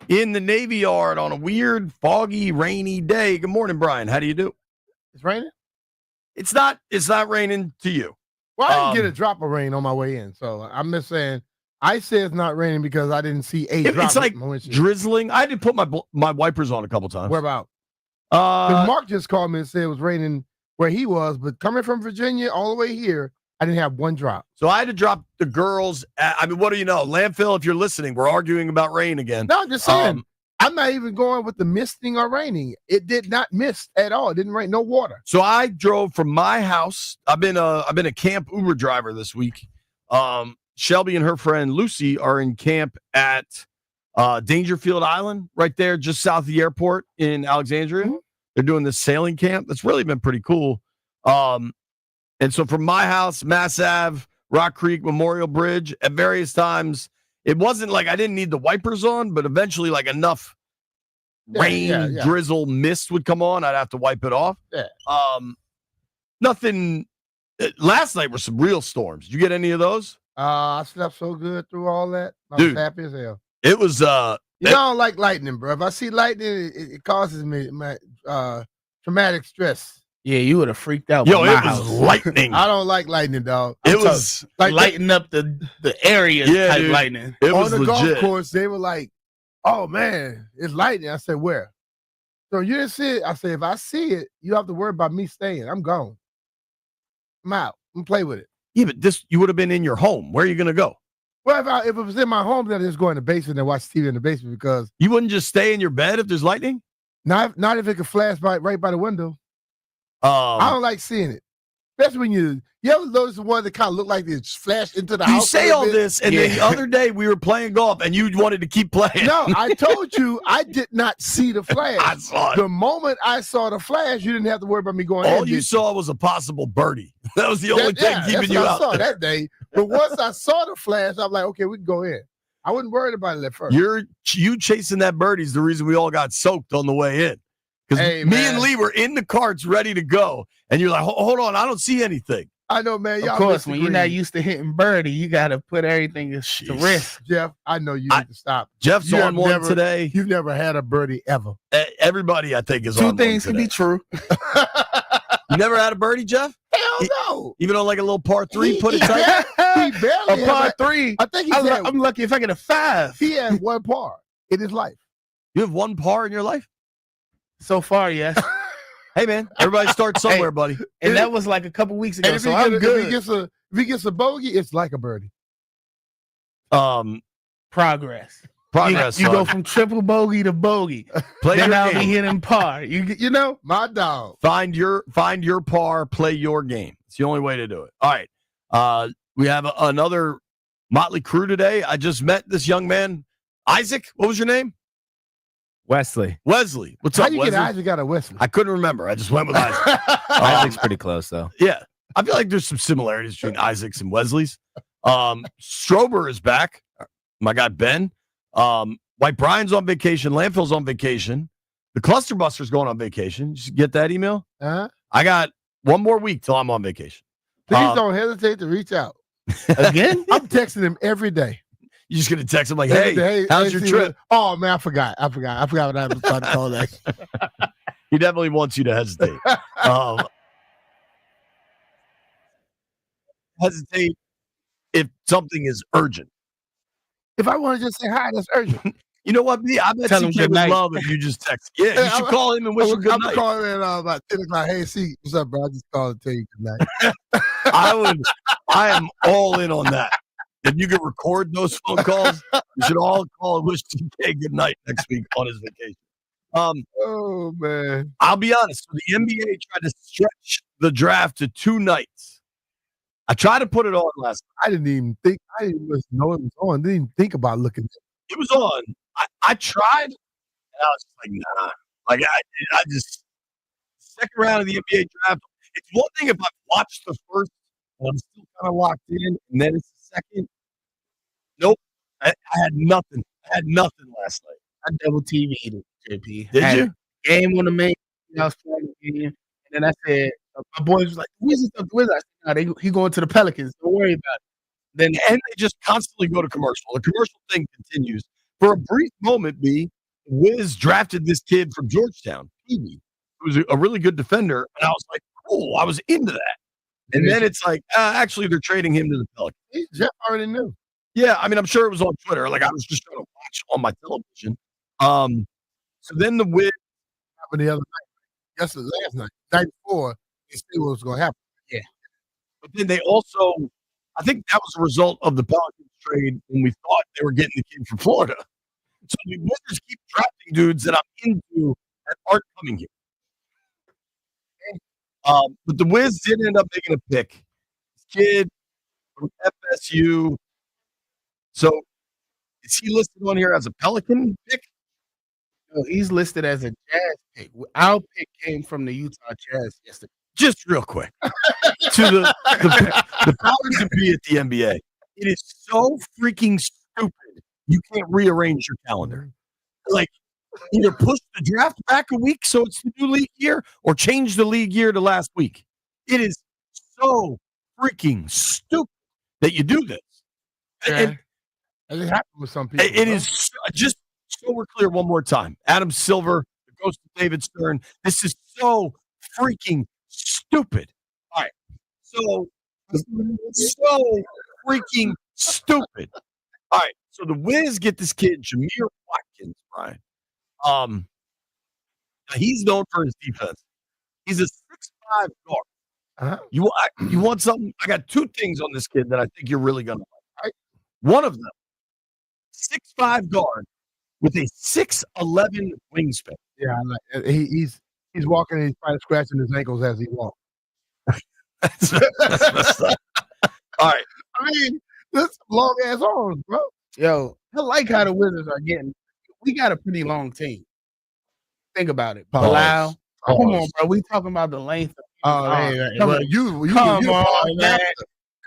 in the Navy Yard on a weird, foggy, rainy day. Good morning, Brian. How do you do? It's raining? It's not raining to you. Well, I didn't get a drop of rain on my way in, so I'm just saying. I say it's not raining because I didn't see a drop. It's like drizzling. I had to put my wipers on a couple times. Where about? Mark just called me and said it was raining where he was, but coming from Virginia all the way here, I didn't have one drop. So I had to drop the girls. What do you know? Landfill, if you're listening, we're arguing about rain again. No, I'm just saying. I'm not even going with the misting or raining. It did not mist at all. It didn't rain. No water. So I drove from my house. I've been a camp Uber driver this week. Shelby and her friend Lucy are in camp at Dangerfield Island, right there, just south of the airport in Alexandria. Mm-hmm. They're doing this sailing camp. That's really been pretty cool. And so from my house, Mass Ave, Rock Creek, Memorial Bridge, at various times, it wasn't like I didn't need the wipers on, but eventually like enough rain, drizzle, mist would come on. I'd have to wipe it off. Yeah. Nothing. Last night were some real storms. Did you get any of those? I slept so good through all that. I was happy as hell. It was. I don't like lightning, bro. If I see lightning, it causes me traumatic stress. Yeah, you would have freaked out. Yo, it was lightning. I don't like lightning, dog. It was like lighting up the area type dude. Lightning. It was on the legit. Golf course, they were like, "Oh man, it's lightning." I said, "Where?" So you didn't see it. I said, "If I see it, you have to worry about me staying. I'm gone. I'm out. I'm play with it." Yeah, but you would have been in your home. Where are you gonna go? Well, if it was in my home, then I'd just go in the basement and watch TV in the basement because you wouldn't just stay in your bed if there's lightning. Not if it could flash right by the window. I don't like seeing it, especially when you ever notice the one that kind of look like they flashed into the house. You say all this, and then the other day we were playing golf, and you wanted to keep playing. No, I told you I did not see the flash. I saw it. The moment I saw the flash, you didn't have to worry about me going. All you saw was a possible birdie. That was the only thing keeping you out. I saw that day, but once I saw the flash, I'm like, okay, we can go in. I wasn't worried about it at first. You chasing that birdie is the reason we all got soaked on the way in. Because me and Lee were in the carts ready to go, and you're like, hold on, I don't see anything. I know, man. Of course, when you're not used to hitting birdie, you got to put everything to risk. Jeff, I know you need to stop. Jeff's on one today. You've never had a birdie ever. Everybody, I think, is on one today. 2 things can be true. You never had a birdie, Jeff? Hell no. Even on like a little par 3, put it tight? He barely a par 3. I think I'm lucky if I get a 5. He had one par in his life. You have one par in your life? So far, yes. Hey, man, everybody starts somewhere, buddy. And that was like a couple weeks ago, so I'm good. If he gets a bogey, it's like a birdie. Progress. Progress. You go from triple bogey to bogey. Then I'll be hitting par. You know, my dog. Find your par. Play your game. It's the only way to do it. All right. We have another motley crew today. I just met this young man, Isaac. What was your name? Wesley. What's How up, you Wesley? get Isaac out of Wesley? I couldn't remember. I just went with Isaac. Isaac's pretty close, though. Yeah. I feel like there's some similarities between Isaac's and Wesley's. Strober is back. My guy, Ben. White Brian's on vacation. Landfill's on vacation. The Cluster Buster's going on vacation. Did you get that email? Uh-huh. I got one more week till I'm on vacation. Please don't hesitate to reach out. Again? I'm texting him every day. You're just going to text him like, hey, how's your trip? Oh, man, I forgot what I was about to call that. He definitely wants you to hesitate. Hesitate if something is urgent. If I want to just say hi, that's urgent. You know what, B? I bet CK would love if you just text. Yeah, you should call him and wish him good night. I'm calling him about 10 o'clock. Hey, C, what's up, bro? I just called to tell you good night. I am all in on that. If you could record those phone calls, you should all call and wish CK good night next week on his vacation. Oh, man. I'll be honest. So the NBA tried to stretch the draft to 2 nights. I tried to put it on last night. I didn't even know it was on. Didn't even think about looking at it. It was on. I tried, and I was like, nah. Like, I just, second round of the NBA draft, it's one thing if I've watched the first and I'm still kind of locked in, and then it's the second. Nope. I had nothing. I had nothing last night. I double TV'd it, JP. Did you? Game on the main. I was playing the game, and then I said, my boys was like, "Wizards, the Wizards." I said, "No, he going to the Pelicans. Don't worry about it." And they just constantly go to commercial. The commercial thing continues for a brief moment. B, Wiz drafted this kid from Georgetown, Keefe, who was a really good defender, and I was like, cool, I was into that. And then it's like, actually, they're trading him to the Pelicans. Jeff already knew. Yeah, I mean, I'm sure it was on Twitter. Like, I was just trying to watch on my television. So then the Wiz happened the other night. Yesterday, last night, night before, they see what was going to happen. Yeah. But then they also, I think that was a result of the Pelicans trade when we thought they were getting the kid from Florida. So the Wizards keep drafting dudes that I'm into that aren't coming here. But the Wiz did end up making a pick. This kid from FSU. So is he listed on here as a Pelican pick? No, he's listed as a Jazz pick. Our pick came from the Utah Jazz yesterday. Just real quick to the powers that be at the NBA. It is so freaking stupid. You can't rearrange your calendar. Like, either push the draft back a week so it's the new league year, or change the league year to last week. It is so freaking stupid that you do this. Yeah. And it happened with some people. It is just so we're clear one more time. Adam Silver, the ghost of David Stern. This is so freaking stupid. All right. So freaking stupid. All right. So the Wiz get this kid, Jamir Watkins, Brian. He's known for his defense. He's a 6'5" guard. Uh-huh. You want something? I got two things on this kid that I think you're really gonna like. Right? One of them, 6'5" guard with a 6'11" wingspan. Yeah, I like it. He's walking and he's probably scratching his ankles as he walks. That's messed up. All right. I mean, that's long ass arms, bro. Yo, I like how the Wizards are getting. We got a pretty long team. Think about it. Palau. Come on, bro. We talking about the length. Come on, you come on, man.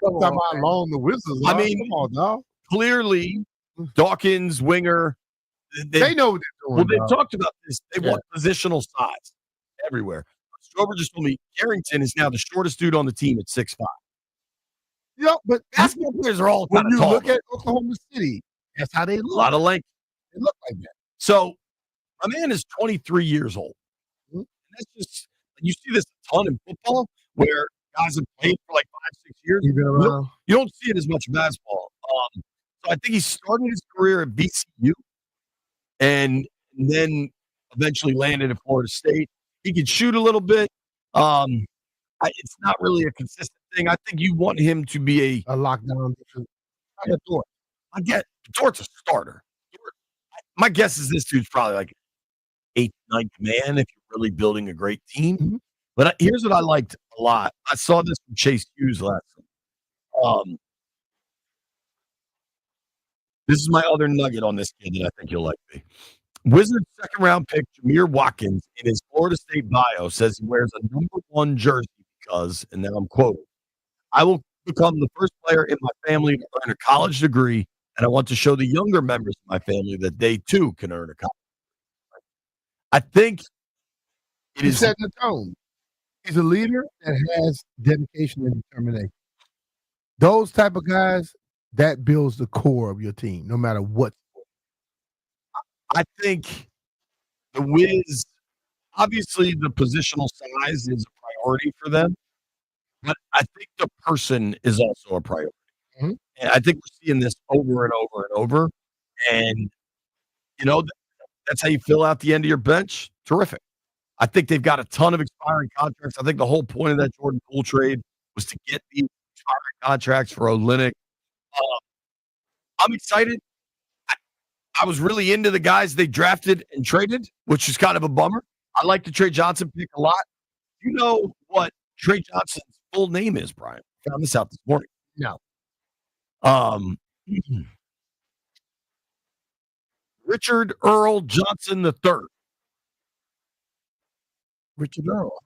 Come on, how long the Wizards are. I mean, come on, dog. Clearly, Dawkins, winger. They know what they're doing. Well, they talked about this. They want positional size everywhere. Strober just told me Carrington is now the shortest dude on the team at 6'5". Yeah, but basketball players are all when kind of you tall. Look at Oklahoma City, that's how they look. A lot of length. They look like that. So my man is 23 years old. And that's just, you see this a ton in football where guys have played for like 5-6 years. You don't see it as much in basketball. So I think he started his career at VCU and then eventually landed at Florida State. He can shoot a little bit. It's not really a consistent thing. I think you want him to be a lockdown. I get Dort's a starter. My guess is this dude's probably like 8th, 9th man if you're really building a great team. Mm-hmm. But here's what I liked a lot. I saw this from Chase Hughes last night. This is my other nugget on this kid that I think you'll like me. Wizards second-round pick Jamir Watkins in his Florida State bio says he wears a number 1 jersey because, and then I'm quoting, I will become the first player in my family to earn a college degree, and I want to show the younger members of my family that they too can earn a college degree. I think he's setting the tone. He's a leader that has dedication and determination. Those type of guys, that builds the core of your team, no matter what. I think the Wiz, obviously the positional size is a priority for them, but I think the person is also a priority. Mm-hmm. And I think we're seeing this over and over and over. And, you know, that's how you fill out the end of your bench. Terrific. I think they've got a ton of expiring contracts. I think the whole point of that Jordan Poole trade was to get these expiring contracts for Olynyk. I'm excited. I was really into the guys they drafted and traded, which is kind of a bummer. I like the Trey Johnson pick a lot. You know what Trey Johnson's full name is, Brian? I found this out this morning. No. Richard Earl Johnson III. Richard Earl.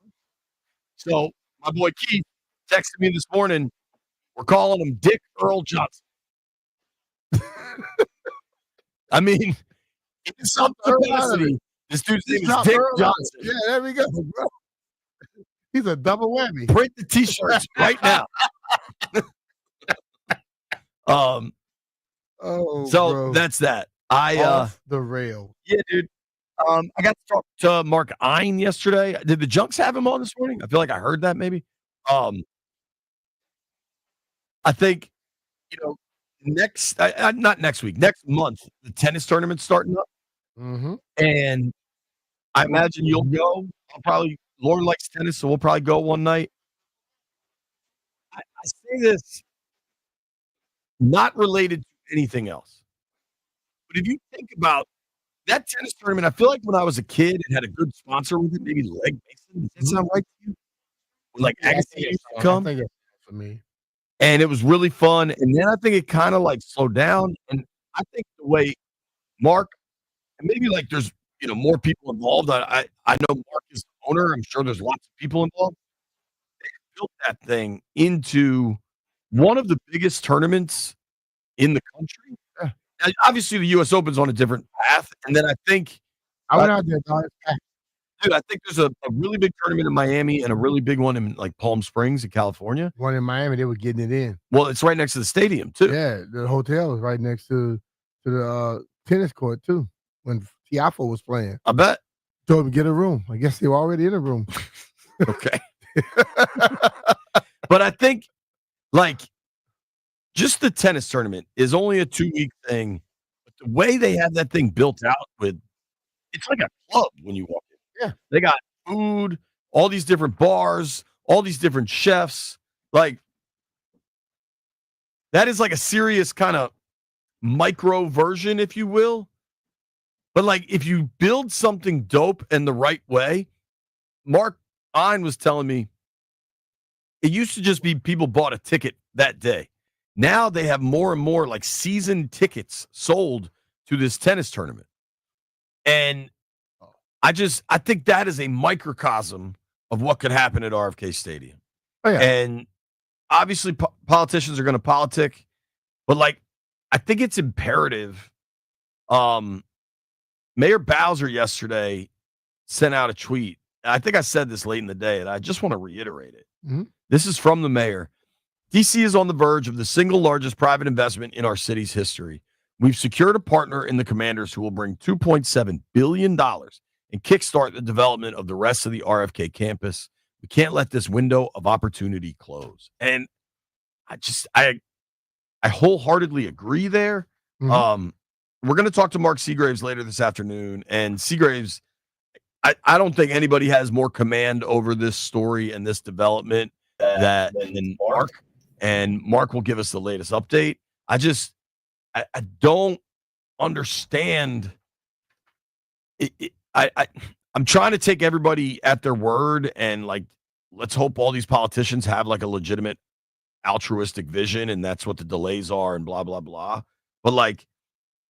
So my boy Keith texted me this morning. We're calling him Dick Earl Johnson. I mean, in some capacity, this dude's name is Dick Johnson. Yeah, there we go, bro. He's a double whammy. Print the T-shirts right now. So bro. that's that. Off the rail. Yeah, dude. I got to talk to Mark Ein yesterday. Did the Junks have him on this morning? I feel like I heard that maybe. I think, not next week, next month, the tennis tournament's starting up. Mm-hmm. And I imagine you'll go. Lauren likes tennis, so we'll probably go one night. I say this not related to anything else. But if you think about that tennis tournament, I feel like when I was a kid, it had a good sponsor with it, maybe Leg Mason. Does that sound right to you? Like Agassi used to come. I think it's for me. And it was really fun. And then I think it kind of like slowed down. And I think the way Mark, and maybe like there's more people involved. I know Mark is the owner. I'm sure there's lots of people involved. They built that thing into one of the biggest tournaments in the country. Yeah. Now, obviously, the U.S. Open's on a different path. And then I think I went out there, dog. dude, I think there's a really big tournament in Miami and a really big one in like Palm Springs in California. One in Miami, they were getting it in. Well, it's right next to the stadium too. Yeah, the hotel is right next to the tennis court too. When Tiafo was playing, I bet. Told him to get a room. I guess they were already in a room. Okay. But I think like just the tennis tournament is only a 2-week thing. But the way they have that thing built out it's like a club when you walk in. Yeah. They got food, all these different bars, all these different chefs. Like that is like a serious kind of micro version, if you will. But like if you build something dope and the right way, Mark Ein was telling me it used to just be people bought a ticket that day. Now they have more and more like season tickets sold to this tennis tournament. And I think that is a microcosm of what could happen at RFK Stadium. Oh, yeah. And obviously politicians are going to politic, but like I think it's imperative. Mayor Bowser yesterday sent out a tweet. I think I said this late in the day, and I just want to reiterate it. Mm-hmm. This is from the mayor. DC is on the verge of the single largest private investment in our city's history. We've secured a partner in the Commanders who will bring $2.7 billion and kickstart the development of the rest of the RFK campus. We can't let this window of opportunity close. And I wholeheartedly agree there. Mm-hmm. We're going to talk to Mark Seagraves later this afternoon. And Seagraves, I don't think anybody has more command over this story and this development than Mark. And Mark will give us the latest update. I don't understand. I'm trying to take everybody at their word and like, let's hope all these politicians have like a legitimate altruistic vision and that's what the delays are and blah, blah, blah. But like,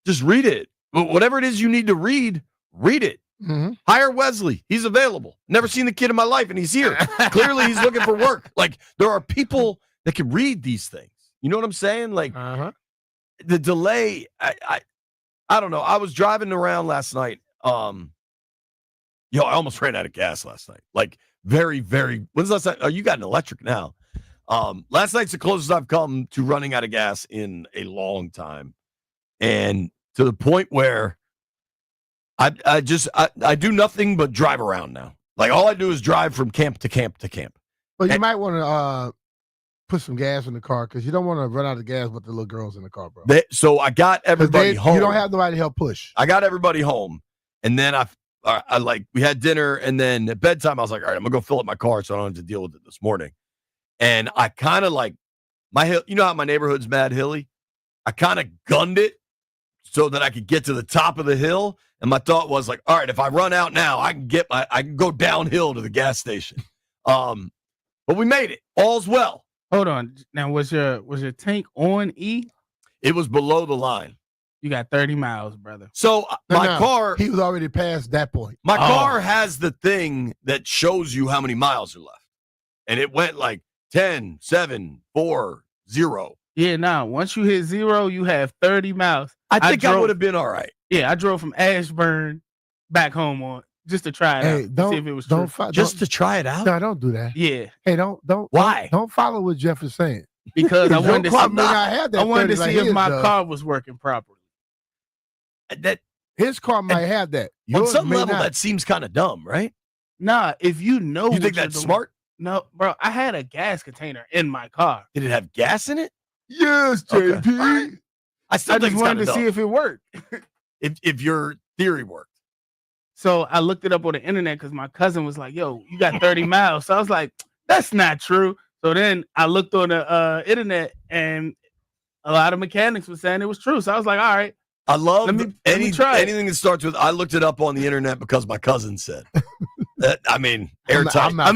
just read it. Whatever it is you need to read it. Mm-hmm. Hire Wesley. He's available. Never seen the kid in my life and he's here. Clearly he's looking for work. Like there are people that can read these things. You know what I'm saying? Like the delay, I don't know. I was driving around last night. I almost ran out of gas last night. Like very, very, when's the last night? Oh, you got an electric now. Last night's the closest I've come to running out of gas in a long time. And to the point where I do nothing but drive around now. Like all I do is drive from camp to camp to camp. Well, you might want to put some gas in the car because you don't want to run out of gas with the little girls in the car, bro. So I got everybody home. You don't have nobody to help push. I got everybody home, and then we had dinner, and then at bedtime I was like, all right, I'm gonna go fill up my car so I don't have to deal with it this morning. And I kind of like my hill. You know how my neighborhood's mad hilly. I kind of gunned it so that I could get to the top of the hill. And my thought was like, all right, if I run out now, I can go downhill to the gas station. But we made it. All's well. Hold on. Now, was your tank on E? It was below the line. You got 30 miles, brother. So car, he was already past that point. My car has the thing that shows you how many miles are left. And it went like 10, 7, 4, 0. Yeah, now once you hit 0, you have 30 miles. I think I would have been all right. Yeah, I drove from Ashburn back home on just to try it out. See if it was true. To try it out? No, don't do that. Yeah. Hey, don't. Why? Don't follow what Jeff is saying. Because I wanted to see if my car car was working properly. His car might have that. On some level, that seems kind of dumb, right? Nah, if you know, you think that's smart? No, bro. I had a gas container in my car. Did it have gas in it? Yes, JP. Okay. I just wanted to see if it worked. if your theory worked. So I looked it up on the internet because my cousin was like, "Yo, you got 30 miles." So I was like, "That's not true." So then I looked on the internet, and a lot of mechanics were saying it was true. So I was like, "All right." I love let me try anything that starts with. I looked it up on the internet because my cousin said. I mean, airtight. I'm not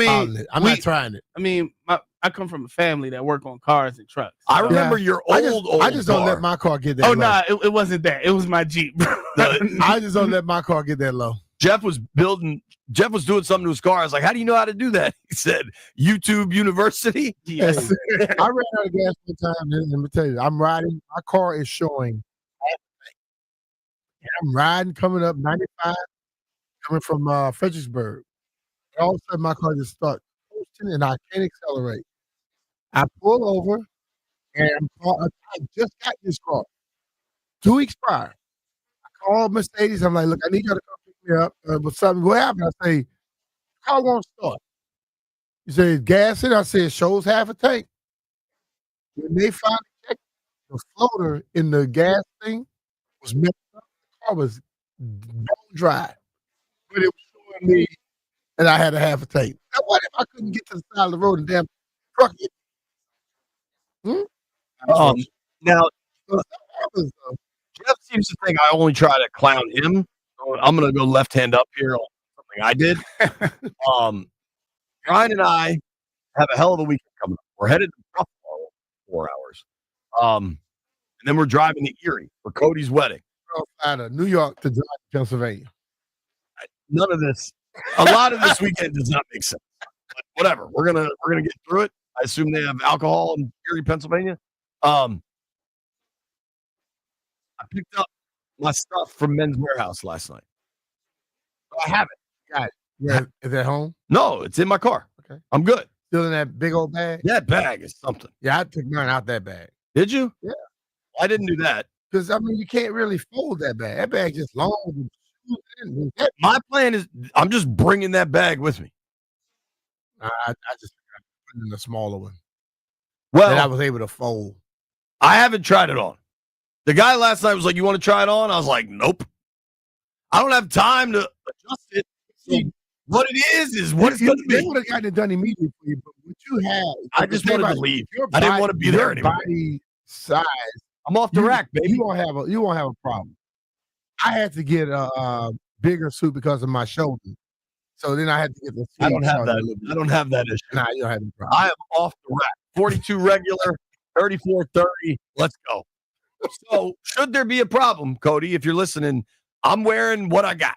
trying it. I mean, I come from a family that work on cars and trucks. I remember your old. I just don't let my car get that. Oh low. no, it wasn't that. It was my Jeep. I just don't let my car get that low. Jeff was doing something to his car. I was like, "How do you know how to do that?" He said, "YouTube University." Yes. I ran out of gas one time. And let me tell you, I'm riding. My car is showing. And I'm riding, coming up 95, coming from Fredericksburg. And all of a sudden, my car just starts coasting, and I can't accelerate. I pull over, and I just got this car. 2 weeks prior. I called Mercedes. I'm like, "Look, I need y'all to come pick me up." But something, what happened? I say, "Car won't start." You say, "Gas in?" I said, "Shows half a tank." When they finally checked, the floater in the gas thing was messed up. The car was bone dry. But it was showing me that I had a half a tank. Now, what if I couldn't get to the side of the road and damn truck hit me? Now, Jeff seems to think I only try to clown him. So I'm going to go left hand up here on something I did. Ryan and I have a hell of a weekend coming up. We're headed to Buffalo in 4 hours. And then we're driving to Erie for Cody's wedding. Out of New York to Pennsylvania. None of this. A lot of this weekend does not make sense. But whatever. We're gonna get through it. I assume they have alcohol in Erie, Pennsylvania. I picked up my stuff from Men's Warehouse last night. I have it. Got it. Yeah, is it home? No, it's in my car. Okay. I'm good. Still in that big old bag? That bag is something. Yeah, I took mine out that bag. Did you? Yeah. I didn't do that. Because, I mean, you can't really fold that bag. That bag just long. My plan is I'm just bringing that bag with me. I just put it in a smaller one. Well, that I was able to fold. I haven't tried it on. The guy last night was like, "You want to try it on?" I was like, "Nope. I don't have time to adjust it." See, what it is what it's going to be. They would have gotten it done immediately for you, but what you have, I just wanted to leave. I didn't want to be there anymore. Body size. I'm off the rack, baby. You won't have a problem. I had to get a bigger suit because of my shoulder. So then I had to get the suit. I don't have that. I don't have that issue. Nah, you don't have any problem. I am off the rack. 42 regular, 34-30. Let's go. So should there be a problem, Cody, if you're listening, I'm wearing what I got.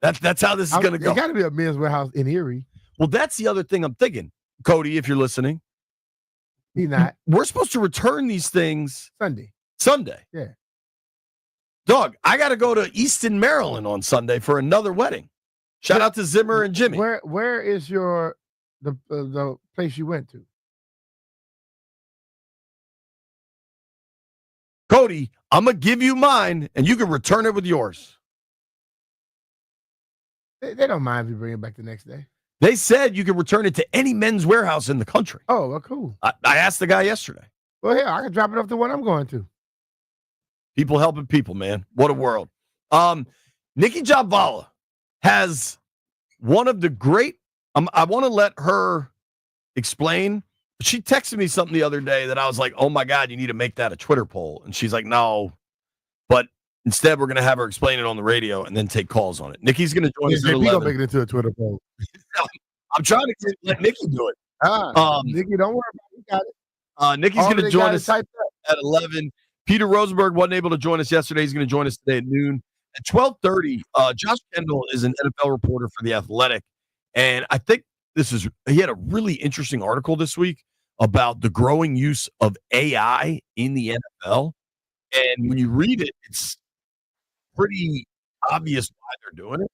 That's how this is going to go. It got to be a Men's Warehouse in Erie. Well, that's the other thing I'm thinking. Cody, if you're listening. He's not. We're supposed to return these things Sunday. Yeah. Dog, I got to go to Easton, Maryland on Sunday for another wedding. Shout out to Zimmer and Jimmy. Where is the place you went to? Cody, I'm going to give you mine, and you can return it with yours. They don't mind if you bring it back the next day. They said you can return it to any Men's Warehouse in the country. Oh, well, cool. I asked the guy yesterday. Well, here, I can drop it off to one I'm going to. People helping people, man. What a world. Nikki Jhabvala has one of the great, I want to let her explain. She texted me something the other day that I was like, "Oh my God, you need to make that a Twitter poll." And she's like, "No, but instead we're going to have her explain it on the radio and then take calls on it." Nikki's going to join us at 11. Make it into a Twitter poll. I'm trying to let Nikki do it. Nikki, don't worry about it. You got it. Nikki's going to join us at 11. Peter Rosenberg wasn't able to join us yesterday. He's going to join us today at noon. At 12:30, Josh Kendall is an NFL reporter for The Athletic. And I think he had a really interesting article this week about the growing use of AI in the NFL. And when you read it, it's pretty obvious why they're doing it.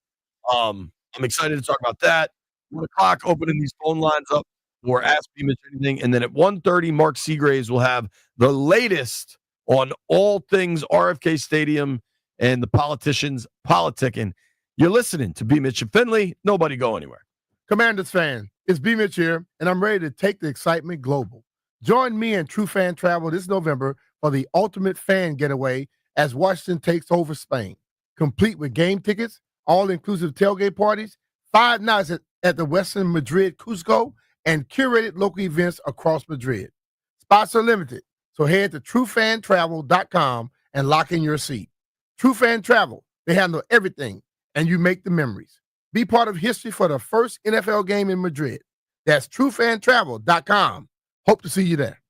I'm excited to talk about that. 1 o'clock, opening these phone lines up for Ask B Mitch anything. And then at 1:30, Mark Seagraves will have the latest on all things RFK Stadium and the politicians politicking. You're listening to B Mitch and Finley. Nobody go anywhere. Commanders fan, it's B Mitch here, and I'm ready to take the excitement global. Join me and True Fan Travel this November for the ultimate fan getaway as Washington takes over Spain, complete with game tickets, all-inclusive tailgate parties, 5 nights at the Western Madrid Cusco, and curated local events across Madrid. Spots are limited, so head to truefantravel.com and lock in your seat. True Fan Travel, they handle everything, and you make the memories. Be part of history for the first NFL game in Madrid. That's truefantravel.com. Hope to see you there.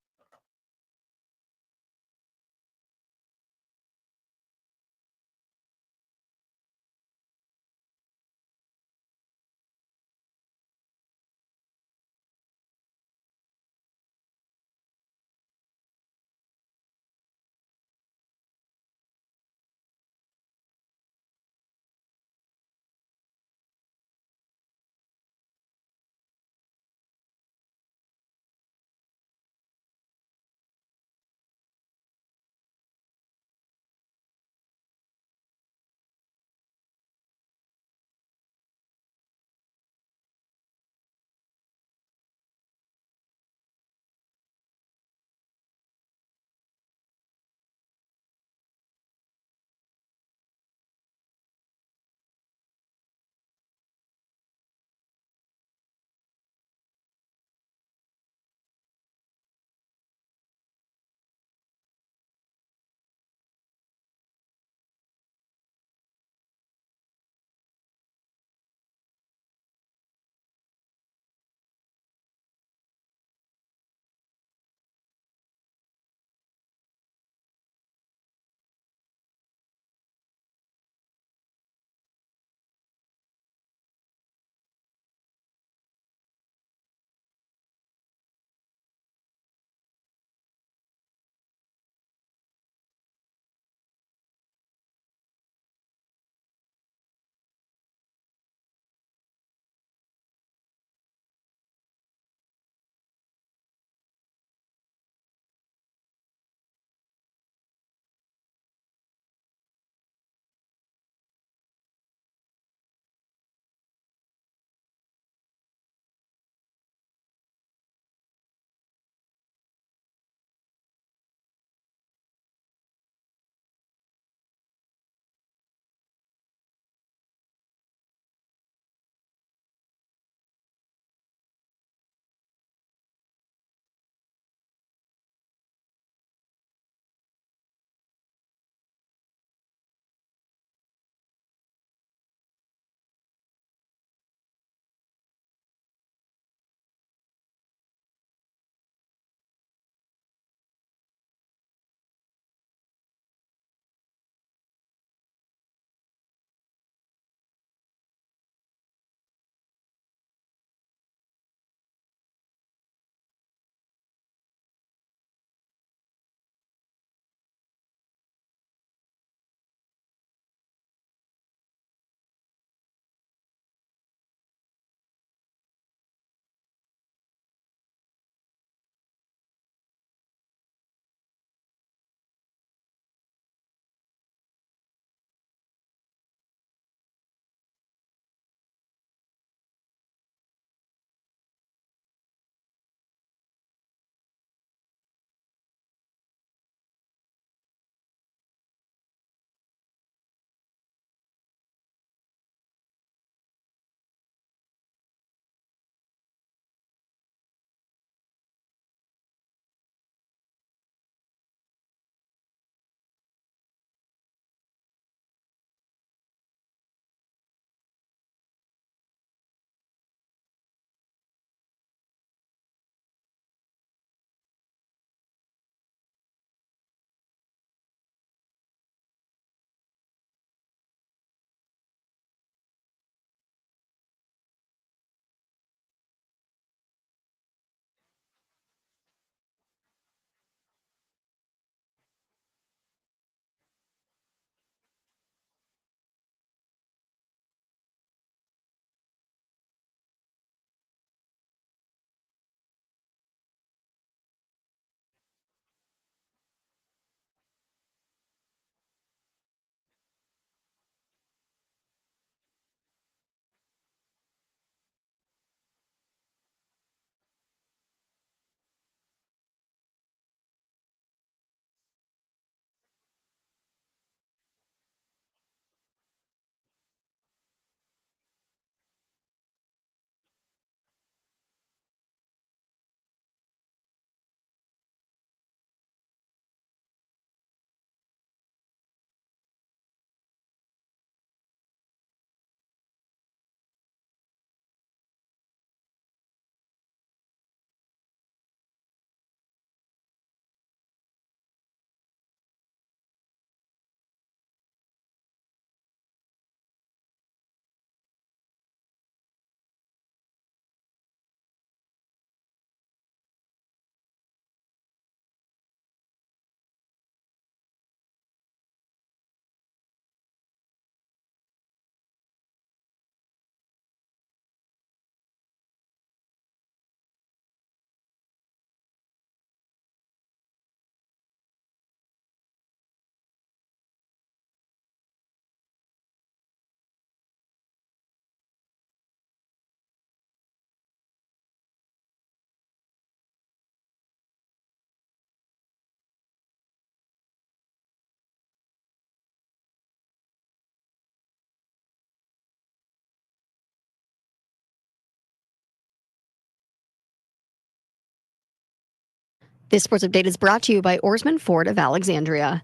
This sports update is brought to you by Orsman Ford of Alexandria.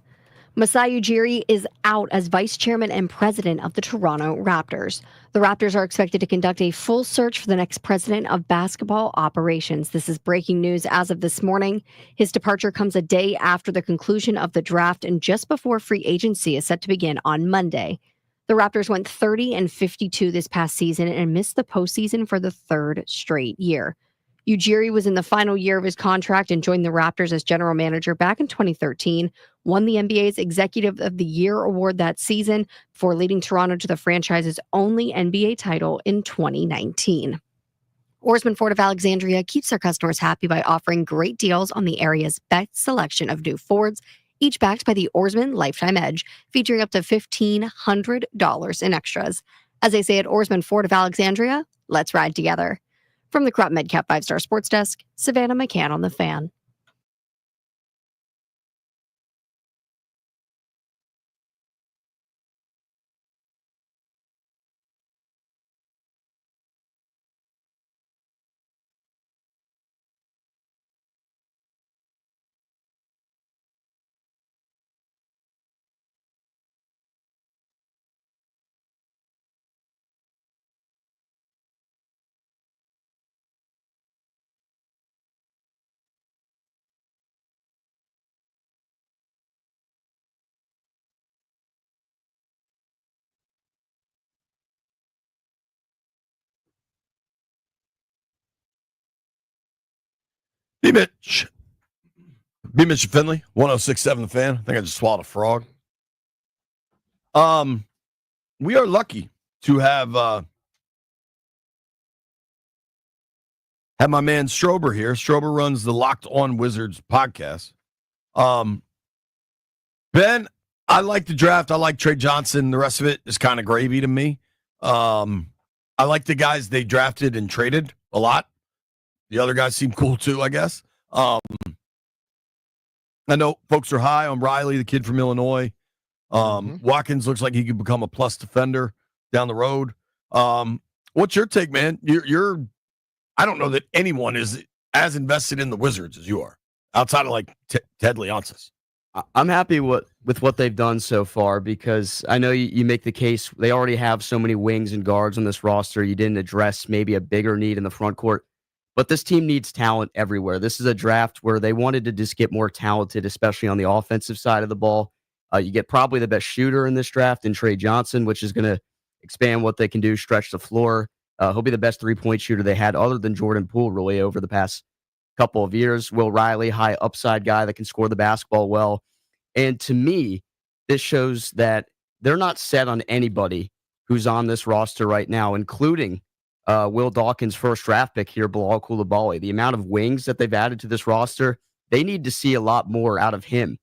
Masai Ujiri is out as vice chairman and president of the Toronto Raptors. The Raptors are expected to conduct a full search for the next president of basketball operations. This is breaking news as of this morning. His departure comes a day after the conclusion of the draft and just before free agency is set to begin on Monday. The Raptors went 30-52 this past season and missed the postseason for the third straight year. Ujiri was in the final year of his contract and joined the Raptors as general manager back in 2013, won the NBA's Executive of the Year award that season for leading Toronto to the franchise's only NBA title in 2019. Orsman Ford of Alexandria keeps their customers happy by offering great deals on the area's best selection of new Fords, each backed by the Orsman Lifetime Edge, featuring up to $1,500 in extras. As they say at Orsman Ford of Alexandria, let's ride together. From the Crop MedCap 5-Star Sports Desk, Savannah McCann on the Fan. B Mitch. B Mitch and Finley, 106.7 The Fan. I think I just swallowed a frog. We are lucky to have my man Strober here. Strober runs the Locked On Wizards podcast. Ben, I like the draft. I like Trey Johnson. The rest of it is kind of gravy to me. I like the guys they drafted and traded a lot. The other guys seem cool too, I guess. I know folks are high on Riley, the kid from Illinois. Watkins looks like he could become a plus defender down the road. What's your take, man? You're I don't know that anyone is as invested in the Wizards as you are, outside of like Ted Leonsis. I'm happy with what they've done so far because I know you make the case they already have so many wings and guards on this roster. You didn't address maybe a bigger need in the front court. But this team needs talent everywhere. This is a draft where they wanted to just get more talented, especially on the offensive side of the ball. You get probably the best shooter in this draft in Trey Johnson, which is going to expand what they can do, stretch the floor. He'll be the best three-point shooter they had other than Jordan Poole really over the past couple of years. Will Riley, high upside guy that can score the basketball well. And to me, this shows that they're not set on anybody who's on this roster right now, including Will Dawkins' first draft pick here, Bilal Kulabali. The amount of wings that they've added to this roster, they need to see a lot more out of him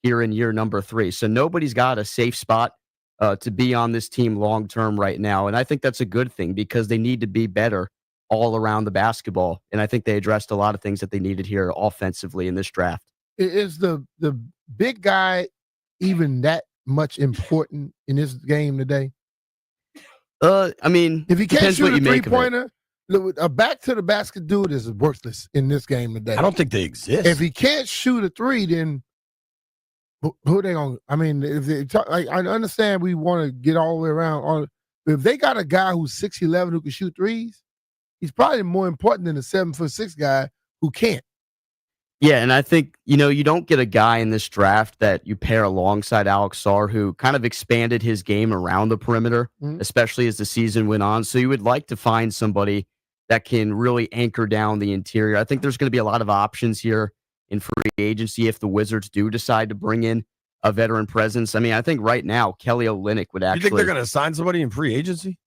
here in year number 3. So nobody's got a safe spot to be on this team long-term right now. And I think that's a good thing because they need to be better all around the basketball. And I think they addressed a lot of things that they needed here offensively in this draft. Is the big guy even that much important in this game today? I mean, if he can't shoot a three-pointer, a back to the basket dude is worthless in this game today. I don't think they exist. If he can't shoot a three, then who they going? I mean, if they I understand we want to get all the way around. If they got a guy who's 6'11" who can shoot threes, he's probably more important than a 7'6" guy who can't. Yeah, and I think, you don't get a guy in this draft that you pair alongside Alex Sarr, who kind of expanded his game around the perimeter, especially as the season went on. So you would like to find somebody that can really anchor down the interior. I think there's going to be a lot of options here in free agency if the Wizards do decide to bring in a veteran presence. I mean, I think right now, Kelly Olynyk would actually... You think they're going to sign somebody in free agency?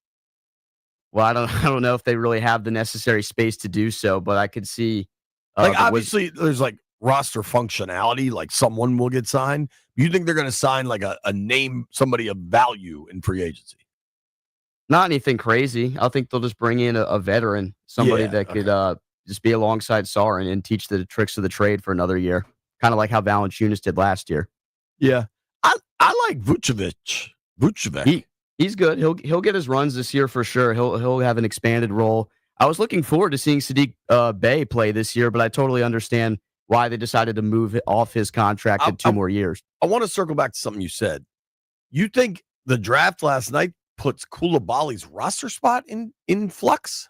Well, I don't know if they really have the necessary space to do so, but I could see... obviously, there's like roster functionality, like someone will get signed. You think they're going to sign like a name, somebody of value in free agency? Not anything crazy. I think they'll just bring in a veteran, somebody that could just be alongside Sarr and teach the tricks of the trade for another year, kind of like how Valanciunas did last year. Yeah, I like Vucevic. He's good. He'll get his runs this year for sure. He'll have an expanded role. I was looking forward to seeing Sadiq Bey play this year, but I totally understand why they decided to move it off his contract in 2 more years. I want to circle back to something you said. You think the draft last night puts Kulabali's roster spot in flux?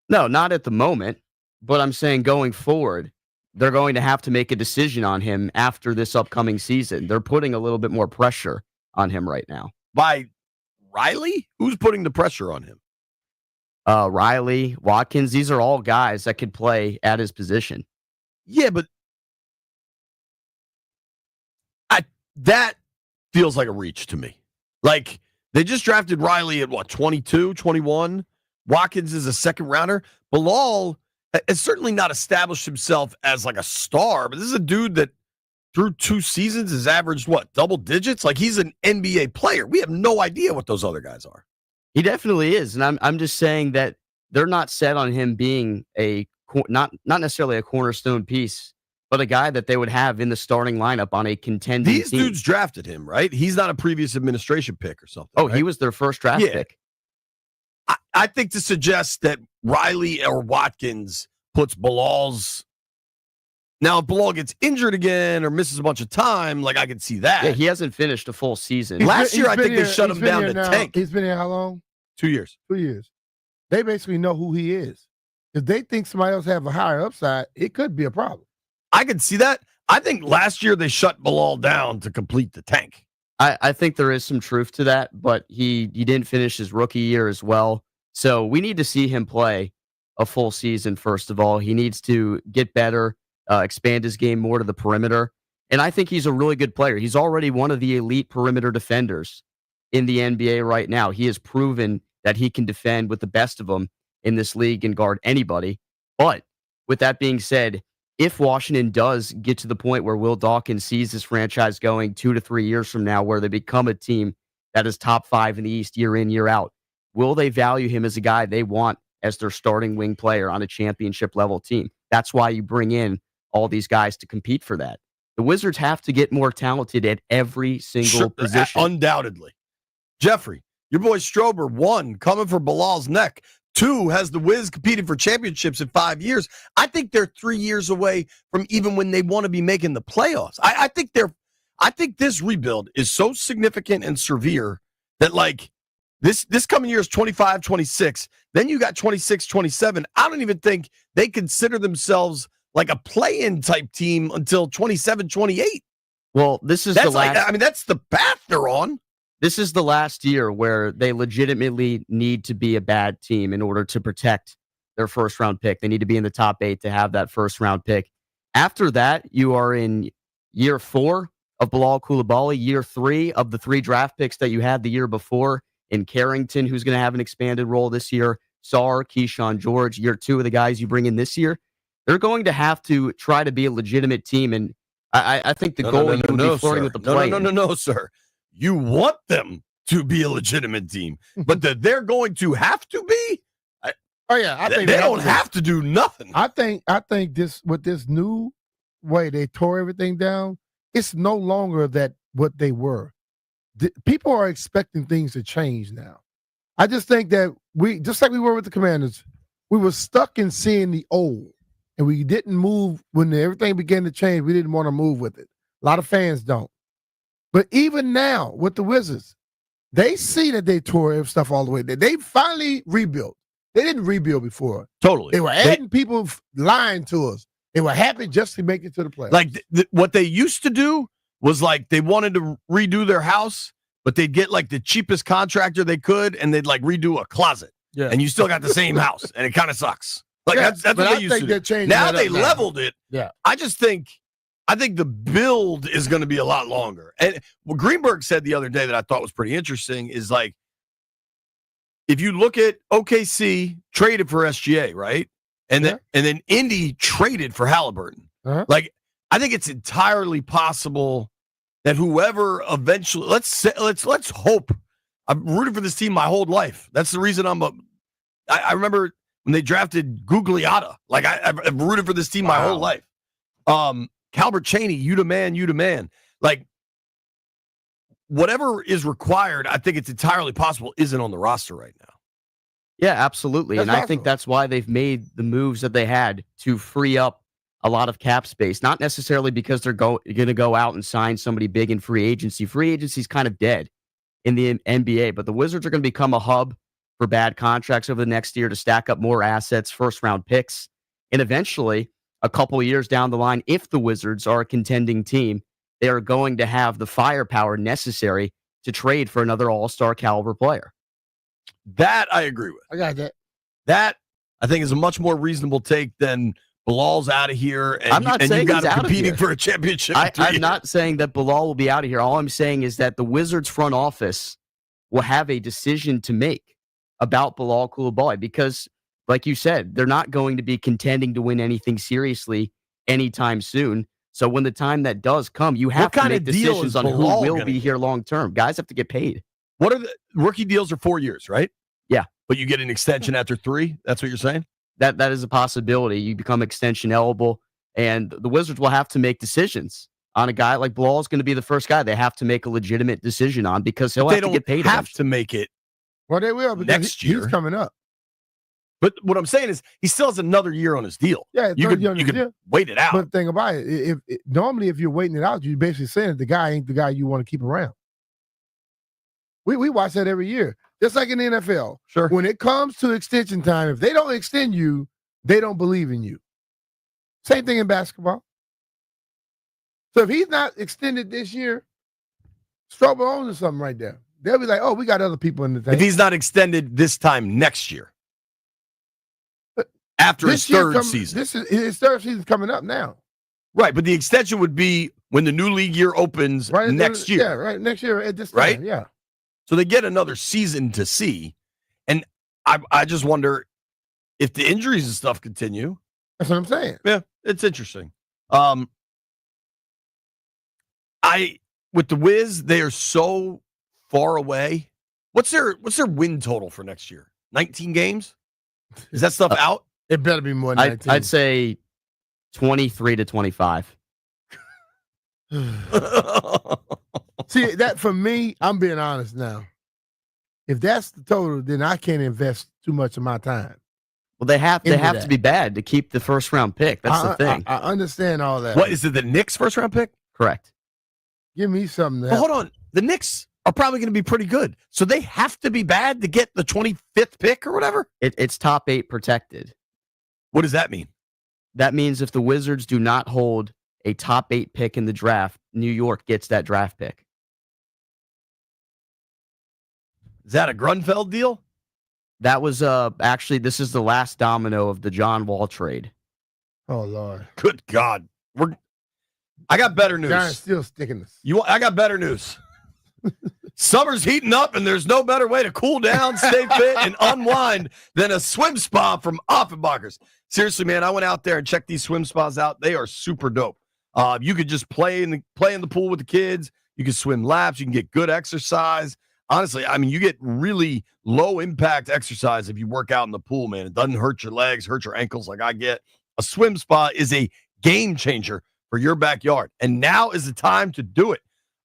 No, not at the moment. But I'm saying going forward, they're going to have to make a decision on him after this upcoming season. They're putting a little bit more pressure on him right now. By Riley? Who's putting the pressure on him? Riley, Watkins, these are all guys that could play at his position. Yeah, but that feels like a reach to me. Like, they just drafted Riley at, 22, 21? Watkins is a second rounder. Bilal has certainly not established himself as, like, a star, but this is a dude that through 2 seasons has averaged, double digits? Like, he's an NBA player. We have no idea what those other guys are. He definitely is, and I'm just saying that they're not set on him being not necessarily a cornerstone piece, but a guy that they would have in the starting lineup on a contending These team. dudes drafted him, right? He's not a previous administration pick or something. Oh, right? he was their first draft pick. I think to suggest that Riley or Watkins puts Bilal's. Now, if Bilal gets injured again or misses a bunch of time, like I can see that. Yeah, he hasn't finished a full season. Last year, I think they shut him down to tank. He's been here how long? 2 years. 2 years. They basically know who he is. If they think somebody else have a higher upside, it could be a problem. I can see that. I think last year they shut Bilal down to complete the tank. I think there is some truth to that, but he didn't finish his rookie year as well. So we need to see him play a full season, first of all. He needs to get better, expand his game more to the perimeter. And I think he's a really good player. He's already one of the elite perimeter defenders in the NBA right now. He has proven that he can defend with the best of them in this league and guard anybody. But with that being said, if Washington does get to the point where Will Dawkins sees this franchise going 2 to 3 years from now, where they become a team that is top 5 in the East year in, year out, will they value him as a guy they want as their starting wing player on a championship level team? That's why you bring in all these guys to compete for that. The Wizards have to get more talented at every single position. Undoubtedly. Jeffrey, your boy Strober, 1, coming for Bilal's neck. 2, has the Wiz competed for championships in 5 years. I think they're 3 years away from even when they want to be making the playoffs. I think this rebuild is so significant and severe that, like, this coming year is 25, 26. Then you got 26, 27. I don't even think they consider themselves like a play-in type team until 27, 28. Well, this is the last. That's the path they're on. This is the last year where they legitimately need to be a bad team in order to protect their first-round pick. They need to be in the top 8 to have that first-round pick. After that, you are in year 4 of Bilal Kulabali, year 3 of the 3 draft picks that you had the year before in Carrington, who's going to have an expanded role this year, Sarr, Keyshawn George, year 2 of the guys you bring in this year. They're going to have to try to be a legitimate team, and I think the goal would be flirting with the play. No, sir. You want them to be a legitimate team, but that they're going to have to be. I think they don't have to do nothing. I think this with this new way they tore everything down, it's no longer that what they were. People are expecting things to change now. I just think that we, just like we were with the Commanders, we were stuck in seeing the old, and we didn't move when everything began to change. We didn't want to move with it. A lot of fans don't. But even now with the Wizards, they see that they tore stuff all the way. They finally rebuilt. They didn't rebuild before. Totally. They were adding people lying to us. They were happy just to make it to the playoffs. Like what they used to do was, like, they wanted to redo their house, but they'd get like the cheapest contractor they could, and they'd like redo a closet. Yeah. And you still got the same house, and it kind of sucks. Like that's what they used to do. Now they leveled it. Yeah. I think the build is going to be a lot longer. And what Greenberg said the other day that I thought was pretty interesting is, like, if you look at OKC traded for SGA, right? And then Indy traded for Halliburton. Uh-huh. Like, I think it's entirely possible that whoever eventually, let's hope. I'm rooting for this team my whole life. That's the reason I remember when they drafted Gugliotta. Like, I've rooted for this team my whole life. Calbert Chaney, you the man. Like, whatever is required, I think it's entirely possible isn't on the roster right now. Yeah, absolutely. That's and I think that's why they've made the moves that they had to free up a lot of cap space, not necessarily because they're going to go out and sign somebody big in free agency. Free agency is kind of dead in the NBA, but the Wizards are going to become a hub for bad contracts over the next year to stack up more assets, first-round picks, and eventually, a couple of years down the line, if the Wizards are a contending team, they are going to have the firepower necessary to trade for another all-star caliber player. That I agree with. I got that. That I think is a much more reasonable take than Bilal's out of here, and I'm not you saying got he's him out of competing here. for a championship. I'm not saying that Bilal will be out of here. All I'm saying is that the Wizards front office will have a decision to make about Bilal Kulabali because, like you said, they're not going to be contending to win anything seriously anytime soon. So when the time that does come, you have to make decisions on who will be here long term. Guys have to get paid. What are the rookie deals? Are 4 years, right? Yeah, but you get an extension after 3. That's what you're saying. That is a possibility. You become extension eligible, and the Wizards will have to make decisions on a guy like Bilal is going to be the first guy they have to make a legitimate decision on because he'll have to get paid. They don't have to make it. Well, they will because next year. He's coming up. But what I'm saying is he still has another year on his deal. Yeah, you could wait it out. But the thing about it, normally if you're waiting it out, you're basically saying the guy ain't the guy you want to keep around. We watch that every year. Just like in the NFL. Sure. When it comes to extension time, if they don't extend you, they don't believe in you. Same thing in basketball. So if he's not extended this year, Strobel owns something right there. They'll be like, oh, we got other people in the thing. If he's not extended this time next year. After his third season. His third season's coming up now. Right, but the extension would be when the new league year opens next year. Yeah, right. Next year at this time. Right? Yeah. So they get another season to see. And I just wonder if the injuries and stuff continue. That's what I'm saying. Yeah, it's interesting. With the Wiz, they are so far away. What's their win total for next year? 19 games? Is that stuff out? It better be more than 19. I'd say 23 to 25. See, that for me, I'm being honest now. If that's the total, then I can't invest too much of my time. Well, they have to be bad to keep the first round pick. That's the thing. I understand all that. What is it? The Knicks first round pick? Correct. Give me something. Well, hold on. The Knicks are probably going to be pretty good, so they have to be bad to get the 25th pick or whatever. It's top 8 protected. What does that mean? That means if the Wizards do not hold a top 8 pick in the draft, New York gets that draft pick. Is that a Grunfeld deal? That was actually this is the last domino of the John Wall trade. Oh Lord. Good God. I got better news. Giants still sticking us. I got better news. Summer's heating up, and there's no better way to cool down, stay fit, and unwind than a swim spa from Offenbachers. Seriously, man, I went out there and checked these swim spas out. They are super dope. You could just play in the pool with the kids. You can swim laps. You can get good exercise. Honestly, I mean, you get really low impact exercise if you work out in the pool, man. It doesn't hurt your legs, hurt your ankles like I get. A swim spa is a game changer for your backyard. And now is the time to do it.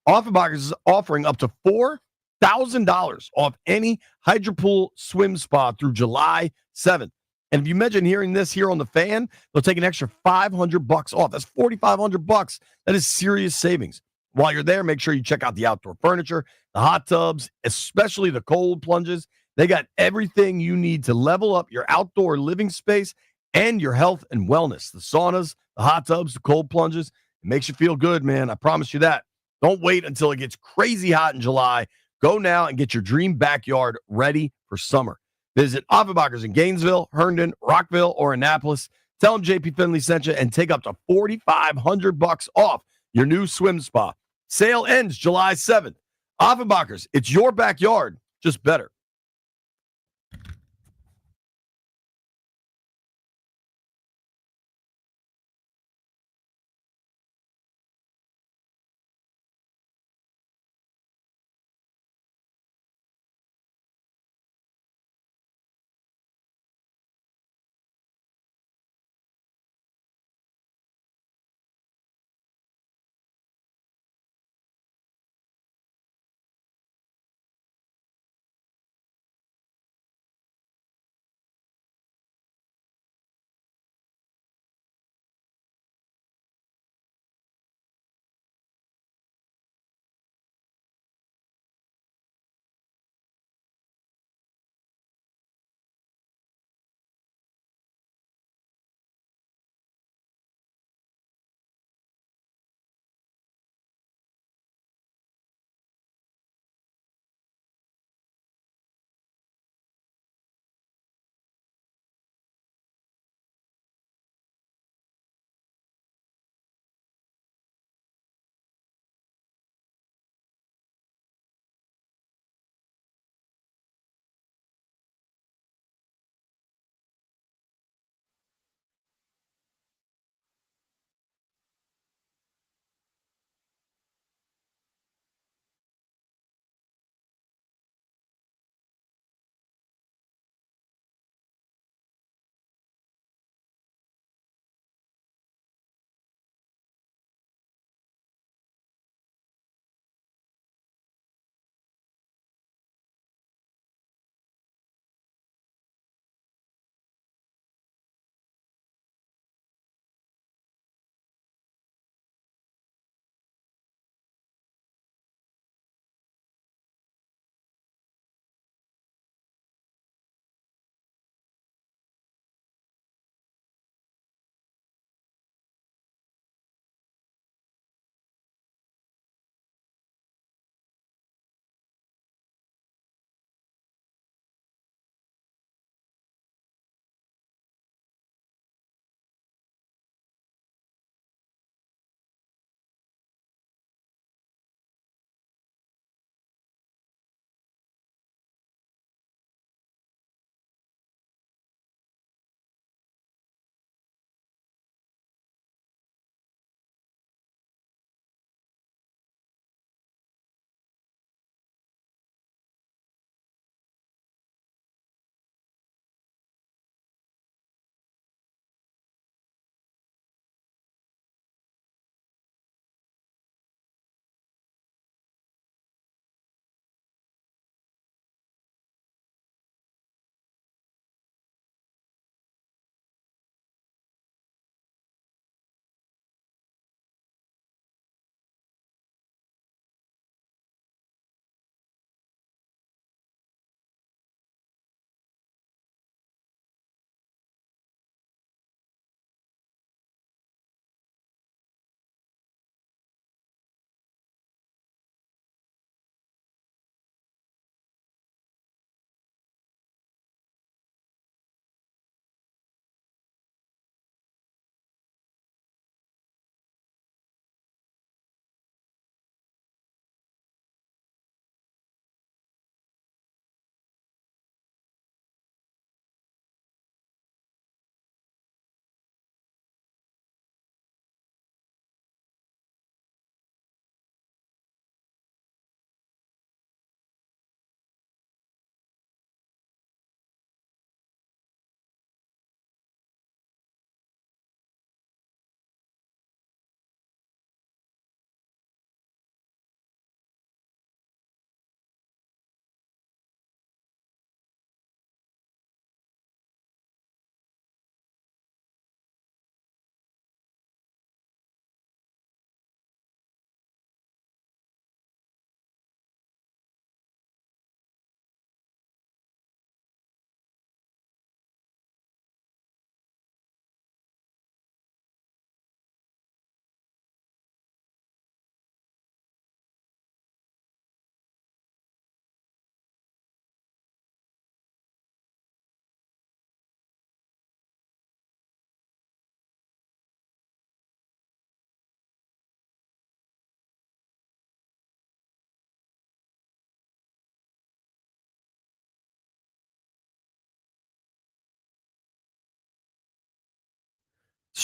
Offenbachers is offering up to $4,000 off any hydropool swim spa through July 7th. And if you mention hearing this here on the Fan, they'll take an extra $500 off. That's $4,500. That is serious savings. While you're there, make sure you check out the outdoor furniture, the hot tubs, especially the cold plunges. They got everything you need to level up your outdoor living space and your health and wellness. The saunas, the hot tubs, the cold plunges. It makes you feel good, man. I promise you that. Don't wait until it gets crazy hot in July. Go now and get your dream backyard ready for summer. Visit Offenbachers in Gainesville, Herndon, Rockville, or Annapolis. Tell them JP Finley sent you and take up to $4,500 off your new swim spa. Sale ends July 7th. Offenbachers, it's your backyard, just better.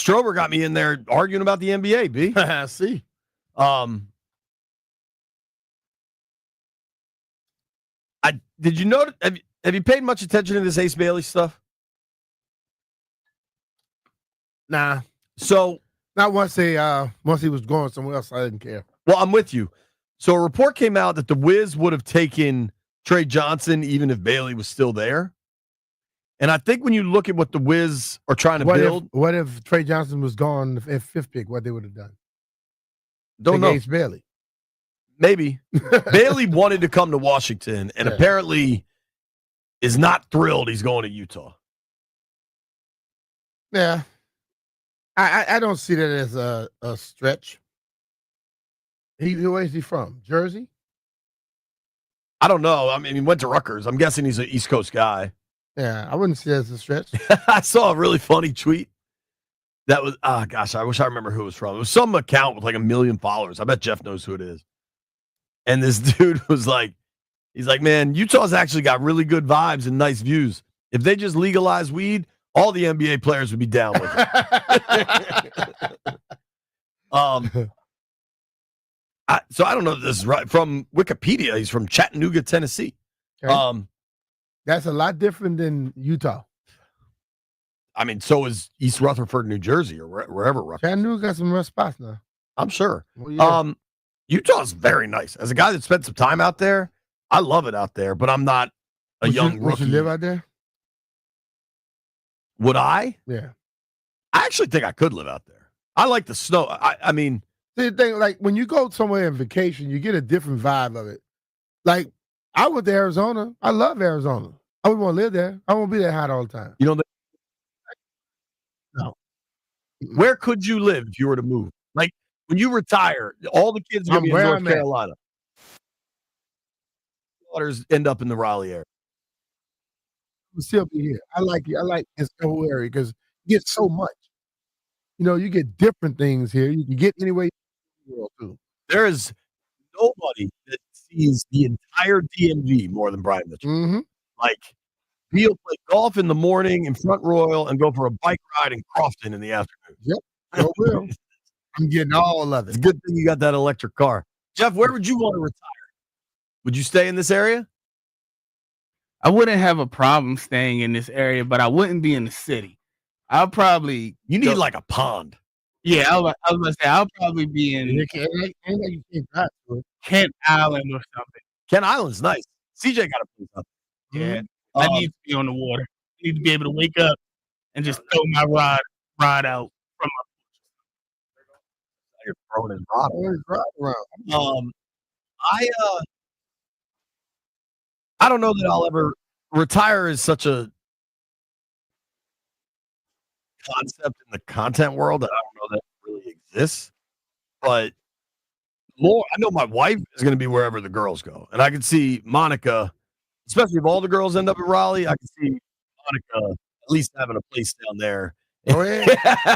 Strober got me in there arguing about the NBA, B. See, Did you notice? Have you paid much attention to this Ace Bailey stuff? nah, So, not once he was going somewhere else. I didn't care. well, I'm with you. So, a report came out that the Wiz would have taken Trey Johnson even if Bailey was still there. And I think when you look at what the Wiz are trying to build, What if Trey Johnson was gone at fifth pick? What they would have done? don't know. Ace Bailey. Maybe Bailey wanted to come to Washington, and apparently is not thrilled he's going to Utah. Yeah, I don't see that as a stretch. Where is he from? Jersey? I don't know. I mean, he went to Rutgers. I'm guessing he's an East Coast guy. Yeah, I wouldn't see that as a stretch. I saw a really funny tweet. That was, gosh, I wish I remember who it was from. It was some account with like 1 million followers. I bet Jeff knows who it is. And this dude was like, he's like, man, Utah's actually got really good vibes and nice views. If they just legalize weed, all the NBA players would be down with it. So I don't know if this is right. From Wikipedia, he's from Chattanooga, Tennessee. Okay. That's a lot different than Utah. I mean, so is East Rutherford, New Jersey, or wherever. Chattanooga got some rough spots now. I'm sure. Well, yeah. Utah's very nice. As a guy that spent some time out there, I love it out there, but I'm not a young rookie. Would you live out there? Would I? Yeah. I actually think I could live out there. I like the snow. I mean, see, the thing, like when you go somewhere on vacation, you get a different vibe of it. Like I went to Arizona. I love Arizona. I would want to live there. I won't be that hot all the time. You know, no. Where could you live if you were to move? Like when you retire, all the kids are going to be in North Carolina. Daughters end up in the Raleigh area. We'll still be here. I like it. I like this whole area because you get so much. You know, you get different things here. You can get anywhere in the world too. There is nobody that sees the entire DMV more than Brian Mitchell. Mm-hmm. Like, he'll play golf in the morning in Front Royal and go for a bike ride in Crofton in the afternoon. Yep, I will. I'm getting all of it. It's a good thing you got that electric car. Jeff, where would you want to retire? Would you stay in this area? I wouldn't have a problem staying in this area, but I wouldn't be in the city. I'll probably You need like a pond. Yeah, I was gonna say I'll probably be in Kent Island or something. Kent Island's nice. CJ got a place up. Yeah, I need to be on the water. I need to be able to wake up and just throw my rod out from my. You're throwing his rod around. I don't know that I'll ever retire. Is such a concept in the content world that I don't know that really exists. But more, I know my wife is going to be wherever the girls go, and I can see Monica, especially if all the girls end up in Raleigh. I can see Monica at least having a place down there. Oh yeah,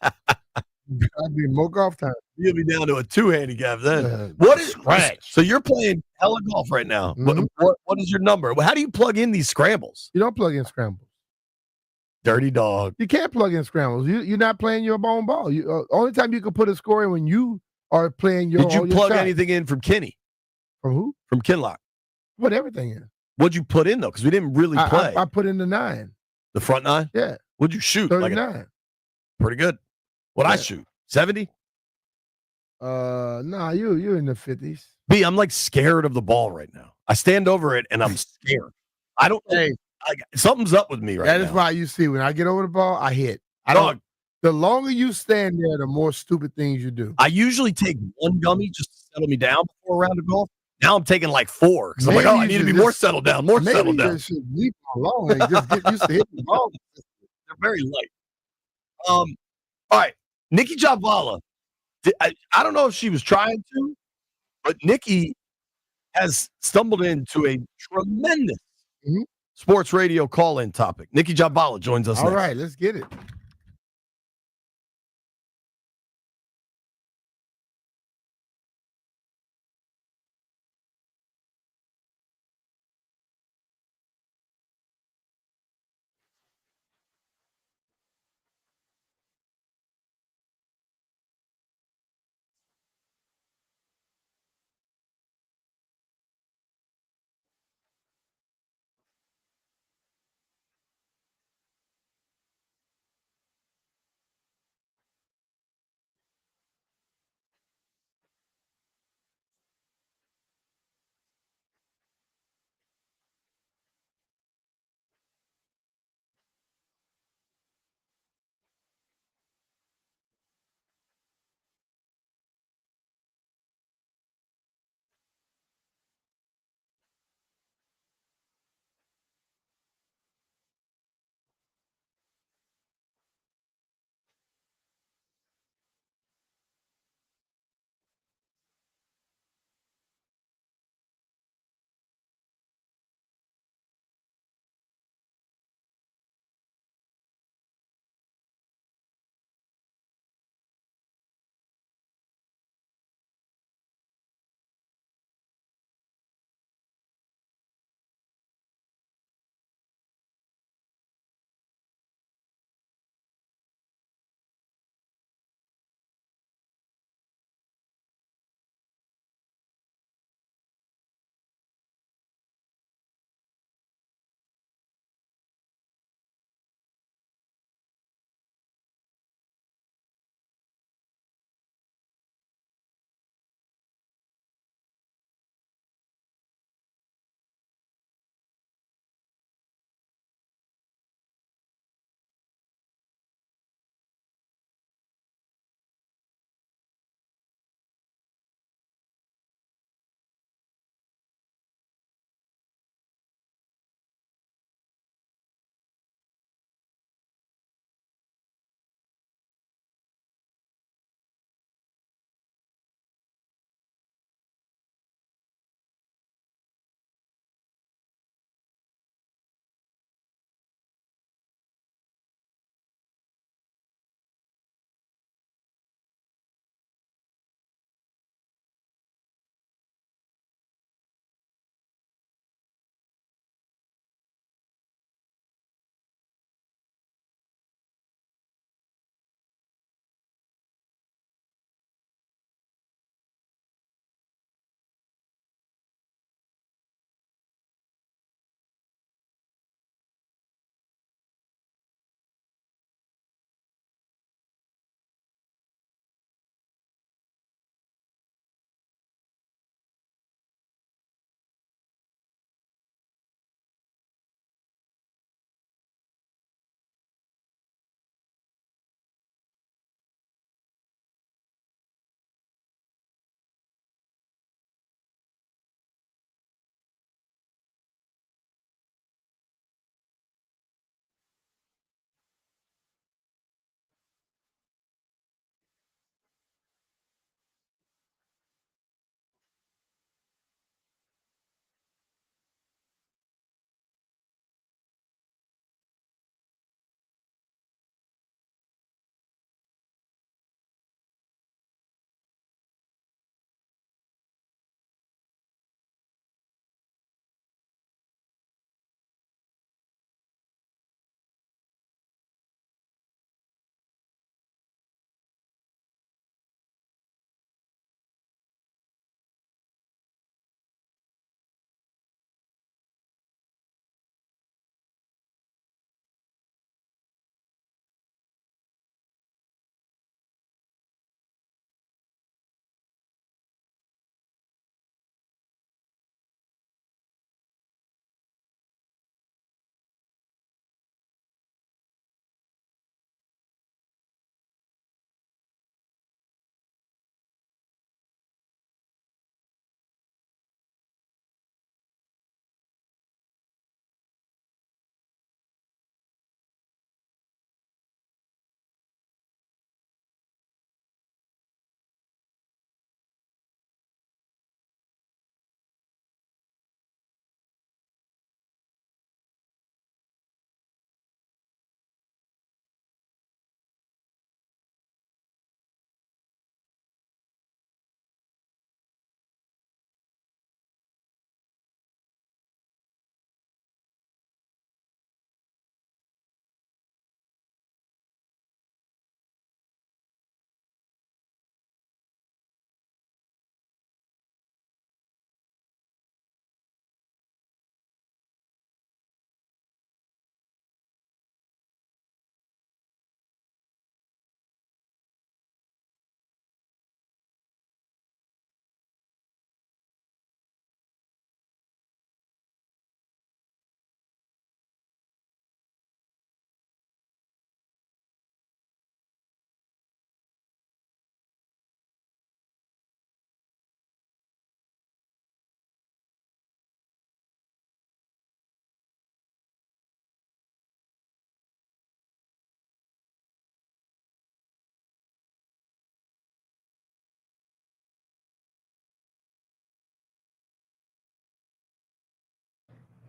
I'd be more golf time. You'll be down to a 2 handicap then. What is scratch? So you're playing hella golf right now. Mhm. What is your number? How do you plug in these scrambles? You don't plug in scrambles. Dirty dog. You can't plug in scrambles. You're not playing your own ball. Only time you can put a score in when you are playing your. Did you your plug shot. anything in from Kenny? From who? From Kinlock. Put everything in. What'd you put in though? Because we didn't really play. I put in the 9. The front 9. Yeah. What'd you shoot? 39. Pretty good. What'd I shoot? 70. Nah, you're in the 50s. B, I'm like scared of the ball right now. I stand over it and I'm scared. I don't know. Hey, something's up with me right now. that is why you see when I get over the ball, I hit. The longer you stand there, the more stupid things you do. I usually take one gummy just to settle me down before a round of golf. Now I'm taking like 4 because I'm like, I need to be more settled down, more settled down. Maybe you should leave them alone and just get used to hitting the ball. They're very light. All right, Nikki Jhabvala. I don't know if she was trying to, but Nikki has stumbled into a tremendous sports radio call-in topic. Nikki Jhabvala joins us All next. right, let's get it.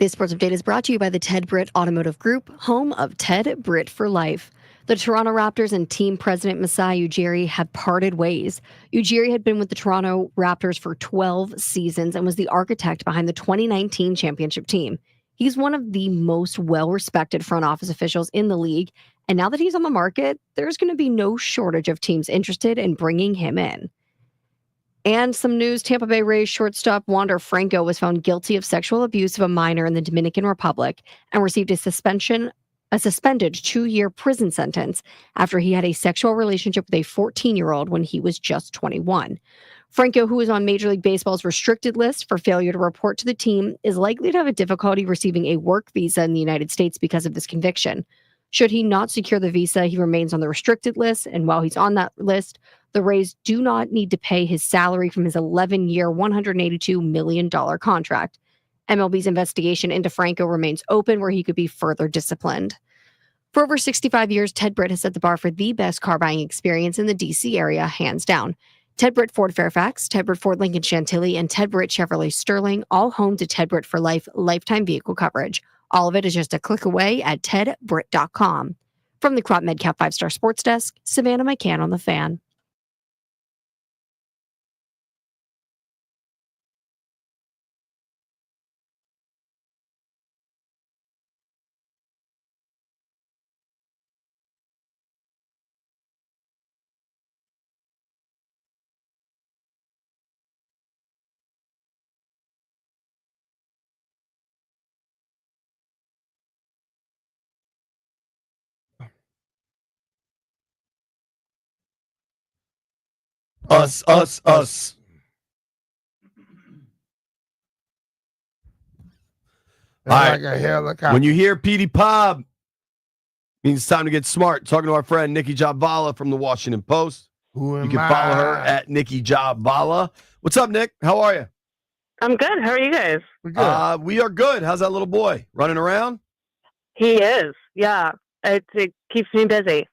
This sports update is brought to you by the Ted Britt Automotive Group, home of Ted Britt for life. The Toronto Raptors and team president Masai Ujiri have parted ways. Ujiri had been with the Toronto Raptors for 12 seasons and was the architect behind the 2019 championship team. He's one of the most well-respected front office officials in the league, and now that he's on the market, there's going to be no shortage of teams interested in bringing him in. And some news, Tampa Bay Rays shortstop Wander Franco was found guilty of sexual abuse of a minor in the Dominican Republic and received a suspended 2-year prison sentence after he had a sexual relationship with a 14-year-old when he was just 21. Franco, who is on Major League Baseball's restricted list for failure to report to the team, is likely to have a difficulty receiving a work visa in the United States because of this conviction. Should he not secure the visa, he remains on the restricted list, and while he's on that list, the Rays do not need to pay his salary from his 11-year, $182 million contract. MLB's investigation into Franco remains open, where he could be further disciplined. For over 65 years, Ted Britt has set the bar for the best car buying experience in the D.C. area, hands down. Ted Britt Ford Fairfax, Ted Britt Ford Lincoln Chantilly, and Ted Britt Chevrolet Sterling, all home to Ted Britt for Life lifetime vehicle coverage. All of it is just a click away at tedbritt.com. From the Crop MedCap 5-Star Sports Desk, Savannah McCann on the Fan. Us. All right. Like a helicopter. When you hear Petey Pob, means it's time to get smart. Talking to our friend Nikki Jhabvala from the Washington Post. Who am You can I? follow her at Nikki Jhabvala. What's up, Nick? How are you? I'm good. How are you guys? We're good. We are good. How's that little boy? Running around? He is. Yeah. It keeps me busy.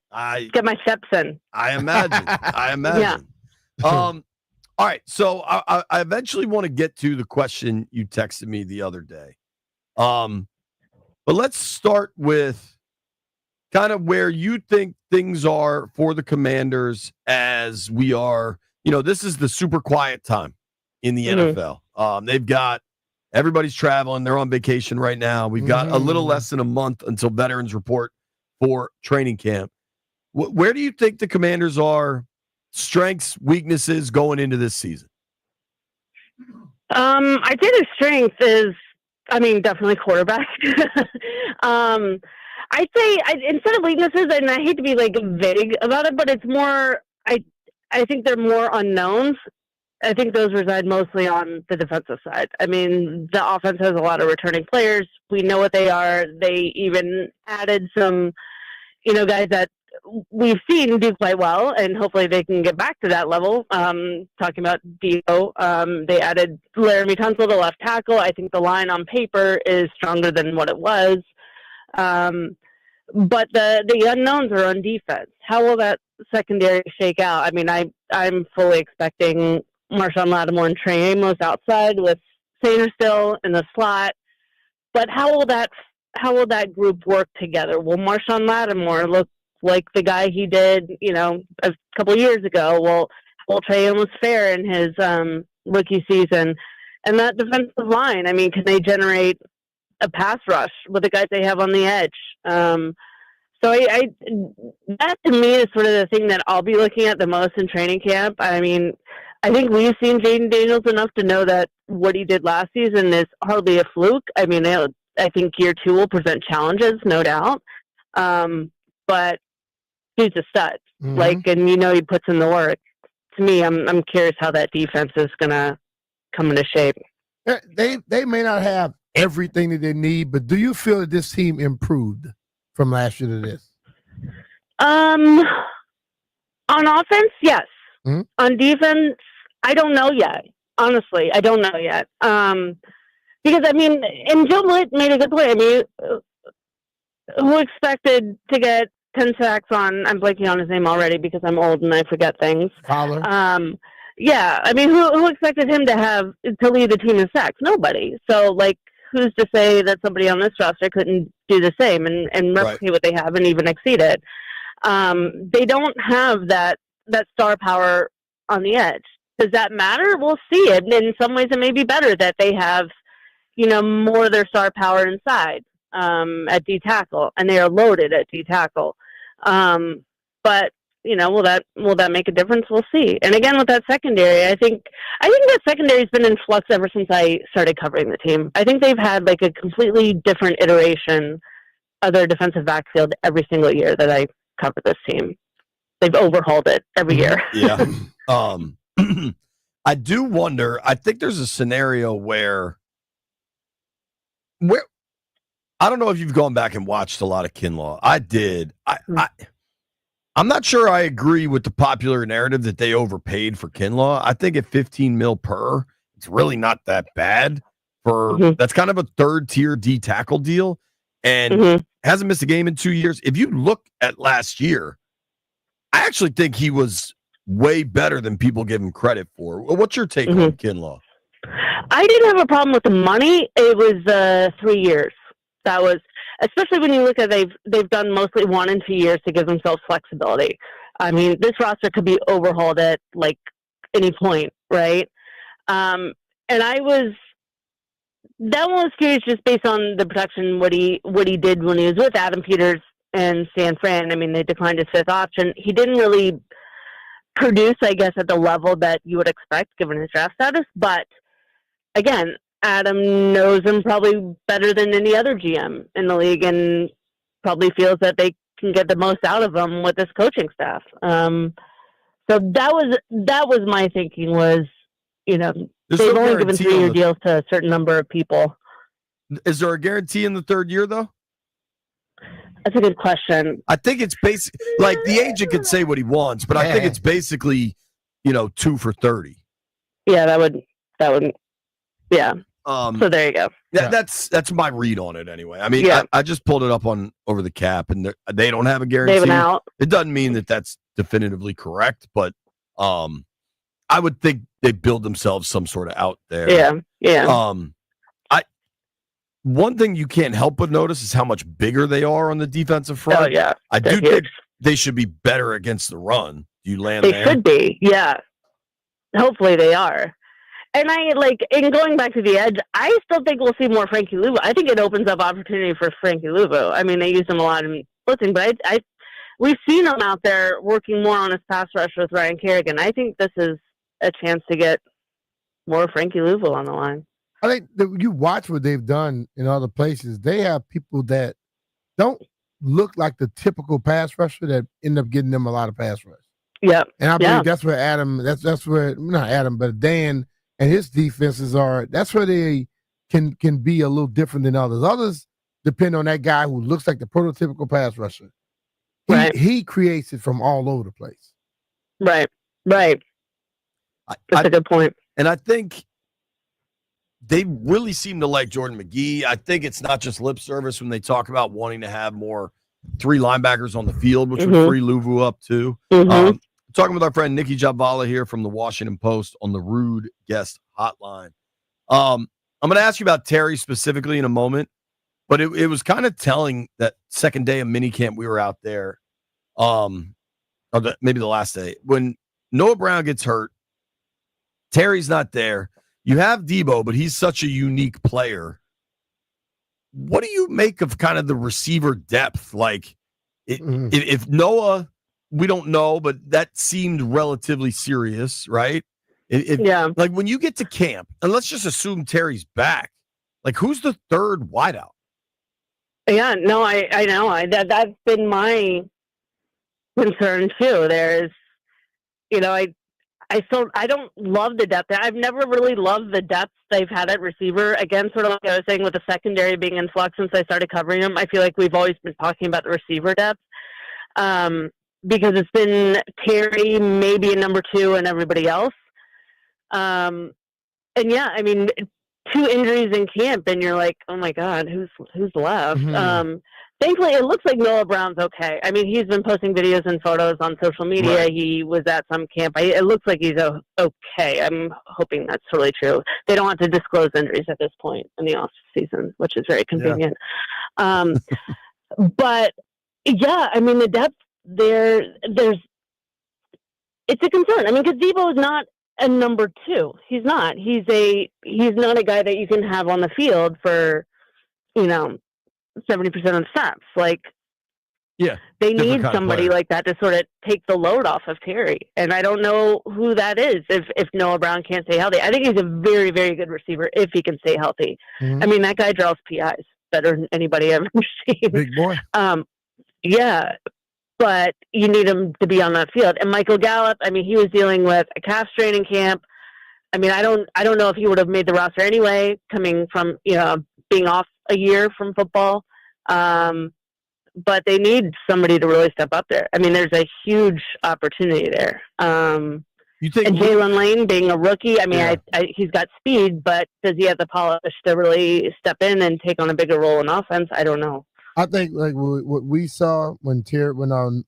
Get my steps in. I imagine. All right. So I eventually want to get to the question you texted me the other day. But let's start with kind of where you think things are for the Commanders as we are. You know, this is the super quiet time in the NFL. They've got everybody's traveling. They're on vacation right now. We've got a little less than a month until veterans report for training camp. Where do you think the Commanders are? Strengths, weaknesses going into this season? I think the strength is, definitely quarterback. I'd say instead of weaknesses, and I hate to be like vague about it, but it's more, I think they're more unknowns. I think those reside mostly on the defensive side. I mean, the offense has a lot of returning players. We know what they are. They even added some, guys that we've seen do quite well, and hopefully they can get back to that level. Talking about Dio, they added Laramie Tunsil to left tackle. I think the line on paper is stronger than what it was. But the unknowns are on defense. How will that secondary shake out? I mean, I'm fully expecting Marshawn Lattimore and Trey Amos outside with Sainer still in the slot. But how will that group work together? Will Marshawn Lattimore look like the guy he did, a couple of years ago? Will Trey Amos fare in his rookie season? And that defensive line, can they generate a pass rush with the guys they have on the edge? So that to me is sort of the thing that I'll be looking at the most in training camp. I think we've seen Jaden Daniels enough to know that what he did last season is hardly a fluke. I think year 2 will present challenges, no doubt. But he's a stud. He puts in the work. To me, I'm curious how that defense is gonna come into shape. They may not have everything that they need, but do you feel that this team improved from last year to this? On offense, yes. On defense, I don't know yet. Honestly, I don't know yet. Because and Joe Blitt made a good point. Who expected to get 10 sacks on? I'm blanking on his name already because I'm old and I forget things. Fowler. Yeah. Who expected him to lead the team in sacks? Nobody. So who's to say that somebody on this roster couldn't do the same and replicate what they have and even exceed it? They don't have that star power on the edge. Does that matter? We'll see it. In some ways, it may be better that they have, more of their star power inside at D tackle, and they are loaded at D tackle. But will that make a difference? We'll see. And again, with that secondary, I think that secondary's been in flux ever since I started covering the team. I think they've had like a completely different iteration of their defensive backfield every single year that I cover this team. They've overhauled it every year. Yeah. I do wonder. I think there's a scenario where I don't know if you've gone back and watched a lot of Kinlaw. I did. I'm not sure I agree with the popular narrative that they overpaid for Kinlaw. I think at $15 million per, it's really not that bad for that's kind of a third tier D tackle deal, and hasn't missed a game in 2 years. If you look at last year, I actually think he was way better than people give him credit for. What's your take on Kinlaw? I didn't have a problem with the money. It was 3 years. That was, especially when you look at they've done mostly 1 and 2 years to give themselves flexibility. I mean, this roster could be overhauled at like any point, right? And that one was curious just based on the production, what he did when he was with Adam Peters and San Fran. I mean, they declined his 5th option. He didn't really produce, I guess, at the level that you would expect given his draft status. But again, Adam knows him probably better than any other GM in the league and probably feels that they can get the most out of him with this coaching staff. So that was my thinking was, they've only given 3-year deals to a certain number of people. Is there a guarantee in the 3rd year, though? That's a good question. I think it's basically like the agent can say what he wants, but I think it's basically, 2 for 30. Yeah, that would, yeah. So there you go. That's my read on it anyway. I mean, I just pulled it up over the cap, and they don't have a guarantee. They have an out. It doesn't mean that that's definitively correct, but I would think they build themselves some sort of out there. Yeah. One thing you can't help but notice is how much bigger they are on the defensive front. Oh yeah, I do think they should be better against the run. Do you land there? They should be. Yeah. Hopefully they are. And in going back to the edge, I still think we'll see more Frankie Luvu. I think it opens up opportunity for Frankie Luvu. I mean, they use him a lot in blitzing, but we've seen him out there working more on his pass rush with Ryan Kerrigan. I think this is a chance to get more Frankie Luvu on the line. I think that you watch what they've done in other places. They have people that don't look like the typical pass rusher that end up getting them a lot of pass rush. Yeah. And I believe that's where that's where not Adam, but Dan and his defenses are. That's where they can be a little different than others. Others depend on that guy who looks like the prototypical pass rusher. He creates it from all over the place. Right. That's a good point. And I think they really seem to like Jordan McGee. I think it's not just lip service when they talk about wanting to have more 3 linebackers on the field, which would free Luvu up too. Talking with our friend Nikki Jhabvala here from the Washington Post on the Rude Guest Hotline. I'm going to ask you about Terry specifically in a moment, but it was kind of telling that second day of minicamp we were out there, maybe the last day, when Noah Brown gets hurt, Terry's not there. You have Debo, but he's such a unique player. What do you make of kind of the receiver depth? Like, if Noah, we don't know, but that seemed relatively serious, right? Like, when you get to camp, and let's just assume Terry's back, like, who's the third wideout? Yeah, no, I know. That's been my concern, too. There's, I don't love the depth. I've never really loved the depth they've had at receiver. Again, sort of like I was saying with the secondary being in flux since I started covering them, I feel like we've always been talking about the receiver depth because it's been Terry, maybe a number 2, and everybody else. And yeah, I mean, 2 injuries in camp, and you're like, oh my God, who's left? Thankfully, it looks like Noah Brown's okay. I mean, he's been posting videos and photos on social media. Right. He was at some camp. It looks like he's okay. I'm hoping that's totally true. They don't have to disclose injuries at this point in the off season, which is very convenient. Yeah. But yeah, I mean, the depth there's it's a concern. I mean, because Debo is not a number 2. He's not. He's not a guy that you can have on the field for, 70% of the snaps. Like, they need somebody like that to sort of take the load off of Terry. And I don't know who that is if Noah Brown can't stay healthy. I think he's a very, very good receiver if he can stay healthy. Mm-hmm. I mean, that guy draws PIs better than anybody I've ever seen. Big boy. Yeah. But you need him to be on that field. And Michael Gallup, I mean, he was dealing with a calf strain in camp. I mean, I don't know if he would have made the roster anyway, coming from, being off a year from football. But they need somebody to really step up there. I mean, there's a huge opportunity there. You think? And Jalen Lane being a rookie, I mean, he's got speed, but does he have the polish to really step in and take on a bigger role in offense? I don't know. I think like what we saw when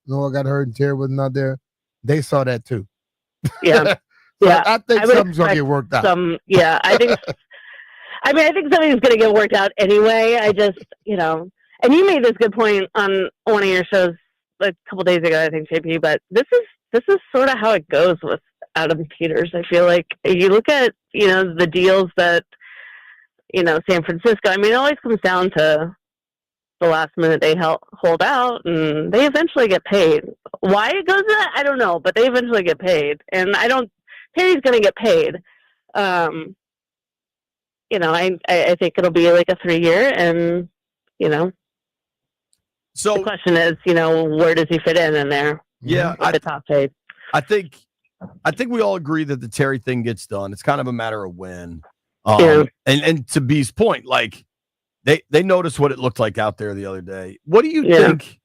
Noah got hurt and Terry wasn't out there, they saw that too. Yeah, I think something's gonna get worked out. I think. I mean, I think something's gonna get worked out anyway. I just, and you made this good point on one of your shows a couple days ago, I think, JP. But this is sort of how it goes with Adam Peters. I feel like you look at the deals that San Francisco. I mean, it always comes down to the last minute they hold out, and they eventually get paid. Why it goes that, I don't know, but they eventually get paid. And Terry's going to get paid. I think it'll be like a 3-year, and, so the question is, where does he fit in there? Yeah. The top paid. I think we all agree that the Terry thing gets done. It's kind of a matter of when. And to B's point, like, They noticed what it looked like out there the other day. What do you think?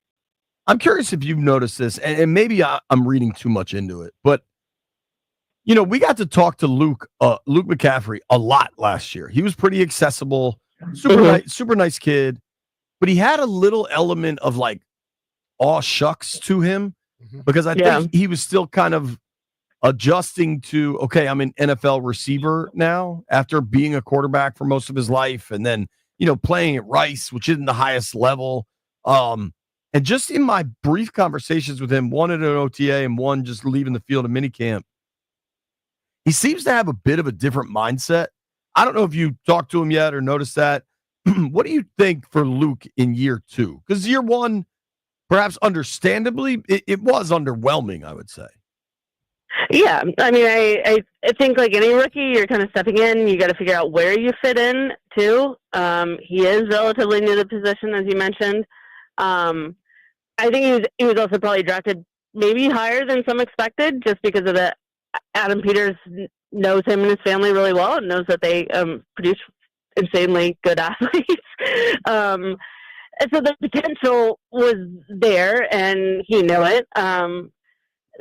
I'm curious if you've noticed this, and maybe I'm reading too much into it, but we got to talk to Luke McCaffrey a lot last year. He was pretty accessible, super nice kid, but he had a little element of like aw shucks to him because I think he was still kind of adjusting to, okay, I'm an NFL receiver now after being a quarterback for most of his life, and then playing at Rice, which isn't the highest level. And just in my brief conversations with him, one at an OTA and one just leaving the field in minicamp, he seems to have a bit of a different mindset. I don't know if you talked to him yet or noticed that. What do you think for Luke in year 2? Because year 1, perhaps understandably, it was underwhelming, I would say. Yeah, I mean, I think like any rookie, you're kind of stepping in. You got to figure out where you fit in too. He is relatively new to the position, as you mentioned. I think he was also probably drafted maybe higher than some expected, just because of the Adam Peters knows him and his family really well, and knows that they produce insanely good athletes. And so the potential was there, and he knew it.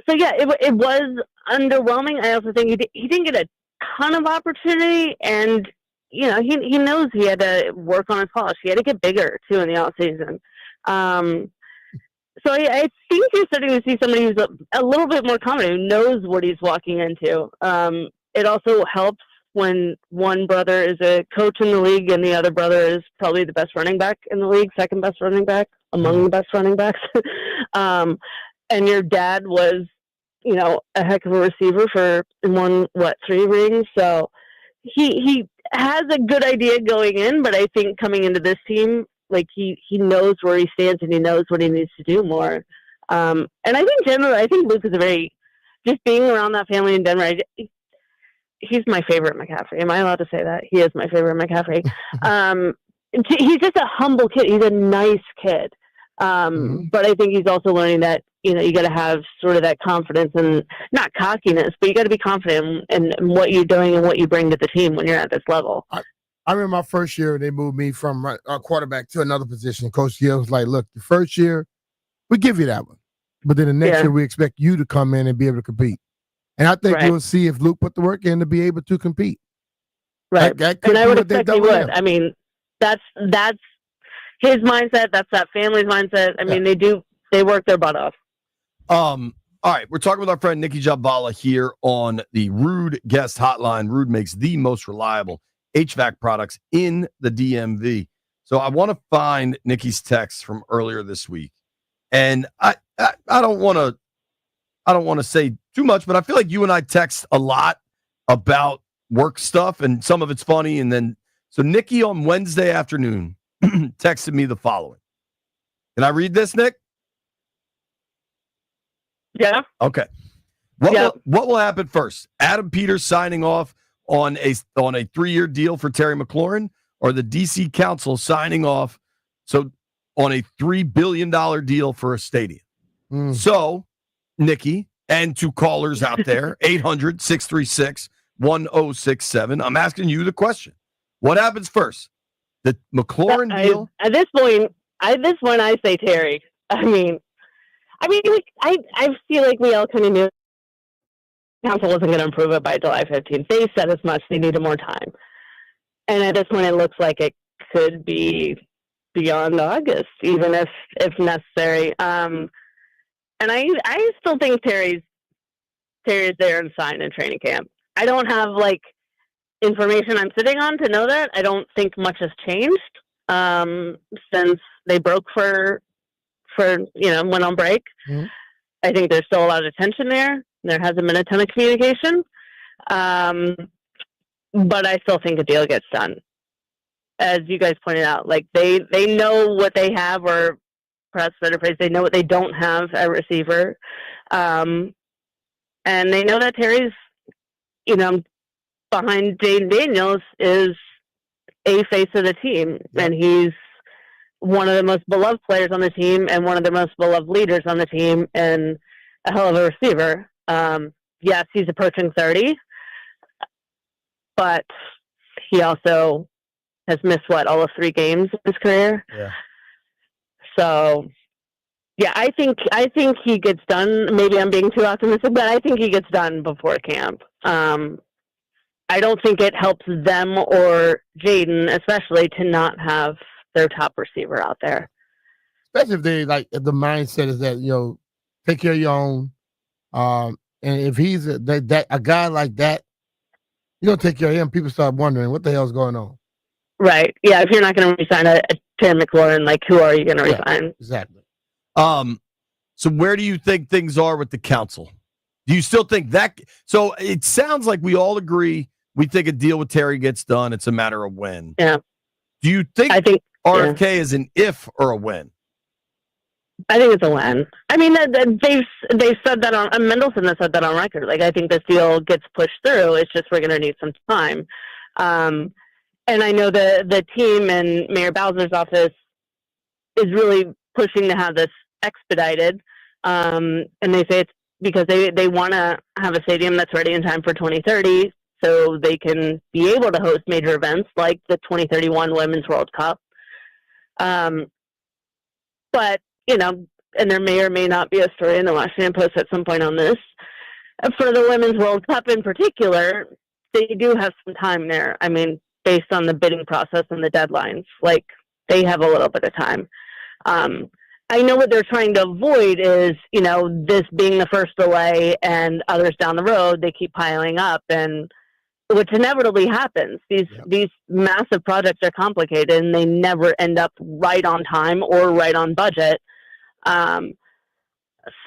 So yeah, it was underwhelming. I also think he didn't get a ton of opportunity, and he knows he had to work on his polish. He had to get bigger too in the off season. So I think you're starting to see somebody who's a little bit more confident, who knows what he's walking into. It also helps when one brother is a coach in the league and the other brother is probably the best running back in the league, second best running back among the best running backs. And your dad was, a heck of a receiver and won 3 rings. So he has a good idea going in, but I think coming into this team, like he knows where he stands and he knows what he needs to do more. And I think generally, Luke is just being around that family in Denver. He's my favorite McCaffrey. Am I allowed to say that? He is my favorite McCaffrey. He's just a humble kid. He's a nice kid. But I think he's also learning that, you got to have sort of that confidence and not cockiness, but you got to be confident in what you're doing and what you bring to the team when you're at this level. I remember my first year, they moved me from a quarterback to another position. Coach Gill was like, look, the first year, we give you that one. But then the next year, we expect you to come in and be able to compete. And I think you'll see if Luke put the work in to be able to compete. Right. That and I would expect he would. I mean, that's his mindset. That's that family's mindset. I mean, they work their butt off. All right, we're talking with our friend Nikki Jhabvala here on the Rude Guest Hotline. Rude makes the most reliable HVAC products in the DMV. So I want to find Nikki's text from earlier this week, and I don't want to say too much, but I feel like you and I text a lot about work stuff, and some of it's funny. And then so Nikki on Wednesday afternoon texted me the following. Can I read this, Nick? Yeah. Okay. What will happen first? Adam Peters signing off on a 3-year deal for Terry McLaurin, or the DC Council signing off on a $3 billion deal for a stadium? So, Nikki, and to callers out there, 800-636-1067. I'm asking you the question. What happens first? The McLaurin deal? At this point, I say Terry. I mean, like, I feel like we all kind of knew Council wasn't going to improve it by July 15th. They said as much. They needed more time. And at this point, it looks like it could be beyond August, even if necessary. And I still think Terry's there and signed in training camp. I don't have like information I'm sitting on to know that. I don't think much has changed since they broke for went on break. Mm-hmm. I think there's still a lot of tension there. There hasn't been a ton of communication. But I still think a deal gets done. As you guys pointed out, like they know what they have, or perhaps better phrase, they know what they don't have at receiver. And they know that Terry's, behind Jaden Daniels is a face of the team. And he's one of the most beloved players on the team and one of the most beloved leaders on the team, and a hell of a receiver. Yes, he's approaching 30, but he also has missed all of 3 games in his career. Yeah. So, yeah, I think he gets done. Maybe I'm being too optimistic, but I think he gets done before camp. I don't think it helps them or Jaden, especially, to not have their top receiver out there. Especially if the mindset is that, take care of your own. And if he's a guy like that, you don't take care of him, people start wondering what the hell's going on. Right. Yeah. If you're not going to resign a Terry McLaurin, like, who are you going to resign? Exactly. So where do you think things are with the council? Do you still think that? So it sounds like we all agree. We think a deal with Terry gets done. It's a matter of when. Yeah. Do you think? I think RFK is an if or a when? I think it's a when. I mean, they've said that on Mendelson has said that on record. Like, I think this deal gets pushed through. It's just we're going to need some time. And I know the team and Mayor Bowser's office is really pushing to have this expedited. And they say it's because they want to have a stadium that's ready in time for 2030, so they can be able to host major events like the 2031 Women's World Cup. But, and there may or may not be a story in the Washington Post at some point on this. For the Women's World Cup in particular, they do have some time there. I mean, based on the bidding process and the deadlines, like, they have a little bit of time. I know what they're trying to avoid is, this being the first delay and others down the road, they keep piling up, and which inevitably happens. These massive projects are complicated, and they never end up right on time or right on budget.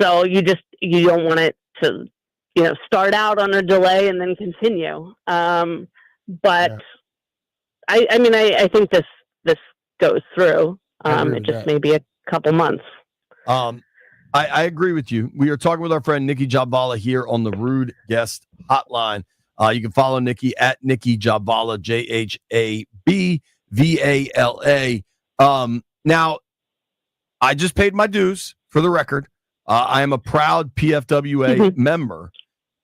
So you don't want it to, start out on a delay and then continue. But I think this goes through. It just may be a couple months. I agree with you. We are talking with our friend Nikki Jhabvala here on the Rude Guest Hotline. You can follow Nikki at Nikki Jhabvala, Jhabvala. Now, I just paid my dues, for the record. I am a proud PFWA member.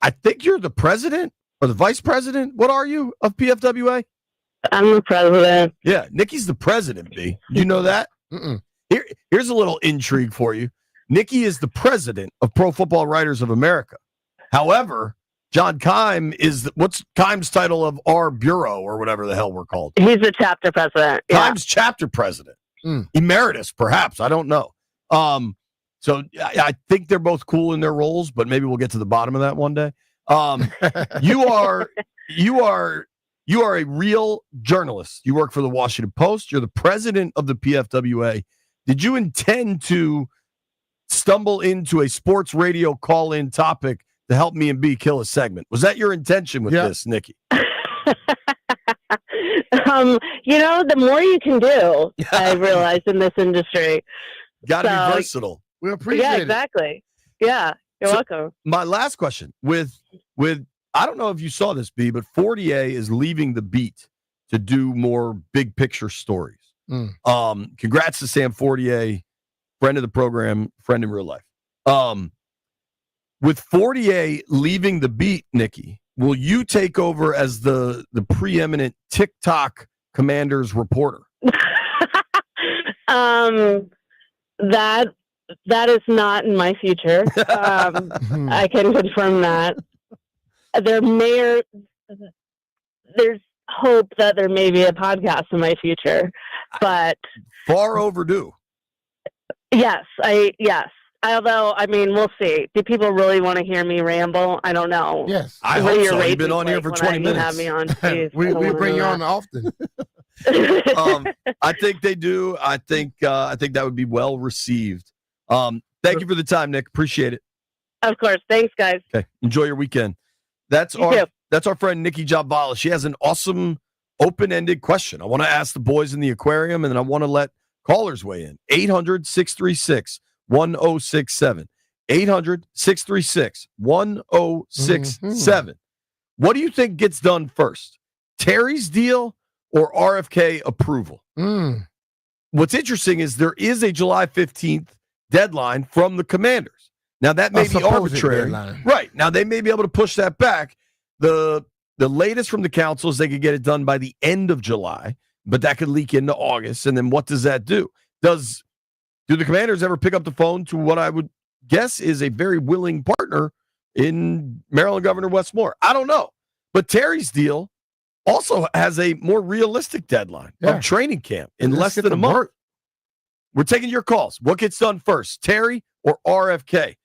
I think you're the president or the vice president. What are you of PFWA? I'm the president. Yeah, Nikki's the president, B. Did you know that? Here's a little intrigue for you. Nikki is the president of Pro Football Writers of America. However, John Keim what's Keim's title of our bureau or whatever the hell we're called? He's the chapter president. Keim's chapter president. Emeritus, perhaps. I don't know. So I think they're both cool in their roles, but maybe we'll get to the bottom of that one day. You are a real journalist. You work for the Washington Post. You're the president of the PFWA. Did you intend to stumble into a sports radio call-in topic to help me and B kill a segment? Was that your intention with this, Nikki? The more you can do, I realized in this industry. Got to be versatile. We appreciate it. Yeah, exactly. Yeah, you're welcome. My last question with I don't know if you saw this, B, but Fortier is leaving the beat to do more big picture stories. Congrats to Sam Fortier, friend of the program, friend in real life. With Fortier leaving the beat, Nikki, will you take over as the preeminent TikTok Commanders reporter? That is not in my future. I can confirm that. There's hope that there may be a podcast in my future, but far overdue. Yes. Although, we'll see. Do people really want to hear me ramble? I don't know. Yes. I hope so. You've been on here for 20 minutes. Have me on, we bring you on often. I think they do. I think that would be well received. Thank you for the time, Nick. Appreciate it. Of course. Thanks, guys. Okay. Enjoy your weekend. That's our friend Nikki Jhabvala. She has an awesome open-ended question. I want to ask the boys in the aquarium, and then I want to let callers weigh in. 800-636-1067. 800-636-1067. What do you think gets done first? Terry's deal or RFK approval? What's interesting is there is a July 15th deadline from the Commanders. Now, that may be arbitrary. Right. Now, they may be able to push that back. The latest from the council is they could get it done by the end of July, but that could leak into August. And then what does that do? Do the Commanders ever pick up the phone to what I would guess is a very willing partner in Maryland Governor Wes Moore? I don't know. But Terry's deal also has a more realistic deadline of training camp in less than a month. We're taking your calls. What gets done first, Terry or RFK?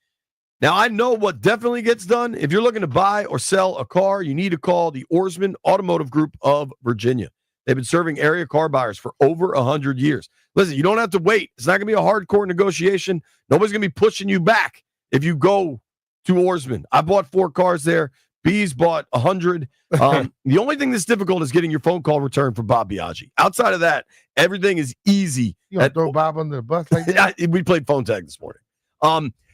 Now, I know what definitely gets done. If you're looking to buy or sell a car, you need to call the Orsman Automotive Group of Virginia. They've been serving area car buyers for over 100 years. Listen, you don't have to wait. It's not going to be a hardcore negotiation. Nobody's going to be pushing you back if you go to Orsman. I bought 4 cars there. B's bought 100. The only thing that's difficult is getting your phone call returned from Bob Biaggi. Outside of that, everything is easy. You want to throw Bob under the bus like that? We played phone tag this morning.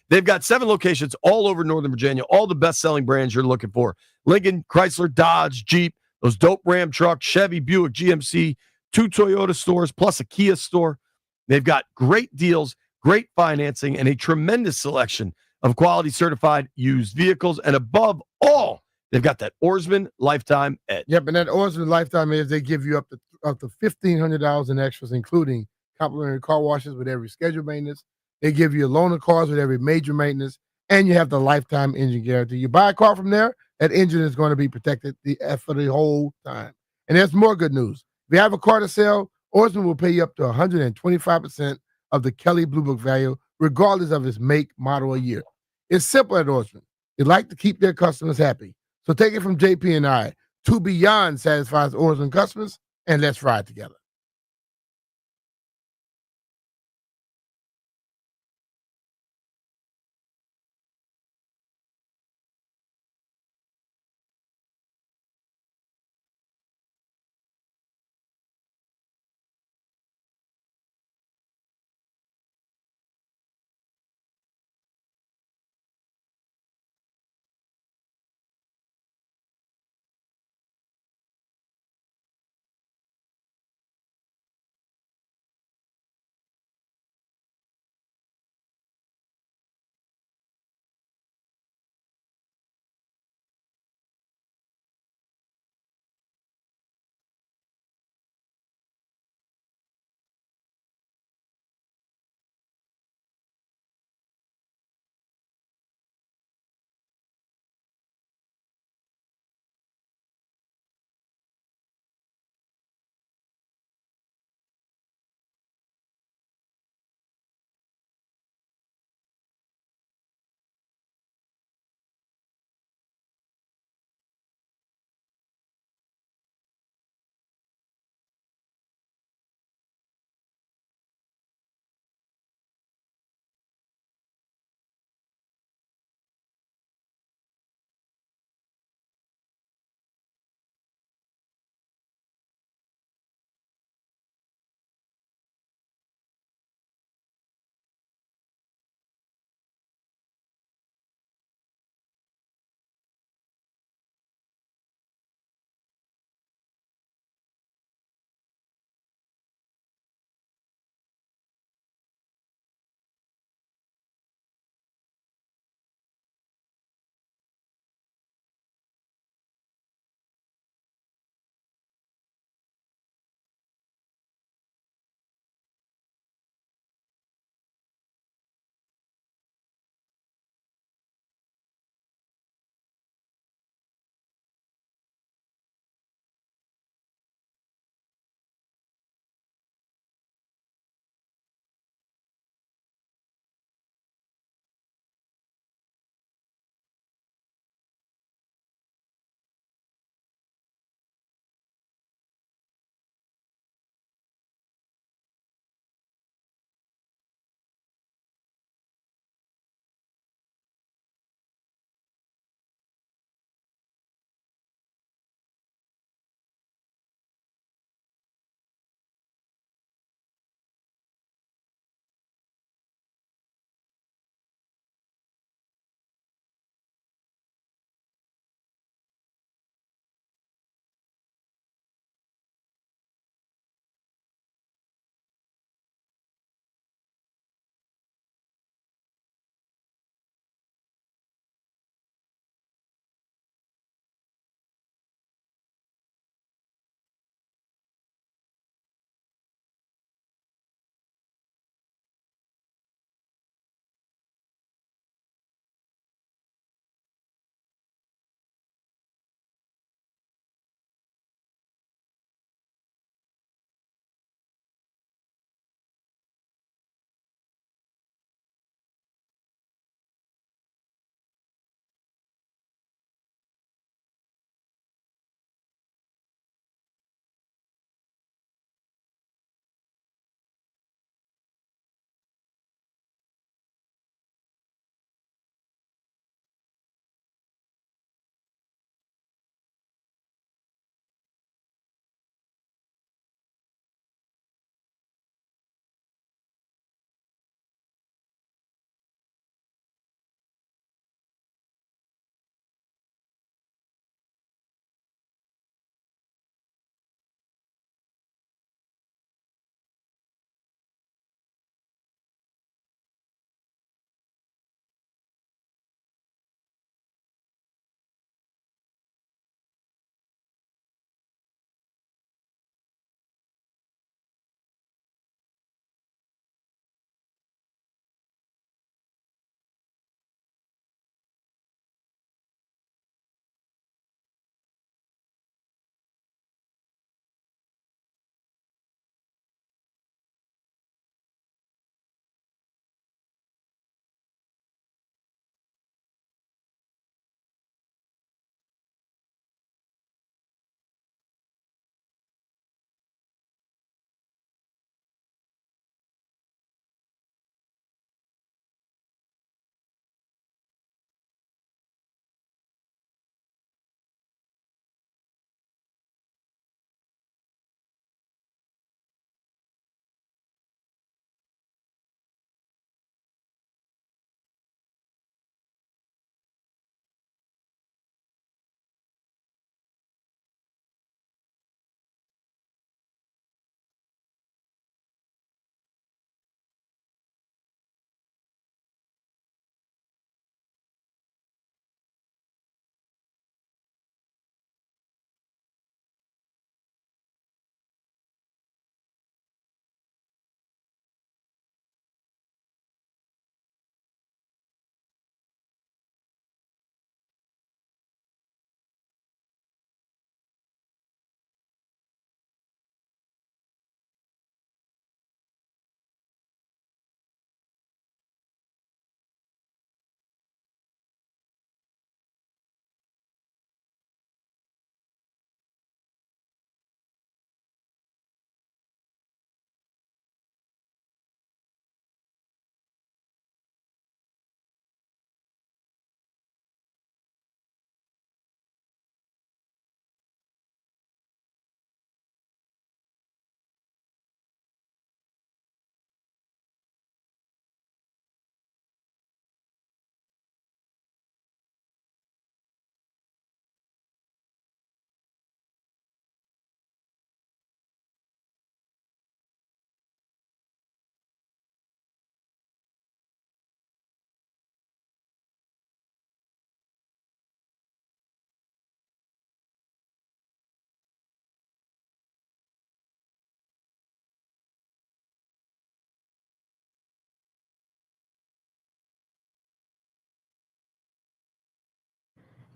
They've got 7 locations all over Northern Virginia, all the best-selling brands you're looking for. Lincoln, Chrysler, Dodge, Jeep, those dope Ram trucks, Chevy, Buick, GMC, 2 Toyota stores, plus a Kia store. They've got great deals, great financing, and a tremendous selection of quality certified used vehicles. And above all, they've got that Orsman Lifetime Edge. Yep, and that Orsman Lifetime Edge, they give you up to $1,500 in extras, including complimentary car washes with every scheduled maintenance. They give you a loan of cars with every major maintenance, and you have the lifetime engine guarantee. You buy a car from there, that engine is going to be protected for the whole time. And there's more good news. If you have a car to sell, Orsman will pay you up to 125% of the Kelley Blue Book value, regardless of its make, model, or year. It's simple at Orsman. They like to keep their customers happy. So take it from JP and I. 2 Beyond satisfies Orsman customers, and let's ride together.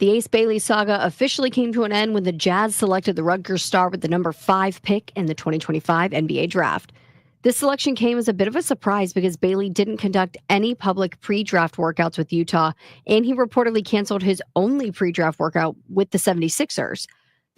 The Ace Bailey saga officially came to an end when the Jazz selected the Rutgers star with the number 5 pick in the 2025 NBA draft. This selection came as a bit of a surprise because Bailey didn't conduct any public pre-draft workouts with Utah, and he reportedly canceled his only pre-draft workout with the 76ers.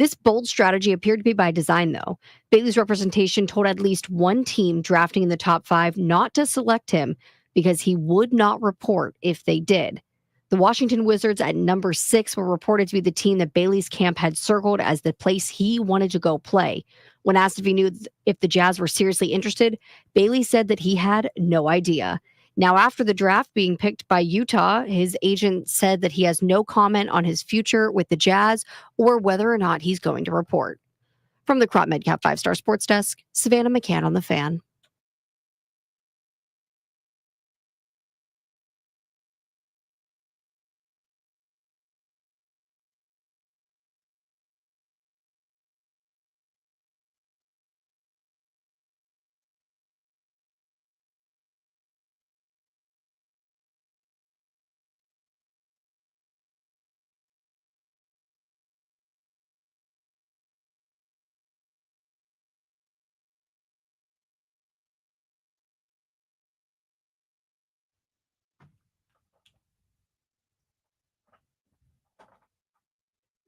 This bold strategy appeared to be by design, though. Bailey's representation told at least one team drafting in the top 5 not to select him because he would not report if they did. The Washington Wizards at number 6 were reported to be the team that Bailey's camp had circled as the place he wanted to go play. When asked if he knew if the Jazz were seriously interested, Bailey said that he had no idea. Now, after the draft being picked by Utah, his agent said that he has no comment on his future with the Jazz or whether or not he's going to report. From the Crop Medcap 5-Star Sports Desk, Savannah McCann on the Fan.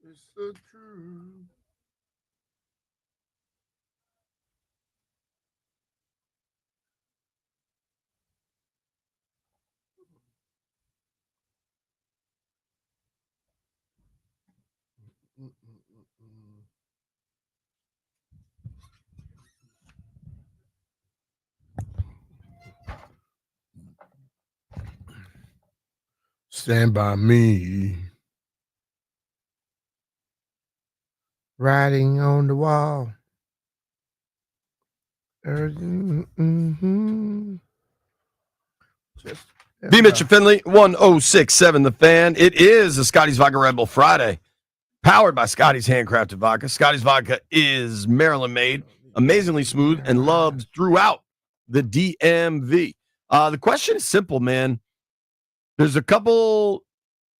It's so true. Stand by me. Writing on the wall. Mm-hmm. B Mitch and Finley, 1067 The Fan. It is a Scotty's Vodka Red Bull Friday, powered by Scotty's Handcrafted Vodka. Scotty's Vodka is Maryland made, amazingly smooth, and loved throughout the DMV. The question is simple, man. There's a couple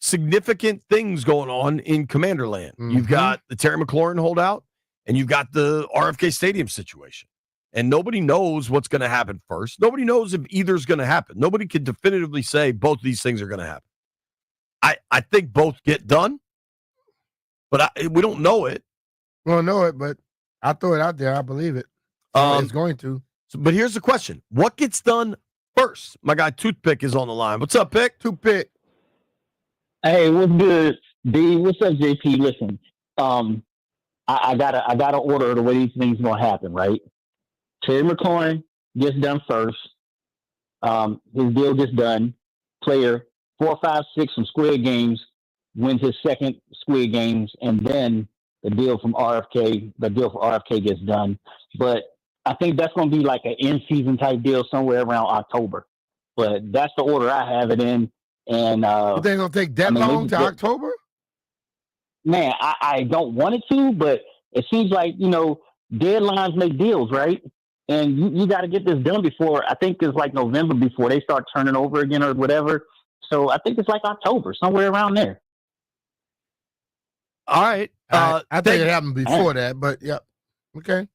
significant things going on in Commanderland. Mm-hmm. You've got the Terry McLaurin holdout, and you've got the RFK Stadium situation. And nobody knows what's going to happen first. Nobody knows if either's going to happen. Nobody can definitively say both of these things are going to happen. I think both get done, but we don't know it. We don't know it, but I throw it out there. I believe it. It's going to. But here's the question. What gets done first? My guy Toothpick is on the line. What's up, Pick? Toothpick. Hey, what's good, B? What's up, JP? Listen, I gotta order the way these things gonna happen, right? Terry McLaurin gets done first. His deal gets done. Player 4, 5, 6 from Squid Games wins his second Squid Games, and then the deal for RFK gets done. But I think that's going to be like an in-season type deal somewhere around October. But that's the order I have it in. And you think it'll take that long to October? Man, I don't want it to, but it seems like, deadlines make deals, right? And you got to get this done before, I think it's like November before they start turning over again or whatever. So I think it's like October, somewhere around there. All right. I think it happened before that, but yep. Okay.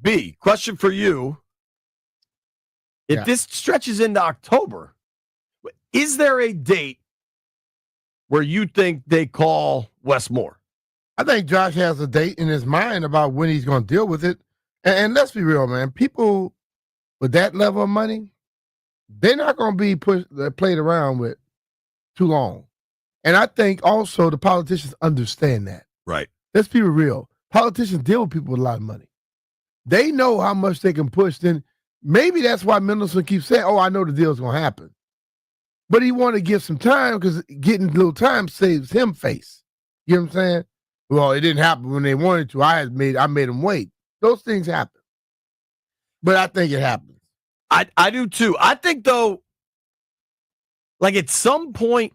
B, question for you. If this stretches into October, is there a date where you think they call Wes Moore? I think Josh has a date in his mind about when he's going to deal with it. And let's be real, man. People with that level of money, they're not going to be played around with too long. And I think also the politicians understand that. Right. Let's be real. Politicians deal with people with a lot of money. They know how much they can push. Then maybe that's why Mendelsohn keeps saying, I know the deal's going to happen. But he wanted to give some time because getting a little time saves him face. You know what I'm saying? Well, it didn't happen when they wanted to. I made them wait. Those things happen. But I think it happens. I do too. I think, though, like at some point,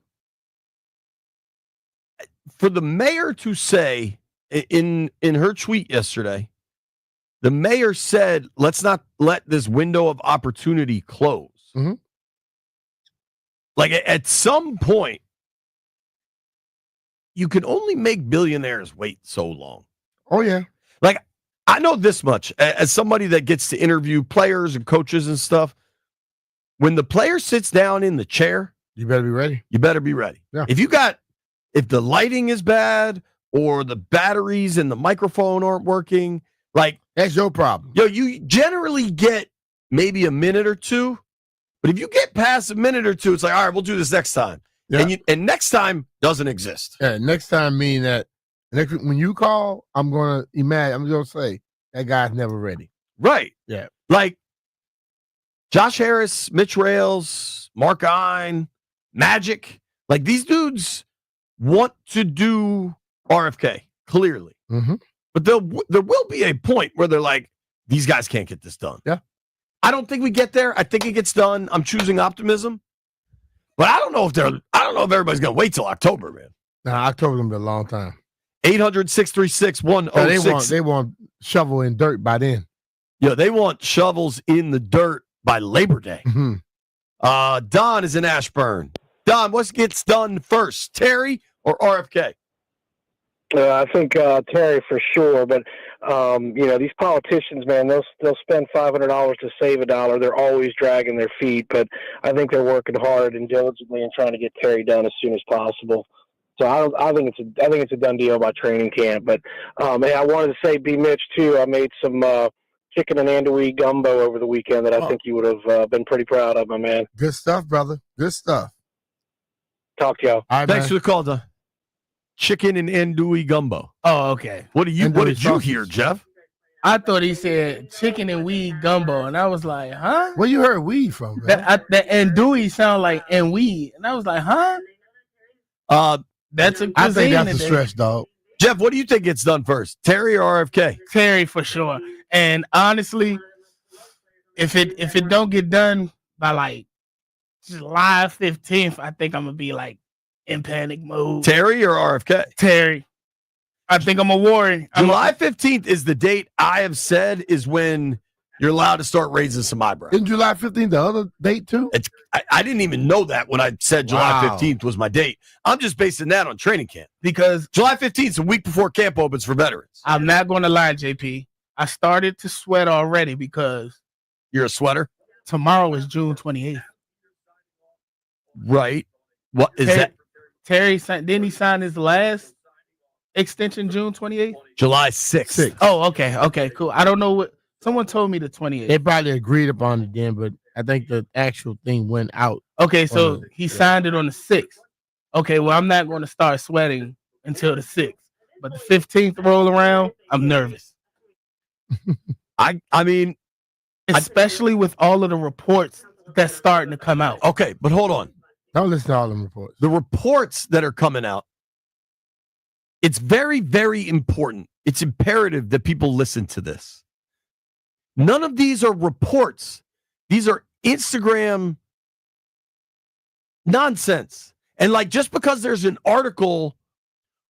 for the mayor to say in her tweet yesterday, the mayor said, let's not let this window of opportunity close. Mm-hmm. Like at some point, you can only make billionaires wait so long. Oh, yeah. Like, I know this much as somebody that gets to interview players and coaches and stuff. When the player sits down in the chair, you better be ready. You better be ready. Yeah. If the lighting is bad or the batteries and the microphone aren't working, like, that's your problem. You generally get maybe a minute or two, but if you get past a minute or two, it's like, all right, we'll do this next time. Yeah. And next time doesn't exist. Yeah, next time mean that when you call, I'm gonna say that guy's never ready. Right. Yeah. Like Josh Harris, Mitch Rales, Mark Ein, Magic, like these dudes want to do RFK, clearly. Mm-hmm. But there will be a point where they're like, these guys can't get this done. Yeah. I don't think we get there. I think it gets done. I'm choosing optimism. But I don't know if everybody's gonna wait till October, man. Nah, October's gonna be a long time. 800-636-1066. They want shovel in dirt by then. Yeah, they want shovels in the dirt by Labor Day. Mm-hmm. Don is in Ashburn. Don, what gets done first, Terry or RFK? I think Terry for sure, but these politicians, man, they'll spend $500 to save $1. They're always dragging their feet, but I think they're working hard and diligently and trying to get Terry done as soon as possible. So I think it's a done deal by training camp. But hey, I wanted to say, B Mitch too. I made some chicken and andouille gumbo over the weekend that I think you would have been pretty proud of, my man. Good stuff, brother. Good stuff. Talk to y'all. All right, thanks for the call, Don. Chicken and andouille gumbo. Oh, okay. What did you hear, Jeff? I thought he said chicken and weed gumbo, and I was like, huh? Where you heard weed from, man? That andouille sound like and weed, and I was like, huh? That's a cuisine. I think that's a stretch, dog. Jeff, what do you think gets done first, Terry or RFK? Terry for sure. And honestly, if it don't get done by like July 15th, I think I'm gonna be like in panic mode. Terry or RFK? Terry. I think I'm a worry. July 15th is the date I have said is when you're allowed to start raising some eyebrows. Isn't July 15th the other date too? I didn't even know that when I said July 15th was my date. I'm just basing that on training camp. Because July 15th is a week before camp opens for veterans. I'm not going to lie, JP. I started to sweat already because... You're a sweater? Tomorrow is June 28th. Right. What is that? Terry, didn't he sign his last extension June 28th? July 6th. Oh, okay. Okay, cool. I don't know what... Someone told me the 28th. They probably agreed upon it then, but I think the actual thing went out. Okay, so he signed it on the 6th. Okay, well, I'm not going to start sweating until the 6th. But the 15th roll around, I'm nervous. I mean... Especially with all of the reports that's starting to come out. Okay, but hold on. Don't listen to all them reports. The reports that are coming out, it's very, very important. It's imperative that people listen to this. None of these are reports. These are Instagram nonsense. And like, just because there's an article,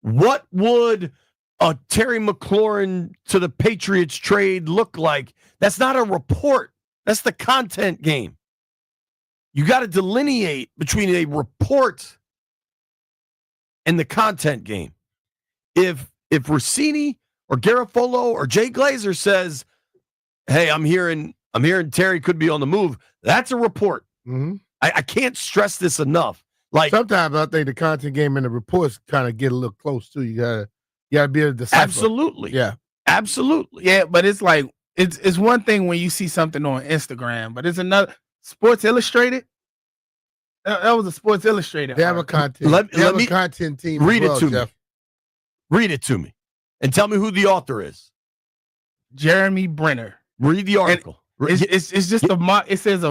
what would a Terry McLaurin to the Patriots trade look like? That's not a report. That's the content game. You got to delineate between a report and the content game. If Rossini or Garofolo or Jay Glazer says, hey, I'm hearing Terry could be on the move, that's a report. Mm-hmm. I can't stress this enough. Like, sometimes I think the content game and the reports kind of get a little close too. You gotta be able to decipher. Absolutely. Yeah. Absolutely. Yeah, but it's like it's one thing when you see something on Instagram, but it's another. Sports Illustrated. That was a Sports Illustrated. They have a content. Let me content team. Read it to me. Read it to me, and tell me who the author is. Jeremy Brenner. Read the article. It's just a mock. It says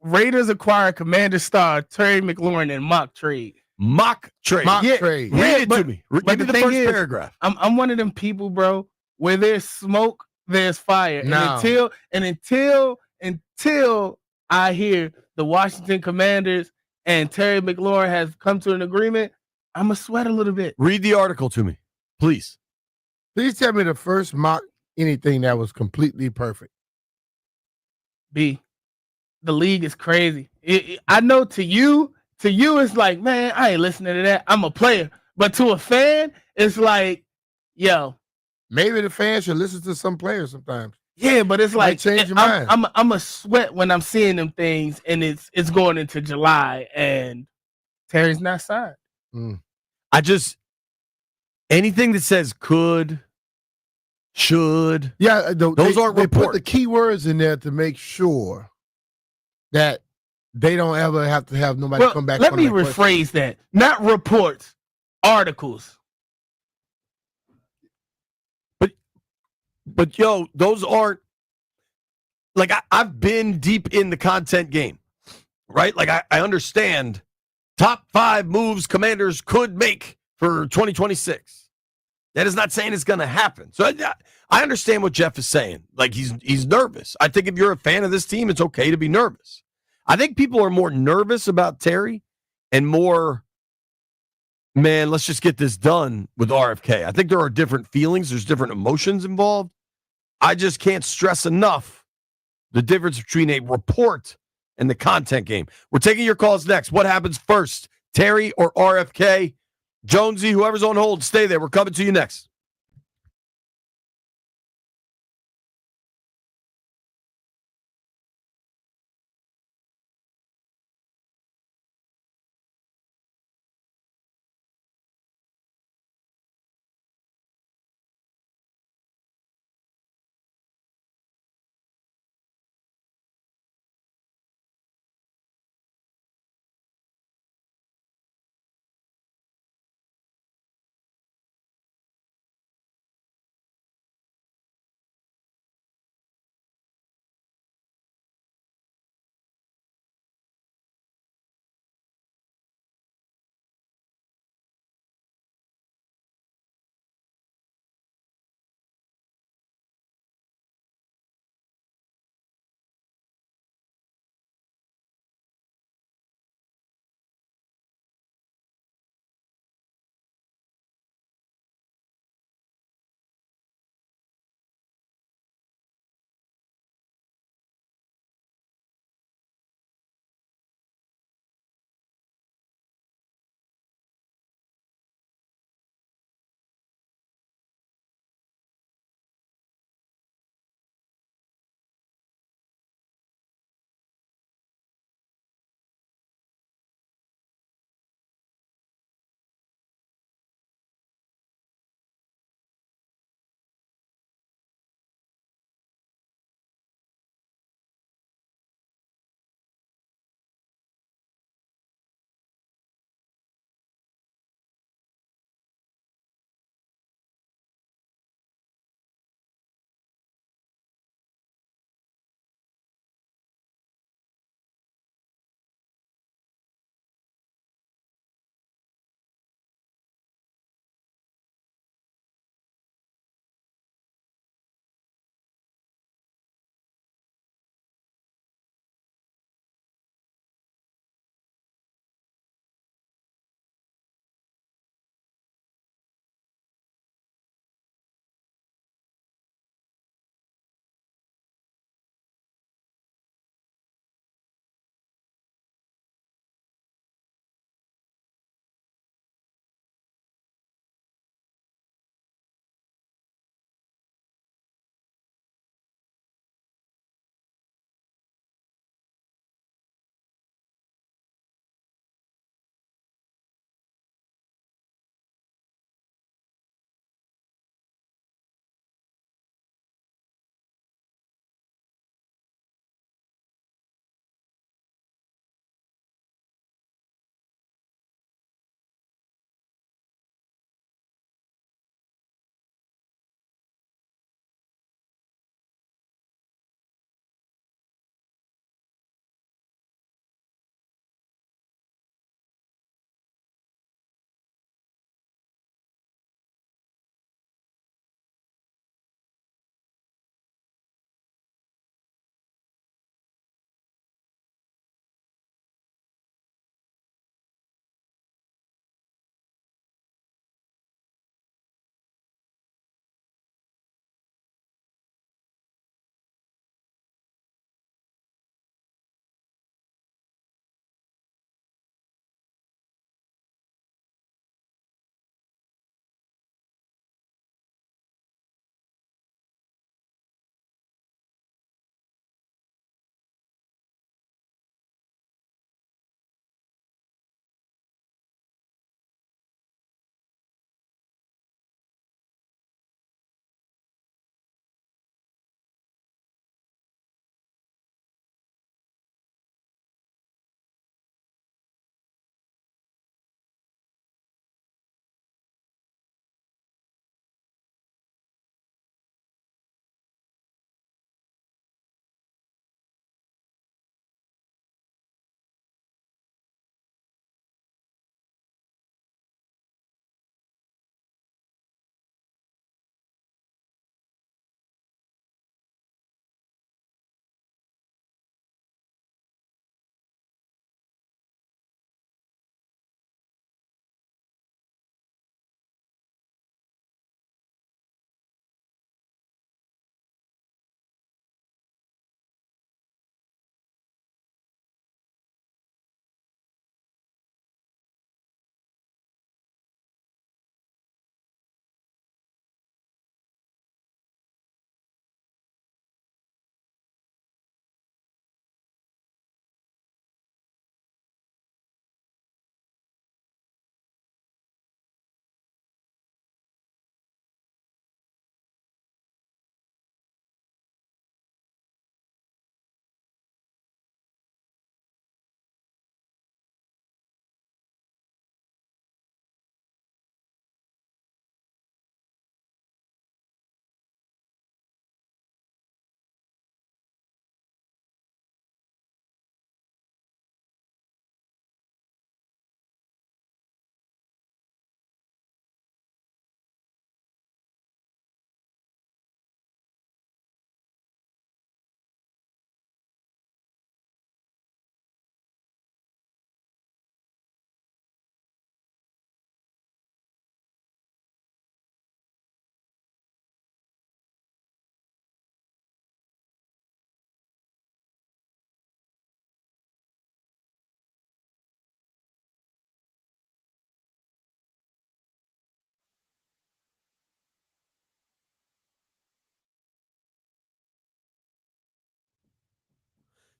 Raiders acquire Commander star Terry McLaurin in mock trade. Mock trade. Trade. Read it to me. Give me the first paragraph. I'm one of them people, bro, where there's smoke, there's fire. No. And until I hear the Washington Commanders and Terry McLaurin has come to an agreement, I'm going to sweat a little bit. Read the article to me, please. Please tell me the first mock anything that was completely perfect. B, the league is crazy. I know to you it's like, man, I ain't listening to that. I'm a player. But to a fan, it's like, yo, Maybe the fans should listen to some players sometimes. yeah, but it's Might like change your mind. I'm a sweat when I'm seeing them things, and it's going into July, and Terry's not signed. I just anything that says could, should, Yeah, those aren't they put reports. the key words in there to make sure that they don't ever have to have nobody Well, come back. let on me that question. rephrase that. Not reports, articles. But yo, those aren't like I've been deep in the content game, right? Like I understand top 5 moves Commanders could make for 2026. That is not saying it's going to happen. So I understand what Jeff is saying. Like he's nervous. I think if you're a fan of this team, it's okay to be nervous. I think people are more nervous about Terry and more, man, let's just get this done with RFK. I think there are different feelings. There's different emotions involved. I just can't stress enough the difference between a report and the content game. We're taking your calls next. What happens first, Terry or RFK? Jonesy, whoever's on hold, stay there. We're coming to you next.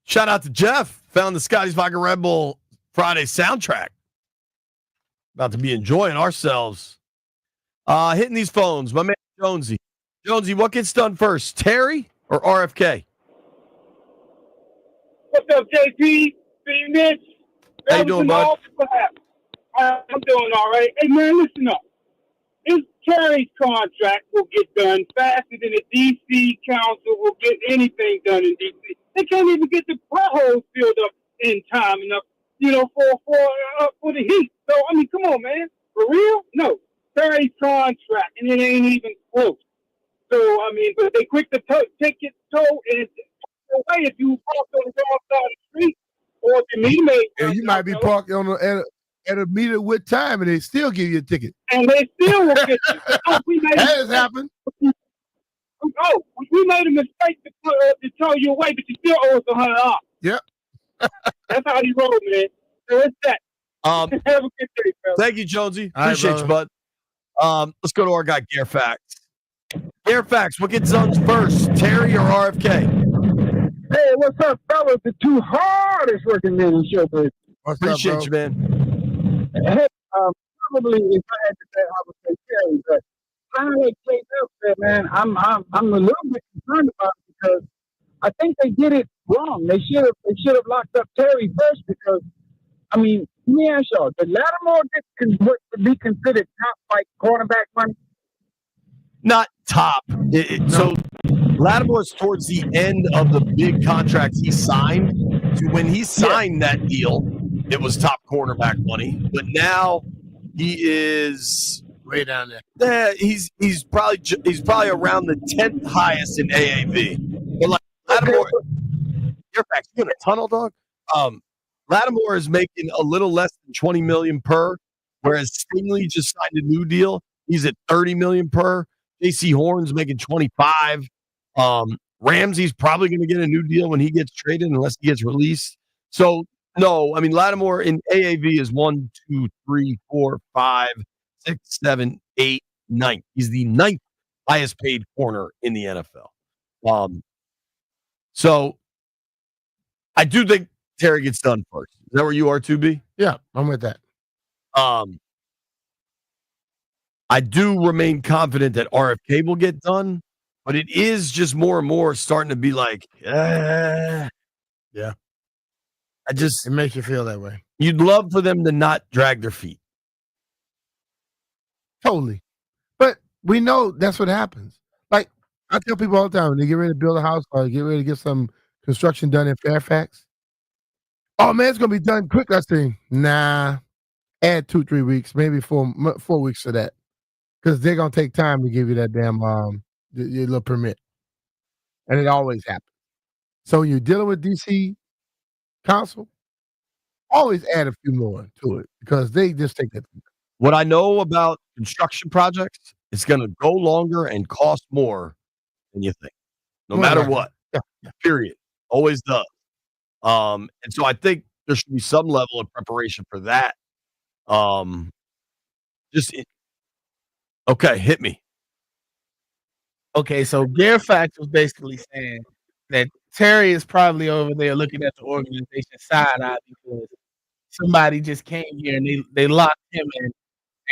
Shout out to Jeff. Found the Scotty's Vodka Red Bull Friday soundtrack. About to be enjoying ourselves. Hitting these phones. My man Jonesy. Jonesy, what gets done first, Terry or RFK? What's up, JP? B Mitch? How you doing, bud? I'm doing all right. Hey, man, listen up. This Terry's contract will get done faster than the D.C. Council will get anything done in D.C. They can't even get the potholes filled up in time enough, for the heat. So, I mean, come on, man. For real? No. Terry's contract, and it ain't even close. So, I mean, but they quick to take your toe and away if you park on the wrong side of the street or if you meet you might be parked at a meter with time and they still give you a ticket. And they still will get you. That has happened. Oh, we made a mistake to tell you away, but you still owe us $100. Yep. That's how you roll, man. So it's that. Have a good day, fellas. Thank you, Jonesy. All right, Appreciate you, bud. Let's go to our guy, Fairfax. Fairfax, what gets done first, Terry or RFK? Hey, what's up, fellas? The two hardest working men in showbiz. Appreciate you, man. Hey, probably if I had to say, I would say Terry, but kind of like Jay said, man, I'm a little bit concerned about it because I think they did it wrong. They should have locked up Terry first because, I mean, let me ask y'all, did Lattimore be considered top like quarterback money? Not top. So Lattimore's towards the end of the big contract he signed. So when he signed that deal, it was top cornerback money. But now he is way down there. Yeah, he's probably around the 10th highest in AAV. But like Lattimore, Fairfax, you in a tunnel, dog? Lattimore is making a little less than $20 million per, whereas Stingley just signed a new deal. He's at $30 million per. J.C. Horn's making 25. Ramsey's probably going to get a new deal when he gets traded, unless he gets released. So no, I mean Lattimore in AAV is 1, 2, 3, 4, 5, 6, 7, 8, 9. He's the 9th highest paid corner in the NFL. So I do think Terry gets done first. Is that where you are, 2B? Yeah, I'm with that. I do remain confident that RFK will get done, but it is just more and more starting to be like, Yeah. it makes you feel that way. You'd love for them to not drag their feet. Totally. But we know that's what happens. Like, I tell people all the time when they get ready to build a house or get ready to get some construction done in Fairfax, oh, man, it's going to be done quick. I say, nah, add 2-3 weeks, maybe 4 weeks to that. Because they're going to take time to give you that damn your little permit. And it always happens. So when you're dealing with DC Council, always add a few more to it because they just take that. What I know about construction projects, it's going to go longer and cost more than you think, no matter what. Yeah. Period. Always does. And so I think there should be some level of preparation for that. Okay, hit me. Okay, so Fairfax was basically saying that Terry is probably over there looking at the organization side eye because somebody just came here and they locked him in,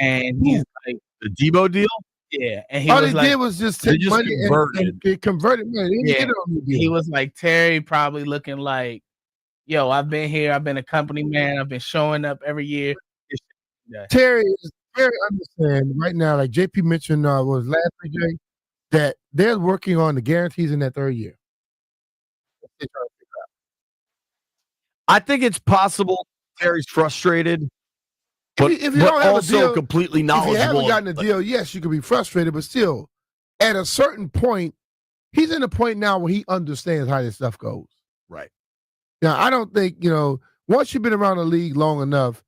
and he's like the Debo deal. Yeah, and he all was they like, did was just take money and get converted money. They didn't get it on the deal. He was like Terry probably looking like, yo, I've been here, I've been a company man, I've been showing up every year. Terry is very understand right now, like JP mentioned was last week, Jay, that they're working on the guarantees in that third year. I think it's possible Terry's frustrated, but, if you don't have also a deal, completely knowledgeable. If you haven't gotten a deal, yes, you could be frustrated, but still, at a certain point, he's in a point now where he understands how this stuff goes. Right. Now, I don't think, once you've been around the league long enough,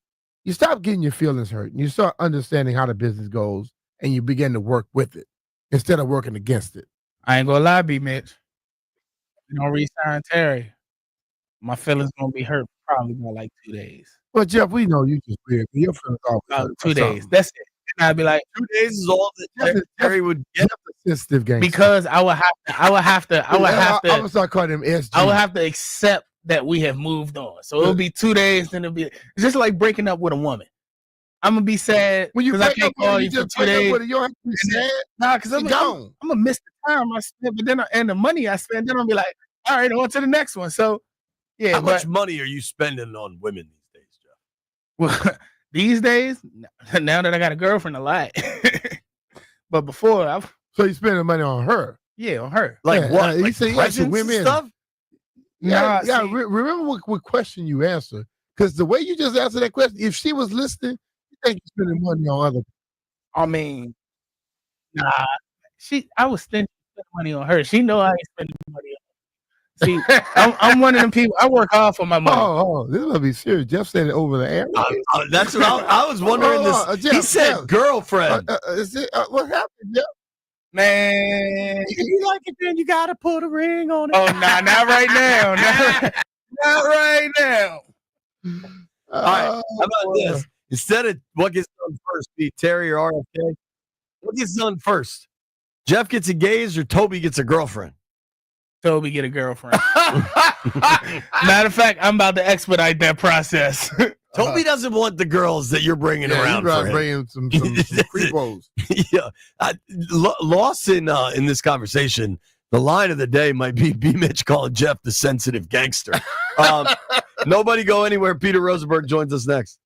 you stop getting your feelings hurt and you start understanding how the business goes and you begin to work with it instead of working against it. I ain't gonna lie, B Mitch. You don't re-sign Terry, my feelings gonna be hurt probably by like 2 days. Well, Jeff, we know you just weird. Your feelings are about 2 days. That's it. And I'd be like, 2 days is all that Terry would get. A sensitive game because I would have to. I'm gonna start calling him SG. I would have to accept that we have moved on. So it'll be 2 days, then it'll be it's just like breaking up with a woman. I'm gonna be sad When you because I break can't up with call her, you you for just 2 break up days. with her. You don't have to be sad. Nah, because She I'm gone. gonna miss the time I spent, but then and the money I spend, then I'll be like, all right, on to the next one. So yeah, How much money are you spending on women these days, Jeff? well, these days, now that I got a girlfriend, a lot. But before, So you spending money on her? Yeah, on her. Like Yeah, what? you Like say presents and women. stuff? Yeah, Nah, see, remember what question you answered, because the way you just answered that question, if she was listening, you think you're spending money on other. I mean, nah, I was spending money on her. She know I ain't spending money on her. See, I'm one of them people. I work hard for my money. Oh, this gonna be serious. Jeff said it over the air. That's what I was wondering. Jeff, he said girlfriend. Is it, what happened, Jeff? Man, If you like it, then you gotta put a ring on it. oh, nah, not right now. Not right now. All right, how about this? Instead of what gets done first, be Terry or RFK, what gets done first? Jeff gets engaged or Toby gets a girlfriend? Toby get a girlfriend. Matter of fact, I'm about to expedite that process. Toby doesn't want the girls that you're bringing around for him. Bringing some creepos. Yeah, lost in this conversation. The line of the day might be B Mitch calling Jeff the sensitive gangster. Nobody go anywhere. Peter Rosenberg joins us next.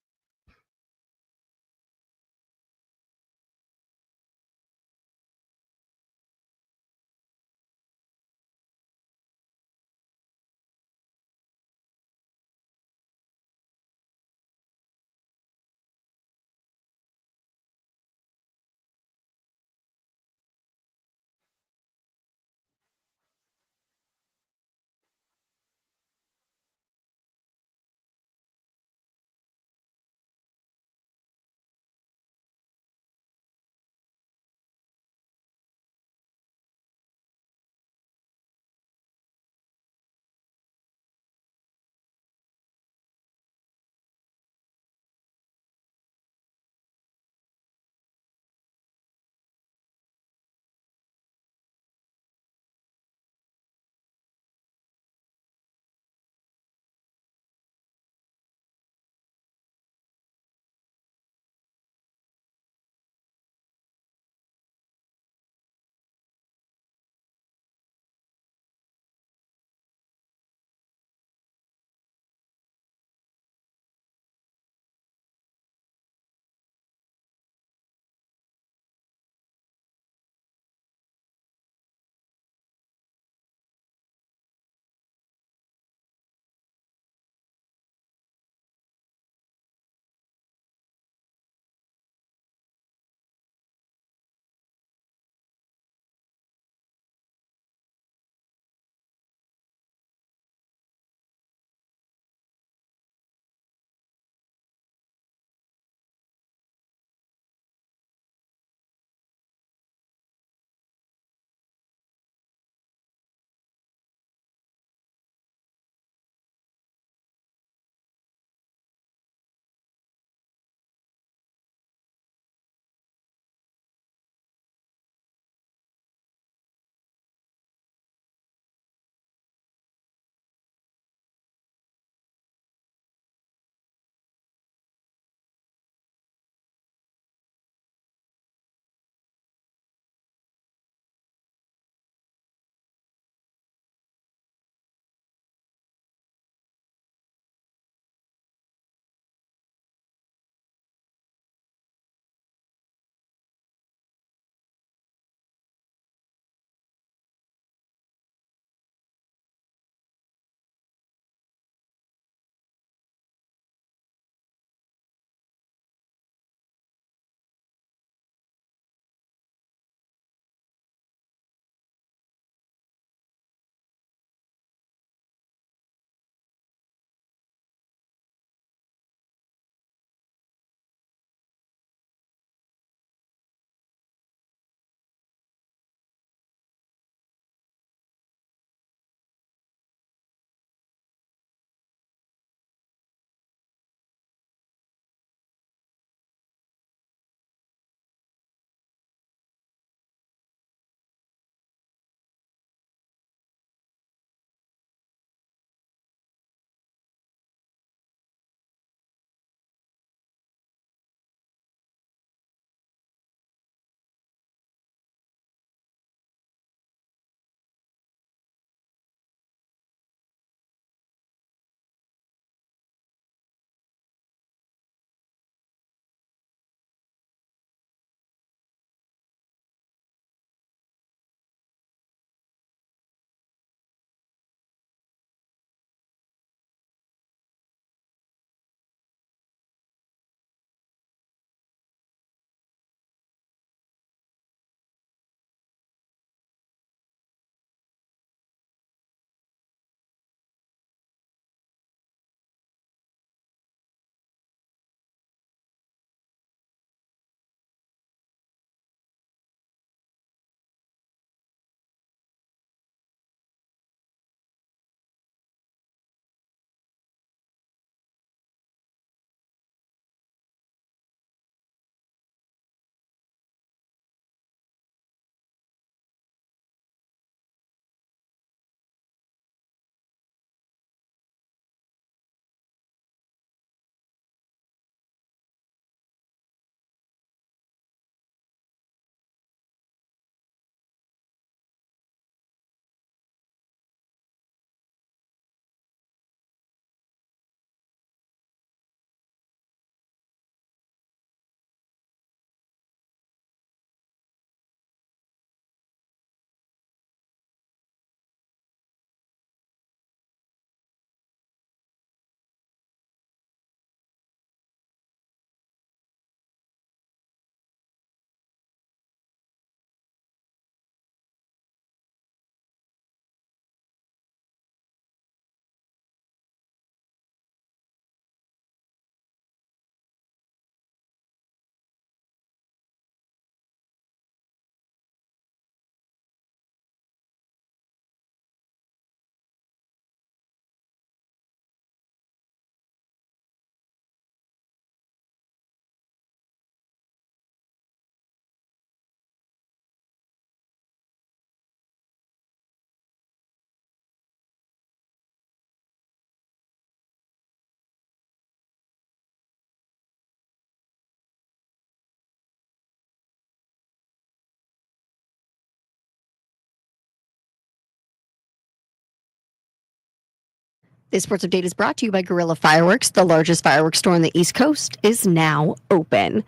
This sports update is brought to you by Guerrilla Fireworks. The largest fireworks store on the East Coast is now open.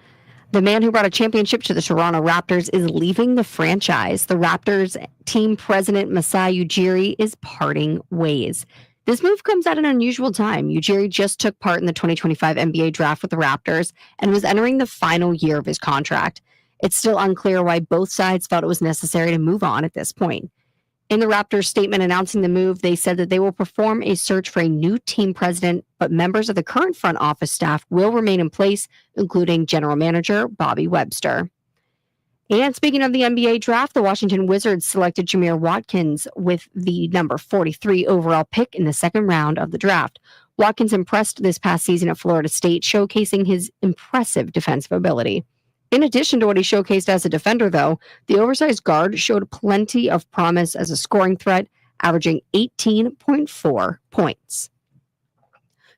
The man who brought a championship to the Toronto Raptors is leaving the franchise. The Raptors team president, Masai Ujiri, is parting ways. This move comes at an unusual time. Ujiri just took part in the 2025 NBA draft with the Raptors and was entering the final year of his contract. It's still unclear why both sides felt it was necessary to move on at this point. In the Raptors statement announcing the move, they said that they will perform a search for a new team president, but members of the current front office staff will remain in place, including general manager Bobby Webster. And speaking of the NBA draft, the Washington Wizards selected Jamir Watkins with the number 43 overall pick in the second round of the draft. Watkins impressed this past season at Florida State, showcasing his impressive defensive ability. In addition to what he showcased as a defender, though, the oversized guard showed plenty of promise as a scoring threat, averaging 18.4 points.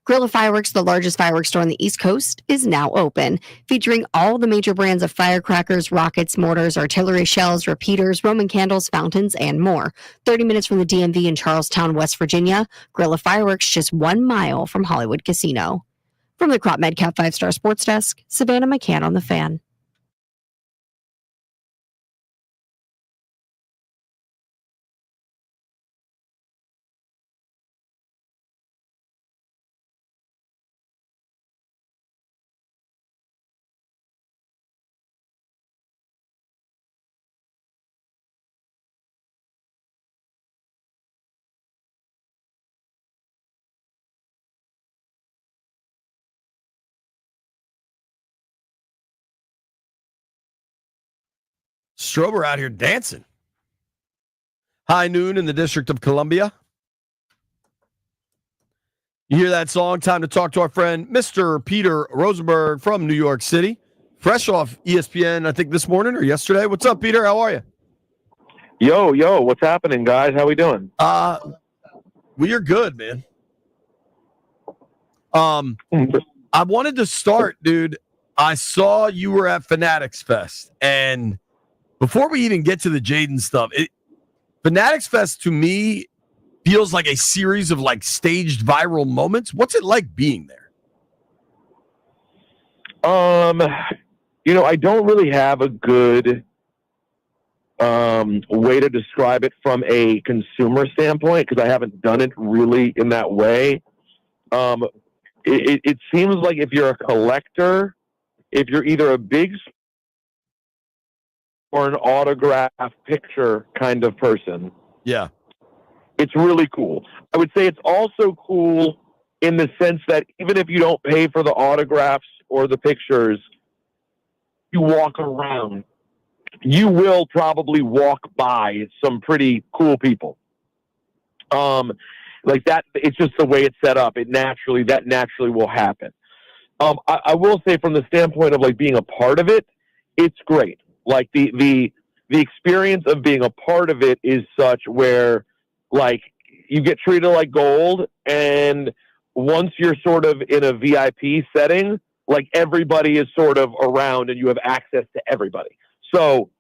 Guerrilla Fireworks, the largest fireworks store on the East Coast, is now open, featuring all the major brands of firecrackers, rockets, mortars, artillery shells, repeaters, Roman candles, fountains, and more. 30 minutes from the DMV in Charlestown, West Virginia, Guerrilla Fireworks just 1 mile from Hollywood Casino. From the Crop Medcap 5-Star Sports Desk, Savannah McCann on the Fan. Strober out here dancing. High noon in the District of Columbia. You hear that song? Time to talk to our friend, Mr. Peter Rosenberg from New York City. Fresh off ESPN, I think this morning or yesterday. What's up, Peter? How are you? Yo, what's happening, guys? How we doing? We are good, man. I wanted to start, dude. I saw you were at Fanatics Fest, and before we even get to the Jaden stuff, Fanatics Fest to me feels like a series of like staged viral moments. What's it like being there? I don't really have a good way to describe it from a consumer standpoint because I haven't done it really in that way. It seems like if you're a collector, if you're either a big or an autograph picture kind of person, yeah, it's really cool. I would say it's also cool in the sense that even if you don't pay for the autographs or the pictures, you walk around, you will probably walk by some pretty cool people. Like that, it's just the way it's set up. That naturally will happen. I will say from the standpoint of like being a part of it, it's great. Like the experience of being a part of it is such where like you get treated like gold, and once you're sort of in a VIP setting, like everybody is sort of around and you have access to everybody. So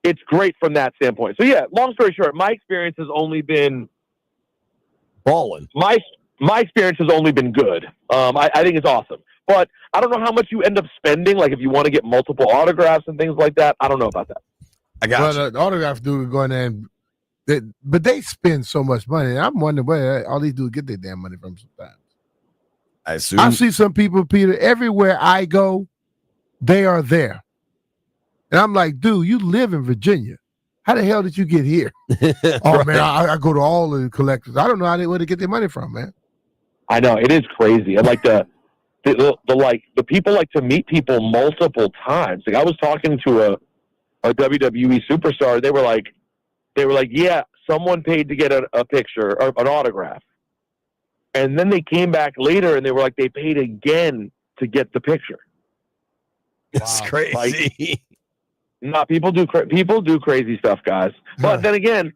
it's great from that standpoint. So yeah, long story short, my experience has only been balling. My experience has only been good. I think it's awesome. But I don't know how much you end up spending, like if you want to get multiple autographs and things like that. I don't know about that. I got you. The autograph dude going in, but they spend so much money. I'm wondering where all these dudes get their damn money from sometimes. I assume. I see some people, Peter, everywhere I go, they are there. And I'm like, dude, you live in Virginia. How the hell did you get here? Oh, man, I go to all the collectors. I don't know where they get their money from, man. I know. It is crazy. And like the people like to meet people multiple times. Like I was talking to a WWE superstar. They were like, yeah, someone paid to get a picture or an autograph. And then they came back later and they were like, they paid again to get the picture. It's crazy. People do crazy stuff, guys. But then again,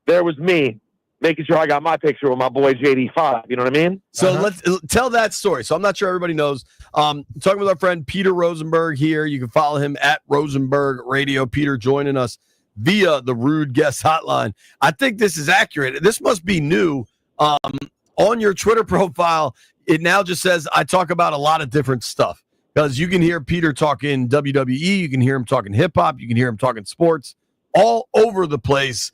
there was me making sure I got my picture with my boy JD5. You know what I mean? So let's tell that story. So I'm not sure everybody knows. Talking with our friend Peter Rosenberg here. You can follow him at Rosenberg Radio. Peter joining us via the Rude Guest Hotline. I think this is accurate. This must be new. on your Twitter profile, it now just says I talk about a lot of different stuff because you can hear Peter talking WWE, you can hear him talking hip hop, you can hear him talking sports, all over the place.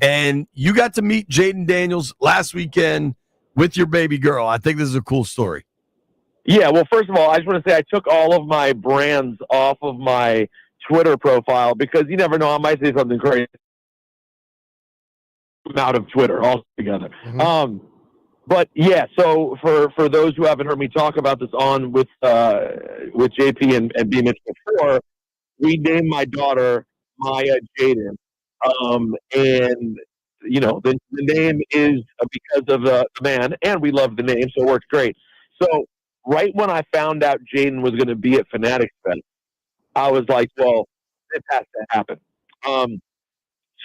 And you got to meet Jaden Daniels last weekend with your baby girl. I think this is a cool story. Yeah, well, first of all, I just want to say I took all of my brands off of my Twitter profile because you never know, I might say something crazy. I'm out of Twitter altogether. Mm-hmm. But yeah, so for those who haven't heard me talk about this on with JP and B Mitch before, we named my daughter Maya Jaden. And you know, the name is because of the man, and we love the name, so it works great. So right when I found out Jaden was going to be at Fanatics Fest, I was like, well, this has to happen.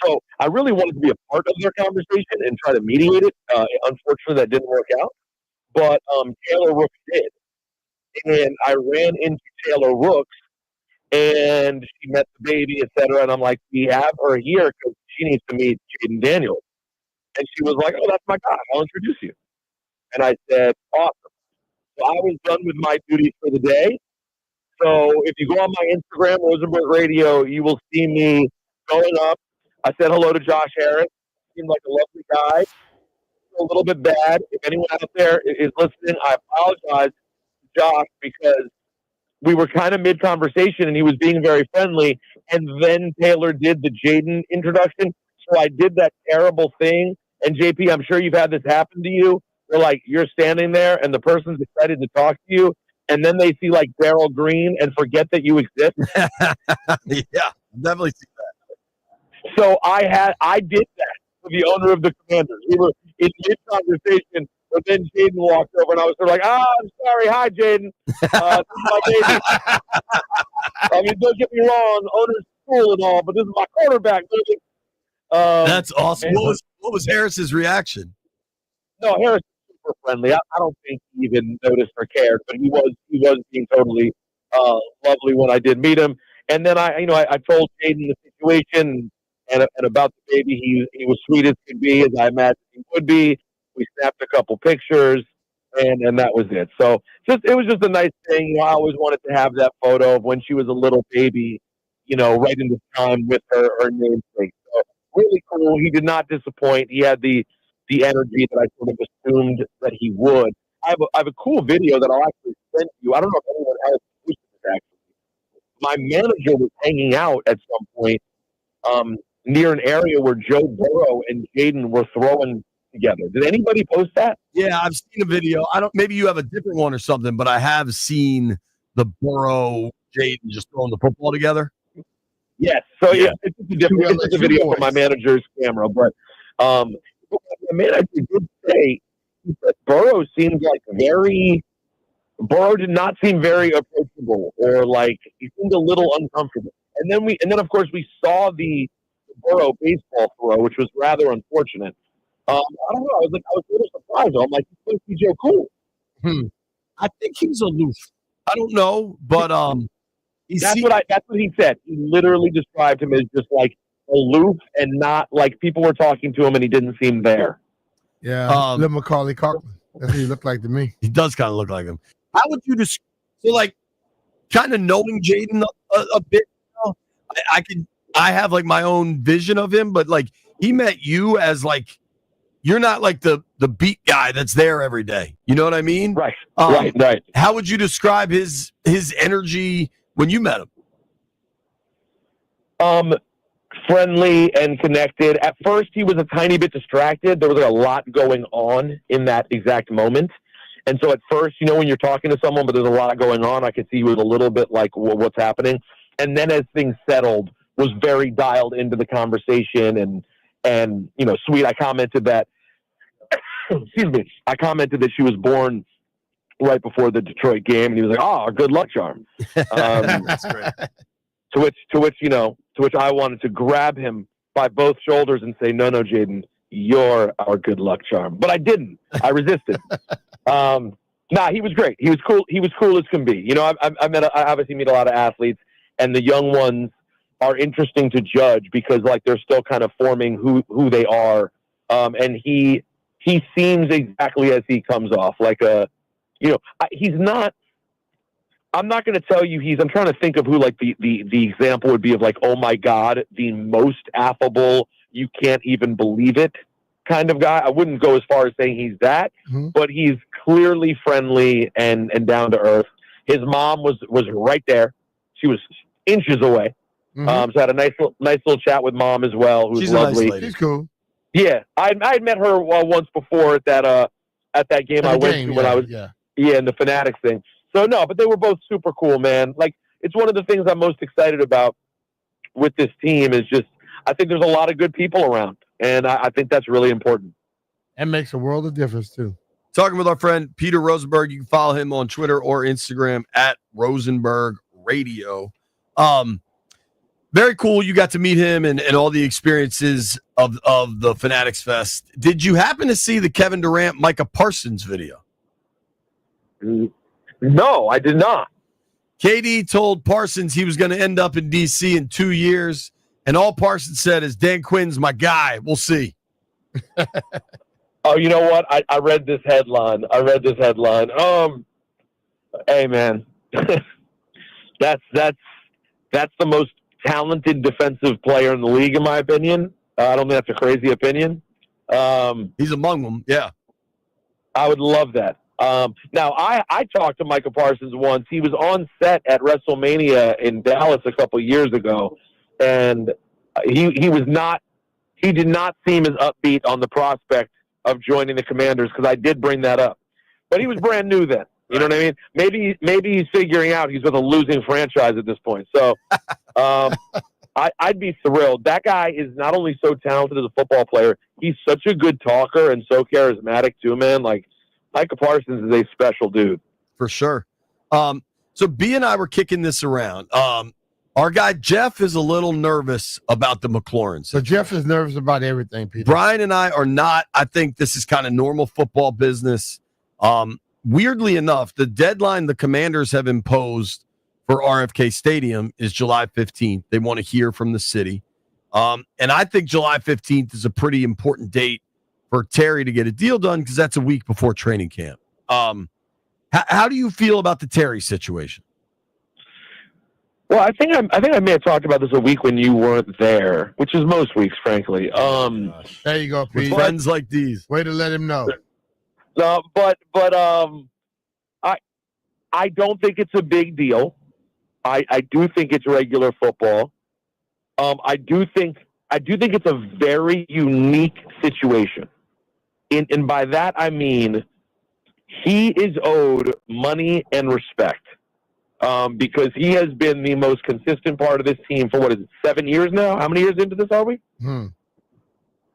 So I really wanted to be a part of their conversation and try to mediate it. Unfortunately, that didn't work out. But Taylor Rooks did. And I ran into Taylor Rooks, and she met the baby, et cetera. And I'm like, we have her here because she needs to meet Jaden Daniels. And she was like, oh, that's my guy. I'll introduce you. And I said, awesome. So I was done with my duties for the day. So if you go on my Instagram, Rosenberg Radio, you will see me going up. I said hello to Josh Harris. Seemed like a lovely guy. A little bit bad. If anyone out there is listening, I apologize to Josh because we were kind of mid-conversation and he was being very friendly. And then Taylor did the Jaden introduction. So I did that terrible thing. And JP, I'm sure you've had this happen to you. Where like you're standing there and the person's excited to talk to you. And then they see like Daryl Green and forget that you exist. Yeah, definitely see that. So I did that to the owner of the Commanders. We were in mid-conversation, but then Jaden walked over, and I was sort of like, I'm sorry. Hi, Jaden. This is my baby. I mean, don't get me wrong. Owner's cool and all, but this is my quarterback. That's awesome. What was Harris's reaction? No, Harris was super friendly. I don't think he even noticed or cared, but he was being totally lovely when I did meet him. And then I told Jaden the situation and about the baby. He was sweet as could be, as I imagined he would be. We snapped a couple pictures, and that was it. So it was just a nice thing. You know, I always wanted to have that photo of when she was a little baby, you know, right in the time with her namesake. So really cool. He did not disappoint. He had the energy that I sort of assumed that he would. I have a cool video that I'll actually send you. I don't know if anyone else posted this actually. My manager was hanging out at some point near an area where Joe Burrow and Jaden were throwing together. Did anybody post that? Yeah, I've seen a video. Maybe you have a different one or something, but I have seen the Burrow Jaden just throwing the football together. Yes. So yeah, it's a video from my manager's camera, but my manager did say that Burrow did not seem very approachable, or like he seemed a little uncomfortable. And then of course we saw the Burrow baseball throw, which was rather unfortunate. I don't know. I was a little surprised. I'm like, he's supposed to be Joe Cool. I think he's aloof. I don't know, but that's what he said. He literally described him as just like aloof and not like people were talking to him and he didn't seem there. Yeah, little Macaulay Culkin. That's what he looked like to me. He does kind of look like him. How would you describe? So, like, kind of knowing Jaden a bit. You know, I have like my own vision of him, but like he met you as like you're not like the beat guy that's there every day. You know what I mean? Right. Right. How would you describe his energy when you met him? Friendly and connected. At first, he was a tiny bit distracted. There was a lot going on in that exact moment. And so at first, you know, when you're talking to someone, but there's a lot going on, I could see he was a little bit like, what's happening? And then as things settled, was very dialed into the conversation and you know, sweet. I commented that, excuse me, she was born right before the Detroit game, and he was like, "Oh, good luck charm." That's great. To which I wanted to grab him by both shoulders and say, "No, Jaden, you're our good luck charm." But I didn't. I resisted. He was great. He was cool. He was cool as can be. You know, I obviously meet a lot of athletes, and the young ones are interesting to judge because like they're still kind of forming who they are. And he he seems exactly as he comes off, like he's not. I'm not going to tell you I'm trying to think of who like the example would be of like, oh my God, the most affable, you can't even believe it kind of guy. I wouldn't go as far as saying he's that, but he's clearly friendly and down to earth. His mom was right there. She was inches away. So I had a nice little chat with mom as well, who's She's lovely. a nice lady. She's cool. Yeah, I'd met her once before at that game I went to when I was in the Fanatics thing. So no, but they were both super cool, man. Like, it's one of the things I'm most excited about with this team is just I think there's a lot of good people around, and I think that's really important. That makes a world of difference too. Talking with our friend Peter Rosenberg. You can follow him on Twitter or Instagram at Rosenberg Radio. Very cool. You got to meet him and all the experiences of the Fanatics Fest. Did you happen to see the Kevin Durant, Micah Parsons video? No, I did not. KD told Parsons he was going to end up in D.C. in 2 years, and all Parsons said is, Dan Quinn's my guy. We'll see. Oh, you know what? I read this headline. Hey, man. That's the most talented defensive player in the league, in my opinion. I don't think that's a crazy opinion. He's among them, yeah. I would love that. Now, I talked to Micah Parsons once. He was on set at WrestleMania in Dallas a couple years ago, and he did not seem as upbeat on the prospect of joining the Commanders, because I did bring that up. But he was brand new then. You know what I mean? Maybe he's figuring out he's with a losing franchise at this point. So I'd be thrilled. That guy is not only so talented as a football player, he's such a good talker and so charismatic too, man. Like, Micah Parsons is a special dude. For sure. So B and I were kicking this around. Our guy Jeff is a little nervous about the McLaurins. So Jeff is nervous about everything, Peter. Brian and I are not. I think this is kind of normal football business. Weirdly enough, the deadline the Commanders have imposed for RFK Stadium is July 15th. They want to hear from the city. And I think July 15th is a pretty important date for Terry to get a deal done, because that's a week before training camp. How do you feel about the Terry situation? Well, I think I may have talked about this a week when you weren't there, which is most weeks, frankly. There you go, Pete. With friends like these. Way to let him know. No, but I don't think it's a big deal. I do think it's regular football. I do think it's a very unique situation. And by that I mean he is owed money and respect. Because he has been the most consistent part of this team for 7 years now? How many years into this are we?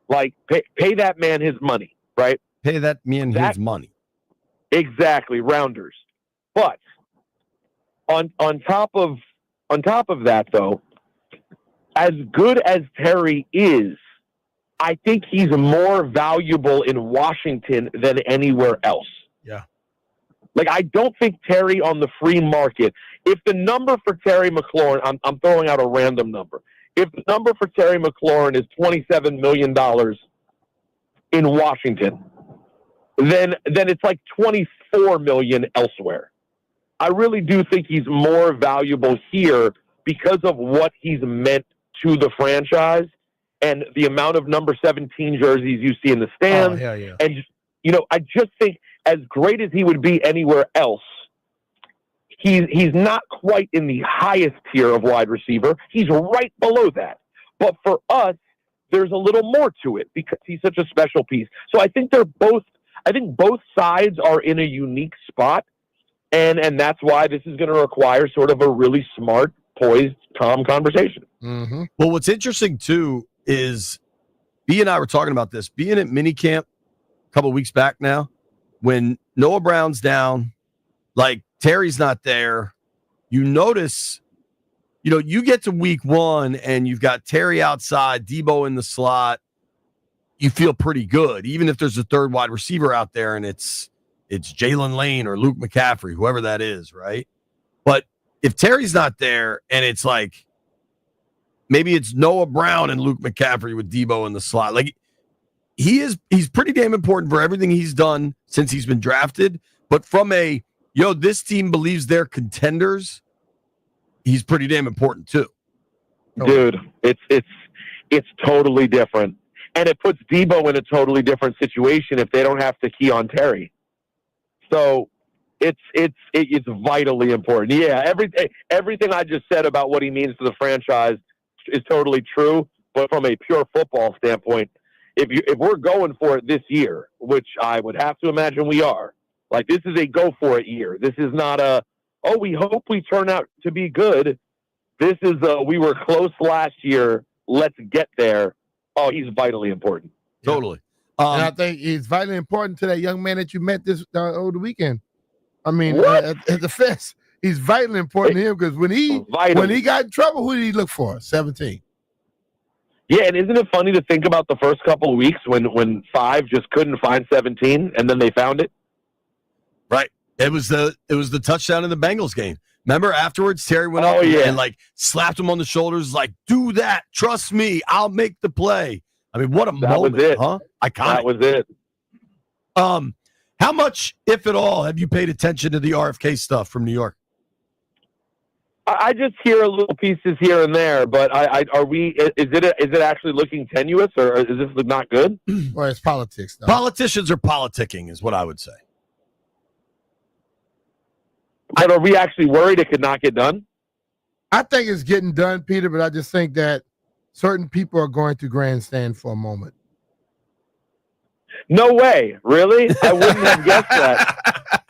Like, pay that man his money, right? Pay that man his money. Exactly, rounders. But on top of that, though, as good as Terry is, I think he's more valuable in Washington than anywhere else. Yeah. Like, I don't think Terry on the free market, if the number for Terry McLaurin, I'm throwing out a random number. If the number for Terry McLaurin is $27 million in Washington, then it's like $24 million elsewhere. I really do think he's more valuable here because of what he's meant to the franchise and the amount of number 17 jerseys you see in the stands. Oh, yeah. And, I just think as great as he would be anywhere else, he's not quite in the highest tier of wide receiver. He's right below that. But for us, there's a little more to it because he's such a special piece. So I think both sides are in a unique spot. And that's why this is going to require sort of a really smart, poised, calm conversation. Mm-hmm. Well, what's interesting, too, is B and I were talking about this. Being at minicamp a couple of weeks back now, when Noah Brown's down, like Terry's not there, you notice, you get to week one and you've got Terry outside, Debo in the slot. You feel pretty good, even if there's a third wide receiver out there and it's Jalen Lane or Luke McCaffrey, whoever that is, right? But if Terry's not there and it's like maybe it's Noah Brown and Luke McCaffrey with Debo in the slot, like he's pretty damn important for everything he's done since he's been drafted. But from this team believes they're contenders, he's pretty damn important too. Dude, it's totally different. And it puts Debo in a totally different situation if they don't have to key on Terry. So it's vitally important. Yeah, everything I just said about what he means to the franchise is totally true. But from a pure football standpoint, if we're going for it this year, which I would have to imagine we are, like this is a go for it year. This is not we hope we turn out to be good. This is we were close last year. Let's get there. Oh, he's vitally important. Totally. And I think he's vitally important to that young man that you met over the weekend. I mean, at the fest, he's vitally important to him because when he got in trouble, who did he look for? 17. Yeah, and isn't it funny to think about the first couple of weeks when 5 just couldn't find 17, and then they found it? Right. It was the touchdown in the Bengals game. Remember afterwards, Terry went up and like slapped him on the shoulders, like, do that. Trust me. I'll make the play. I mean, what a moment, was it. huh? Iconic. That was it. How much, if at all, have you paid attention to the RFK stuff from New York? I just hear little pieces here and there, but is it actually looking tenuous, or is this not good? Well, it's politics. Though. Politicians are politicking, is what I would say. But are we actually worried it could not get done? I think it's getting done, Peter, but I just think that certain people are going to grandstand for a moment. No way, really? I wouldn't have guessed that.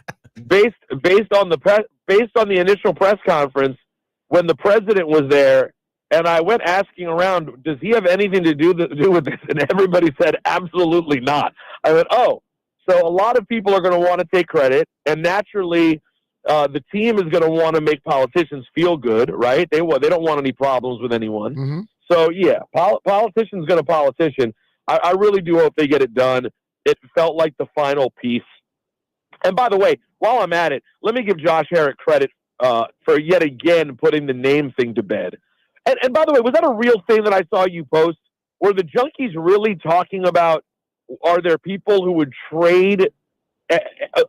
Based on the initial press conference, when the president was there, and I went asking around, does he have anything to do with this? And everybody said, absolutely not. I went, oh, so a lot of people are going to want to take credit, and naturally, the team is going to want to make politicians feel good, right? They don't want any problems with anyone. Mm-hmm. So, yeah, politician's going to politician. I really do hope they get it done. It felt like the final piece. And by the way, while I'm at it, let me give Josh Herrick credit for yet again putting the name thing to bed. And by the way, was that a real thing that I saw you post? Were the Junkies really talking about, are there people who would trade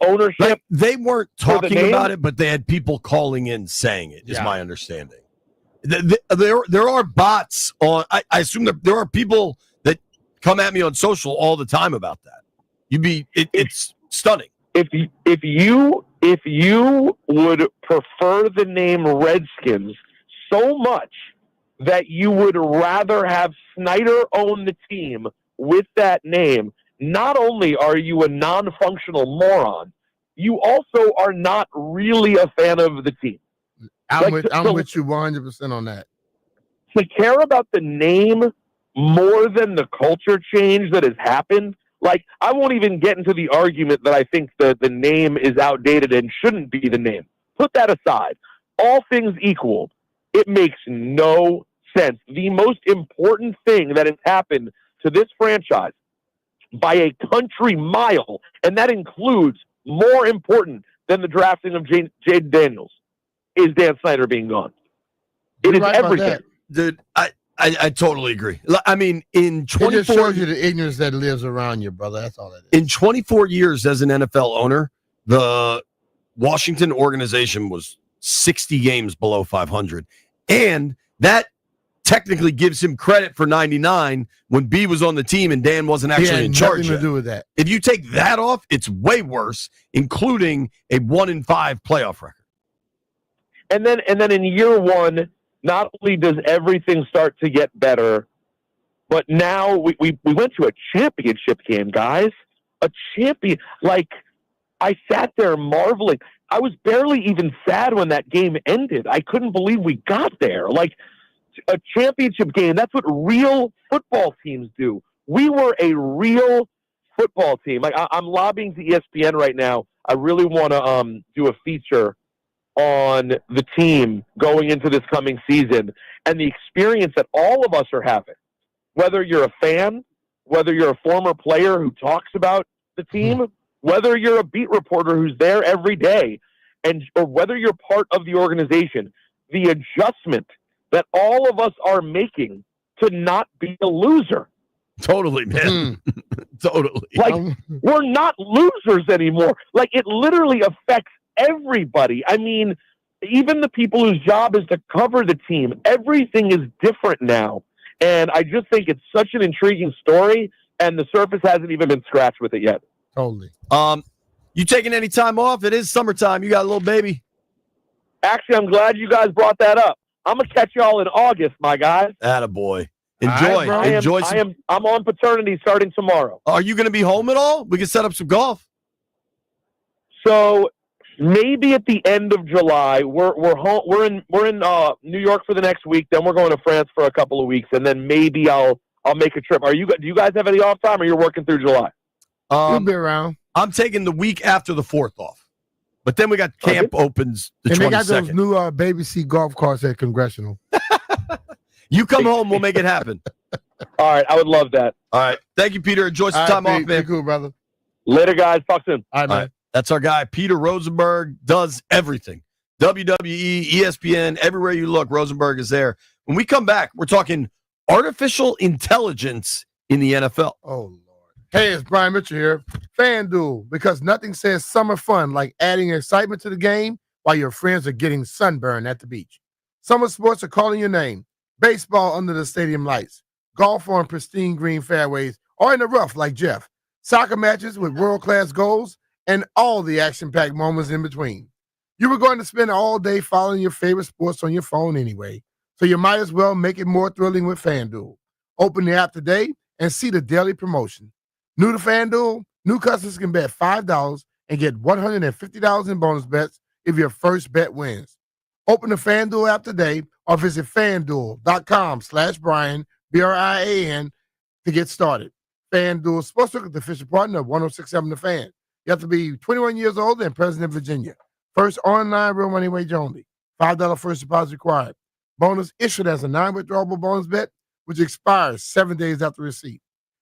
ownership? Like, they weren't talking about it, but they had people calling in saying it, is my understanding. There are bots on, I assume there are people that come at me on social all the time about that. It's stunning. If you would prefer the name Redskins so much that you would rather have Snyder own the team with that name, not only are you a non-functional moron, you also are not really a fan of the team. I'm with you 100% on that. To care about the name more than the culture change that has happened, like, I won't even get into the argument that I think the name is outdated and shouldn't be the name. Put that aside. All things equal, it makes no sense. The most important thing that has happened to this franchise by a country mile, and that includes more important than the drafting of Jade Daniels, is Dan Snyder being gone. It is everything. Dude, I totally agree. I mean, in 24 it just shows you the ignorance that lives around you, brother. That's all it is. In 24 years as an NFL owner, the Washington organization was 60 games below 500. And that technically gives him credit for 99 when B was on the team and Dan wasn't actually in charge. Nothing to do with that. If you take that off, it's way worse, including a 1-5 playoff record. And then in year one, not only does everything start to get better, but now we went to a championship game, guys. A champion. Like, I sat there marveling. I was barely even sad when that game ended. I couldn't believe we got there. Like, a championship game, that's what real football teams do. We were a real football team. Like, I'm lobbying to ESPN right now. I really want to do a feature on the team going into this coming season and the experience that all of us are having. Whether you're a fan, whether you're a former player who talks about the team, whether you're a beat reporter who's there every day, or whether you're part of the organization, the adjustment that all of us are making to not be a loser. Totally, man. Totally. Like, we're not losers anymore. Like, it literally affects everybody. I mean, even the people whose job is to cover the team, everything is different now. And I just think it's such an intriguing story, and the surface hasn't even been scratched with it yet. Totally. You taking any time off? It is summertime. You got a little baby. Actually, I'm glad you guys brought that up. I'm gonna catch y'all in August, my guys. Attaboy. Enjoy. I'm on paternity starting tomorrow. Are you going to be home at all? We can set up some golf. So maybe at the end of July, we're home. We're in New York for the next week. Then we're going to France for a couple of weeks, and then maybe I'll make a trip. Do you guys have any off time, or you're working through July? We'll be around. I'm taking the week after the 4th off, but then we got camp opens the 22nd. And they got those new baby seat golf carts at Congressional. You come home, we'll make it happen. All right, I would love that. All right. Thank you, Peter. Enjoy some time off, man. Cool, brother. Later, guys. Talk soon. All right, man. That's our guy, Peter Rosenberg, does everything. WWE, ESPN, everywhere you look, Rosenberg is there. When we come back, we're talking artificial intelligence in the NFL. Oh, Lord. Hey, it's Brian Mitchell here. FanDuel, because nothing says summer fun like adding excitement to the game while your friends are getting sunburned at the beach. Summer sports are calling your name. Baseball under the stadium lights, golf on pristine green fairways, or in the rough like Jeff, soccer matches with world-class goals, and all the action-packed moments in between. You were going to spend all day following your favorite sports on your phone anyway, so you might as well make it more thrilling with FanDuel. Open the app today and see the daily promotion. New to FanDuel, new customers can bet $5 and get $150 in bonus bets if your first bet wins. Open the FanDuel app today or visit FanDuel.com/Brian, BRIAN, to get started. FanDuel Sportsbook is the official partner of 106.7 The Fan. You have to be 21 years old and present in Virginia. First online real money wage only. $5 first deposit required. Bonus issued as a non-withdrawable bonus bet, which expires 7 days after receipt.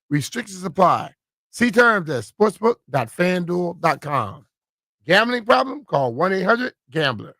Restrictions apply. See terms at sportsbook.fanduel.com. Gambling problem? Call 1-800-GAMBLER.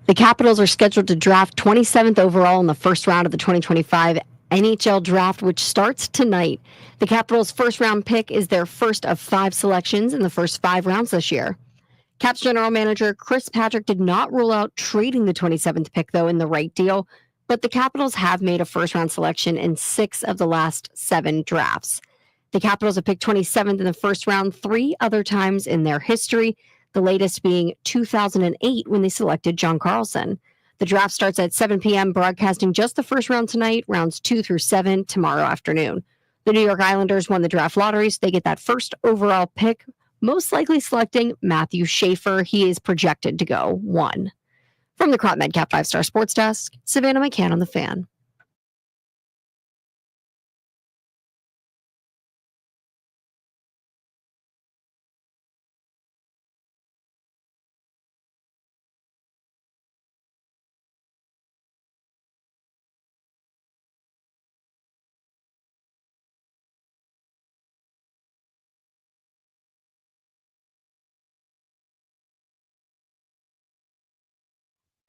The Capitals are scheduled to draft 27th overall in the first round of the 2025 NHL draft, which starts tonight. The Capitals' first-round pick is their first of 5 selections in the first 5 rounds this year. Caps general manager Chris Patrick did not rule out trading the 27th pick, though, in the right deal, but the Capitals have made a first-round selection in 6 of the last 7 drafts. The Capitals have picked 27th in the first round 3 other times in their history, the latest being 2008 when they selected John Carlson. The draft starts at 7 p.m., broadcasting just the first round tonight, rounds 2 through 7 tomorrow afternoon. The New York Islanders won the draft lottery, so they get that first overall pick, most likely selecting Matthew Schaefer. He is projected to go 1. From the Crop MedCap 5-Star Sports Desk, Savannah McCann on the Fan.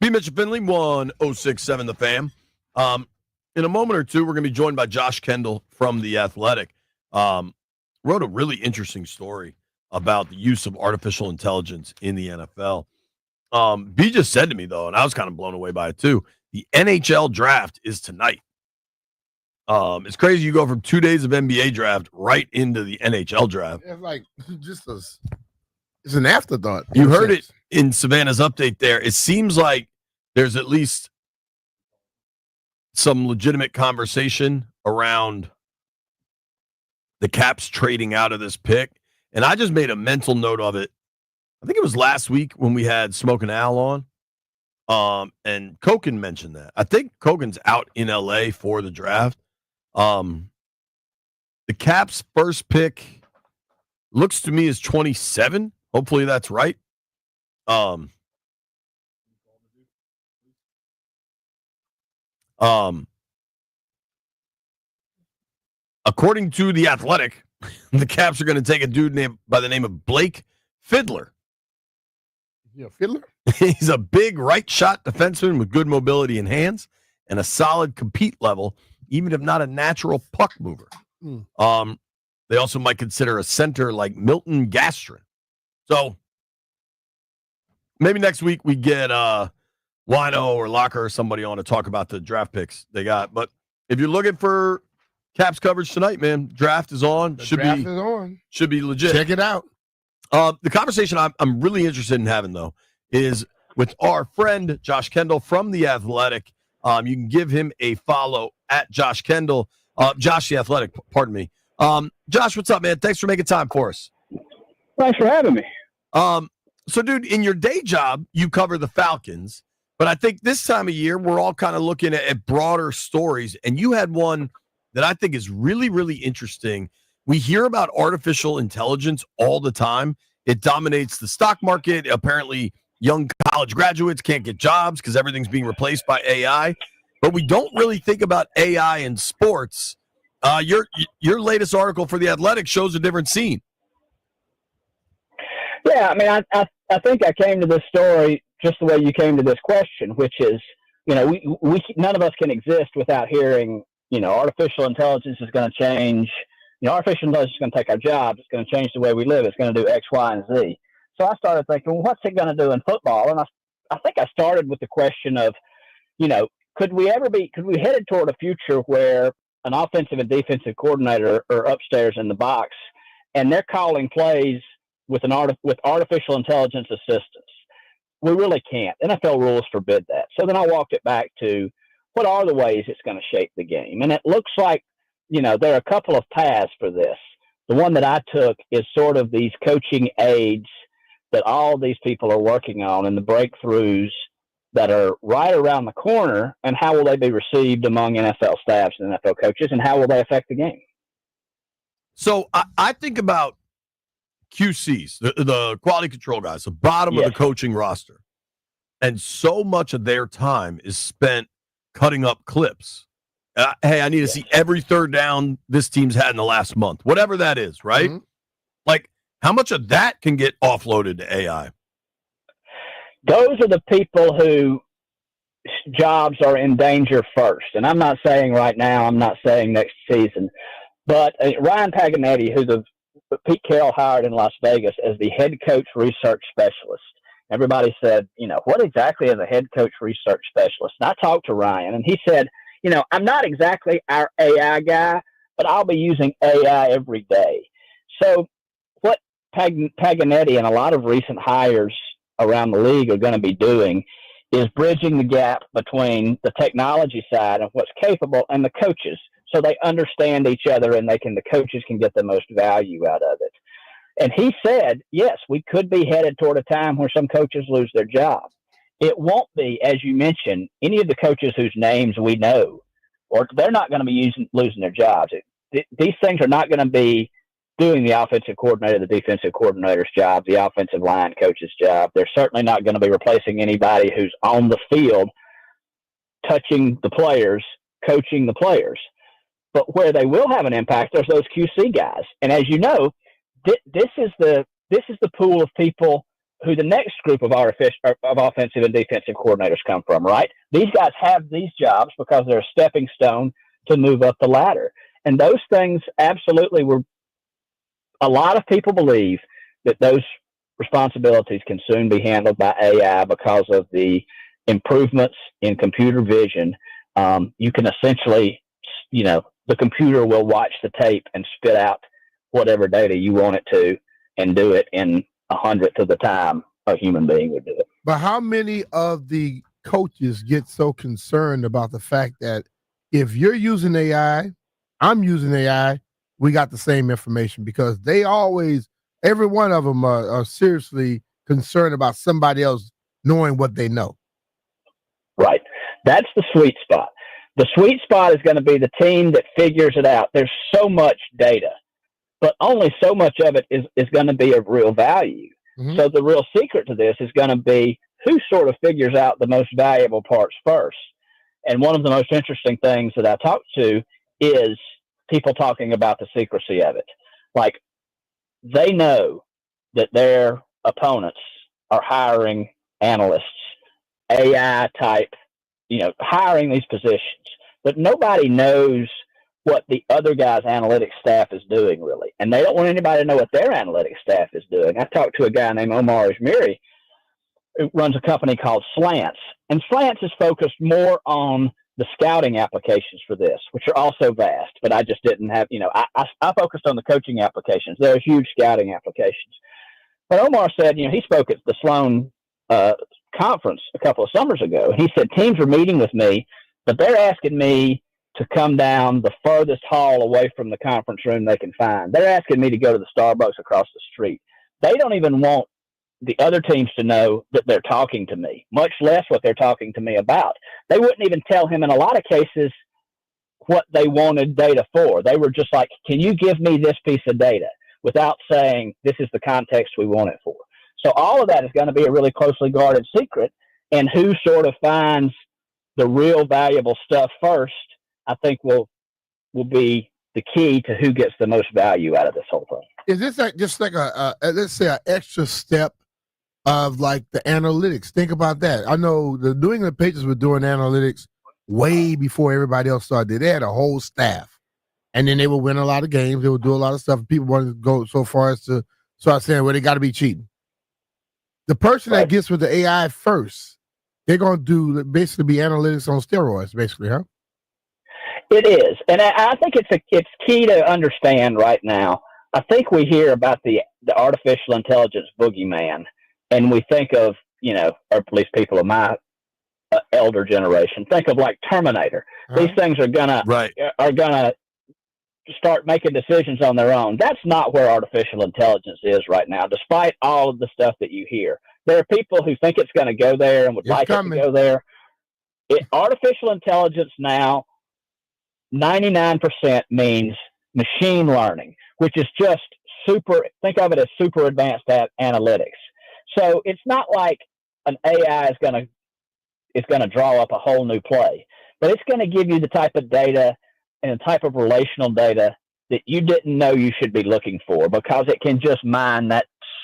B Mitch Finley, 1067 The Fam. In a moment or two, we're going to be joined by Josh Kendall from The Athletic. Wrote a really interesting story about the use of artificial intelligence in the NFL. B just said to me, though, and I was kind of blown away by it too, the NHL draft is tonight. It's crazy you go from 2 days of NBA draft right into the NHL draft. It's like it's an afterthought. You heard it in Savannah's update there. It seems like there's at least some legitimate conversation around the Caps trading out of this pick. And I just made a mental note of it. I think it was last week when we had Smoke and Al on. And Koken mentioned that. I think Koken's out in LA for the draft. The Caps' first pick looks to me as 27. Hopefully that's right. According to The Athletic, the Caps are going to take a dude named by the name of Blake Fiddler. Yeah, Fiddler? He's a big right shot defenseman with good mobility in hands and a solid compete level, even if not a natural puck mover. They also might consider a center like Milton Gastrin. So maybe next week we get Wino or Locker or somebody on to talk about the draft picks they got. But if you're looking for Caps coverage tonight, man, draft is on. Should be legit. Check it out. The conversation I'm really interested in having, though, is with our friend Josh Kendall from The Athletic. You can give him a follow at Josh Kendall. Josh The Athletic, pardon me. Josh, what's up, man? Thanks for making time for us. Thanks for having me. So, dude, in your day job, you cover the Falcons. But I think this time of year, we're all kind of looking at broader stories. And you had one that I think is really, really interesting. We hear about artificial intelligence all the time. It dominates the stock market. Apparently, young college graduates can't get jobs because everything's being replaced by AI. But we don't really think about AI in sports. Your latest article for The Athletic shows a different scene. Yeah, I mean, I think I came to this story just the way you came to this question, which is, you know, we none of us can exist without hearing, you know, artificial intelligence is going to change. You know, artificial intelligence is going to take our jobs. It's going to change the way we live. It's going to do X, Y, and Z. So I started thinking, well, what's it going to do in football? And I think I started with the question of, you know, could we headed toward a future where an offensive and defensive coordinator are upstairs in the box and they're calling plays with artificial intelligence assistance? We really can't. NFL rules forbid that. So then I walked it back to what are the ways it's going to shape the game? And it looks like, you know, there are a couple of paths for this. The one that I took is sort of these coaching aids that all these people are working on and the breakthroughs that are right around the corner, and how will they be received among NFL staffs and NFL coaches, and how will they affect the game? So I think about QCs, the quality control guys, the bottom of the coaching roster. And so much of their time is spent cutting up clips. Hey, I need to see every third down this team's had in the last month, whatever that is, right? Mm-hmm. Like, how much of that can get offloaded to AI? Those are the people who jobs are in danger first. And I'm not saying right now, I'm not saying next season, but Ryan Paganetti, who Pete Carroll hired in Las Vegas as the head coach research specialist. Everybody said, what exactly is a head coach research specialist? And I talked to Ryan, and he said, I'm not exactly our AI guy, but I'll be using AI every day. So what Paganetti and a lot of recent hires around the league are going to be doing is bridging the gap between the technology side and what's capable and the coaches, so they understand each other and the coaches can get the most value out of it. And he said, yes, we could be headed toward a time where some coaches lose their job. It won't be, as you mentioned, any of the coaches whose names we know, or they're not going to be losing their jobs. These things are not going to be doing the offensive coordinator, the defensive coordinator's job, the offensive line coach's job. They're certainly not going to be replacing anybody who's on the field, touching the players, coaching the players. But where they will have an impact, there's those QC guys. And as you know, this is the pool of people who the next group of offensive and defensive coordinators come from, right? These guys have these jobs because they're a stepping stone to move up the ladder. And those things absolutely a lot of people believe that those responsibilities can soon be handled by AI because of the improvements in computer vision. You can essentially, the computer will watch the tape and spit out whatever data you want it to and do it in 100th of the time a human being would do it. But how many of the coaches get so concerned about the fact that if you're using AI, I'm using AI, we got the same information? Because every one of them are seriously concerned about somebody else knowing what they know. Right. That's the sweet spot. The sweet spot is going to be the team that figures it out. There's so much data, but only so much of it is going to be of real value. Mm-hmm. So the real secret to this is going to be who sort of figures out the most valuable parts first. And one of the most interesting things that I talked to is people talking about the secrecy of it. Like, they know that their opponents are hiring analysts, AI type, hiring these positions, but nobody knows what the other guy's analytics staff is doing, really. And they don't want anybody to know what their analytics staff is doing. I talked to a guy named Omar Ajmiri who runs a company called Slants. And Slants is focused more on the scouting applications for this, which are also vast, but I just didn't have, I focused on the coaching applications. There are huge scouting applications. But Omar said, he spoke at the Sloan conference a couple of summers ago. And he said, teams are meeting with me, but they're asking me to come down the furthest hall away from the conference room they can find. They're asking me to go to the Starbucks across the street. They don't even want the other teams to know that they're talking to me, much less what they're talking to me about. They wouldn't even tell him in a lot of cases what they wanted data for. They were just like, can you give me this piece of data, without saying this is the context we want it for. So all of that is going to be a really closely guarded secret, and who sort of finds the real valuable stuff first, I think will be the key to who gets the most value out of this whole thing. Is this just like let's say an extra step of like the analytics? Think about that. I know the New England Patriots were doing analytics way before everybody else started. They had a whole staff, and then they would win a lot of games. They would do a lot of stuff. People wanted to go so far as to start saying, well, they got to be cheating. The person that gets with the AI first, they're going to do basically be analytics on steroids, basically, huh? It is. And I think it's key to understand right now. I think we hear about the artificial intelligence boogeyman, and we think of, or at least people of my elder generation, think of like Terminator. These things are gonna start making decisions on their own. That's not where artificial intelligence is right now, despite all of the stuff that you hear. There are people who think it's going to go there and would it to go there. Artificial intelligence now, 99% means machine learning, which is just think of it as super advanced analytics. So it's not like an AI is going to draw up a whole new play, but it's going to give you the type of data and the type of relational data that you didn't know you should be looking for, because it can just mine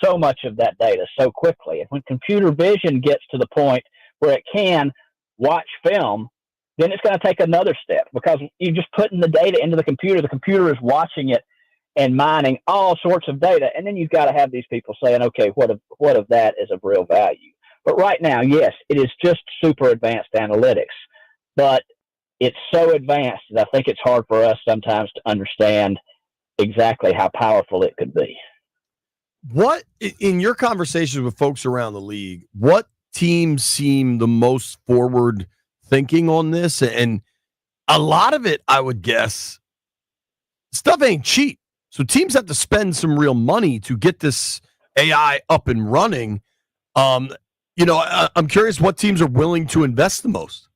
so much of that data so quickly. And when computer vision gets to the point where it can watch film, then it's going to take another step because you're just putting the data into the computer. The computer is watching it and mining all sorts of data. And then you've got to have these people saying, okay, what of that is of real value? But right now, yes, it is just super advanced analytics, but it's so advanced that I think it's hard for us sometimes to understand exactly how powerful it could be. What, in your conversations with folks around the league, what teams seem the most forward thinking on this? And a lot of it, I would guess, stuff ain't cheap. So teams have to spend some real money to get this AI up and running. I'm curious what teams are willing to invest the most.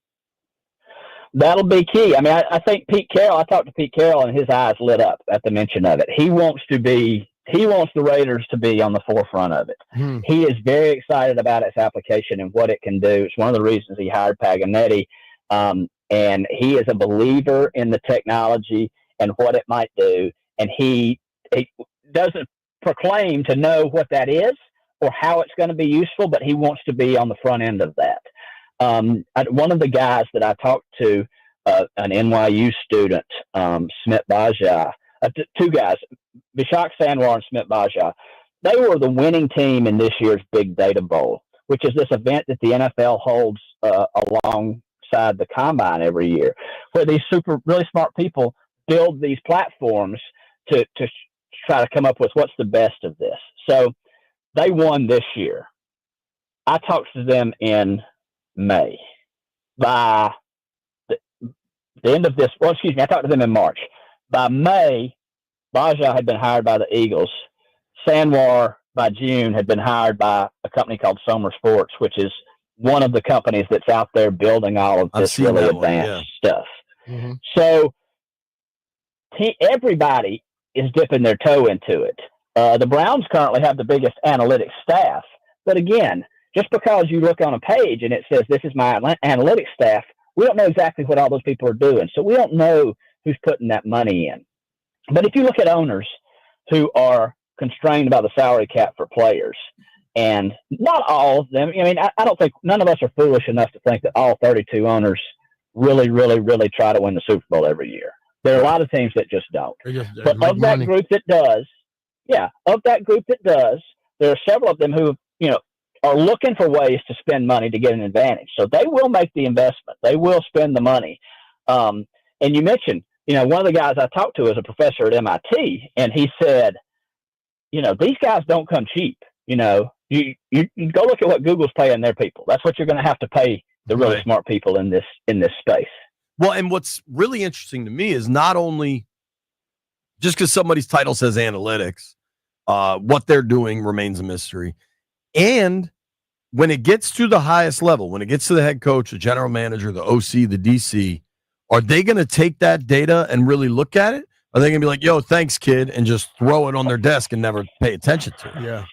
That'll be key. I mean, I think Pete Carroll, I talked to Pete Carroll and his eyes lit up at the mention of it. He wants the Raiders to be on the forefront of it. He is very excited about its application and what it can do. It's one of the reasons he hired Paganetti. And he is a believer in the technology and what it might do. And he doesn't proclaim to know what that is or how it's going to be useful, but he wants to be on the front end of that. One of the guys that I talked to, an NYU student, Smith Baja, two guys, Vishak Sanwar and Smith Baja, they were the winning team in this year's Big Data Bowl, which is this event that the NFL holds alongside the Combine every year, where these really smart people build these platforms to try to come up with what's the best of this. So they won this year. I talked to them in May. By the end of this, I talked to them in March. By May, Baja had been hired by the Eagles. Sanwar, by June, had been hired by a company called Somer Sports, which is one of the companies that's out there building all of this really advanced stuff. Mm-hmm. So everybody is dipping their toe into it. The Browns currently have the biggest analytics staff. But again, just because you look on a page and it says, this is my analytics staff, we don't know exactly what all those people are doing. So we don't know who's putting that money in. But if you look at owners who are constrained by the salary cap for players, and not all of them, I mean, I don't think none of us are foolish enough to think that all 32 owners really, really, really try to win the Super Bowl every year. There are a lot of teams that just don't. But of that group that does, there are several of them who, are looking for ways to spend money to get an advantage. So they will make the investment. They will spend the money. And you mentioned, one of the guys I talked to is a professor at MIT, and he said, these guys don't come cheap. You go look at what Google's paying their people. That's what you're going to have to pay the really smart people in this space. Well, and what's really interesting to me is not only just because somebody's title says analytics, what they're doing remains a mystery. And when it gets to the highest level, when it gets to the head coach, the general manager, the OC, the DC, are they going to take that data and really look at it? Are they going to be like, yo, thanks, kid, and just throw it on their desk and never pay attention to it? Yeah.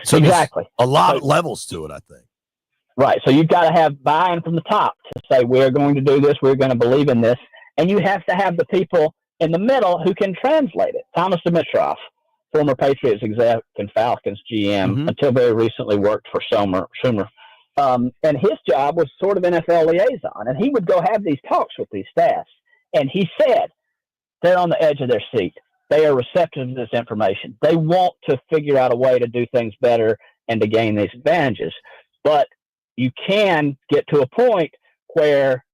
So exactly. A lot of levels to it, I think. Right. So you've got to have buy-in from the top to say, we're going to do this, we're going to believe in this. And you have to have the people in the middle who can translate it. Thomas Dimitroff, former Patriots exec and Falcons GM, until very recently worked for Somer. And his job was sort of NFL liaison. And he would go have these talks with these staffs. And he said, they're on the edge of their seat. They are receptive to this information. They want to figure out a way to do things better and to gain these advantages. But you can get to a point where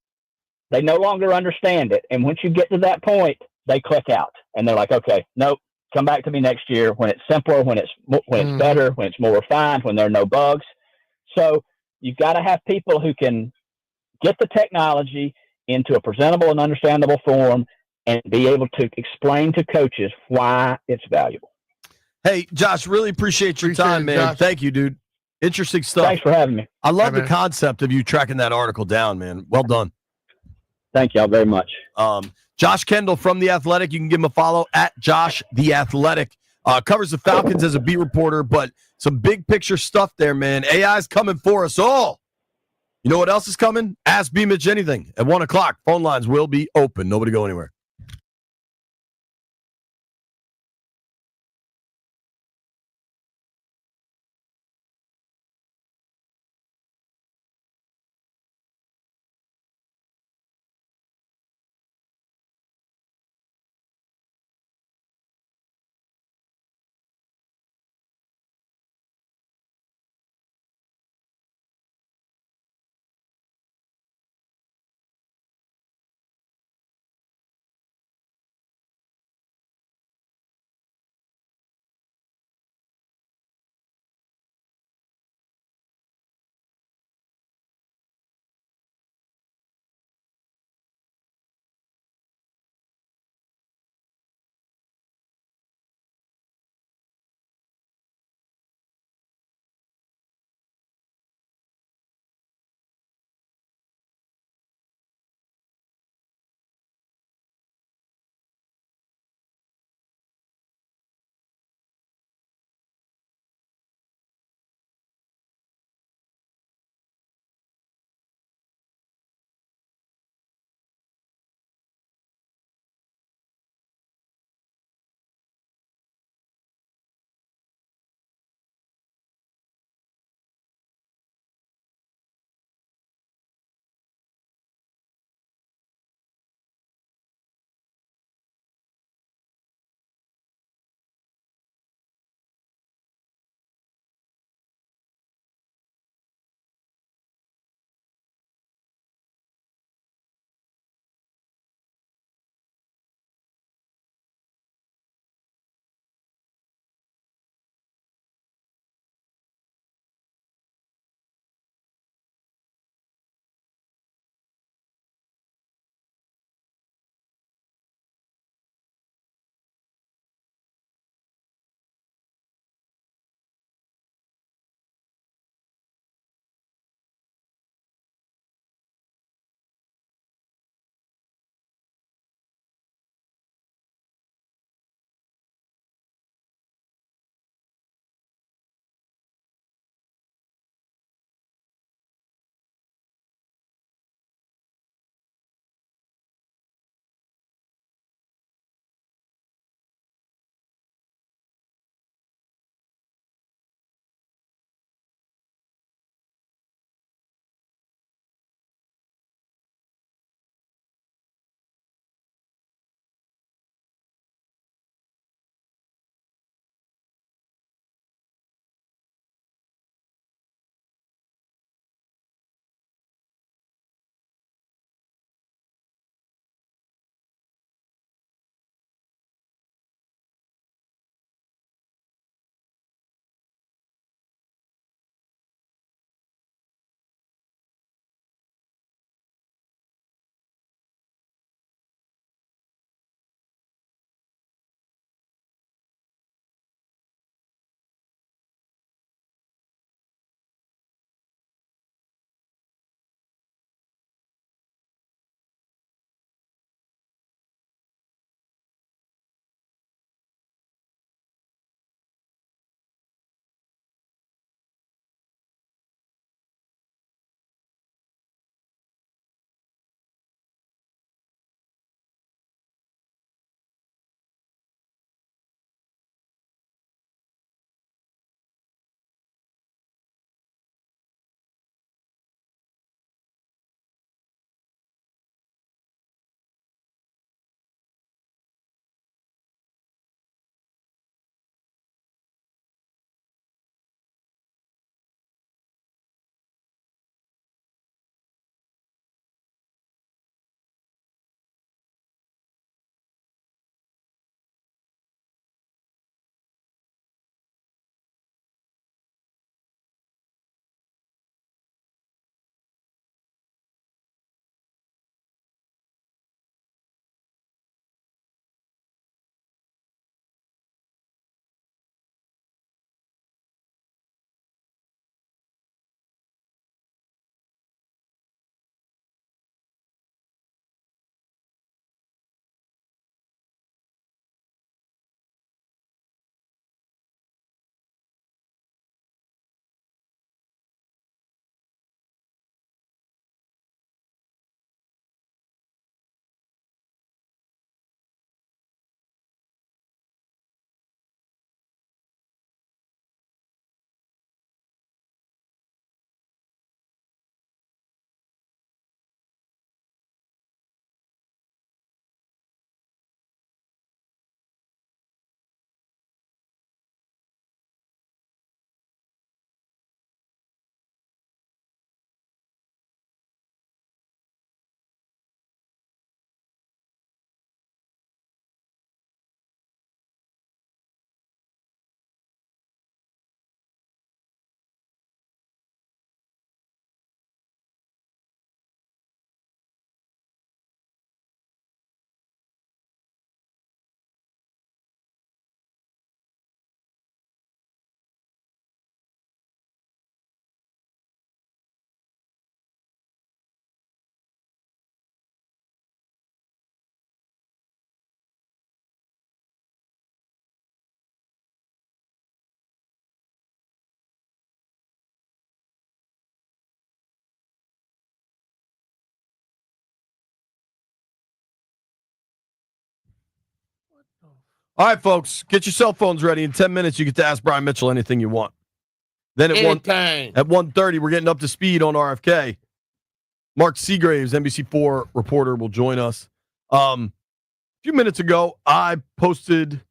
they no longer understand it. And once you get to that point, they click out. And they're like, okay, nope. Come back to me next year when it's simpler, when it's better, when it's more refined, when there are no bugs. So you've got to have people who can get the technology into a presentable and understandable form and be able to explain to coaches why it's valuable. Hey, Josh, really appreciate your time, man. Josh. Thank you, dude. Interesting stuff. Thanks for having me. I love the concept of you tracking that article down, man. Well done. Thank y'all very much. Josh Kendall from The Athletic. You can give him a follow at Josh The Athletic. Covers the Falcons as a beat reporter, but some big picture stuff there, man. AI's coming for us all. You know what else is coming? Ask B Mitch anything. At 1 o'clock, phone lines will be open. Nobody go anywhere. All right, folks, get your cell phones ready. In 10 minutes, you get to ask Brian Mitchell anything you want. Then at 1:30, we're getting up to speed on RFK. Mark Seagraves, NBC4 reporter, will join us. A few minutes ago, I posted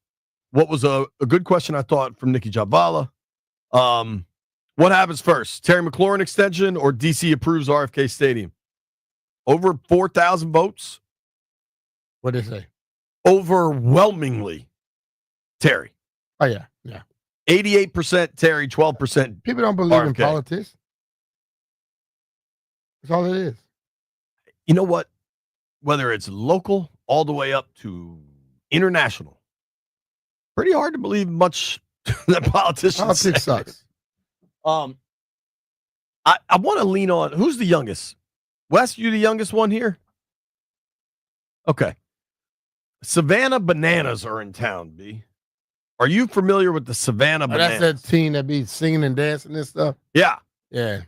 what was a good question, I thought, from Nikki Jhabvala. What happens first, Terry McLaurin extension or DC approves RFK Stadium? Over 4,000 votes. What did they say? Overwhelmingly, Terry. Oh, yeah. 88% Terry, 12%. People don't believe in RFK. politics. That's all it is. You know what? Whether it's local all the way up to international, pretty hard to believe much that politicians Politics say. sucks. I want to lean on, who's the youngest? Wes, you the youngest one here? Okay. Savannah Bananas are in town, B. Are you familiar with the Savannah Bananas? That's that team that be singing and dancing and stuff. Yeah. Yeah.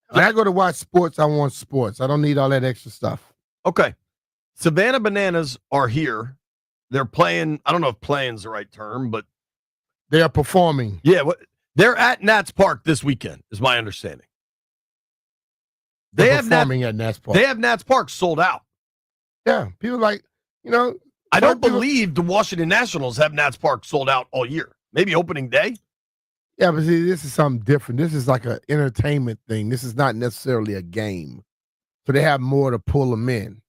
When I go to watch sports, I want sports. I don't need all that extra stuff. Okay. Savannah Bananas are here. They're playing, I don't know if playing is the right term, but they are performing. Yeah, they're at Nats Park this weekend, is my understanding. They're performing at Nats Park. They have Nats Park sold out. Yeah. People like, I don't believe the Washington Nationals have Nats Park sold out all year. Maybe opening day. Yeah, but see, this is something different. This is like an entertainment thing. This is not necessarily a game. So they have more to pull them in.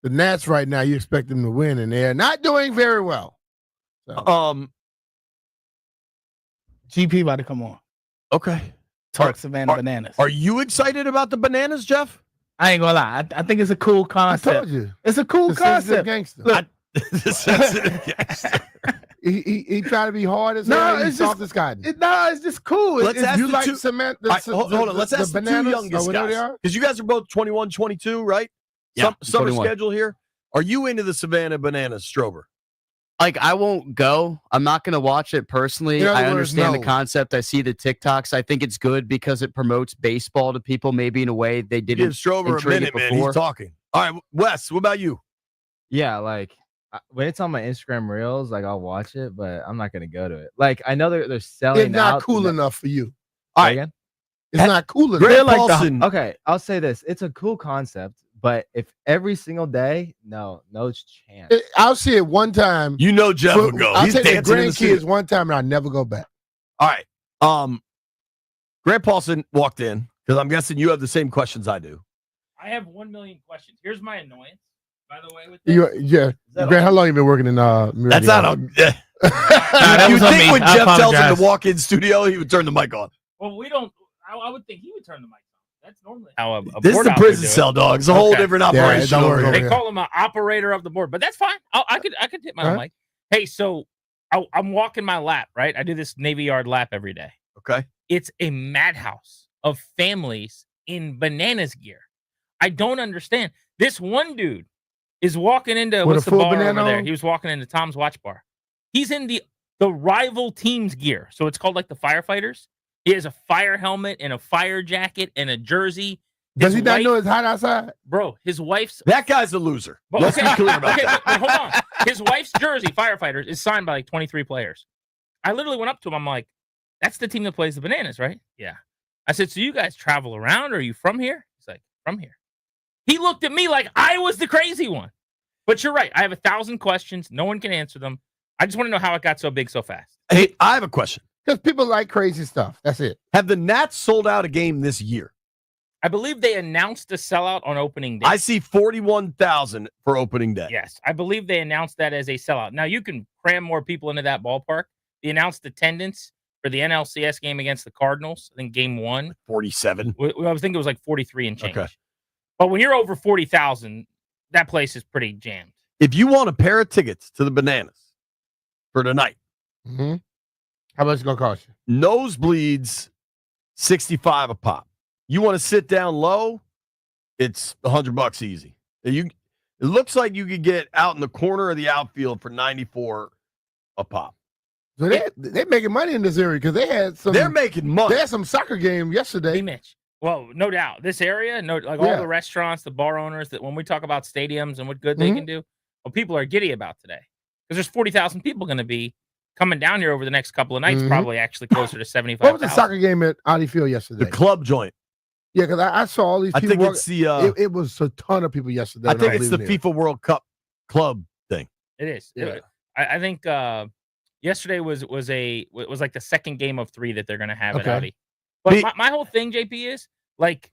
The Nats right now, you expect them to win, and they're not doing very well. So. GP about to come on. Okay. Talk Savannah Bananas. Are you excited about the Bananas, Jeff? I ain't gonna lie. I think it's a cool concept. I told you. It's a cool concept. Gangster. Look, the sensitive gangster. He tried to be hard as hell. He's soft as cotton. It's just cool. Let's ask you the like two. cement. Hold on. Let's ask the two youngest guys. Because you guys are both 21, 22, right? Yeah. Summer 21. schedule here. Are you into the Savannah Bananas, Strober? Like, I won't go. I'm not going to watch it personally. I understand the concept. I see the TikToks. I think it's good because it promotes baseball to people maybe in a way they didn't. Give Strober a minute, man. He's talking. All right, Wes, what about you? Yeah, like when it's on my Instagram Reels, like I'll watch it, but I'm not going to go to it. Like I know they're selling. It's not cool enough for you. All right, again? It's not cool enough. Grant Paulson. Okay, I'll say this: it's a cool concept, but if every single day, no chance. I'll see it one time. You know Jeff will go. I'll He's take the dancing in the grandkids street. one time and I'll never go back. All right. Grant Paulson walked in because I'm guessing you have the same questions I do. I have 1 million questions. Here's my annoyance, by the way. With this. Yeah. Grant, how long you been working in That's not a. You think when Jeff tells him to walk in studio, he would turn the mic on? Well, we don't. I would think he would turn the mic on. That's normally how a This is board the op prison would do cell, it. dog. It's a whole different operation over here. They call him an operator of the board, but that's fine. I could hit my own mic. Hey, so I'm walking my lap, right? I do this Navy Yard lap every day. Okay. It's a madhouse of families in bananas gear. I don't understand. This one dude is walking into what's the bar over there? He was walking into Tom's Watch Bar. He's in the rival team's gear. So it's called like the firefighters. He has a fire helmet and a fire jacket and a jersey. Does he not know it's hot outside? Bro, his wife's... That guy's a loser. But, Let's be clear about that. But hold on. His wife's jersey, Firefighters, is signed by like 23 players. I literally went up to him. I'm like, that's the team that plays the Bananas, right? Yeah. I said, so you guys travel around? Or are you from here? He's like, from here. He looked at me like I was the crazy one. But you're right. I have 1,000 questions. No one can answer them. I just want to know how it got so big so fast. Hey, I have a question. Because people like crazy stuff. That's it. Have the Nats sold out a game this year? I believe they announced a sellout on opening day. I see 41,000 for opening day. Yes, I believe they announced that as a sellout. Now, you can cram more people into that ballpark. The announced attendance for the NLCS game against the Cardinals, I think game 1. 47. I was thinking it was like 43 and change. Okay. But when you're over 40,000, that place is pretty jammed. If you want a pair of tickets to the Bananas for tonight, how much is it going to cost you? Nosebleeds, $65 a pop. You want to sit down low, it's $100 easy. It looks like you could get out in the corner of the outfield for $94 a pop. So they're making money in this area because they had some. They're making money. They had some soccer game yesterday. B Mitch. Well, no doubt. This area, all the restaurants, the bar owners, that when we talk about stadiums and what good they can do, what people are giddy about today. because there's 40,000 people going to be coming down here over the next couple of nights, Mhm. probably actually closer to 75,000. What was the soccer game at Audi Field yesterday? The club joint. Yeah, because I saw all these I people. think it's the. It was a ton of people yesterday. I when think was it's the leaving here. FIFA World Cup club thing. It is. Yeah. I think yesterday was like the second game of 3 that they're going to have at Okay. Audi. But my whole thing, JP, is like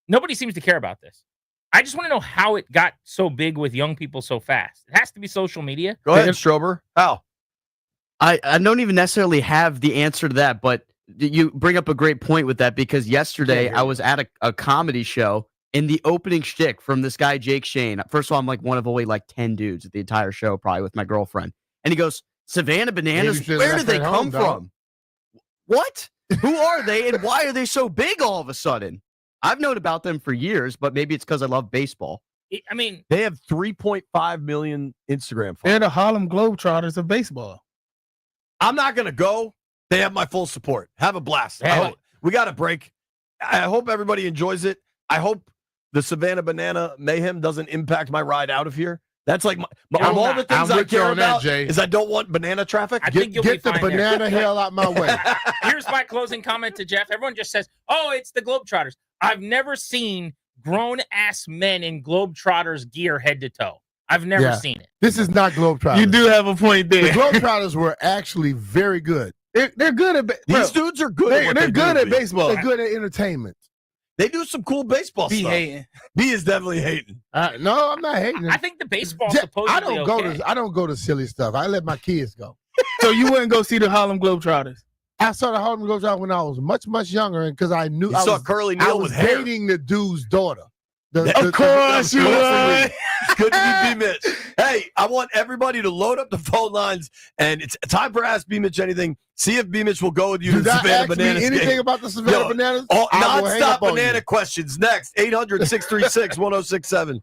nobody seems to care about this. I just want to know how it got so big with young people so fast. It has to be social media. Go ahead, Strober. How? I don't even necessarily have the answer to that, but you bring up a great point with that because yesterday I was at a comedy show and the opening shtick from this guy, Jake Shane. First of all, I'm like one of only like 10 dudes at the entire show, probably with my girlfriend. And he goes, Savannah Bananas, where did they come from? What? Who are they and why are they so big all of a sudden? I've known about them for years, but maybe it's because I love baseball. I mean, they have 3.5 million Instagram followers. They're the Harlem Globetrotters of baseball. I'm not going to go. They have my full support. Have a blast. We got a break. I hope everybody enjoys it. I hope the Savannah Banana Mayhem doesn't impact my ride out of here. That's like of all the things I care about is I don't want banana traffic. I think you'll be Get the fine banana there. hell out my way. Here's my closing comment to Jeff. Everyone just says, "Oh, it's the Globetrotters." I've never seen grown-ass men in Globetrotters gear head to toe. I've never seen it. This is not Globetrotters. You do have a point there. The Globetrotters were actually very good. They're good at These dudes are good. They're good at baseball. They're good at entertainment. They do some cool baseball B stuff. hating. B is definitely hating. No, I'm not hating. I think the baseball I supposedly I don't go to silly stuff. I let my kids go. So you wouldn't go see the Harlem Globetrotters? I saw the Harlem Globetrotters when I was much younger, and because I knew You I saw was, Curly I Neal was with hair. dating the dude's daughter. Of course you would. Good to be B Mitch. Hey, I want everybody to load up the phone lines, and it's time for Ask B Mitch Anything. See if B Mitch will go with you to Do the not Savannah ask me Bananas anything game. about the Savannah Bananas. All, I will hang nonstop up on banana you. questions next. 800-636-1067.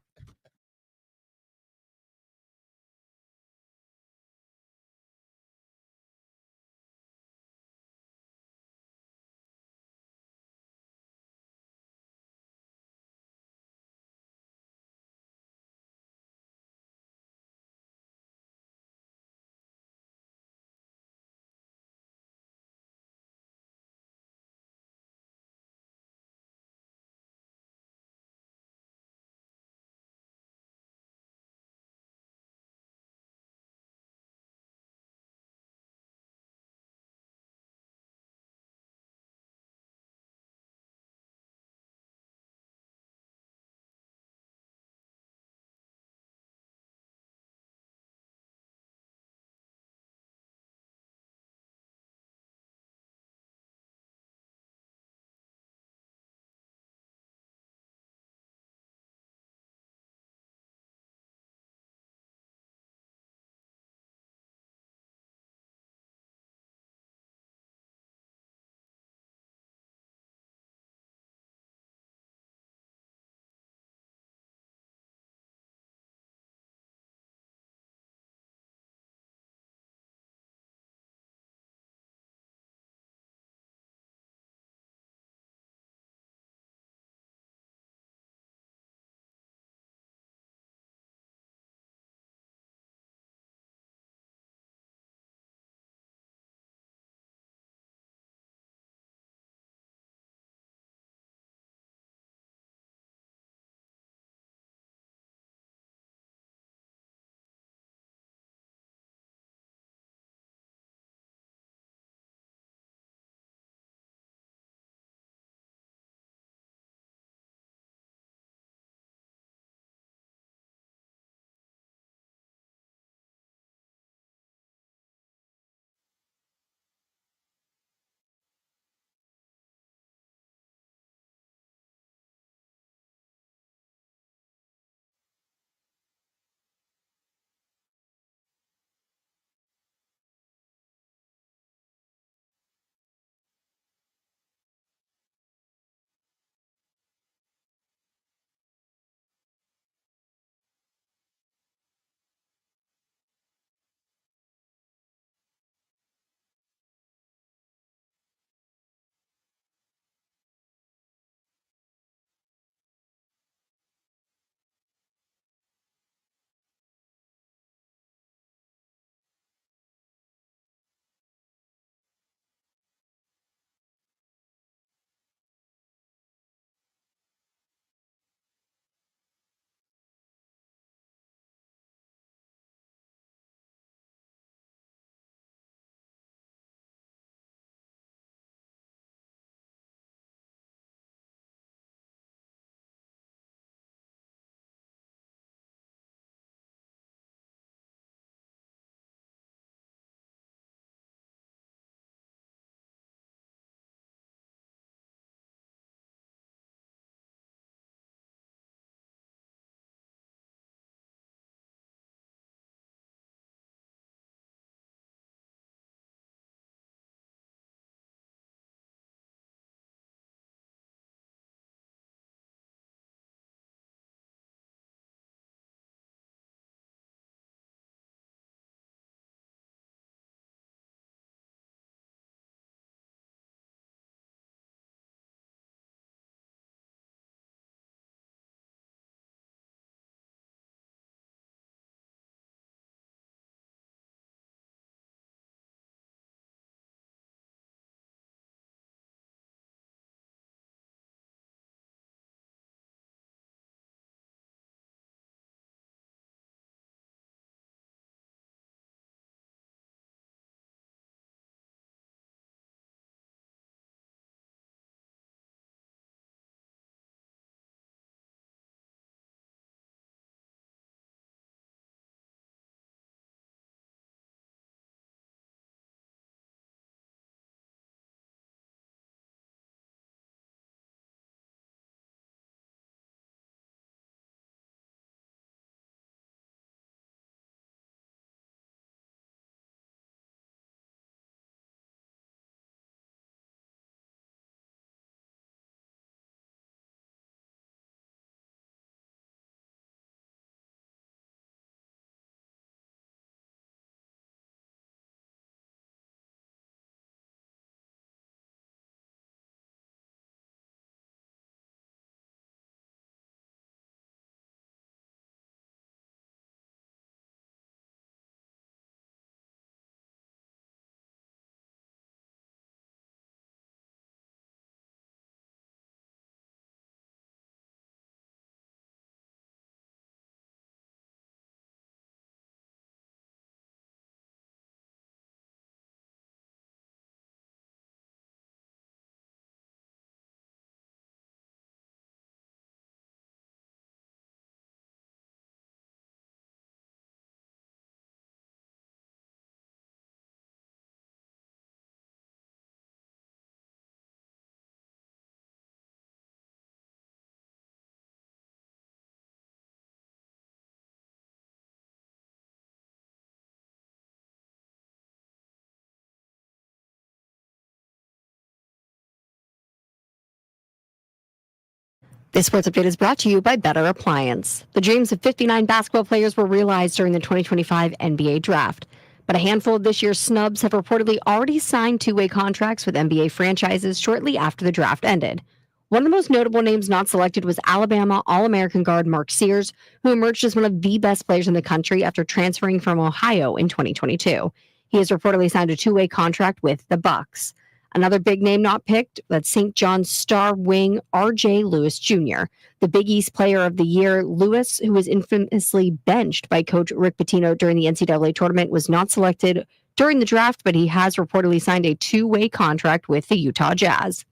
This sports update is brought to you by Better Appliance. The dreams of 59 basketball players were realized during the 2025 NBA draft, but a handful of this year's snubs have reportedly already signed two-way contracts with NBA franchises shortly after the draft ended. One of the most notable names not selected was Alabama All-American guard Mark Sears, who emerged as one of the best players in the country after transferring from Ohio in 2022. He has reportedly signed a two-way contract with the Bucks. Another big name not picked, that's St. John's star wing R.J. Lewis Jr. The Big East Player of the Year, Lewis, who was infamously benched by Coach Rick Pitino during the NCAA tournament, was not selected during the draft, but he has reportedly signed a two-way contract with the Utah Jazz.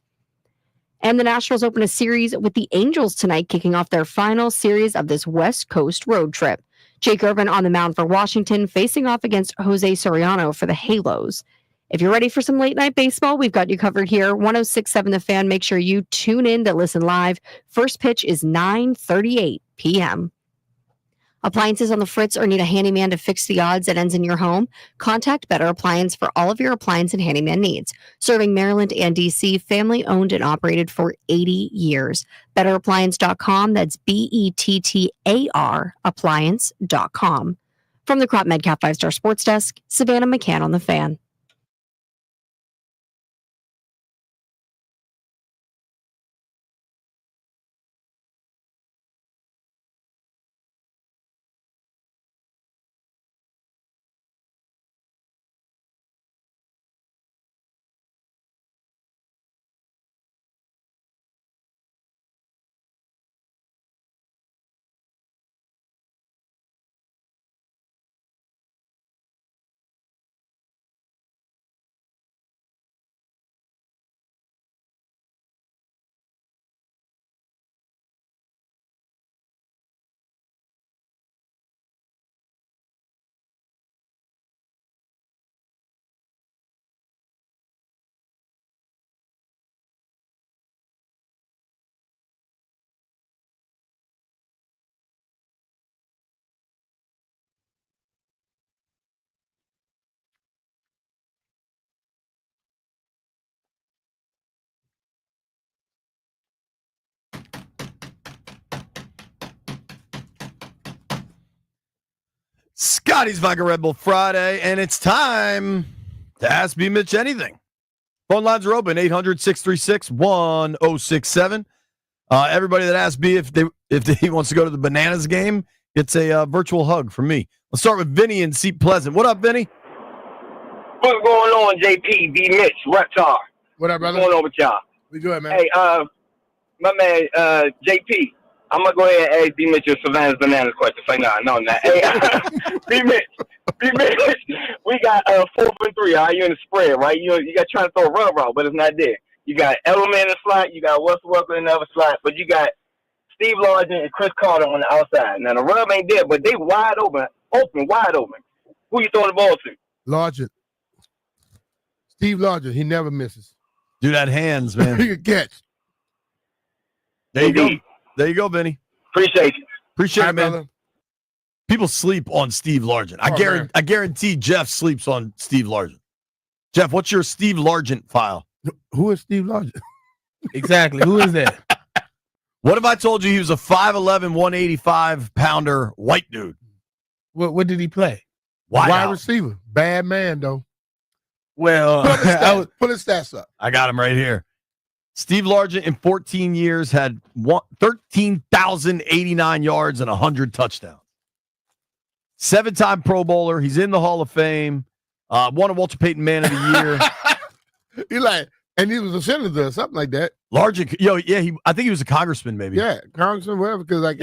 And the Nationals open a series with the Angels tonight, kicking off their final series of this West Coast road trip. Jake Irvin on the mound for Washington, facing off against Jose Soriano for the Halos. If you're ready for some late night baseball, we've got you covered here. 106.7 The Fan. Make sure you tune in to listen live. First pitch is 9:38 p.m. Appliances on the fritz or need a handyman to fix the odds that ends in your home? Contact Better Appliance for all of your appliance and handyman needs. Serving Maryland and D.C., family owned and operated for 80 years. BetterAppliance.com. That's BETTAR appliance.com. From the Crop Medcalf 5-Star Sports Desk, Savannah McCann on The Fan. Scotty's Vodka Red Bull Friday, and it's time to ask B Mitch anything. Phone lines are open, 800-636-1067. Everybody that asks B if he wants to go to the Bananas game gets a virtual hug from me. Let's start with Vinny in Seat Pleasant. What up, Vinny? What's going on, JP, B Mitch, Reptar? What up, brother? What's going on with y'all? We good, man. Hey, my man, JP, I'm going to go ahead and ask B Mitch Savannah's Bananas question. Say, no, not. Hey, B Mitch, we got 4 for 3, all right? You in the spread, right? You got trying to throw a rub out, but it's not there. You got Edelman in the slot, you got Wes Welker in the other slot, but you got Steve Largent and Chris Carter on the outside. Now, the rub ain't there, but they wide open. Who you throwing the ball to? Largent. Steve Largent, he never misses. Do that hands, man. He can catch. There you go. There you go, Vinny. Appreciate you. Appreciate All it, man. brother. People sleep on Steve Largent. I guarantee Jeff sleeps on Steve Largent. Jeff, what's your Steve Largent file? Who is Steve Largent? Exactly. Who is that? What if I told you he was a 5'11", 185-pounder white dude? What did he play? Wide receiver. Bad man, though. Well, Put his stats up. I got him right here. Steve Largent in 14 years had 13,089 yards and 100 touchdowns. 7-time Pro Bowler. He's in the Hall of Fame. Won a Walter Payton Man of the Year. And he was a senator or something like that. Largent, I think he was a congressman, maybe. Yeah, congressman, whatever. Because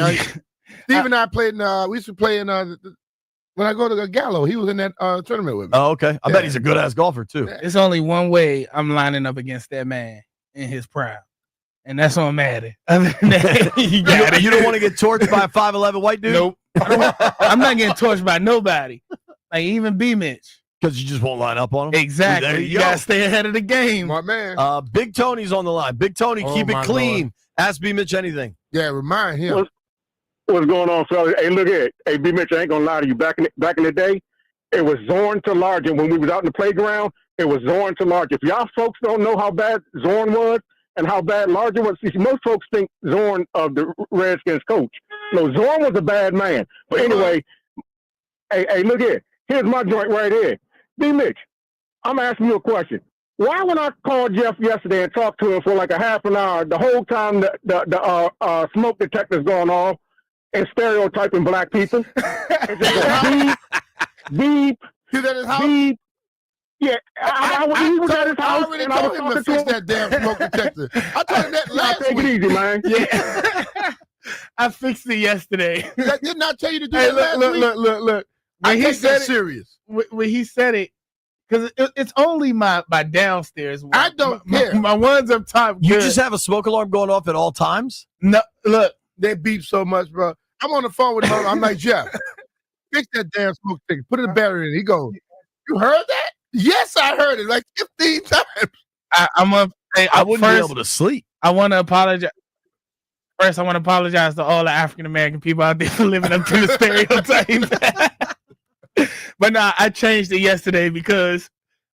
Steve and I played we used to play in when I go to Gallo, he was in that tournament with me. Oh, okay. I bet he's a good ass golfer too. It's only one way I'm lining up against that man in his prime, and that's on Madden. Other than that, you don't want to get torched by a 5'11" white dude? Nope. I'm not getting torched by nobody. Like even B Mitch. Because you just won't line up on him? Exactly. There you gotta stay ahead of the game. My man. Big Tony's on the line. Big Tony, keep it clean. Lord. Ask B Mitch anything. Yeah, remind him. What's going on, fellas? Hey, look at hey, B Mitch, I ain't gonna lie to you. Back in the day, it was Zorn to Largent when we was out in the playground. It was Zorn to Largent. If y'all folks don't know how bad Zorn was, and how bad Largent was. See, most folks think Zorn of the Redskins coach. No, Zorn was a bad man. But anyway, hey, look here. Here's my joint right here. B Mitch, I'm asking you a question. Why when I called Jeff yesterday and talked to him for like a half an hour, the whole time the smoke detector's going off and stereotyping black people? It's beep, He's at his house? beep. Yeah, he was at his house. I already told him to fix that damn smoke detector. I told him that last Take week. it easy, man. Yeah. I fixed it yesterday. Didn't I tell you to do Hey, that last week? look. I When take that serious. When he said it, because it's only my downstairs one. I don't care. My ones up top. You good. just have a smoke alarm going off at all times? No, look. They beep so much, bro. I'm on the phone with him. I'm like, Jeff, fix that damn smoke detector. Put a battery in. He goes, you heard that? Yes, I heard it like 15 times. I wouldn't be able to sleep. I want to apologize. First, I want to apologize to all the African American people out there for living up to the stereotype. But nah, I changed it yesterday because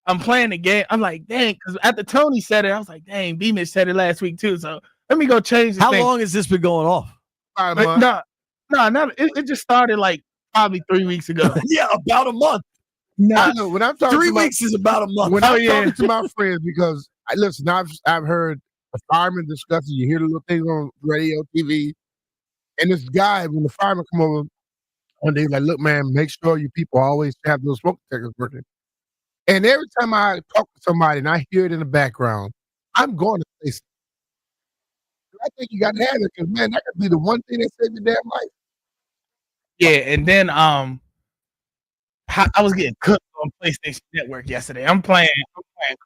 I'm playing the game. I'm like, dang, because after Tony said it, I was like, dang, B Mitch said it last week too. So let me go change this How thing. long has this been going off? No, it just started like probably 3 weeks ago. Yeah, about a month. I know, when I'm talking 3 to my- weeks is about a month. When I'm talking to my friends, because listen, I've heard the firemen discussing. You hear the little things on radio, TV, and this guy when the firemen come over one day, like, look, man, make sure you people always have those smoke detectors working. And every time I talk to somebody and I hear it in the background, I'm going to say something. I think you got to have it because man, that could be the one thing that saved your damn life. Yeah, and then I was getting cooked on PlayStation Network yesterday. I'm playing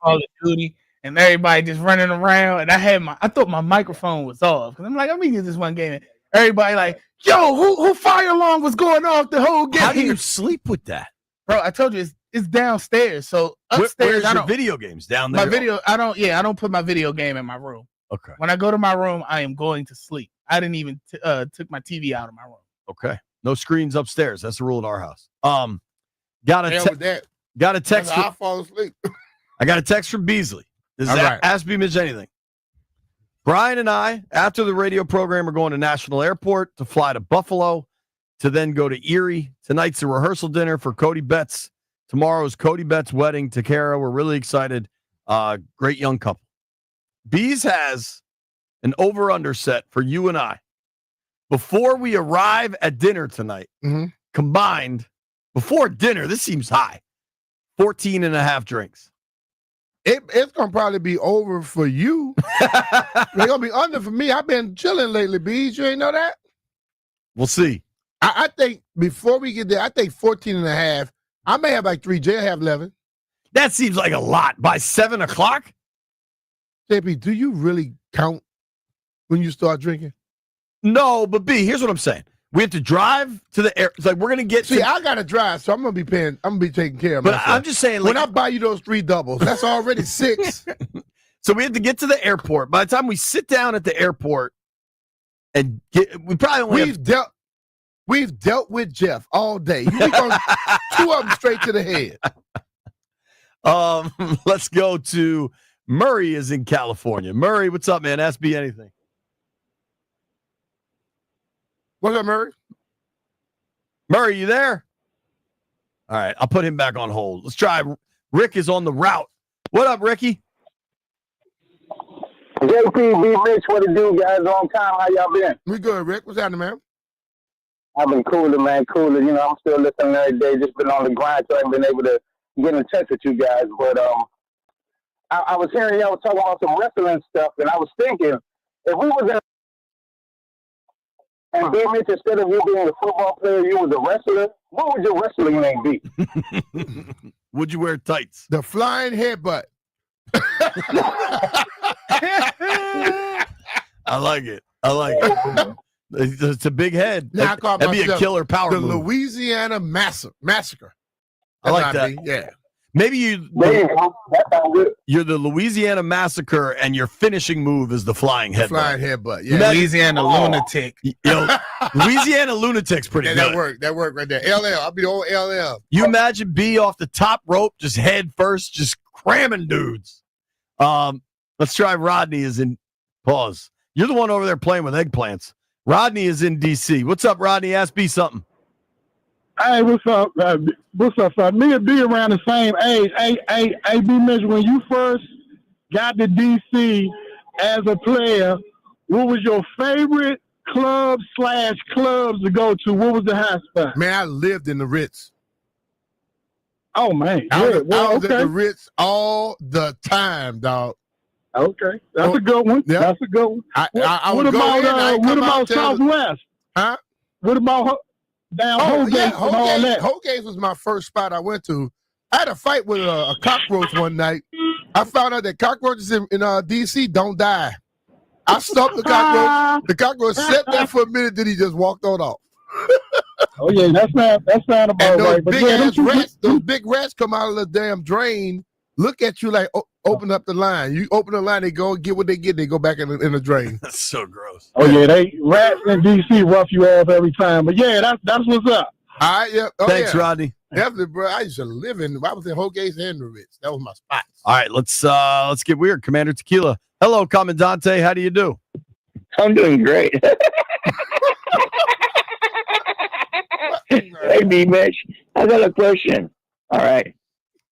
Call of Duty, and everybody just running around. And I thought my microphone was off because I'm like, let me get this one game. And everybody like, yo, who fire alarm was going off the whole game? How do you sleep with that? Bro, I told you it's downstairs. So upstairs, Where's your video games down there? My video, I don't put my video game in my room. Okay. When I go to my room, I am going to sleep. I didn't even took my TV out of my room. Okay. No screens upstairs. That's the rule in our house. Got a text. I'll fall asleep. I got a text from Beasley. This is All right. Ask B Mitch Anything. Brian and I, after the radio program, are going to National Airport to fly to Buffalo, to then go to Erie. Tonight's a rehearsal dinner for Cody Betts. Tomorrow's Cody Betts' wedding to Kara. We're really excited. Great young couple. Bees has an over-under set for you and I. Before we arrive at dinner tonight, combined, before dinner, this seems high, 14 and a half drinks. It's going to probably be over for you. It's going to be under for me. I've been chilling lately, Bees. You ain't know that? We'll see. I think before we get there, I think 14 and a half. I may have like 3. Jay have 11. That seems like a lot. By 7 o'clock? JP, do you really count when you start drinking? No, but B, here's what I'm saying. We have to drive to the air. It's like we're gonna get. See, I gotta drive, so I'm gonna be paying. I'm gonna be taking care of But myself. I'm just saying, like, when I buy you those 3 doubles, that's already 6. So we have to get to the airport. By the time we sit down at the airport and we probably only we've dealt with Jeff all day. We gonna 2 of them straight to the head. Let's go to Murray is in California. Murray, what's up, man? Ask me anything. What's up, Murray? Murray, you there? All right, I'll put him back on hold. Let's try. Rick is on the route. What up, Ricky? JP, B Mitch, what it do, guys? Long time. How y'all been? We good, Rick. What's happening, man? I've been cooling, man. Cooling. You know, I'm still listening every day. Just been on the grind, so I haven't been able to get in touch with you guys. But I was hearing y'all talking about some wrestling stuff, and I was thinking, if we was in and B Mitch, instead of you being a football player, you was a wrestler, what would your wrestling name be? Would you wear tights? The flying headbutt. I like it. It's a big head. Now I call That'd be a myself killer power the move. Louisiana Massacre. I like that. Yeah. Maybe That sounds good. you're the Louisiana Massacre, and your finishing move is the flying headbutt. Flying headbutt. Yeah. Louisiana lunatic. Louisiana lunatic's pretty Yeah, good. that worked right there. LL. I'll be the old LL. You imagine B off the top rope, just head first, just cramming dudes. Let's try. Rodney is in Pause. You're the one over there playing with eggplants. Rodney is in D.C. What's up, Rodney? Ask B something. Hey, what's up? What's up, son? Me and B around the same age. Hey, B Mitch, when you first got to D.C. as a player, what was your favorite clubs to go to? What was the high spot? Man, I lived in the Ritz. Oh, man. I was okay. at the Ritz all the time, dog. Okay. That's a good one. Yeah. That's a good one. What about Southwest? Huh? What about down Holgate and all that? Holgate was my first spot I went to. I had a fight with a cockroach one night. I found out that cockroaches in D.C. don't die. I stopped the cockroach. The cockroach sat there for a minute, then he just walked on off. Oh yeah, that's not about those right. But big ass rats, those big rats come out of the damn drain, look at you like, open up the line. You open the line, they go get what they get, they go back in the drain. That's so gross. Oh yeah, rats in D.C. rough you off every time. But yeah, that's what's up. All right, yeah. Oh, Thanks, yeah. Rodney. Definitely, bro. I used to live in. I was in Holgate and the Ritz. That was my spot. All right, let's get weird. Commander Tequila. Hello, Commandante. How do you do? I'm doing great. Hey, B Mitch, I got a question. All right.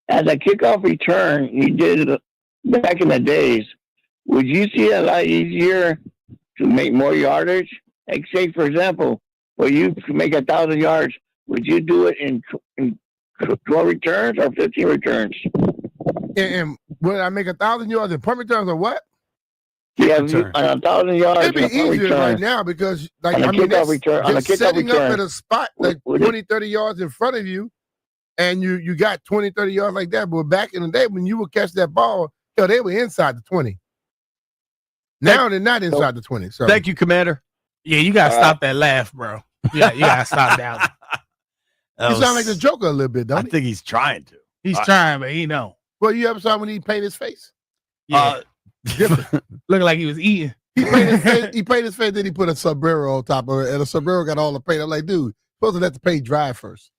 As a kickoff return, you did it back in the days. Would you see it a lot easier to make more yardage? Like, say, for example, for you to make 1,000 yards, would you do it in 12 returns or 15 returns? And would I make 1,000 yards in punt returns or what? Yeah, on 1,000 yards. It'd be easier right now because, like, on a kickoff return, setting up at a spot like 20, 30 yards in front of you, and you got 20, 30 yards like that. But back in the day, when you would catch that ball, they were inside the 20. Now they're not inside the 20. So thank you, Commander. Yeah, you gotta stop that laugh, bro. Yeah, you gotta stop that. You sound like the Joker a little bit, don't I think he's trying to. He's trying, but he know. Well, you ever saw when he painted his face? Yeah. Looking like he was eating. He painted his face, then he put a sombrero on top of it, and the sombrero got all the paint. I'm like, dude, supposed to let the paint dry first.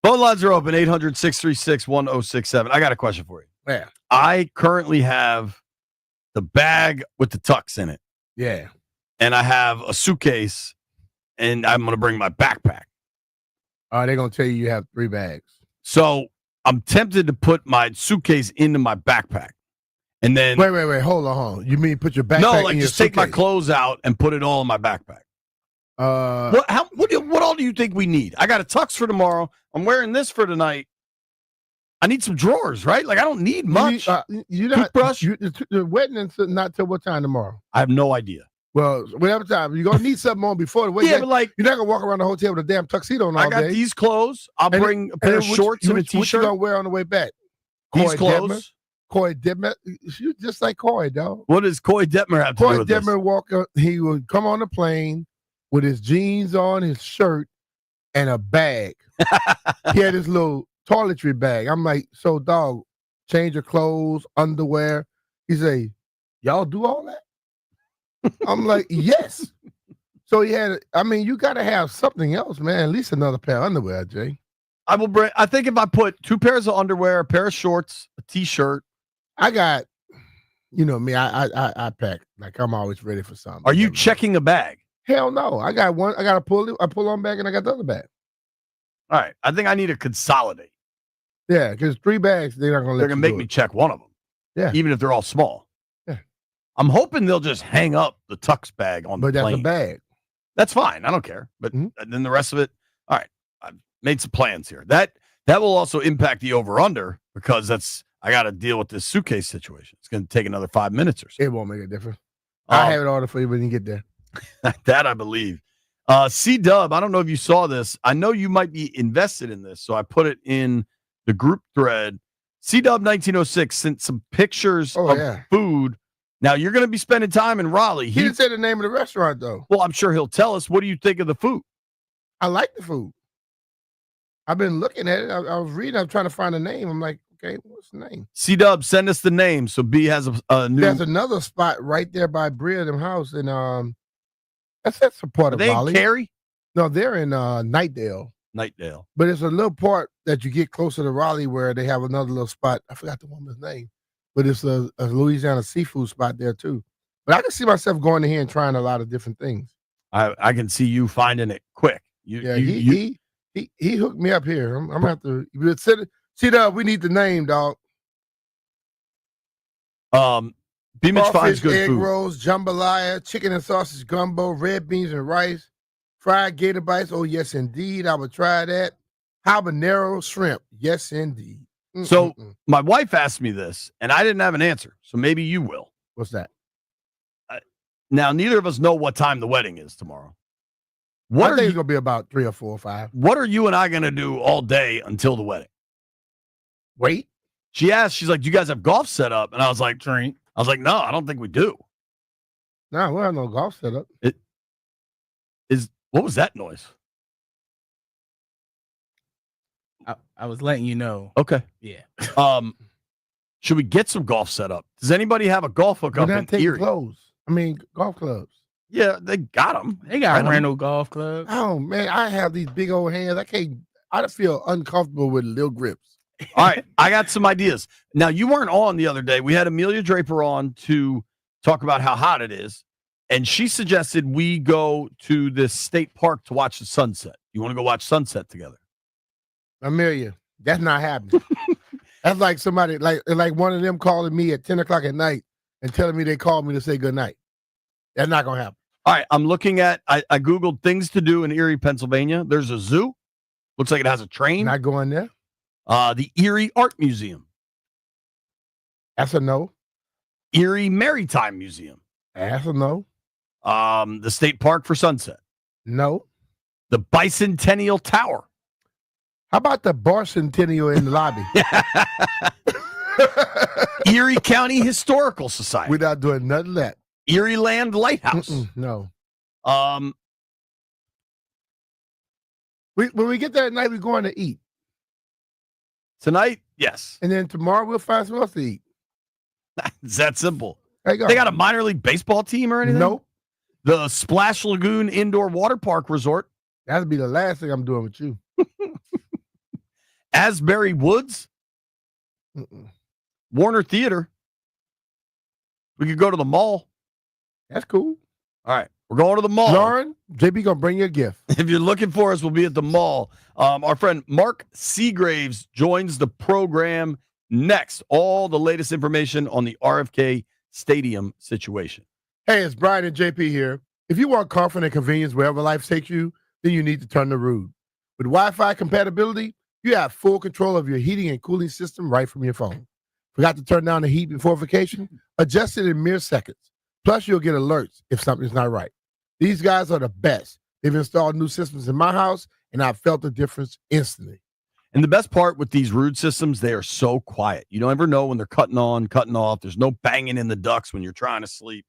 Phone lines are open, 800-636-1067. I got a question for you. Yeah. I currently have the bag with the tux in it. Yeah. And I have a suitcase, and I'm going to bring my backpack. They're going to tell you have 3 bags. So I'm tempted to put my suitcase into my backpack. And then wait, hold on. You mean put your backpack? No, like in your just take my suitcase? clothes out and put it all in my backpack. What all do you think we need? I got a tux for tomorrow. I'm wearing this for tonight. I need some drawers, right? Like I don't need much. You're not Toothbrush? The wedding is not till what time tomorrow? I have no idea. Well, whatever time you're gonna need something on before the wedding. Yeah, but like you're not gonna walk around the hotel with a damn tuxedo on all I got day. these clothes. I'll bring a pair of shorts and a What you t-shirt. gonna wear on the way back? These clothes. Coy Detmer, you just like Coy, dog. What does Coy Detmer have to do with this? Detmer he would come on the plane with his jeans on, his shirt, and a bag. He had his little toiletry bag. I'm like, so dog, change your clothes, underwear. He say, y'all do all that? I'm like, yes. So he had, you got to have something else, man. At least another pair of underwear, Jay. I will bring. I think if I put 2 pairs of underwear, a pair of shorts, a t-shirt. I got, me. I pack like I'm always ready for something. Are you checking a bag? Hell no. I got one. I got a pull-on bag, and I got the other bag. All right. I think I need to consolidate. Yeah, because 3 bags, they're not gonna let They're gonna make me check one of them. Yeah, even if they're all small. Yeah. I'm hoping they'll just hang up the tux bag on the plane. But that's a bag. That's fine. I don't care. But then the rest of it. All right. I've made some plans here. That will also impact the over/under because I got to deal with this suitcase situation. It's going to take another 5 minutes or so. It won't make a difference. I'll have it ordered for you when you get there. That I believe. C-Dub, I don't know if you saw this. I know you might be invested in this, so I put it in the group thread. C-Dub 1906 sent some pictures of food. Now, you're going to be spending time in Raleigh. He didn't say the name of the restaurant, though. Well, I'm sure he'll tell us. What do you think of the food? I like the food. I've been looking at it. I was reading. I'm trying to find a name. I'm like, okay, what's the name? C-Dub, send us the name. So B has a new. There's another spot right there by Breedham House, and that's a part of Raleigh. They in Cary? No, they're in Nightdale. Nightdale. But it's a little part that you get closer to Raleigh where they have another little spot. I forgot the woman's name, but it's a Louisiana seafood spot there too. But I can see myself going in here and trying a lot of different things. I can see you finding it quick. He hooked me up here. I'm gonna have to see that we need the name, dog. B Mitch finds Crawfish, good egg food. rolls, jambalaya, chicken and sausage gumbo, red beans and rice, fried gator bites. Oh yes, indeed, I would try that. Habanero shrimp. Yes, indeed. So my wife asked me this, and I didn't have an answer. So maybe you will. What's that? Now, neither of us know what time the wedding is tomorrow. I think it's gonna be about 3 or 4 or 5. What are you and I gonna do all day until the wedding? Wait. She asked. She's like, "Do you guys have golf set up?" And I was like, "Drink." I was like, "No, I don't think we do." No, we don't have no golf set up. What was that noise? I was letting you know. Okay. Yeah. Should we get some golf set up? Does anybody have a golf hookup in Erie? Golf clubs. Yeah, they got them. They got rental golf clubs. Oh man, I have these big old hands. I feel uncomfortable with little grips. All right, I got some ideas. Now, you weren't on the other day. We had Amelia Draper on to talk about how hot it is, and she suggested we go to this state park to watch the sunset. You want to go watch sunset together? Amelia, that's not happening. That's like somebody, like one of them calling me at 10 o'clock at night and telling me they called me to say good night. That's not going to happen. All right, I'm looking at, I Googled things to do in Erie, Pennsylvania. There's a zoo. Looks like it has a train. Not going there. The Erie Art Museum. That's a no. Erie Maritime Museum. That's a no. The State Park for Sunset. No. The Bicentennial Tower. How about the Barcentennial in the lobby? Erie County Historical Society. We're not doing nothing of that. Erie Land Lighthouse. No. When we get there at night, we're going to eat. Tonight, yes. And then tomorrow we'll find something else to eat. It's that simple. There you go. They got a minor league baseball team or anything? Nope. The Splash Lagoon Indoor Water Park Resort. That'll be the last thing I'm doing with you. Asbury Woods. Warner Theater. We could go to the mall. That's cool. All right. We're going to the mall. Lauren, JB gonna bring you a gift. If you're looking for us, we'll be at the mall. Our friend Mark Seagraves joins the program next. All the latest information on the RFK Stadium situation. Hey, it's Brian and JP here. If you want comfort and convenience wherever life takes you, then you need to turn to Rude. With Wi-Fi compatibility, you have full control of your heating and cooling system right from your phone. Forgot to turn down the heat before vacation? Adjust it in mere seconds. Plus, you'll get alerts if something's not right. These guys are the best. They've installed new systems in my house, and I've felt the difference instantly. And the best part with these Rude systems, they are so quiet. You don't ever know when they're cutting on, cutting off. There's no banging in the ducts when you're trying to sleep.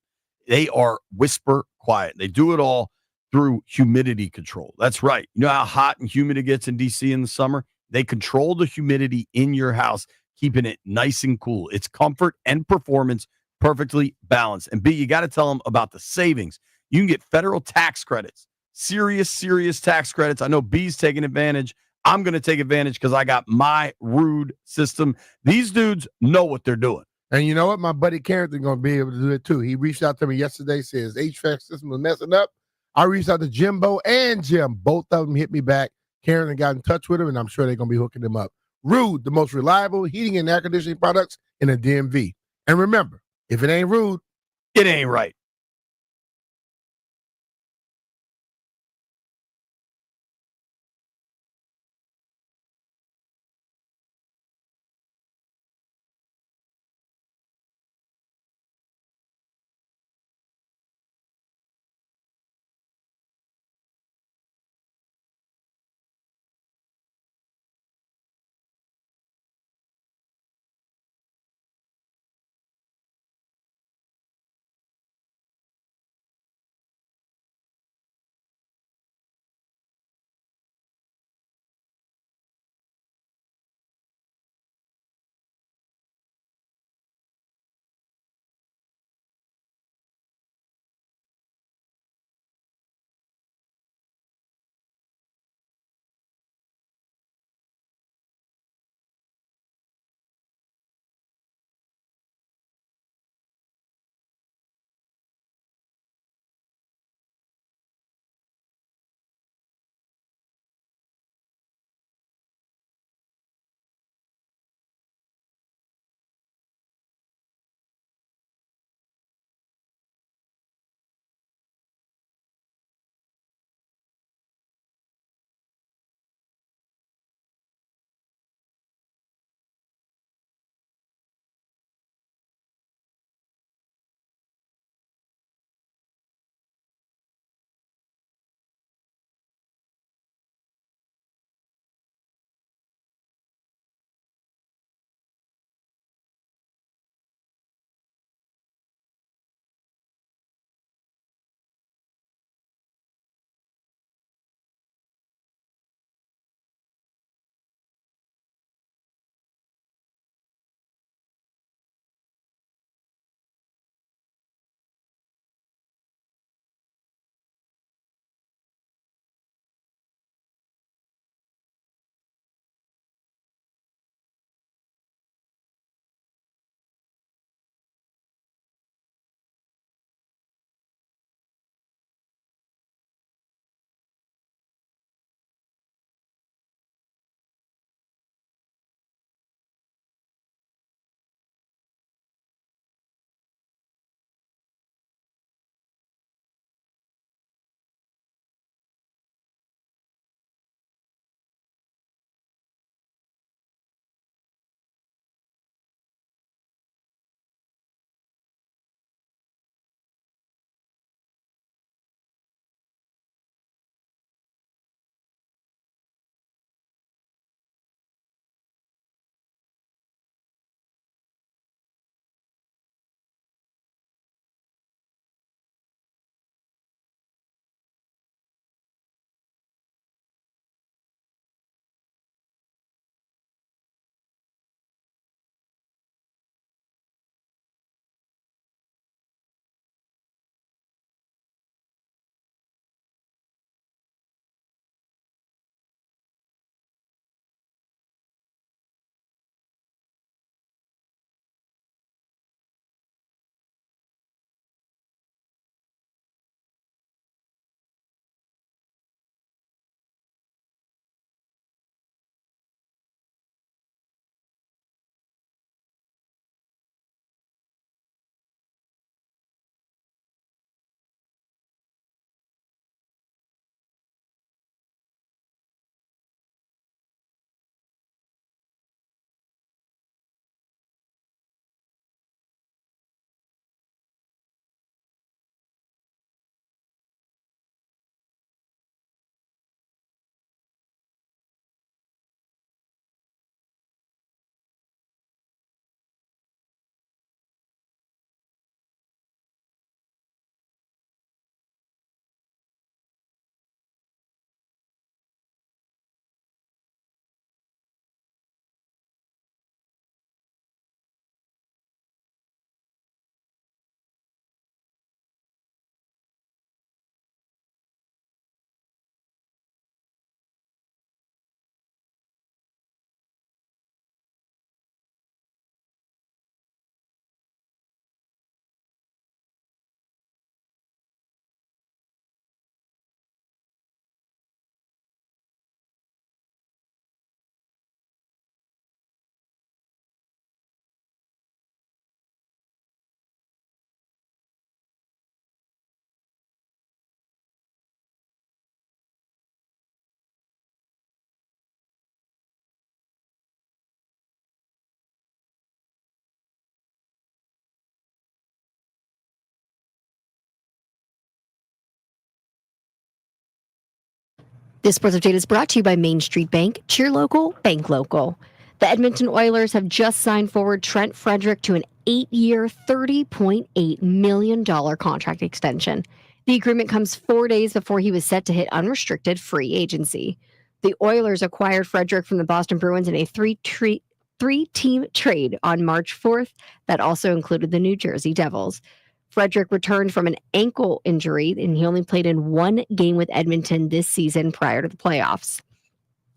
They are whisper quiet. They do it all through humidity control. That's right. You know how hot and humid it gets in DC in the summer? They control the humidity in your house, keeping it nice and cool. It's comfort and performance perfectly balanced. And B, you got to tell them about the savings. You can get federal tax credits, serious tax credits. I know B's taking advantage. I'm going to take advantage because I got my Rude system. These dudes know what they're doing. And you know what? My buddy Carrington going to be able to do it too. He reached out to me yesterday, says HVAC system was messing up. I reached out to Jimbo and Jim. Both of them hit me back. Carrington got in touch with him, and I'm sure they're going to be hooking them up. Rude, the most reliable heating and air conditioning products in the DMV. And remember, if it ain't Rude, it ain't right. This sports update is brought to you by Main Street Bank. Cheer local, bank local. The Edmonton Oilers have just signed forward Trent Frederick to an 8-year, $30.8 million contract extension. The agreement comes 4 days before he was set to hit unrestricted free agency. The Oilers acquired Frederick from the Boston Bruins in a three-team trade on March 4th that also included the New Jersey Devils. Frederick returned from an ankle injury, and he only played in one game with Edmonton this season prior to the playoffs.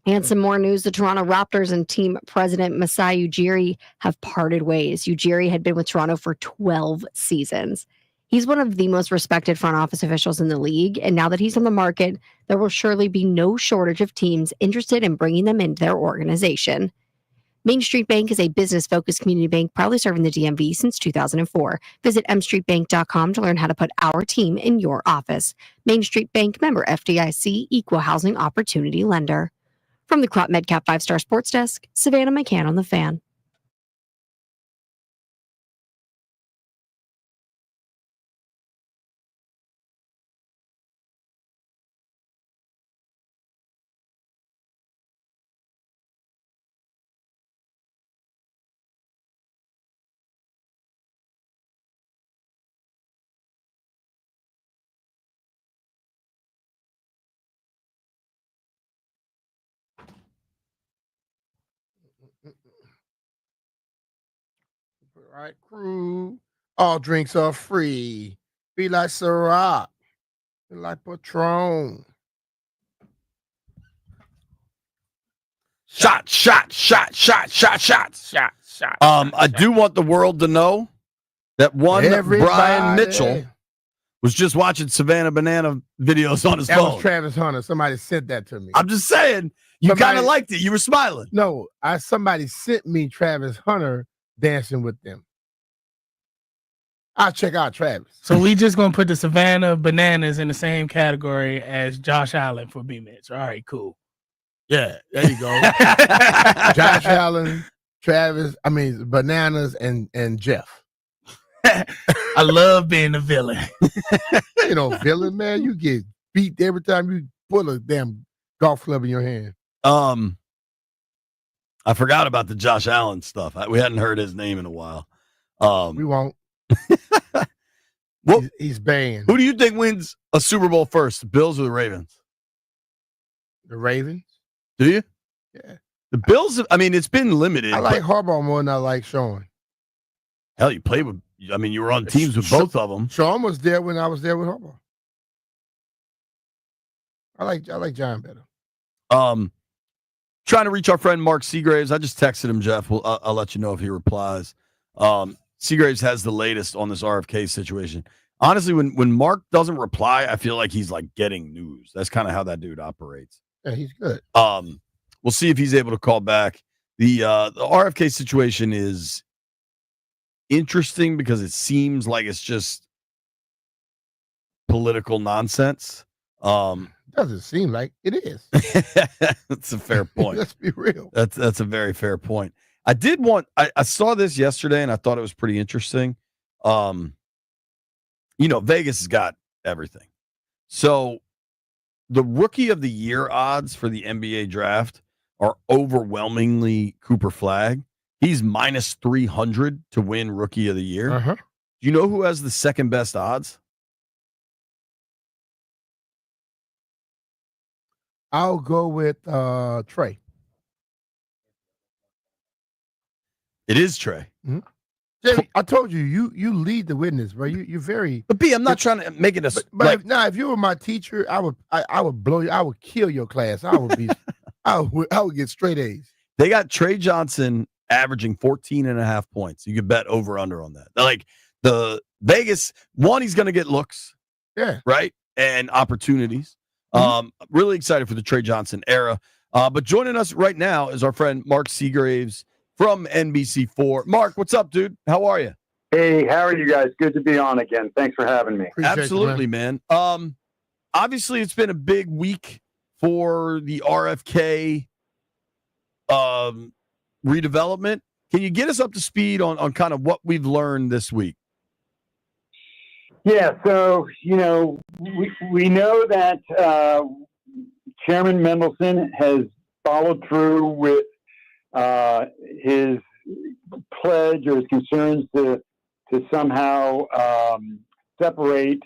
And some more news, the Toronto Raptors and team president Masai Ujiri have parted ways. Ujiri had been with Toronto for 12 seasons. He's one of the most respected front office officials in the league, and now that he's on the market, there will surely be no shortage of teams interested in bringing them into their organization. Main Street Bank is a business-focused community bank proudly serving the DMV since 2004. Visit mstreetbank.com to learn how to put our team in your office. Main Street Bank, member FDIC, equal housing opportunity lender. From the Crop MedCap 5-Star Sports Desk, Savannah McCann on the Fan. All right, crew. All drinks are free. Be like Ciroc. Be like Patron. Shots. I do want the world to know that Brian Mitchell was just watching Savannah Banana videos on his That phone. was Travis Hunter. Somebody sent that to me. I'm just saying, you kind of liked it. You were smiling. No, somebody sent me Travis Hunter dancing with them. I'll check out Travis. So we just gonna put the Savannah Bananas in the same category as Josh Allen for B Mitch. All right, cool. Yeah, there you go. Josh Allen, Bananas, and Jeff. I love being a villain. You know, villain, man. You get beat every time you put a damn golf club in your hand. I forgot about the Josh Allen stuff. We hadn't heard his name in a while. We won't. Well, he's banned. Who do you think wins a Super Bowl first, the Bills or the Ravens? The Ravens. Do you? Yeah. The Bills, it's been limited. I like Harbaugh more than I like Sean. Hell, you played with, you were on teams with both of them. Sean was there when I was there with Harbaugh. I like John better. Trying to reach our friend Mark Seagraves. I just texted him, Jeff. I'll let you know if he replies. Seagraves has the latest on this RFK situation. Honestly, when Mark doesn't reply, I feel like he's like getting news. That's kind of how that dude operates. Yeah, he's good. We'll see if he's able to call back. The RFK situation is interesting because it seems like it's just political nonsense. Doesn't seem like it is. That's a fair point. Let's be real. That's a very fair point. I saw this yesterday and I thought it was pretty interesting. Vegas has got everything. So the rookie of the year odds for the NBA draft are overwhelmingly Cooper Flagg. He's minus 300 to win rookie of the year. Uh-huh. Do you know who has the second best odds? I'll go with Trey. It is Trey. Mm-hmm. Jamie, I told you, you lead the witness, bro. You're very. But B, I'm not trying to make it a. But if you were my teacher, I would blow you. I would kill your class. I would be. I would get straight A's. They got Trey Johnson averaging 14.5 points. You could bet over under on that. Like the Vegas one, he's going to get looks. Yeah. Right. And opportunities. Really excited for the Trey Johnson era. But joining us right now is our friend Mark Seagraves from NBC4. Mark, what's up, dude? How are you? Hey, how are you guys? Good to be on again. Thanks for having me. Absolutely, man. Obviously, it's been a big week for the RFK redevelopment. Can you get us up to speed on kind of what we've learned this week? Yeah, so, we know that Chairman Mendelson has followed through with his pledge or his concerns to somehow separate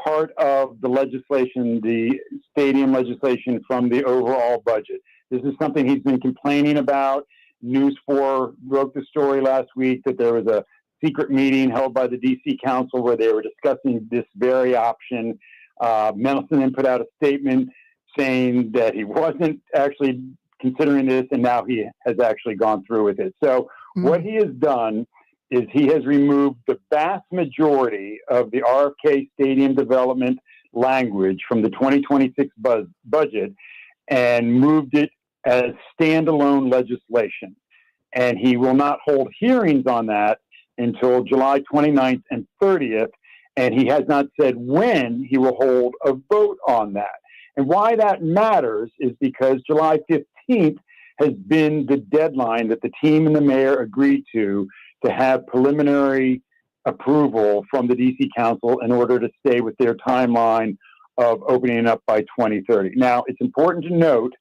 part of the legislation, the stadium legislation, from the overall budget. This is something he's been complaining about. News 4 broke the story last week that there was a secret meeting held by the D.C. Council where they were discussing this very option. Mendelson then put out a statement saying that he wasn't actually considering this, and now he has actually gone through with it. So what he has done is he has removed the vast majority of the RFK Stadium development language from the 2026 budget and moved it as standalone legislation. And he will not hold hearings on that until July 29th and 30th, and he has not said when he will hold a vote on that. And why that matters is because July 15th has been the deadline that the team and the mayor agreed to have preliminary approval from the D.C. Council in order to stay with their timeline of opening up by 2030. Now, it's important to note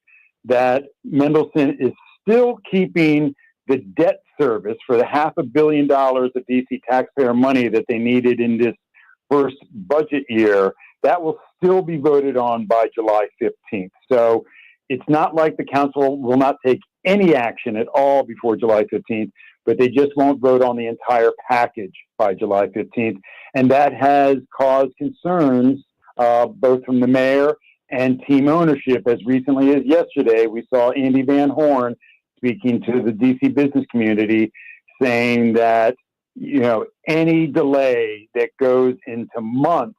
that Mendelson is still keeping the debt service for the $500 million of D.C. taxpayer money that they needed in this first budget year. That will still be voted on by July 15th. So it's not like the council will not take any action at all before July 15th, but they just won't vote on the entire package by July 15th. And that has caused concerns both from the mayor and team ownership. As recently as yesterday, we saw Andy Van Horn speaking to the DC business community saying that, you know, any delay that goes into months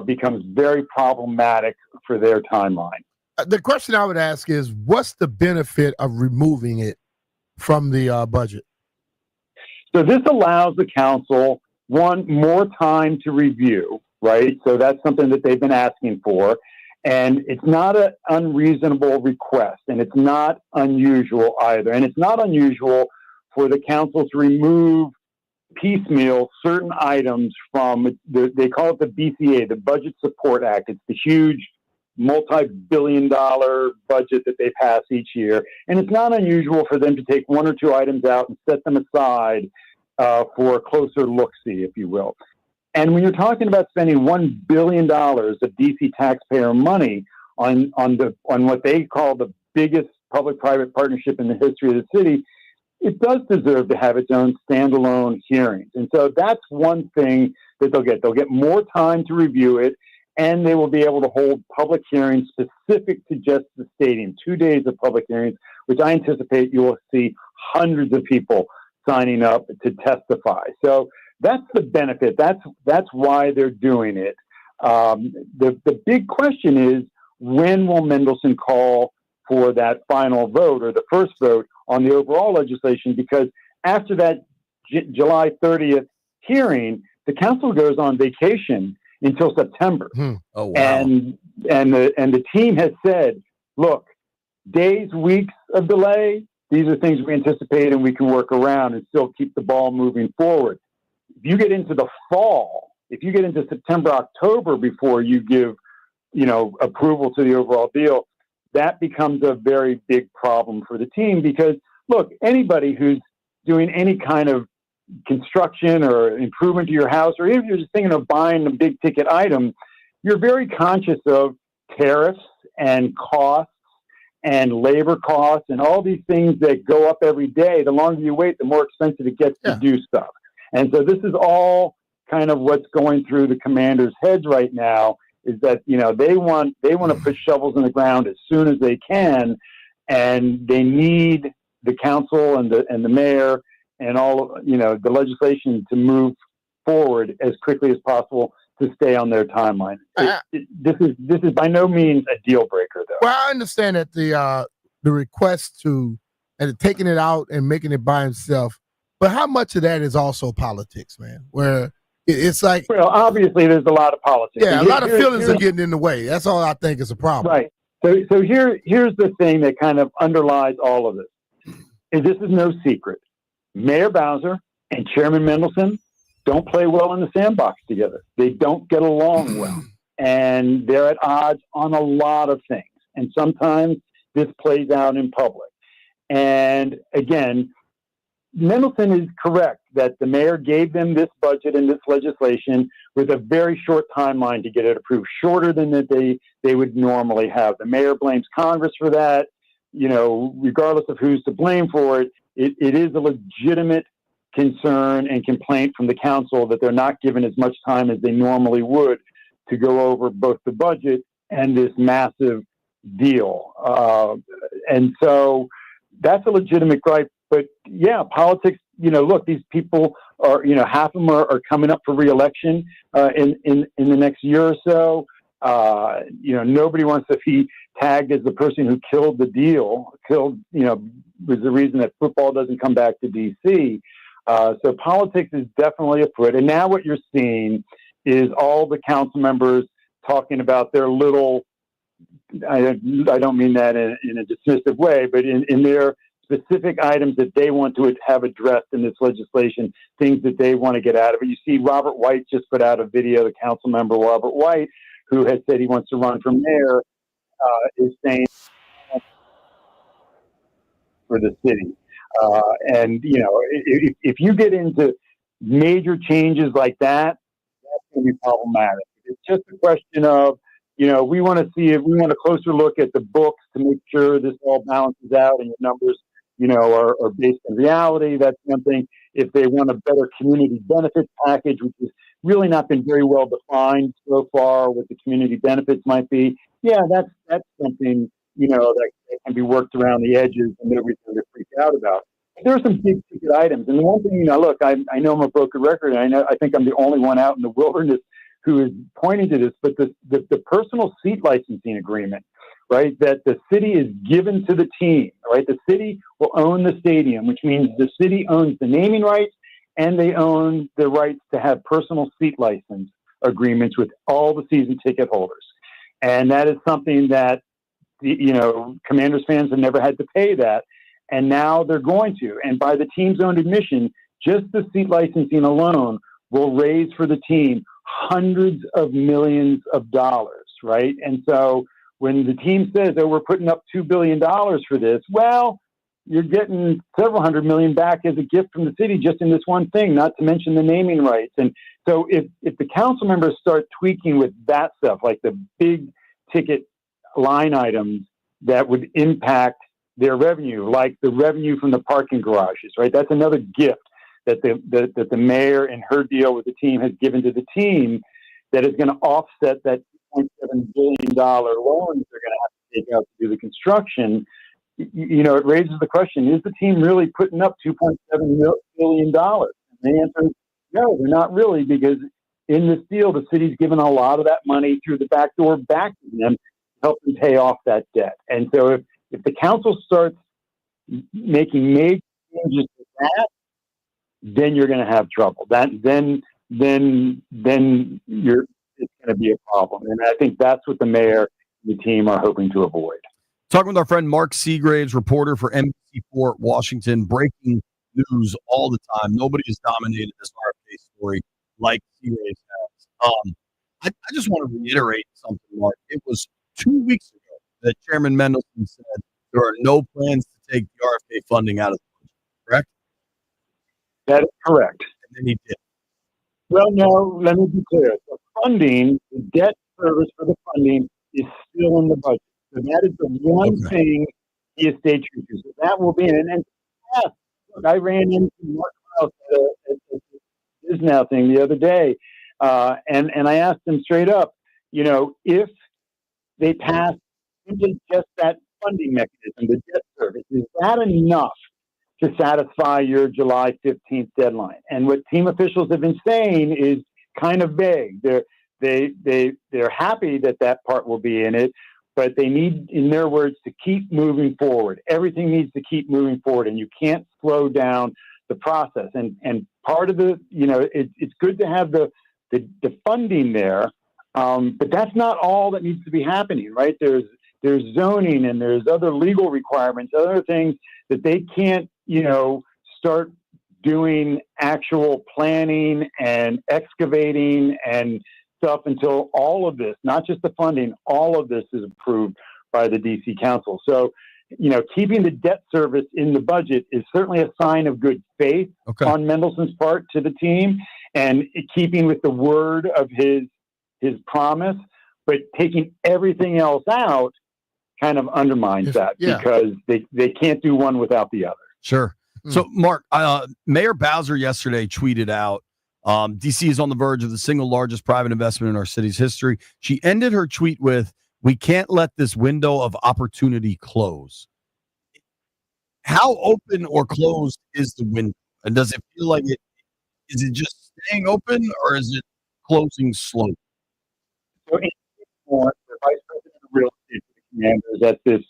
becomes very problematic for their timeline. The question I would ask is, what's the benefit of removing it from the budget? So this allows the council, one, more time to review, right? So that's something that they've been asking for. And it's not an unreasonable request, and it's not unusual either. And it's not unusual for the council to remove piecemeal certain items from, they call it the BCA, the Budget Support Act. It's the huge multi-billion-dollar budget that they pass each year. And it's not unusual for them to take one or two items out and set them aside for a closer look-see, if you will. And when you're talking about spending $1 billion of DC taxpayer money on what they call the biggest public-private partnership in the history of the city, it does deserve to have its own standalone hearings. And so that's one thing that they'll get. They'll get more time to review it, and they will be able to hold public hearings specific to just the stadium, 2 days of public hearings, which I anticipate you will see hundreds of people signing up to testify. So that's the benefit. That's why they're doing it. The big question is, when will Mendelson call for that final vote or the first vote on the overall legislation? Because after that July 30th hearing, the council goes on vacation until September. Oh, wow. And the team has said, look, days, weeks of delay, these are things we anticipate and we can work around and still keep the ball moving forward. If you get into the fall, if you get into September, October before you give, approval to the overall deal, that becomes a very big problem for the team because, look, anybody who's doing any kind of construction or improvement to your house, or even if you're just thinking of buying a big ticket item, you're very conscious of tariffs and costs and labor costs and all these things that go up every day. The longer you wait, the more expensive it gets to do stuff. And so this is all kind of what's going through the commanders' heads right now, is that, they want to put shovels in the ground as soon as they can, and they need the council and the mayor and all, the legislation to move forward as quickly as possible to stay on their timeline. This is by no means a deal breaker, though. Well, I understand that the request and taking it out and making it by himself, but how much of that is also politics, man? Where it's like, well, obviously there's a lot of politics. Yeah, a lot of feelings are getting in the way. That's all I think is a problem. Right. So here's the thing that kind of underlies all of this. This is no secret. Mayor Bowser and Chairman Mendelson don't play well in the sandbox together. They don't get along well, and they're at odds on a lot of things. And sometimes this plays out in public. And again, Mendelson is correct that the mayor gave them this budget and this legislation with a very short timeline to get it approved, shorter than that they would normally have. The mayor blames Congress for that. Regardless of who's to blame for it, it is a legitimate concern and complaint from the council that they're not given as much time as they normally would to go over both the budget and this massive deal. And so that's a legitimate gripe. But yeah, politics, look, these people are, half of them are coming up for reelection in the next year or so. Nobody wants to be tagged as the person who killed the deal, was the reason that football doesn't come back to DC. So politics is definitely afoot. And now what you're seeing is all the council members talking about their little, I don't mean that in a dismissive way, but in their specific items that they want to have addressed in this legislation, things that they want to get out of it. You see Robert White just put out a video, the council member Robert White, who has said he wants to run for mayor, is saying for the city. And, if you get into major changes like that, that's going to be problematic. It's just a question of, we want a closer look at the books to make sure this all balances out and your numbers, are based in reality. That's something. If they want a better community benefits package, which has really not been very well defined so far, what the community benefits might be, yeah, that's something, that can be worked around the edges and nobody's going to freak out about. There are some big ticket items. And the one thing, look, I know I'm a broken record, and I think I'm the only one out in the wilderness who is pointing to this, but the personal seat licensing agreement, right, that the city is given to the team, right? The city will own the stadium, which means the city owns the naming rights and they own the rights to have personal seat license agreements with all the season ticket holders. And that is something that, Commanders fans have never had to pay that. And now they're going to. And by the team's own admission, just the seat licensing alone will raise for the team hundreds of millions of dollars, right? And so when the team says, we're putting up $2 billion for this, well, you're getting several hundred million back as a gift from the city just in this one thing, not to mention the naming rights. And so if the council members start tweaking with that stuff, like the big ticket line items that would impact their revenue, like the revenue from the parking garages, right? That's another gift that the mayor and her deal with the team has given to the team that is going to offset that $2.7 billion loan they're going to have to take out to do the construction. It raises the question, is the team really putting up $2.7 billion? And the answer is no, they're not really, because in this deal, the city's given a lot of that money through the back door back to them to help them pay off that debt. And so if the council starts making major changes to that, then you're going to have trouble. Then it's going to be a problem. And I think that's what the mayor and the team are hoping to avoid. Talking with our friend Mark Seagraves, reporter for NBC4 Washington, breaking news all the time. Nobody has dominated this RFK story like Seagraves has. I just want to reiterate something, Mark. It was 2 weeks ago that Chairman Mendelson said there are no plans to take the RFK funding out of the budget, correct? That is correct. And then he did. Well, no, let me be clear. The funding, the debt service for the funding is still in the budget. So that is the one thing he has stayed true to. So that will be in. And look, I ran into Mark Miles at this now thing the other day, and I asked him straight up, if they pass simply just that funding mechanism, the debt service, is that enough to satisfy your July 15th deadline? And what team officials have been saying is kind of vague. They're happy that part will be in it, but they need, in their words, to keep moving forward. Everything needs to keep moving forward, and you can't slow down the process. And part of the, it's good to have the funding there, but that's not all that needs to be happening, right? There's zoning and there's other legal requirements, other things that they can't, start doing actual planning and excavating and stuff until all of this, not just the funding, all of this is approved by the DC Council. So, keeping the debt service in the budget is certainly a sign of good faith on Mendelson's part to the team, and keeping with the word of his promise. But taking everything else out kind of undermines that because they can't do one without the other. Sure. So, Mark, Mayor Bowser yesterday tweeted out, DC is on the verge of the single largest private investment in our city's history. She ended her tweet with, "We can't let this window of opportunity close." How open or closed is the window? And does it feel like is it just staying open or is it closing slowly? So, the Vice President of Real Estate for the Commanders at this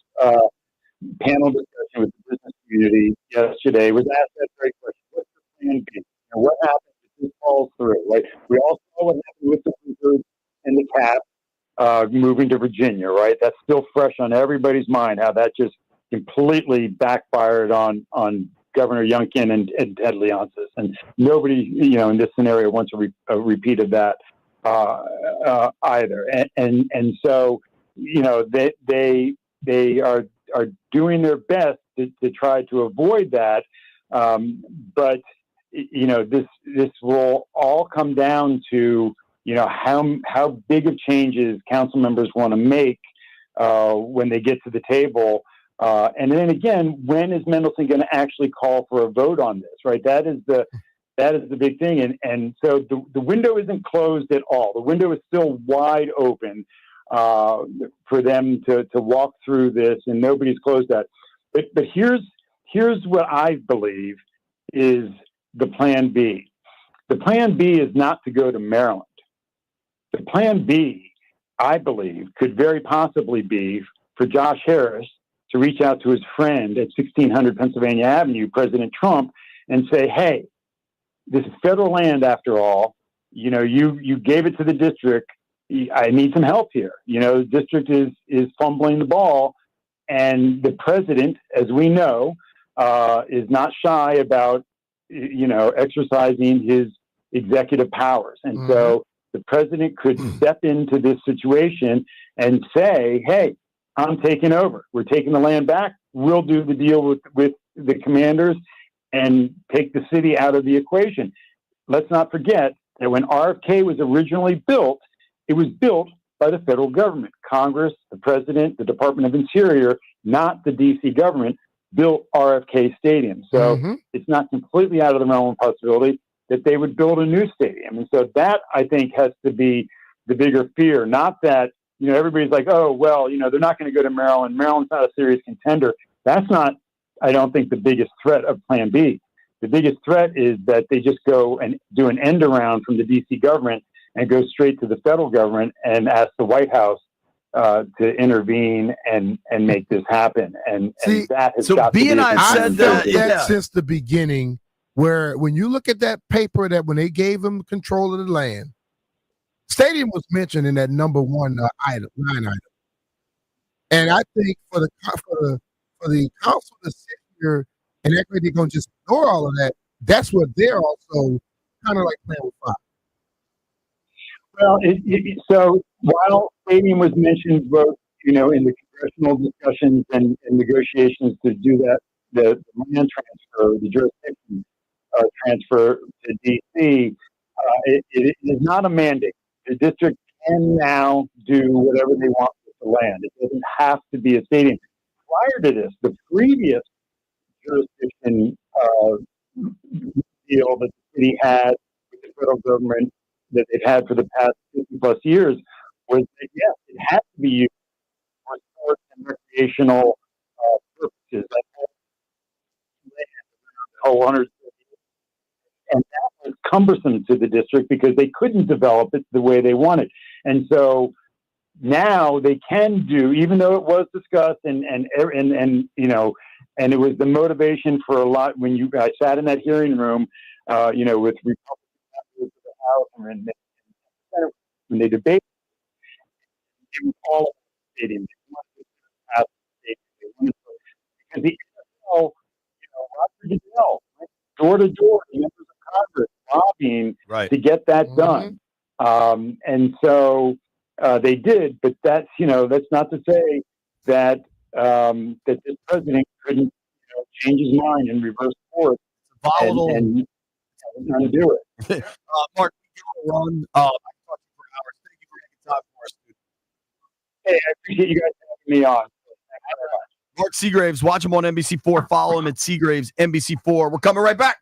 panel discussion with the business community yesterday was asked that very question: what's the plan B? What happens if this falls through? Right? We all saw what happened with the Wizards and the Caps moving to Virginia. Right? That's still fresh on everybody's mind. How that just completely backfired on Governor Youngkin and Ted Leonsis, and nobody in this scenario wants a repeat of that either. And so they are doing their best to try to avoid that. But this will all come down to how big of changes council members want to make when they get to the table. And then again, when is Mendelson going to actually call for a vote on this? Right, that is the big thing. And so the window isn't closed at all. The window is still wide open for them to walk through this, and nobody's closed that. But here's what I believe is the plan B. The plan B is not to go to Maryland. The plan B, I believe, could very possibly be for Josh Harris to reach out to his friend at 1600 Pennsylvania Avenue, President Trump, and say, hey, this is federal land after all. You gave it to the district. I need some help here. The district is fumbling the ball, and the president, as we know, is not shy about, exercising his executive powers. And so the president could step into this situation and say, hey, I'm taking over. We're taking the land back. We'll do the deal with the Commanders and take the city out of the equation. Let's not forget that when RFK was originally built, it was built by the federal government. Congress, the president, the Department of Interior, not the DC government, built RFK Stadium. So it's not completely out of the realm of possibility that they would build a new stadium. And so that, I think, has to be the bigger fear. Not that, everybody's like, oh, well, they're not going to go to Maryland. Maryland's not a serious contender. That's not, I don't think, the biggest threat of Plan B. The biggest threat is that they just go and do an end around from the DC government and go straight to the federal government and ask the White House to intervene and make this happen. And that has got to be I felt that since the beginning, where when you look at that paper that when they gave him control of the land, stadium was mentioned in that number one line item. And I think for the council to sit here and act like they're going to just ignore all of that, that's what they're also kind of like playing with fire. Well, so while stadium was mentioned both, in the congressional discussions and negotiations to do that, the land transfer, the jurisdiction transfer to D.C., it is not a mandate. The district can now do whatever they want with the land. It doesn't have to be a stadium. Prior to this, the previous jurisdiction deal that the city had with the federal government that they've had for the past 50 plus years was that, yes, it had to be used for sports and recreational purposes. And that was cumbersome to the district because they couldn't develop it the way they wanted. And so now they can do, even though it was discussed and it was the motivation for a lot when I sat in that hearing room, with Republican members of the House and the Senate when they debated, it was all stadium. Because the NFL, Roger Goodell, door to door, members of Congress lobbying to get that done. And so they did, but that's not to say that that this president couldn't change his mind and reverse course Volatile. and trying to do it. Mark, you gotta run. I can talk to you for hours. Thank you for making time for us, dude. Hey, I appreciate you guys having me on. Mark Seagraves, watch him on NBC4. Follow him at Seagraves NBC4. We're coming right back.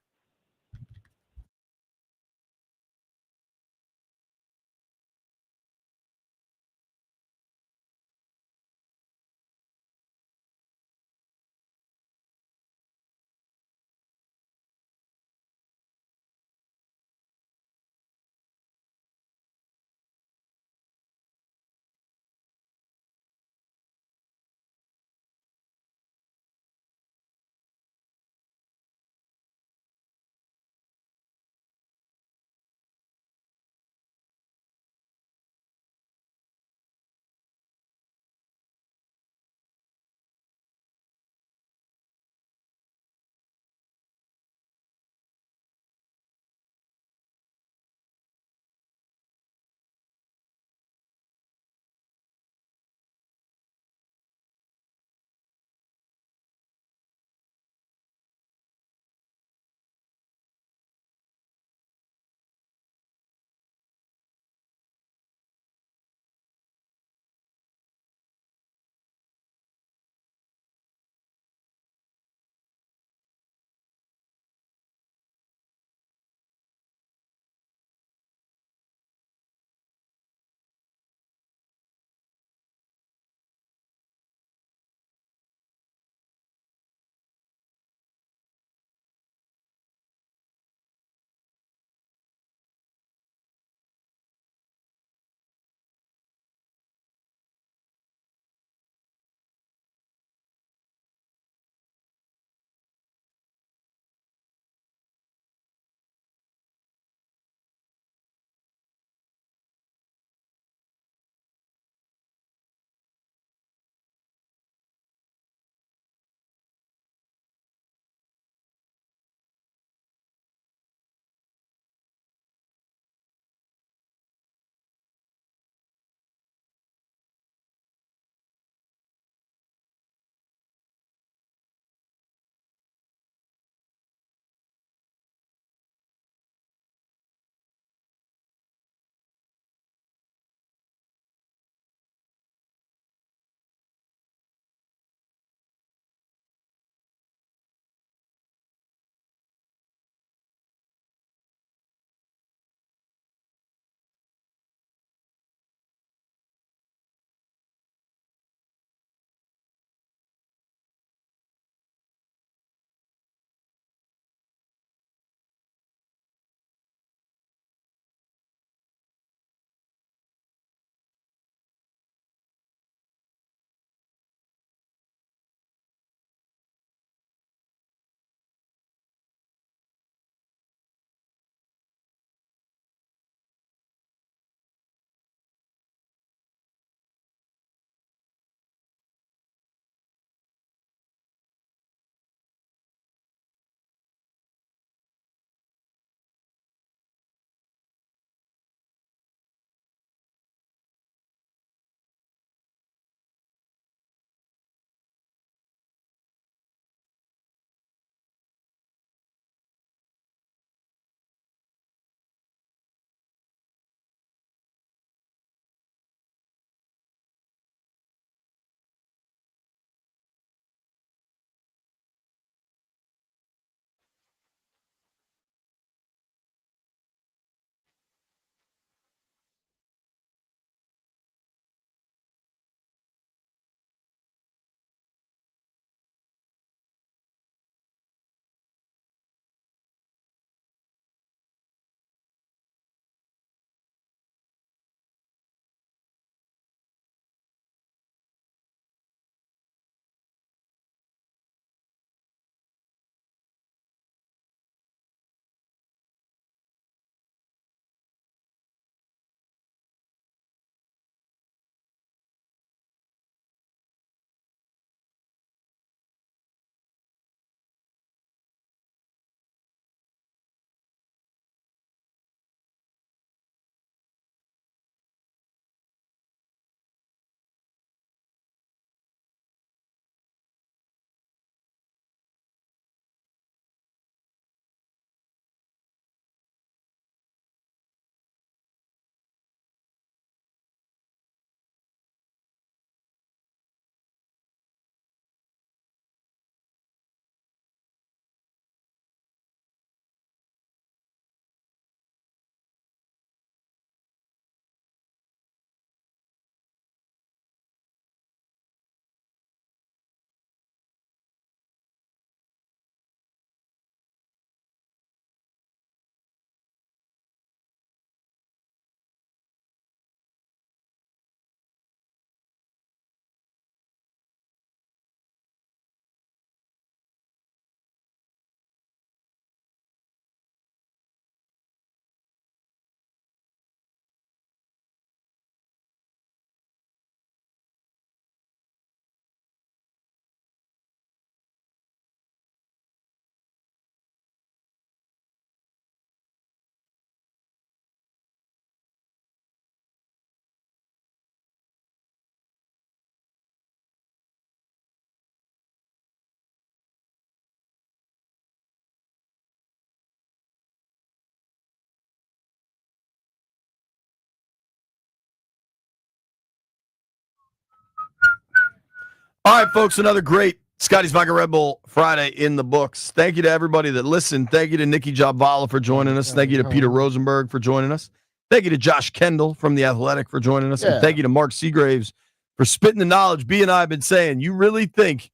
All right, folks, another great Scotty's Vodka Red Bull Friday in the books. Thank you to everybody that listened. Thank you to Nikki Jhabvala for joining us. Thank you to Peter Rosenberg for joining us. Thank you to Josh Kendall from The Athletic for joining us. And thank you to Mark Seagraves for spitting the knowledge. B and I have been saying, you really think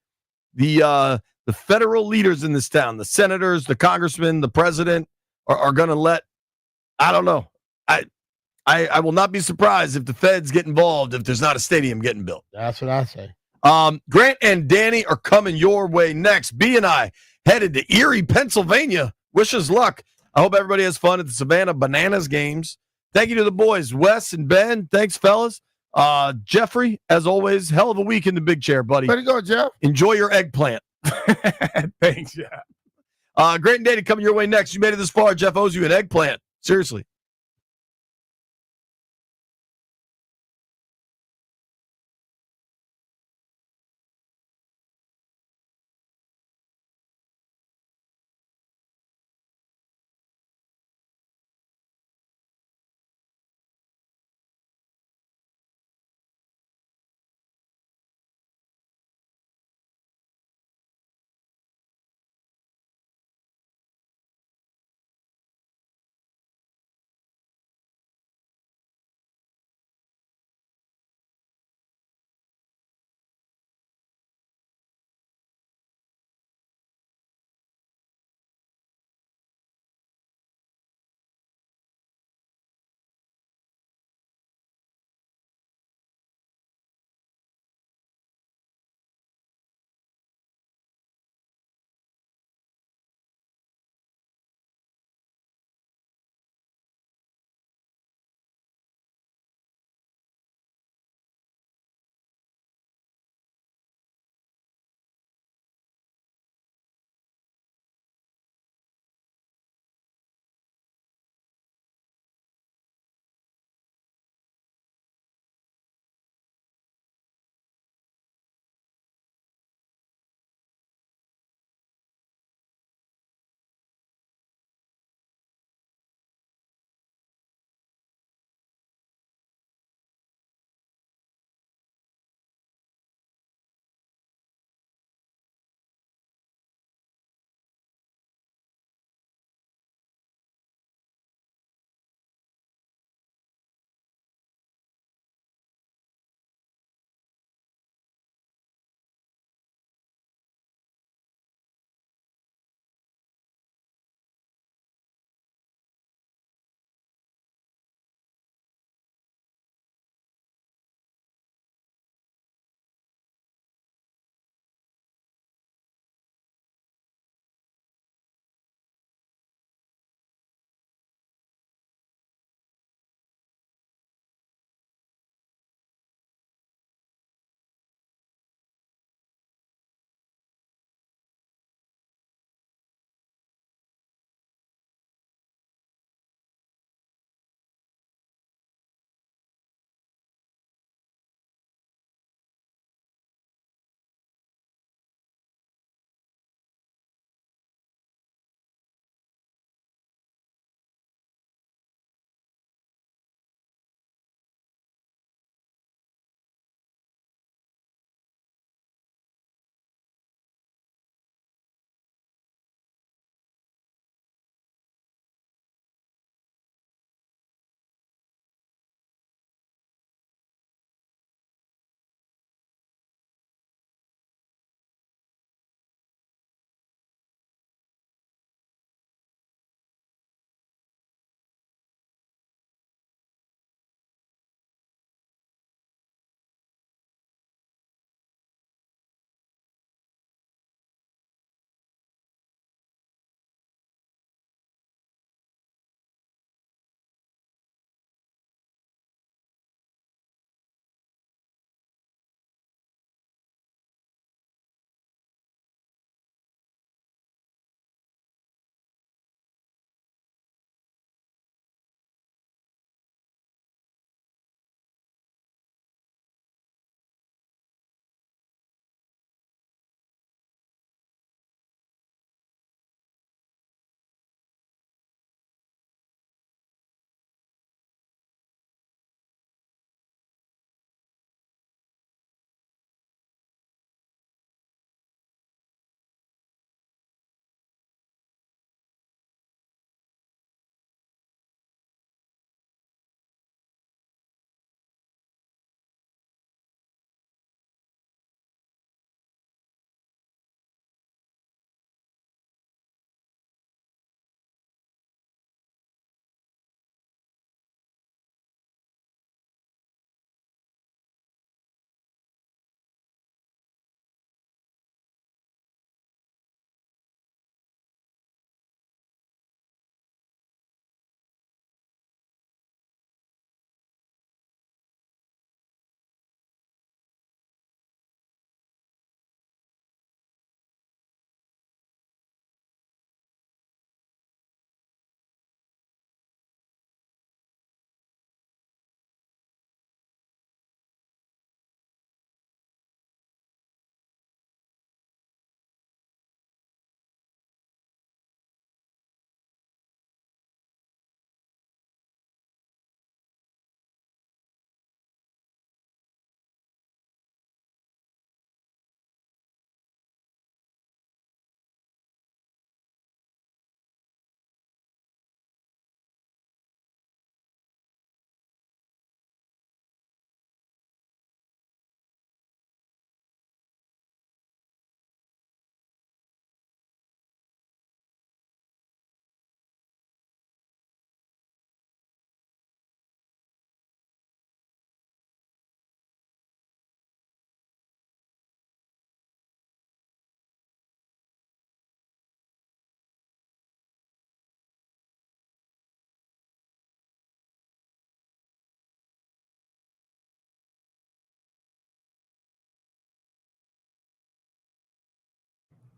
the federal leaders in this town, the senators, the congressmen, the president, are going to let, I don't know. I will not be surprised if the feds get involved if there's not a stadium getting built. That's what I say. Grant and Danny are coming your way next. B and I headed to Erie, Pennsylvania. Wish us luck. I hope everybody has fun at the Savannah Bananas games. Thank you to the boys, Wes and Ben. Thanks, fellas. Jeffrey, as always, hell of a week in the big chair, buddy. Way to go, Jeff. Enjoy your eggplant. Thanks, Jeff. Grant and Danny coming your way next. You made it this far. Jeff owes you an eggplant. Seriously.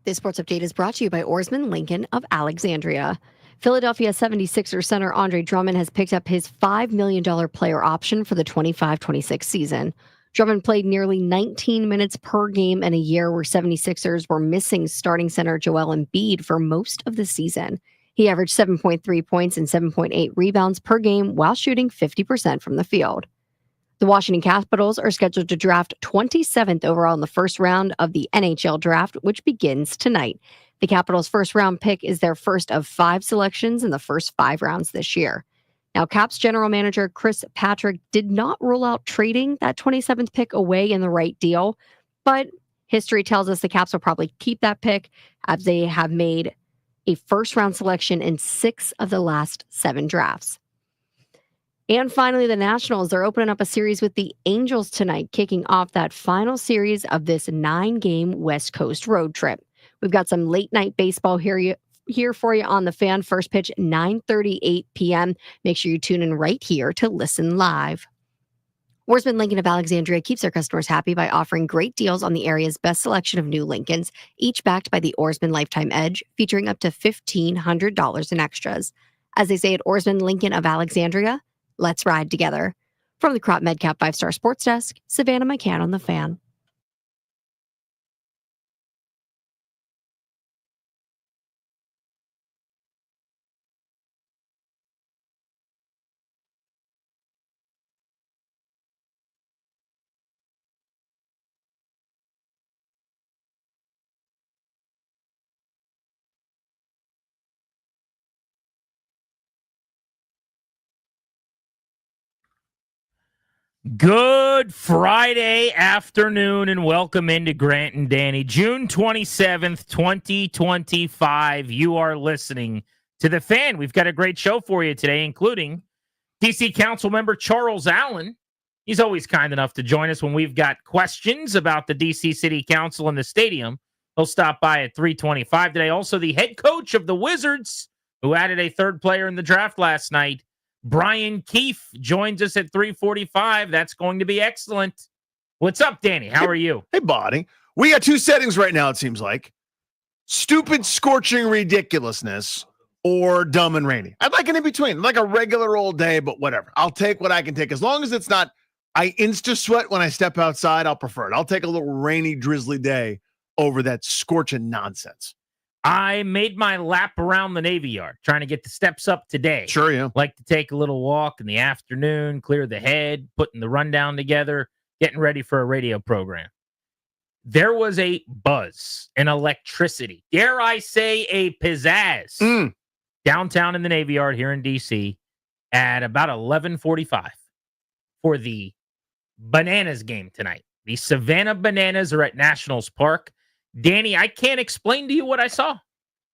This sports update is brought to you by Orsman Lincoln of Alexandria. Philadelphia 76ers center Andre Drummond has picked up his $5 million player option for the 25-26 season. Drummond played nearly 19 minutes per game in a year where 76ers were missing starting center Joel Embiid for most of the season. He averaged 7.3 points and 7.8 rebounds per game while shooting 50% from the field. The Washington Capitals are scheduled to draft 27th overall in the first round of the NHL draft, which begins tonight. The Capitals' first round pick is their first of 5 selections in the first 5 rounds this year. Now, Caps general manager Chris Patrick did not rule out trading that 27th pick away in the right deal, but history tells us the Caps will probably keep that pick as they have made a first round selection in 6 of the last 7 drafts. And finally, the Nationals are opening up a series with the Angels tonight, kicking off that final series of this 9-game West Coast road trip. We've got some late night baseball here for you on the Fan. First pitch, 9:38 p.m. Make sure you tune in right here to listen live. Orsman Lincoln of Alexandria keeps their customers happy by offering great deals on the area's best selection of new Lincolns, each backed by the Orsman Lifetime Edge, featuring up to $1,500 in extras. As they say at Orsman Lincoln of Alexandria, let's ride together. From the Crop MedCap 5-Star Sports Desk, Savannah McCann on the Fan. Good Friday afternoon and welcome into Grant and Danny. June 27th, 2025. You are listening to The Fan. We've got a great show for you today, including DC Council member Charles Allen. He's always kind enough to join us when we've got questions about the DC City Council and the stadium. He'll stop by at 3:25 today. Also, the head coach of the Wizards, who added a third player in the draft last night, Brian Keefe, joins us at 3:45. That's going to be excellent. What's up, Danny? How are you? Hey, buddy. We got 2 settings right now, it seems like. Stupid, scorching ridiculousness or dumb and rainy. I'd like an in-between, like a regular old day, but whatever. I'll take what I can take. As long as it's not, I insta-sweat when I step outside, I'll prefer it. I'll take a little rainy, drizzly day over that scorching nonsense. I made my lap around the Navy Yard, trying to get the steps up today. Sure, yeah. Like to take a little walk in the afternoon, clear the head, putting the rundown together, getting ready for a radio program. There was a buzz, an electricity, dare I say a pizzazz, downtown in the Navy Yard here in D.C. at about 11:45 for the Bananas game tonight. The Savannah Bananas are at Nationals Park. Danny, I can't explain to you what I saw.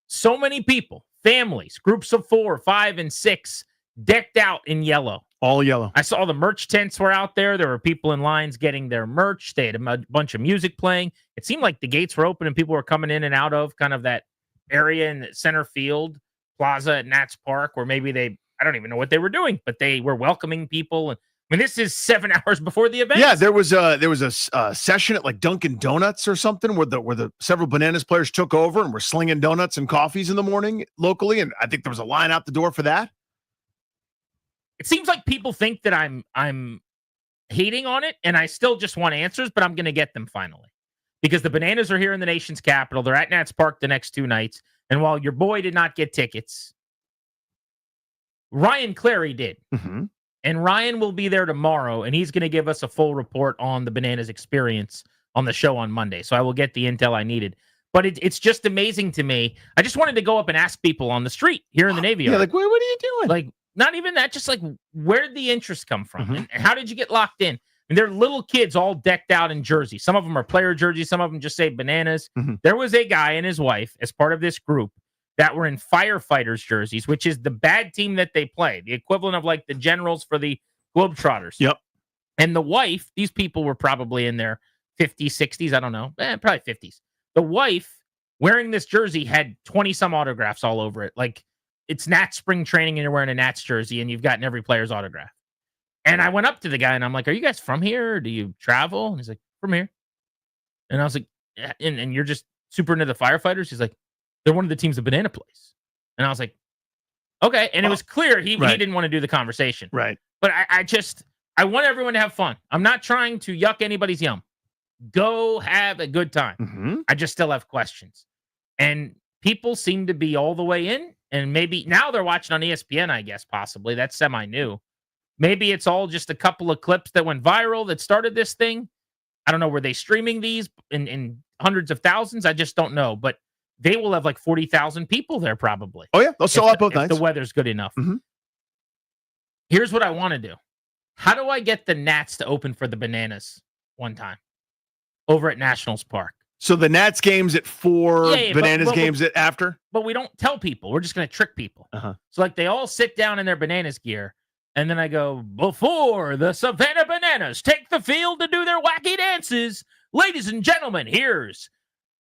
So many people, families, groups of 4, 5, and 6, decked out in yellow. All yellow. I saw the merch tents were out there. There were people in lines getting their merch. They had a bunch of music playing. It seemed like the gates were open and people were coming in and out of kind of that area in the center field plaza at Nats Park, where maybe I don't even know what they were doing, but they were welcoming people. And I mean, this is 7 hours before the event. Yeah, there was a session at like Dunkin' Donuts or something where the several Bananas players took over and were slinging donuts and coffees in the morning locally, and I think there was a line out the door for that. It seems like people think that I'm hating on it, and I still just want answers, but I'm going to get them finally. Because the Bananas are here in the nation's capital. They're at Nats Park the next 2 nights, and while your boy did not get tickets, Ryan Clary did. Mm-hmm. And Ryan will be there tomorrow, and he's going to give us a full report on the Bananas experience on the show on Monday. So I will get the intel I needed. But it's just amazing to me. I just wanted to go up and ask people on the street here in the Navy Yard. Yeah, like, what are you doing? Like, not even that, just like, where did the interest come from? And how did you get locked in? And they're little kids all decked out in jerseys. Some of them are player jerseys. Some of them just say Bananas. There was a guy and his wife, as part of this group, that were in firefighters jerseys, which is the bad team that they play, the equivalent of like the Generals for the Globetrotters. Yep. And the wife, these people were probably in their 50s, 60s, I don't know, probably 50s. The wife wearing this jersey had 20 some autographs all over it. Like, it's Nats spring training and you're wearing a Nats jersey and you've gotten every player's autograph. And I went up to the guy and I'm like, are you guys from here? Or do you travel? And he's like, from here. And I was like, and you're just super into the firefighters. He's like, they're one of the teams of Banana Place. And I was like, okay. And it was clear he didn't want to do the conversation. Right. But I want everyone to have fun. I'm not trying to yuck anybody's yum. Go have a good time. Mm-hmm. I just still have questions. And people seem to be all the way in. And maybe now they're watching on ESPN, I guess, possibly. That's semi-new. Maybe it's all just a couple of clips that went viral that started this thing. I don't know. Were they streaming these in hundreds of thousands? I just don't know. But they will have like 40,000 people there probably. Oh, yeah. They'll sell out both nights. The weather's good enough. Mm-hmm. Here's what I want to do. How do I get the Nats to open for the Bananas one time over at Nationals Park? So the Nats game's at 4, Yeah, Bananas but game's at after? But we don't tell people. We're just going to trick people. Uh-huh. So like they all sit down in their Bananas gear. And then I go, before the Savannah Bananas take the field to do their wacky dances, ladies and gentlemen, here's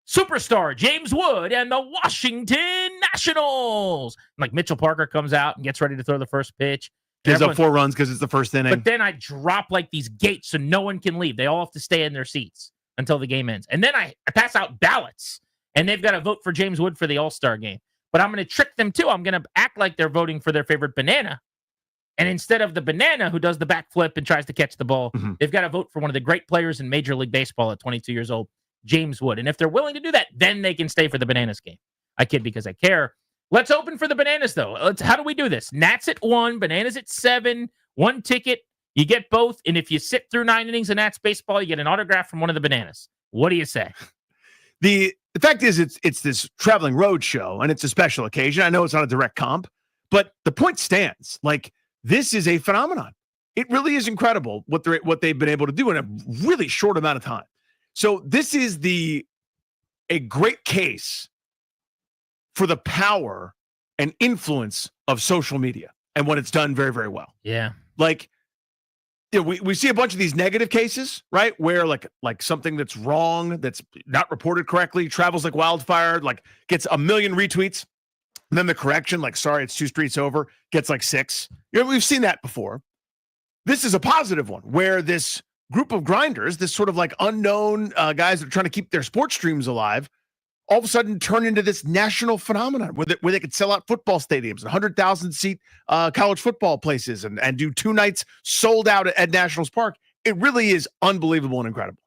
superstar James Wood and the Washington Nationals. Like Mitchell Parker comes out and gets ready to throw the first pitch. Gives up 4 runs because it's the first inning. But then I drop like these gates so no one can leave. They all have to stay in their seats until the game ends. And then I pass out ballots, and they've got to vote for James Wood for the All-Star game. But I'm going to trick them, too. I'm going to act like they're voting for their favorite banana. And instead of the banana who does the backflip and tries to catch the ball, they've got to vote for one of the great players in Major League Baseball at 22 years old, James Wood. And if they're willing to do that, then they can stay for the Bananas game. I kid because I care. Let's open for the Bananas, though. How do we do this? Nats at 1, Bananas at 7, 1 ticket. You get both. And if you sit through 9 innings of Nats baseball, you get an autograph from one of the Bananas. What do you say? The fact is, it's this traveling road show, and it's a special occasion. I know it's not a direct comp, but the point stands. Like, this is a phenomenon. It really is incredible what they've been able to do in a really short amount of time. So this is a great case for the power and influence of social media and what it's done very, very well. Yeah. Like, we see a bunch of these negative cases, right? Where like something that's wrong, that's not reported correctly, travels like wildfire, like gets 1 million retweets. And then the correction, like, sorry, it's 2 streets over, gets like 6. We've seen that before. This is a positive one where this group of grinders, this sort of like unknown guys that are trying to keep their sports streams alive, all of a sudden turn into this national phenomenon where they could sell out football stadiums and 100,000-seat college football places and do 2 nights sold out at Nationals Park. It really is unbelievable and incredible.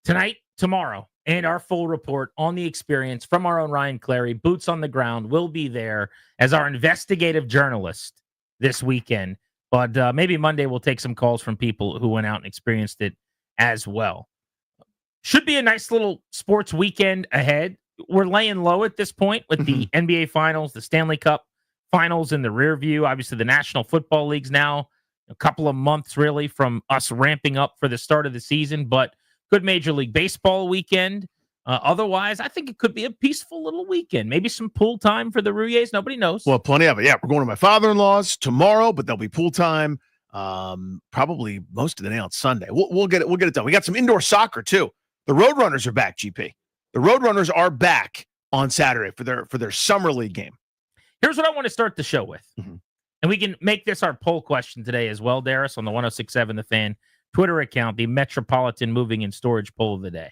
Tonight, tomorrow, and our full report on the experience from our own Ryan Clary, boots on the ground, will be there as our investigative journalist this weekend. But maybe Monday we'll take some calls from people who went out and experienced it as well. Should be a nice little sports weekend ahead. We're laying low at this point with the NBA Finals, the Stanley Cup Finals in the rear view. Obviously, the National Football League's now a couple of months really from us ramping up for the start of the season, but good Major League Baseball weekend. Otherwise, I think it could be a peaceful little weekend. Maybe some pool time for the Rouilles. Nobody knows. Well, plenty of it. Yeah, we're going to my father-in-law's tomorrow, but there'll be pool time. Probably most of the day on Sunday. We'll get it done. We got some indoor soccer too. The Roadrunners are back, GP. The Roadrunners are back on Saturday for their summer league game. Here's what I want to start the show with. And we can make this our poll question today as well, Darius, on the 106.7 The Fan Twitter account, the Metropolitan Moving and Storage poll of the day.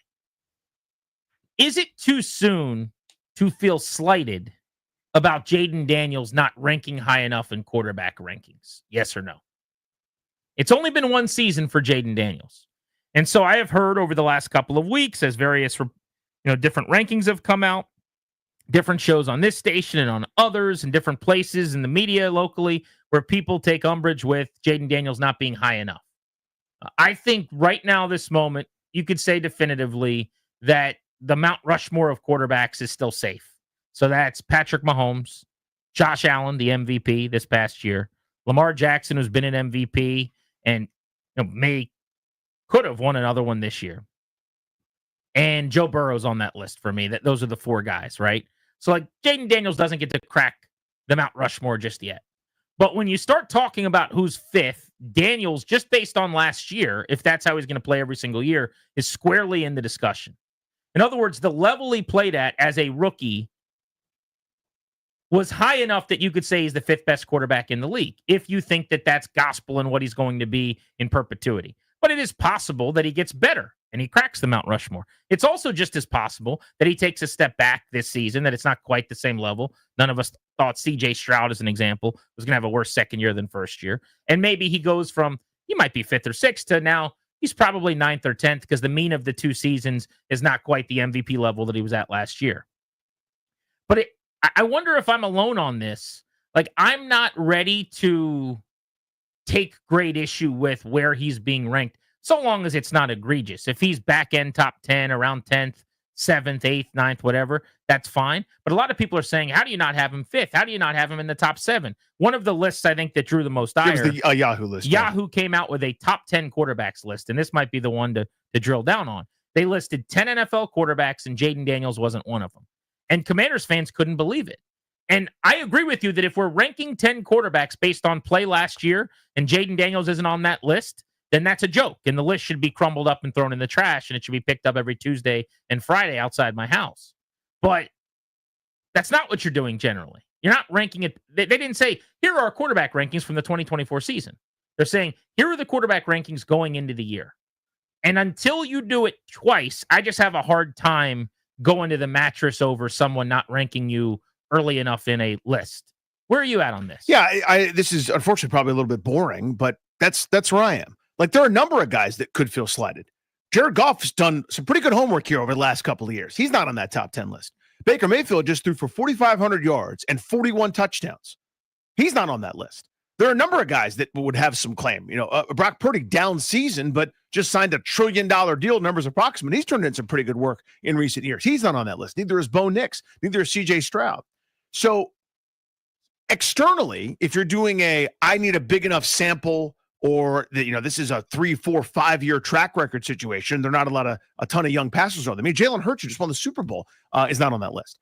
Is it too soon to feel slighted about Jaden Daniels not ranking high enough in quarterback rankings? Yes or no? It's only been 1 season for Jaden Daniels. And so I have heard over the last couple of weeks as various different rankings have come out, different shows on this station and on others and different places in the media locally where people take umbrage with Jaden Daniels not being high enough. I think right now, this moment, you could say definitively that the Mount Rushmore of quarterbacks is still safe. So that's Patrick Mahomes, Josh Allen, the MVP this past year, Lamar Jackson, who's been an MVP and could have won another one this year. And Joe Burrow's on that list for me. Those are the 4 guys, right? So like Jaden Daniels doesn't get to crack the Mount Rushmore just yet. But when you start talking about who's 5th, Daniels, just based on last year, if that's how he's going to play every single year, is squarely in the discussion. In other words, the level he played at as a rookie was high enough that you could say he's the 5th best quarterback in the league, if you think that that's gospel and what he's going to be in perpetuity. But it is possible that he gets better and he cracks the Mount Rushmore. It's also just as possible that he takes a step back this season, that it's not quite the same level. None of us thought C.J. Stroud, as an example, was going to have a worse second year than first year. And maybe he goes from, he might be 5th or 6th to now he's probably 9th or 10th because the mean of the 2 seasons is not quite the MVP level that he was at last year. But I wonder if I'm alone on this. Like, I'm not ready to take great issue with where he's being ranked, so long as it's not egregious. If he's back end top 10, around 10th, 7th, 8th, 9th, whatever, that's fine. But a lot of people are saying, how do you not have him 5th? How do you not have him in the top 7? One of the lists I think that drew the most ire. It was the Yahoo list. Yahoo came out with a top 10 quarterbacks list, and this might be the one to drill down on. They listed 10 NFL quarterbacks, and Jaden Daniels wasn't one of them. And Commanders fans couldn't believe it. And I agree with you that if we're ranking 10 quarterbacks based on play last year and Jaden Daniels isn't on that list, then that's a joke. And the list should be crumbled up and thrown in the trash, and it should be picked up every Tuesday and Friday outside my house. But that's not what you're doing generally. You're not ranking it. They didn't say, here are our quarterback rankings from the 2024 season. They're saying, here are the quarterback rankings going into the year. And until you do it twice, I just have a hard time going to the mattress over someone not ranking you early enough in a list. Where are you at on this? Yeah, this is unfortunately probably a little bit boring, but that's where I am. Like, there are a number of guys that could feel slighted. Jared Goff has done some pretty good homework here over the last couple of years. He's not on that top 10 list. Baker Mayfield just threw for 4,500 yards and 41 touchdowns. He's not on that list. There are a number of guys that would have some claim. You know, Brock Purdy down season, but just signed $1 trillion deal. Numbers approximate. He's turned in some pretty good work in recent years. He's not on that list. Neither is Bo Nix. Neither is C.J. Stroud. So externally, if you're doing I need a big enough sample, or that, you know, this is a 3, 4, 5 year track record situation, there are not a ton of young passers on them. I mean, Jalen Hurts, who just won the Super Bowl, is not on that list.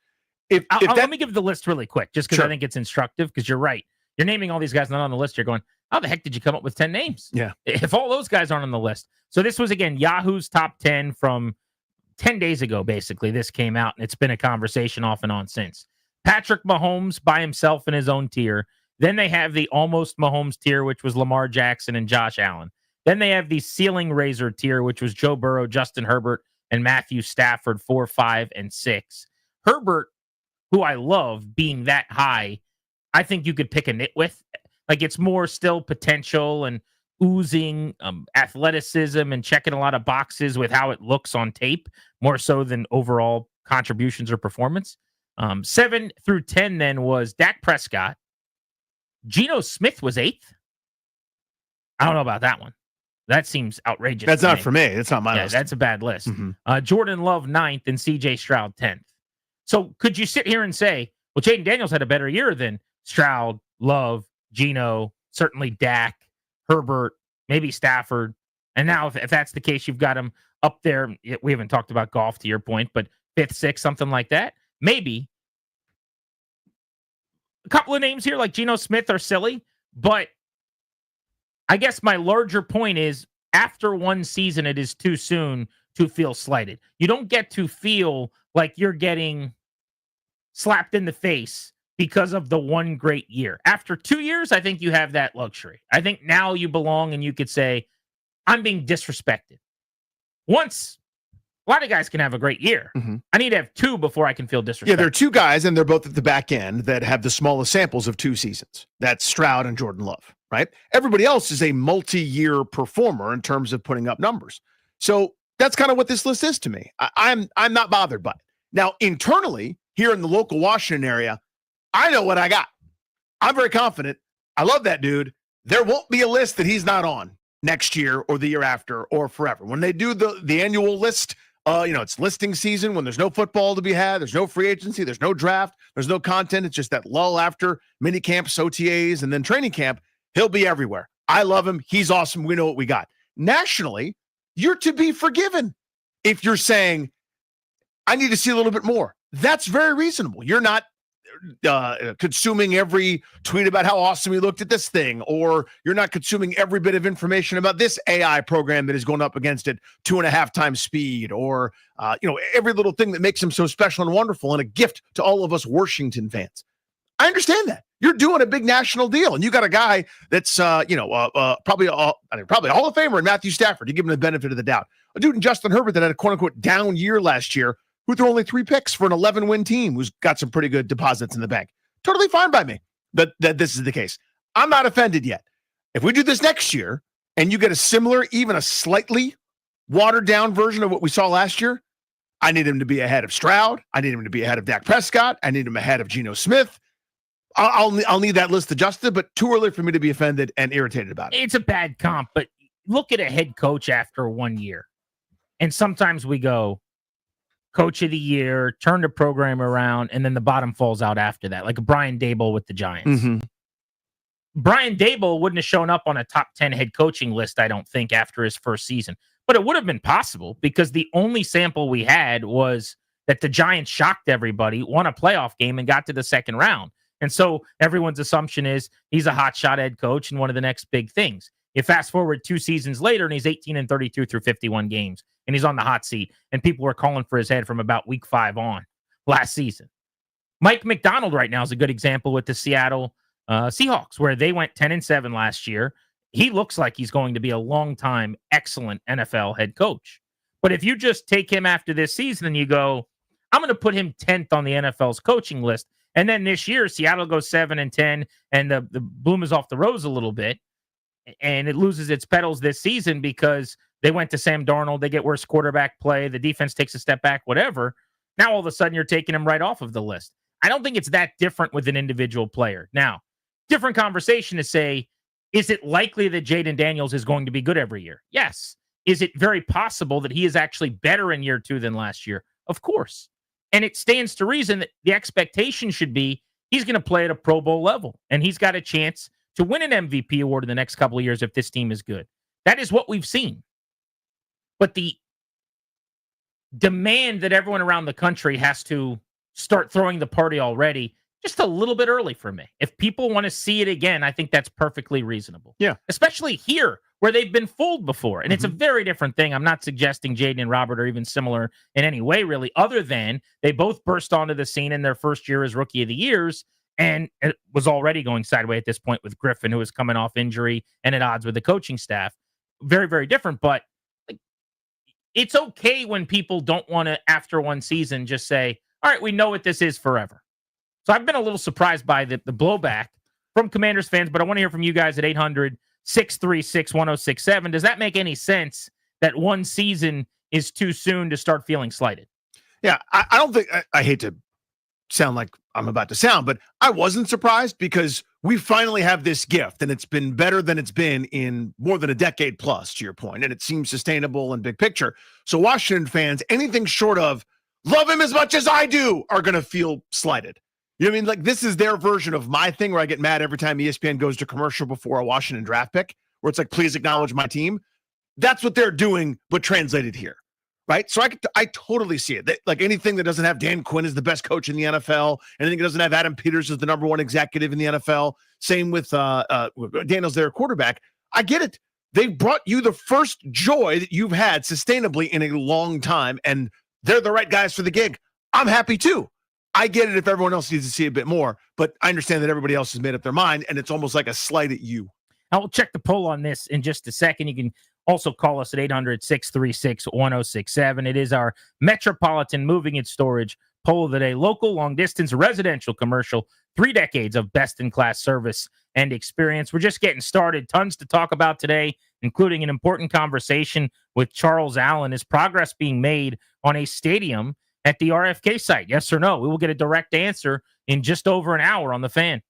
Let me give the list really quick, just because Sure. I think it's instructive, because you're right. You're naming all these guys not on the list. You're going, how the heck did you come up with 10 names? Yeah. If all those guys aren't on the list. So this was, again, Yahoo's top 10 from 10 days ago, basically. This came out, and it's been a conversation off and on since. Patrick Mahomes by himself in his own tier. Then they have the almost Mahomes tier, which was Lamar Jackson and Josh Allen. Then they have the ceiling raiser tier, which was Joe Burrow, Justin Herbert, and Matthew Stafford, 4, 5, and 6. Herbert, who I love being that high, I think you could pick a nit with. Like, it's more still potential and oozing athleticism and checking a lot of boxes with how it looks on tape, more so than overall contributions or performance. 7 through 10 then was Dak Prescott. Geno Smith was 8th. I don't know about that one. That seems outrageous. That's not for me. That's not my list. That's a bad list. Mm-hmm. Jordan Love 9th and CJ Stroud 10th. So could you sit here and say, well, Jaden Daniels had a better year than Stroud, Love, Geno, certainly Dak, Herbert, maybe Stafford. And now if that's the case, you've got him up there. We haven't talked about golf, to your point, but 5th, 6th, something like that. Maybe. A couple of names here like Geno Smith are silly, but I guess my larger point is after one season, it is too soon to feel slighted. You don't get to feel like you're getting slapped in the face because of the one great year. After 2 years, I think you have that luxury. I think now you belong and you could say, I'm being disrespected. Once, a lot of guys can have a great year. Mm-hmm. I need to have 2 before I can feel disrespected. Yeah, there are 2 guys, and they're both at the back end that have the smallest samples of 2 seasons. That's Stroud and Jordan Love, right? Everybody else is a multi-year performer in terms of putting up numbers. So that's kind of what this list is to me. I'm not bothered by it. Now, internally, here in the local Washington area, I know what I got. I'm very confident. I love that dude. There won't be a list that he's not on next year or the year after or forever. When they do the annual list, it's listing season when there's no football to be had, there's no free agency, there's no draft, there's no content. It's just that lull after mini camps, OTAs, and then training camp. He'll be everywhere. I love him. He's awesome. We know what we got. Nationally, you're to be forgiven if you're saying, I need to see a little bit more. That's very reasonable. You're not consuming every tweet about how awesome he looked at this thing, or you're not consuming every bit of information about this AI program that is going up against it 2.5 times speed, or every little thing that makes him so special and wonderful and a gift to all of us Washington fans. I understand that. You're doing a big national deal, and you got a guy that's probably a Hall of Famer in Matthew Stafford. You give him the benefit of the doubt. a dude in Justin Herbert that had a quote-unquote down year last year who threw only 3 picks for an 11-win team who's got some pretty good deposits in the bank. Totally fine by me that this is the case. I'm not offended yet. If we do this next year and you get a similar, even a slightly watered-down version of what we saw last year, I need him to be ahead of Stroud. I need him to be ahead of Dak Prescott. I need him ahead of Geno Smith. I'll need that list adjusted, but too early for me to be offended and irritated about it. It's a bad comp, but look at a head coach after 1 year. And sometimes we go coach of the year, turn the program around, and then the bottom falls out after that, like Brian Daboll with the Giants. Mm-hmm. Brian Daboll wouldn't have shown up on a top 10 head coaching list, I don't think, after his first season. But it would have been possible because the only sample we had was that the Giants shocked everybody, won a playoff game, and got to the second round. And so everyone's assumption is he's a hotshot head coach and one of the next big things. You fast forward 2 seasons later, and he's 18-32 through 51 games, and he's on the hot seat, and people were calling for his head from about week 5 on last season. Mike McDonald right now is a good example with the Seattle Seahawks, where they went 10-7 last year. He looks like he's going to be a long-time, excellent NFL head coach. But if you just take him after this season and you go, I'm going to put him 10th on the NFL's coaching list, and then this year, Seattle goes 7-10, and the bloom is off the rose a little bit, and it loses its petals this season because they went to Sam Darnold, they get worse quarterback play, the defense takes a step back, whatever. Now, all of a sudden, you're taking him right off of the list. I don't think it's that different with an individual player. Now, different conversation to say, is it likely that Jaden Daniels is going to be good every year? Yes. Is it very possible that he is actually better in year 2 than last year? Of course. And it stands to reason that the expectation should be he's going to play at a Pro Bowl level, and he's got a chance to win an MVP award in the next couple of years if this team is good. That is what we've seen. But the demand that everyone around the country has to start throwing the party already, just a little bit early for me. If people want to see it again, I think that's perfectly reasonable. Yeah. Especially here, where they've been fooled before. And it's a very different thing. I'm not suggesting Jaden and Robert are even similar in any way, really, other than they both burst onto the scene in their first year as Rookie of the Years, and it was already going sideways at this point with Griffin, who was coming off injury and at odds with the coaching staff. Very, very different, but it's okay when people don't want to, after one season, just say, all right, we know what this is forever. So I've been a little surprised by the blowback from Commanders fans, but I want to hear from you guys at 800-636-1067. Does that make any sense that one season is too soon to start feeling slighted? Yeah, I don't think I hate to sound like I'm about to sound, but I wasn't surprised because we finally have this gift, and it's been better than it's been in more than a decade plus, to your point, and it seems sustainable and big picture. So Washington fans, anything short of love him as much as I do, are going to feel slighted. You know what I mean? Like, this is their version of my thing where I get mad every time ESPN goes to commercial before a Washington draft pick, where it's like, please acknowledge my team. That's what they're doing, but translated here, right? So I totally see it. Like, anything that doesn't have Dan Quinn as the best coach in the NFL, anything that doesn't have Adam Peters as the number 1 executive in the NFL, same with Daniels, their quarterback. I get it. They brought you the first joy that you've had sustainably in a long time, and they're the right guys for the gig. I'm happy too. I get it if everyone else needs to see a bit more, but I understand that everybody else has made up their mind, and it's almost like a slight at you. I will check the poll on this in just a second. You can also call us at 800-636-1067. It is our Metropolitan Moving and Storage poll of the day. Local, long-distance, residential, commercial, 3 decades of best-in-class service and experience. We're just getting started. Tons to talk about today, including an important conversation with Charles Allen. Is progress being made on a stadium at the RFK site? Yes or no? We will get a direct answer in just over an hour on The Fan.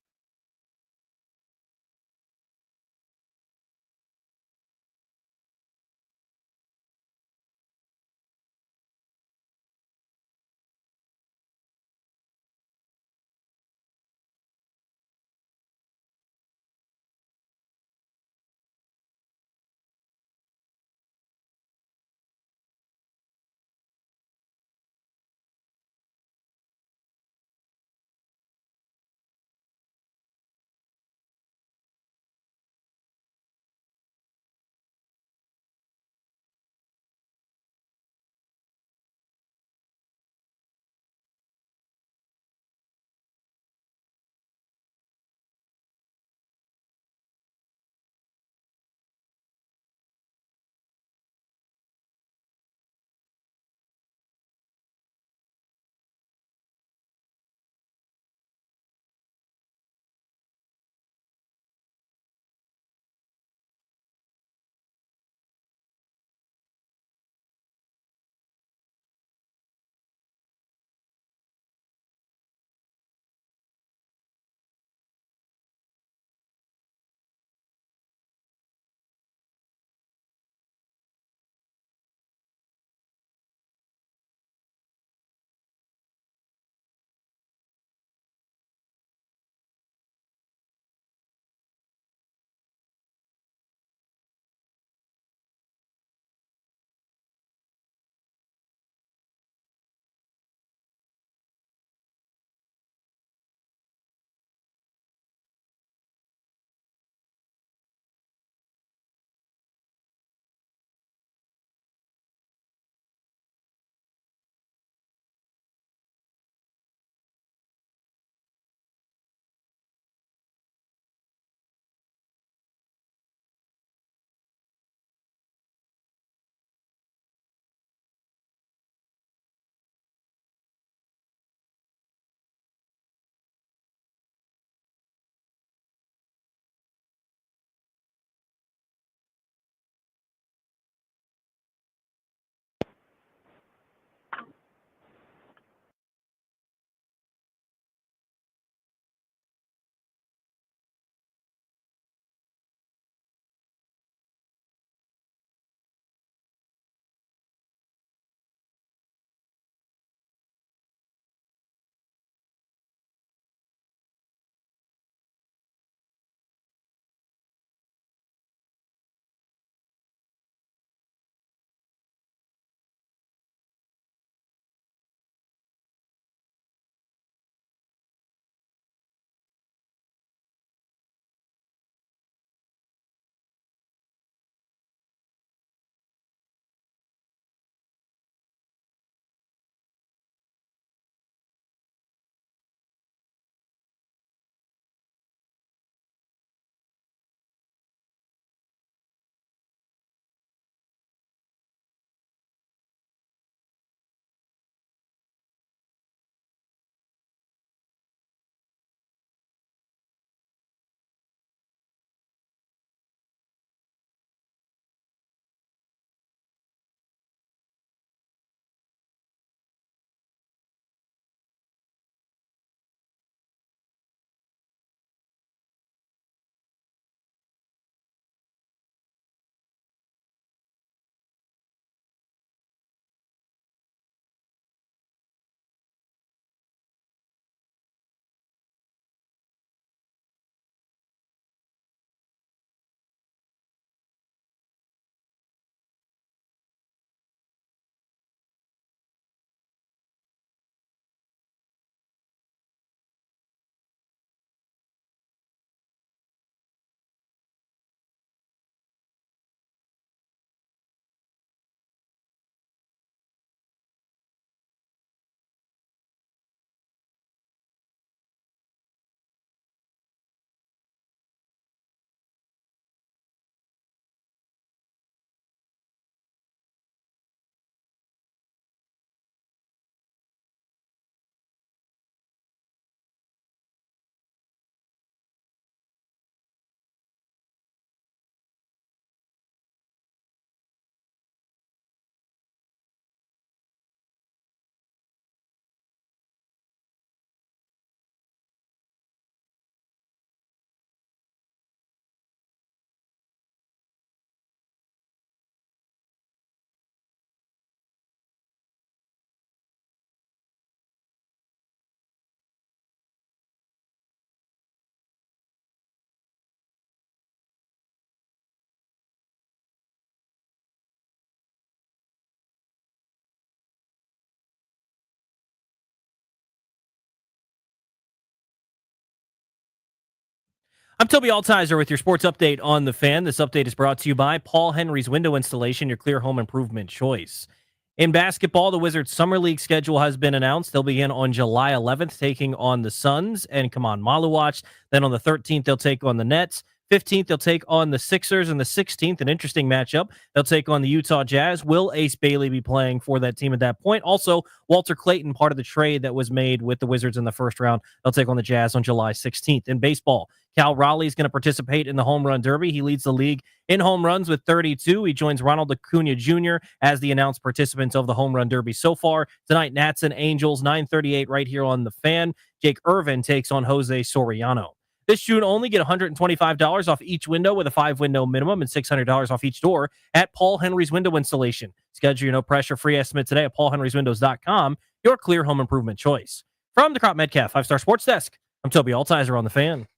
I'm Toby Altizer with your sports update on The Fan. This update is brought to you by Paul Henry's Window Installation, your clear home improvement choice. In basketball, the Wizards' Summer League schedule has been announced. They'll begin on July 11th, taking on the Suns and Kaman Maluwach. Then on the 13th, they'll take on the Nets. 15th, they'll take on the Sixers. And the 16th, an interesting matchup, they'll take on the Utah Jazz. Will Ace Bailey be playing for that team at that point? Also, Walter Clayton, part of the trade that was made with the Wizards in the first round. They'll take on the Jazz on July 16th. In baseball, Cal Raleigh is going to participate in the Home Run Derby. He leads the league in home runs with 32. He joins Ronald Acuna Jr. as the announced participants of the Home Run Derby so far. Tonight, Nats and Angels, 9:38 right here on The Fan. Jake Irvin takes on Jose Soriano. This June only, get $125 off each window with a 5-window minimum and $600 off each door at Paul Henry's Window Installation. Schedule your no-pressure free estimate today at paulhenryswindows.com, your clear home improvement choice. From the Crop Metcalf 5-Star Sports Desk, I'm Toby Altizer on The Fan.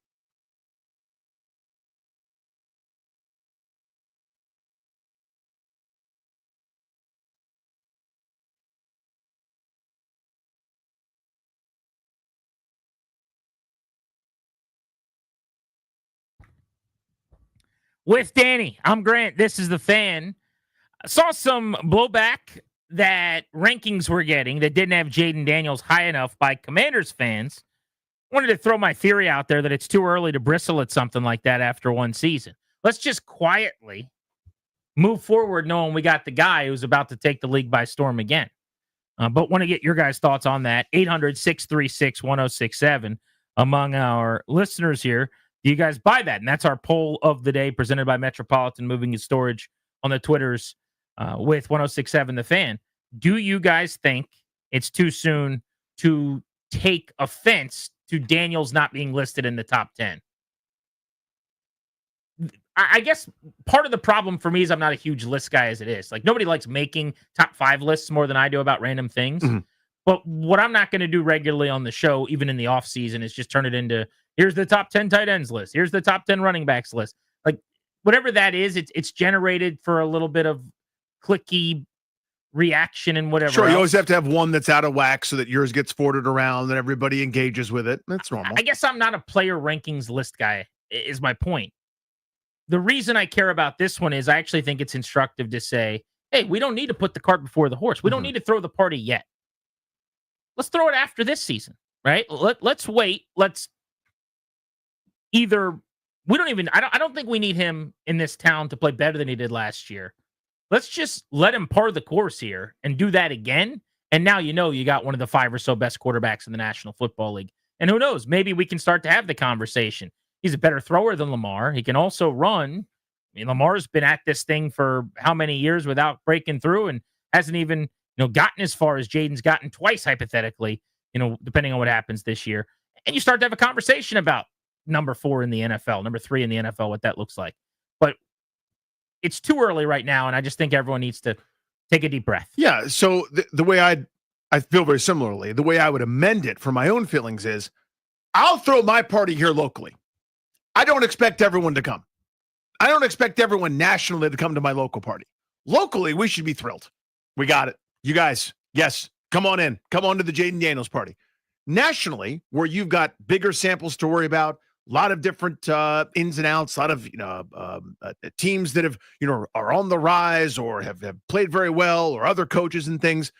With Danny, I'm Grant. This is The Fan. I saw some blowback that rankings were getting that didn't have Jaden Daniels high enough by Commanders fans. Wanted to throw my theory out there that it's too early to bristle at something like that after one season. Let's just quietly move forward knowing we got the guy who's about to take the league by storm again. But want to get your guys' thoughts on that. 800-636-1067 among our listeners here. Do you guys buy that? And that's our poll of the day presented by Metropolitan Moving and Storage on the Twitters with 1067 The Fan. Do you guys think it's too soon to take offense to Daniels not being listed in the top 10? I guess part of the problem for me is I'm not a huge list guy as it is. Like, nobody likes making top 5 lists more than I do about random things. Mm-hmm. But what I'm not going to do regularly on the show, even in the off season, is just turn it into, here's the top 10 tight ends list. Here's the top 10 running backs list. Like, whatever that is, it's generated for a little bit of clicky reaction and whatever. Sure, else. You always have to have one that's out of whack so that yours gets forwarded around and everybody engages with it. That's normal. I guess I'm not a player rankings list guy, is my point. The reason I care about this one is I actually think it's instructive to say, hey, we don't need to put the cart before the horse. We don't need to throw the party yet. Let's throw it after this season, right? Let's wait. Let's either, I don't think we need him in this town to play better than he did last year. Let's just let him par the course here and do that again. And now you got one of the 5 or so best quarterbacks in the National Football League. And who knows, maybe we can start to have the conversation. He's a better thrower than Lamar. He can also run. I mean, Lamar's been at this thing for how many years without breaking through and hasn't even gotten as far as Jaden's gotten twice, hypothetically, depending on what happens this year. And you start to have a conversation about number 4 in the NFL, number 3 in the NFL, what that looks like. But it's too early right now, and I just think everyone needs to take a deep breath. Yeah, so the way I feel very similarly. The way I would amend it for my own feelings is I'll throw my party here locally. I don't expect everyone to come. I don't expect everyone nationally to come to my local party. Locally, we should be thrilled. We got it. You guys, yes, come on in. Come on to the Jaden Daniels party. Nationally, where you've got bigger samples to worry about, a lot of different ins and outs, a lot of teams that have are on the rise or have played very well, or other coaches and things.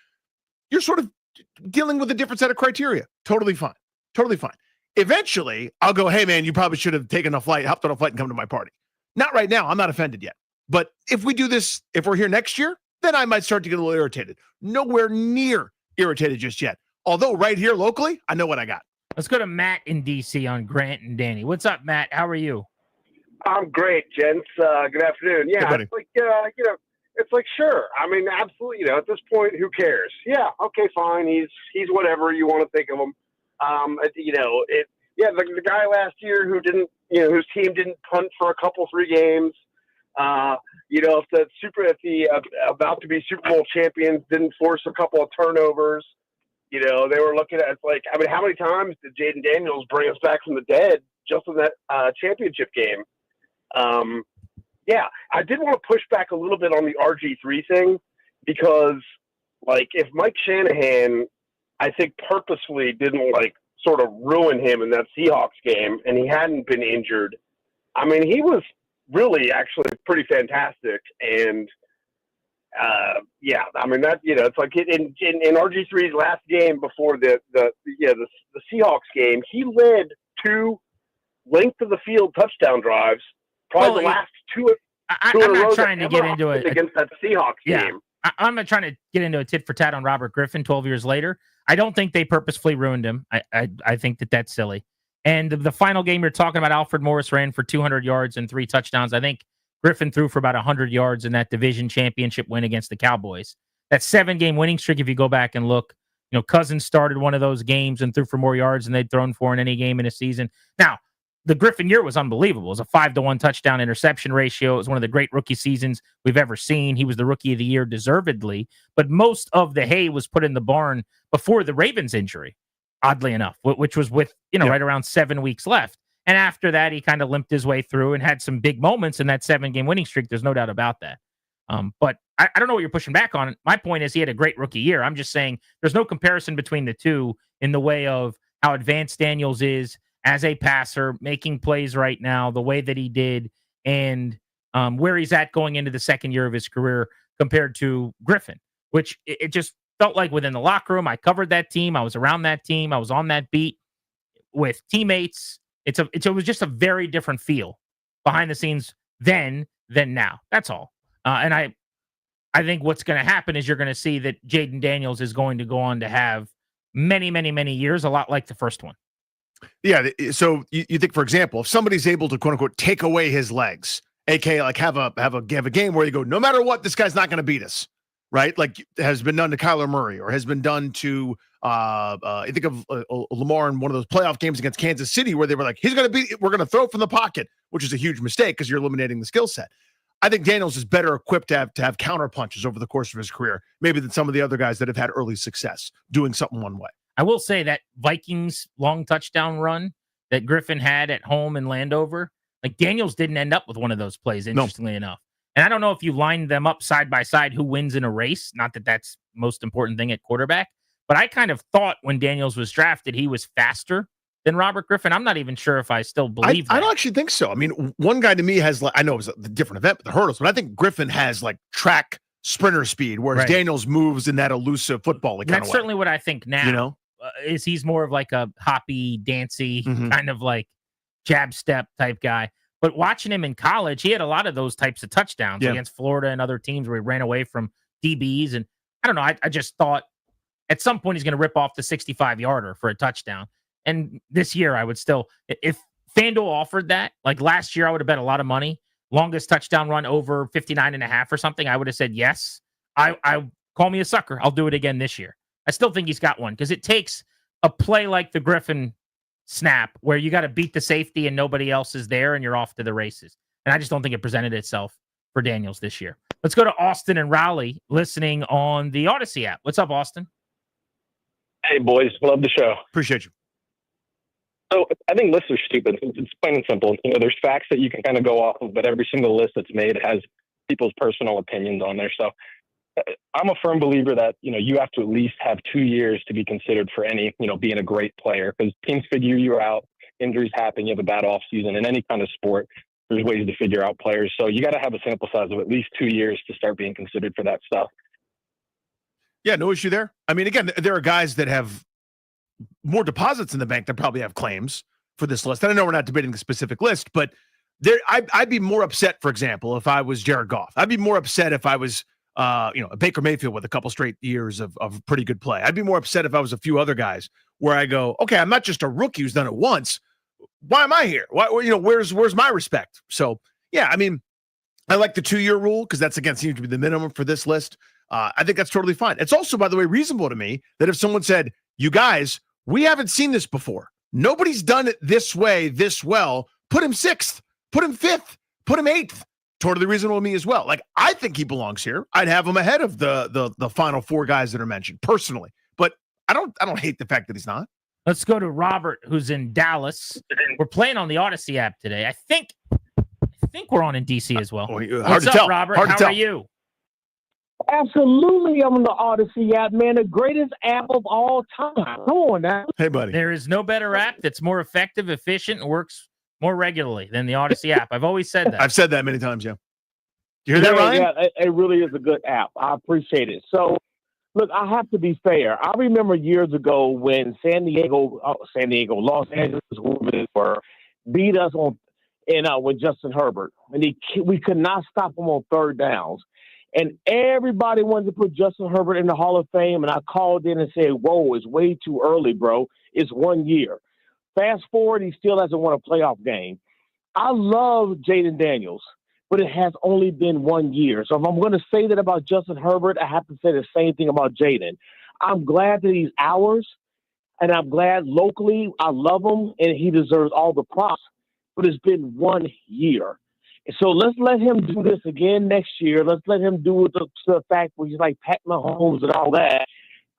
You're sort of dealing with a different set of criteria. Totally fine. Totally fine. Eventually, I'll go, hey man, you probably should have taken a flight, hopped on a flight, and come to my party. Not right now. I'm not offended yet. But if we do this, if we're here next year, then I might start to get a little irritated. Nowhere near irritated just yet. Although right here locally, I know what I got. Let's go to Matt in DC on Grant and Danny. What's up, Matt? How are you? I'm great, gents. Good afternoon. Yeah, hey, it's like it's like sure. I mean, absolutely. At this point, who cares? Yeah, okay, fine. He's whatever you want to think of him. The guy last year who didn't, whose team didn't punt for a couple 3 games. If the about to be Super Bowl champions didn't force a couple of turnovers. They were looking at how many times did Jaden Daniels bring us back from the dead just in that championship game? I did want to push back a little bit on the RG3 thing because, if Mike Shanahan, I think purposefully didn't sort of ruin him in that Seahawks game, and he hadn't been injured, I mean, he was really actually pretty fantastic. And, yeah, I mean, that, it's like in RG3's last game before the Seahawks game, he led 2 length of the field touchdown drives, probably the last two I'm not trying to get into it against that Seahawks game. I'm not trying to get into a tit for tat on Robert Griffin 12 years later. I don't think they purposefully ruined him. I think that's silly. And the final game you're talking about, Alfred Morris ran for 200 yards and 3 touchdowns. I think Griffin threw for about 100 yards in that division championship win against the Cowboys. That 7-game winning streak, if you go back and look, Cousins started one of those games and threw for more yards than they'd thrown for in any game in a season. Now, the Griffin year was unbelievable. It was a 5-to-1 touchdown interception ratio. It was one of the great rookie seasons we've ever seen. He was the rookie of the year deservedly, but most of the hay was put in the barn before the Ravens injury, oddly enough, which was with, right around 7 weeks left. And after that, he kind of limped his way through and had some big moments in that 7-game winning streak. There's no doubt about that. But I don't know what you're pushing back on. My point is he had a great rookie year. I'm just saying there's no comparison between the two in the way of how advanced Daniels is as a passer, making plays right now, the way that he did, and where he's at going into the second year of his career compared to Griffin, which it just felt like within the locker room. I covered that team. I was around that team. I was on that beat with teammates. It was just a very different feel behind the scenes then than now. That's all. And I think what's going to happen is you're going to see that Jaden Daniels is going to go on to have many, many, many years, a lot like the first one. Yeah. So you think, for example, if somebody's able to quote unquote take away his legs, aka like have a game where you go, no matter what, this guy's not going to beat us, right? Like has been done to Kyler Murray or has been done to I think of Lamar in one of those playoff games against Kansas City where they were like, we're going to throw from the pocket, which is a huge mistake because you're eliminating the skill set. I think Daniels is better equipped to have counter punches over the course of his career, maybe than some of the other guys that have had early success doing something one way. I will say that Vikings long touchdown run that Griffin had at home in Landover, like Daniels didn't end up with one of those plays, interestingly enough. And I don't know if you line them up side by side, who wins in a race. Not that that's the most important thing at quarterback, but I kind of thought when Daniels was drafted, he was faster than Robert Griffin. I'm not even sure if I still believe that. I don't actually think so. I mean, one guy to me has, I know it was a different event, but the hurdles, but I think Griffin has like track sprinter speed, whereas Daniels moves in that elusive football kind of way. That's certainly what I think now. Is he's more of like a hoppy, dancy, kind of like jab step type guy. But watching him in college, he had a lot of those types of touchdowns against Florida and other teams where he ran away from DBs. And I don't know, I just thought at some point he's going to rip off the 65-yarder for a touchdown. And this year I would still, if FanDuel offered that, like last year I would have bet a lot of money, longest touchdown run over 59.5 or something, I would have said yes. I call me a sucker. I'll do it again this year. I still think he's got one because it takes a play like the Griffin snap where you got to beat the safety and nobody else is there and you're off to the races. And I just don't think it presented itself for Daniels this year. Let's go to Austin and Raleigh listening on the Odyssey app. What's up, Austin? Hey, boys. Love the show. Appreciate you. So I think lists are stupid. It's plain and simple. There's facts that you can kind of go off of, but every single list that's made has people's personal opinions on there. So I'm a firm believer that, you have to at least have 2 years to be considered for any, being a great player, because teams figure you out, injuries happen, you have a bad off season in any kind of sport. There's ways to figure out players. So you got to have a sample size of at least 2 years to start being considered for that stuff. Yeah, no issue there. I mean, again, there are guys that have more deposits in the bank that probably have claims for this list. And I know we're not debating the specific list, but I'd be more upset, for example, if I was Jared Goff. I'd be more upset if I was a Baker Mayfield with a couple straight years of pretty good play. I'd be more upset if I was a few other guys where I go, okay, I'm not just a rookie who's done it once. Why am I here? Where's my respect? So yeah, I mean, I like the 2-year rule because that's again seems to be the minimum for this list. I think that's totally fine. It's also, by the way, reasonable to me that if someone said, you guys, we haven't seen this before. Nobody's done it this way, this well. Put him 6th, put him 5th, put him 8th. Totally reasonable to me as well. Like, I think he belongs here. I'd have him ahead of the final 4 guys that are mentioned personally, but I don't hate the fact that he's not. Let's go to Robert, who's in Dallas. We're playing on the Odyssey app today. I think we're on in DC as well. What's up, Robert? How are you? Absolutely, I'm on the Odyssey app, man. The greatest app of all time. Come on now. Hey, buddy. There is no better app that's more effective, efficient, and works more regularly than the Odyssey app. I've always said that. I've said that many times, yeah. You hear that, Ryan? Yeah, it really is a good app. I appreciate it. So, look, I have to be fair. I remember years ago when Los Angeles women beat us on with Justin Herbert, and we could not stop him on third downs. And everybody wanted to put Justin Herbert in the Hall of Fame, and I called in and said, whoa, it's way too early, bro. It's 1 year. Fast forward, he still hasn't won a playoff game. I love Jaden Daniels, but it has only been 1 year. So if I'm going to say that about Justin Herbert, I have to say the same thing about Jaden. I'm glad that he's ours, and I'm glad locally I love him, and he deserves all the props. But it's been 1 year. So let's let him do this again next year. Let's let him do it to the fact where he's like Pat Mahomes and all that.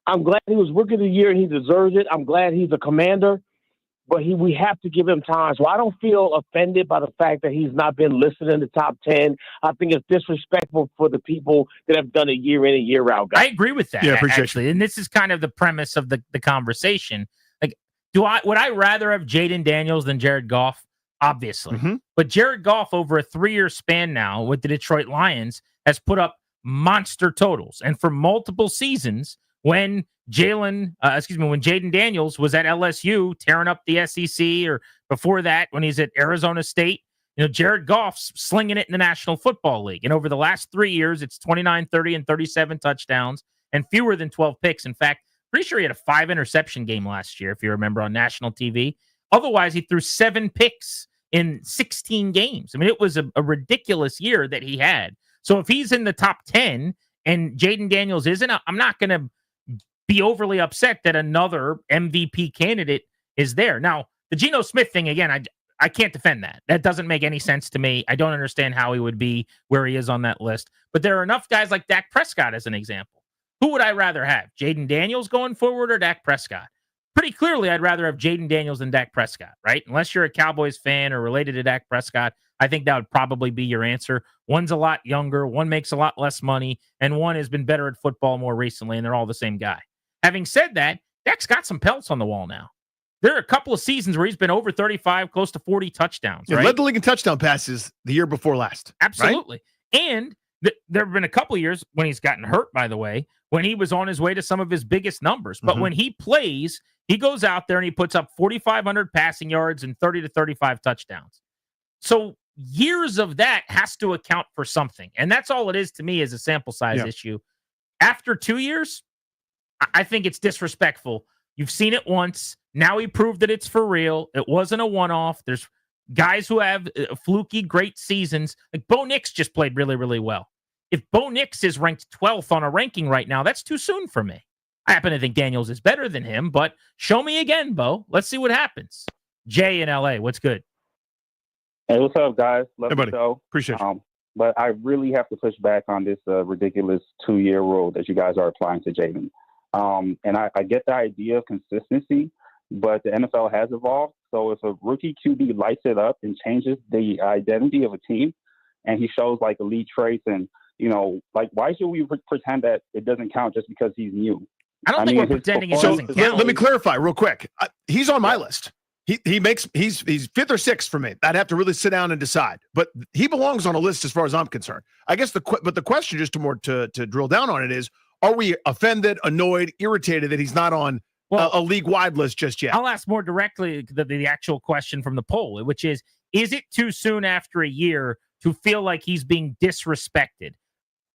I'm glad he was Rookie of the Year and he deserves it. I'm glad he's a Commander, but we have to give him time. So I don't feel offended by the fact that he's not been listed in the top 10. I think it's disrespectful for the people that have done a year in and year out, guys. I agree with that, actually. And this is kind of the premise of the conversation. Like, would I rather have Jaden Daniels than Jared Goff? Obviously. But Jared Goff, over a 3-year span now with the Detroit Lions, has put up monster totals. And for multiple seasons, when Jaden Daniels was at LSU tearing up the SEC, or before that, when he's at Arizona State, Jared Goff's slinging it in the National Football League. And over the last 3 years, it's 29, 30, and 37 touchdowns and fewer than 12 picks. In fact, pretty sure he had a 5-interception game last year, if you remember, on national TV. Otherwise, he threw 7 picks in 16 games. I mean, it was a ridiculous year that he had. So if he's in the top 10 and Jaden Daniels isn't, I'm not going to be overly upset that another MVP candidate is there. Now, the Geno Smith thing, again, I can't defend that. That doesn't make any sense to me. I don't understand how he would be where he is on that list. But there are enough guys like Dak Prescott as an example. Who would I rather have? Jaden Daniels going forward or Dak Prescott? Pretty clearly, I'd rather have Jaden Daniels than Dak Prescott, right? Unless you're a Cowboys fan or related to Dak Prescott, I think that would probably be your answer. One's a lot younger, one makes a lot less money, and one has been better at football more recently, and they're all the same guy. Having said that, Dak's got some pelts on the wall now. There are a couple of seasons where he's been over 35, close to 40 touchdowns, right? Led the league in touchdown passes the year before last. Absolutely. Right? And there have been a couple of years when he's gotten hurt, by the way, when he was on his way to some of his biggest numbers. But when he plays, he goes out there and he puts up 4,500 passing yards and 30 to 35 touchdowns. So years of that has to account for something. And that's all it is to me, as a sample size issue. After 2 years, I think it's disrespectful. You've seen it once. Now he proved that it's for real. It wasn't a one-off. There's guys who have fluky, great seasons. Like Bo Nix just played really, really well. If Bo Nix is ranked 12th on a ranking right now, that's too soon for me. I happen to think Daniels is better than him, but show me again, Bo. Let's see what happens. Jay in LA, what's good? Hey, what's up, guys? Love Hey, the buddy. show. Appreciate you. But I really have to push back on this ridiculous 2-year rule that you guys are applying to Jaden. And I get the idea of consistency, but the NFL has evolved. So if a rookie QB lights it up and changes the identity of a team, and he shows like elite traits, and like, why should we pretend that it doesn't count just because he's new? I don't think we're pretending it doesn't count. Let me clarify real quick. He's on my list. He's 5th or 6th for me. I'd have to really sit down and decide, but he belongs on a list as far as I'm concerned. I guess the question, just to drill down on it, is: are we offended, annoyed, irritated that he's not on a league-wide list just yet? I'll ask more directly the actual question from the poll, which is it too soon after a year to feel like he's being disrespected?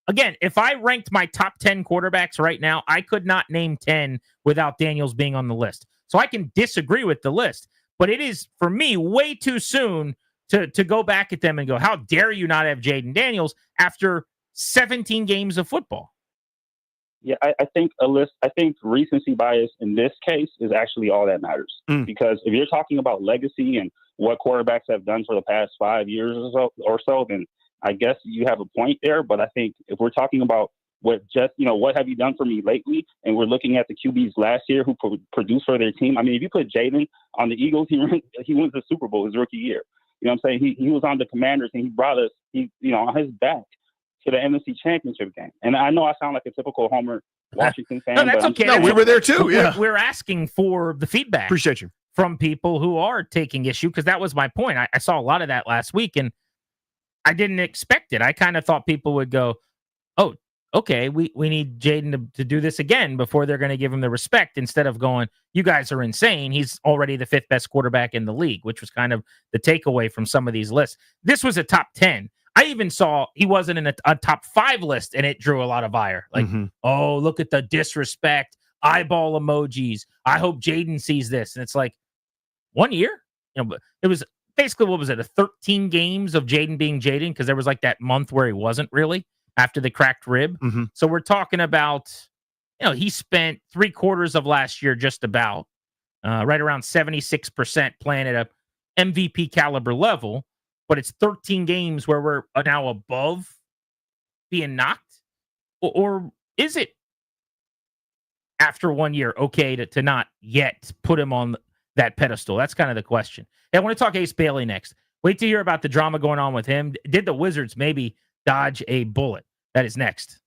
Again, if I ranked my top 10 quarterbacks right now, I could not name 10 without Daniels being on the list. So I can disagree with the list, but it is, for me, way too soon to go back at them and go, how dare you not have Jaden Daniels after 17 games of football? Yeah, I think recency bias in this case is actually all that matters. Because if you're talking about legacy and what quarterbacks have done for the past 5 years or so, then I guess you have a point there. But I think if we're talking about what have you done for me lately, and we're looking at the QBs last year who produced for their team. I mean, if you put Jaden on the Eagles, he wins the Super Bowl his rookie year. You know what I'm saying? He was on the Commanders, and he brought us, on his back to the NFC Championship game. And I know I sound like a typical Homer Washington fan. No, that's okay. No, we were there too. Yeah, we're asking for the feedback. Appreciate you. from people who are taking issue, because that was my point. I saw a lot of that last week, and I didn't expect it. I kind of thought people would go, oh, okay, we need Jaden to do this again before they're going to give him the respect, instead of going, you guys are insane. He's already the 5th best quarterback in the league, which was kind of the takeaway from some of these lists. This was a top 10. I even saw he wasn't in a top 5 list, and it drew a lot of ire. Like, oh, look at the disrespect, eyeball emojis. I hope Jaden sees this. And it's like, 1 year? But it was basically, what was it, 13 games of Jaden being Jaden, because there was like that month where he wasn't really, after the cracked rib. So we're talking about, he spent 3/4 of last year just about right around 76% playing at a MVP caliber level, but it's 13 games where we're now above being knocked, or is it after 1 year okay to not yet put him on that pedestal? That's kind of the question. Hey, I want to talk Ace Bailey next. Wait to hear about the drama going on with him. Did the Wizards maybe dodge a bullet? That is next.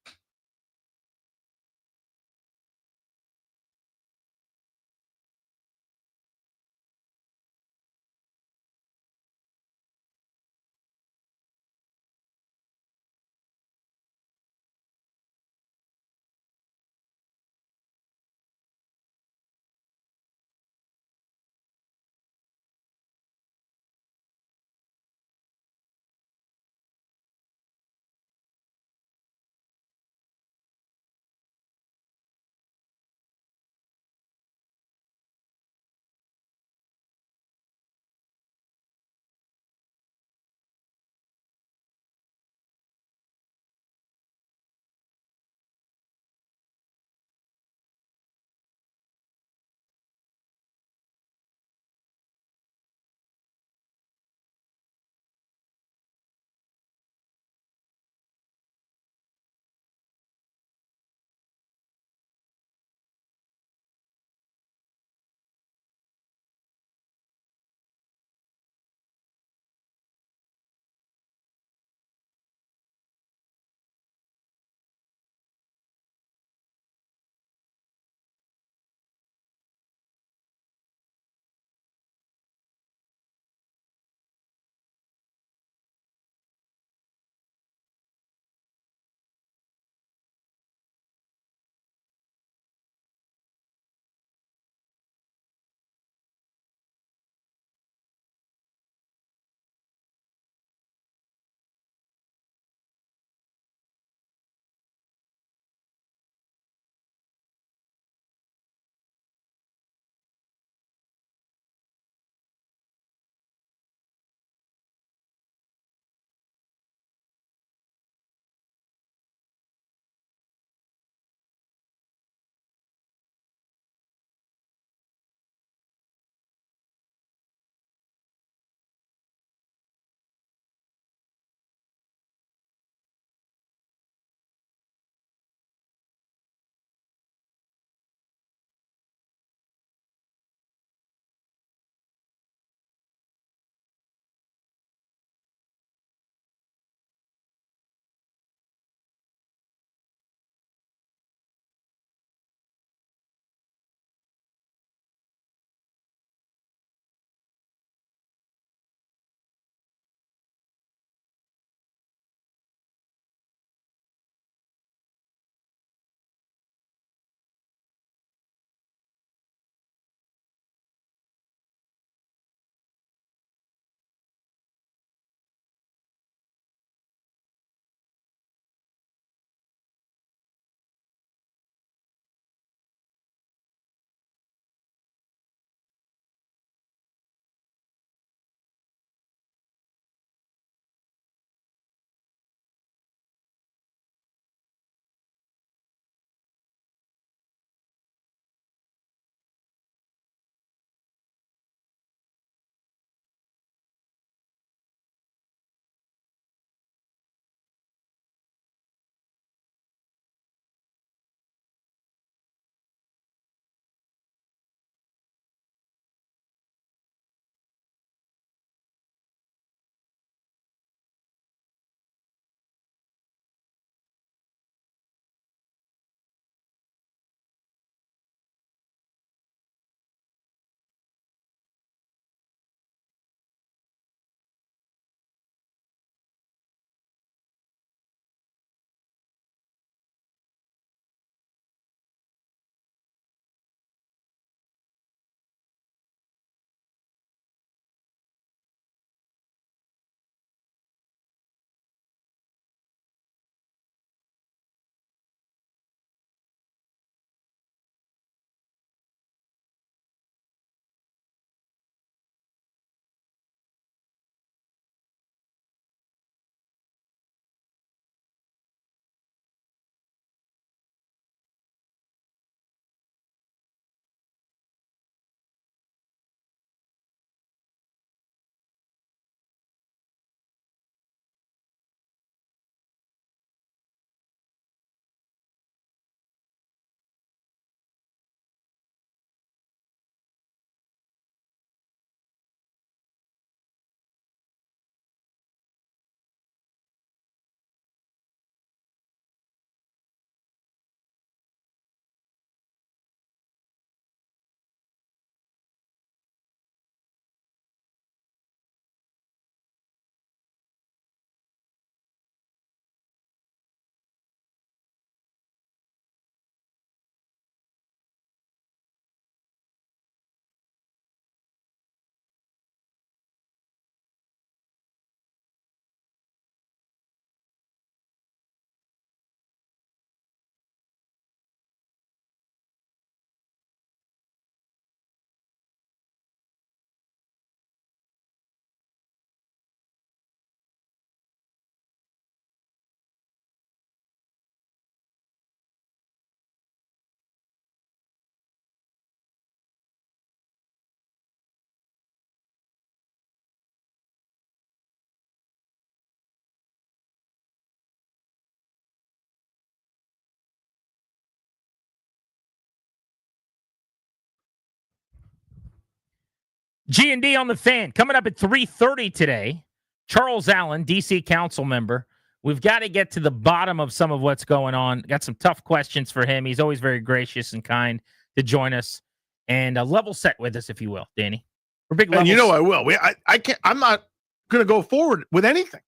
G&D on the Fan coming up at 3:30 today. Charles Allen, D.C. council member. We've got to get to the bottom of some of what's going on. Got some tough questions for him. He's always very gracious and kind to join us and level set with us, if you will, Danny. We're big levels. And you know I will. I can't. I'm not going to go forward with anything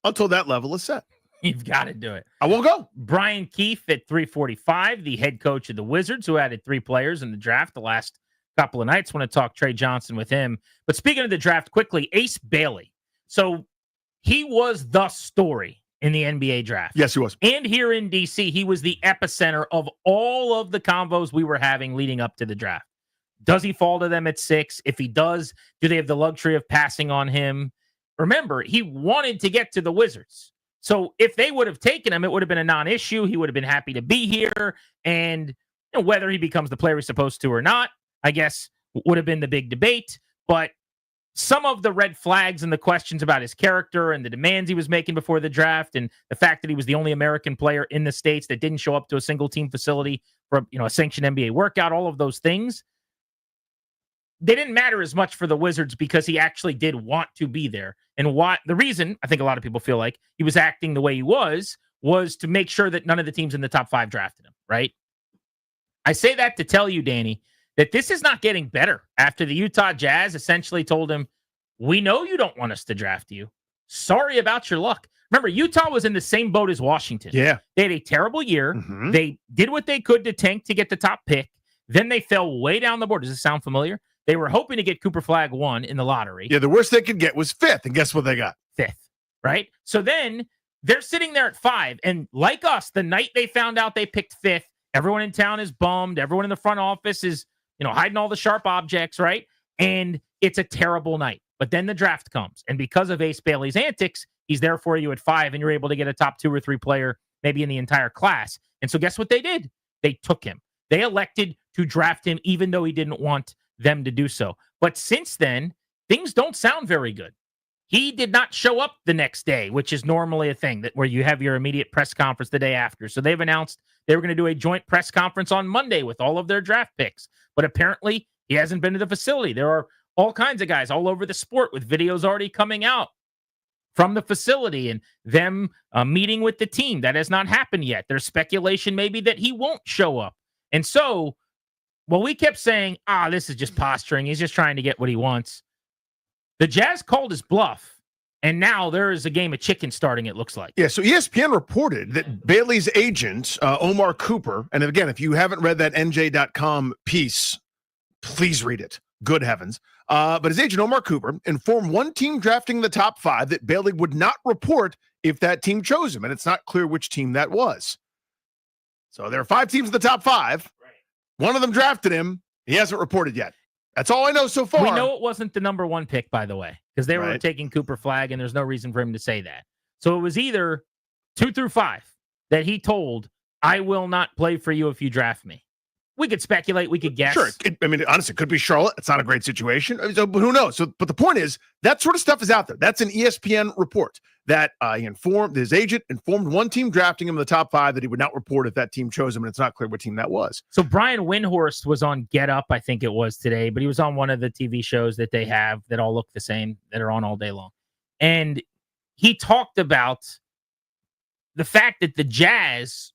until that level is set. You've got to do it. I won't go. Brian Keefe at 3:45, the head coach of the Wizards, who added 3 players in the draft the last couple of nights. Want to talk Trey Johnson with him. But speaking of the draft, quickly, Ace Bailey. So he was the story in the NBA draft. Yes, he was. And here in D.C., he was the epicenter of all of the convos we were having leading up to the draft. Does he fall to them at 6? If he does, do they have the luxury of passing on him? Remember, he wanted to get to the Wizards. So if they would have taken him, it would have been a non-issue. He would have been happy to be here. And whether he becomes the player he's supposed to or not, I guess, would have been the big debate. But some of the red flags and the questions about his character and the demands he was making before the draft and the fact that he was the only American player in the States that didn't show up to a single team facility for a sanctioned NBA workout, all of those things, they didn't matter as much for the Wizards because he actually did want to be there. And the reason I think a lot of people feel like he was acting the way he was to make sure that none of the teams in the top 5 drafted him, right? I say that to tell you, Danny, that this is not getting better after the Utah Jazz essentially told him, we know you don't want us to draft you. Sorry about your luck. Remember, Utah was in the same boat as Washington. Yeah. They had a terrible year. Mm-hmm. They did what they could to tank to get the top pick. Then they fell way down the board. Does this sound familiar? They were hoping to get Cooper Flag 1 in the lottery. Yeah, the worst they could get was 5th. And guess what they got? 5th, right? So then they're sitting there at 5. And like us, the night they found out they picked 5th, everyone in town is bummed. Everyone in the front office is hiding all the sharp objects, right? And it's a terrible night. But then the draft comes. And because of Ace Bailey's antics, he's there for you at 5, and you're able to get a top 2 or 3 player, maybe in the entire class. And so guess what they did? They took him. They elected to draft him, even though he didn't want them to do so. But since then, things don't sound very good. He did not show up the next day, which is normally a thing where you have your immediate press conference the day after. So they've announced they were going to do a joint press conference on Monday with all of their draft picks. But apparently, he hasn't been to the facility. There are all kinds of guys all over the sport with videos already coming out from the facility and them meeting with the team. That has not happened yet. There's speculation maybe that he won't show up. And so, we kept saying, this is just posturing. He's just trying to get what he wants. The Jazz called his bluff, and now there is a game of chicken starting, it looks like. Yeah, so ESPN reported that Bailey's agent, Omar Cooper, and again, if you haven't read that NJ.com piece, please read it. Good heavens. But his agent, Omar Cooper, informed one team drafting the top 5 that Bailey would not report if that team chose him, and it's not clear which team that was. So there are 5 teams in the top 5. One of them drafted him. He hasn't reported yet. That's all I know so far. We know it wasn't the number 1 pick, by the way, because they were taking Cooper Flag, and there's no reason for him to say that. So it was either 2 through 5 that he told, I will not play for you if you draft me. We could speculate. We could guess. Sure. Honestly, it could be Charlotte. It's not a great situation. So, but who knows? But the point is, that sort of stuff is out there. That's an ESPN report that his agent informed one team drafting him in the top 5 that he would not report if that team chose him, and it's not clear what team that was. So Brian Windhorst was on Get Up, I think it was today, but he was on one of the TV shows that they have that all look the same, that are on all day long. And he talked about the fact that the Jazz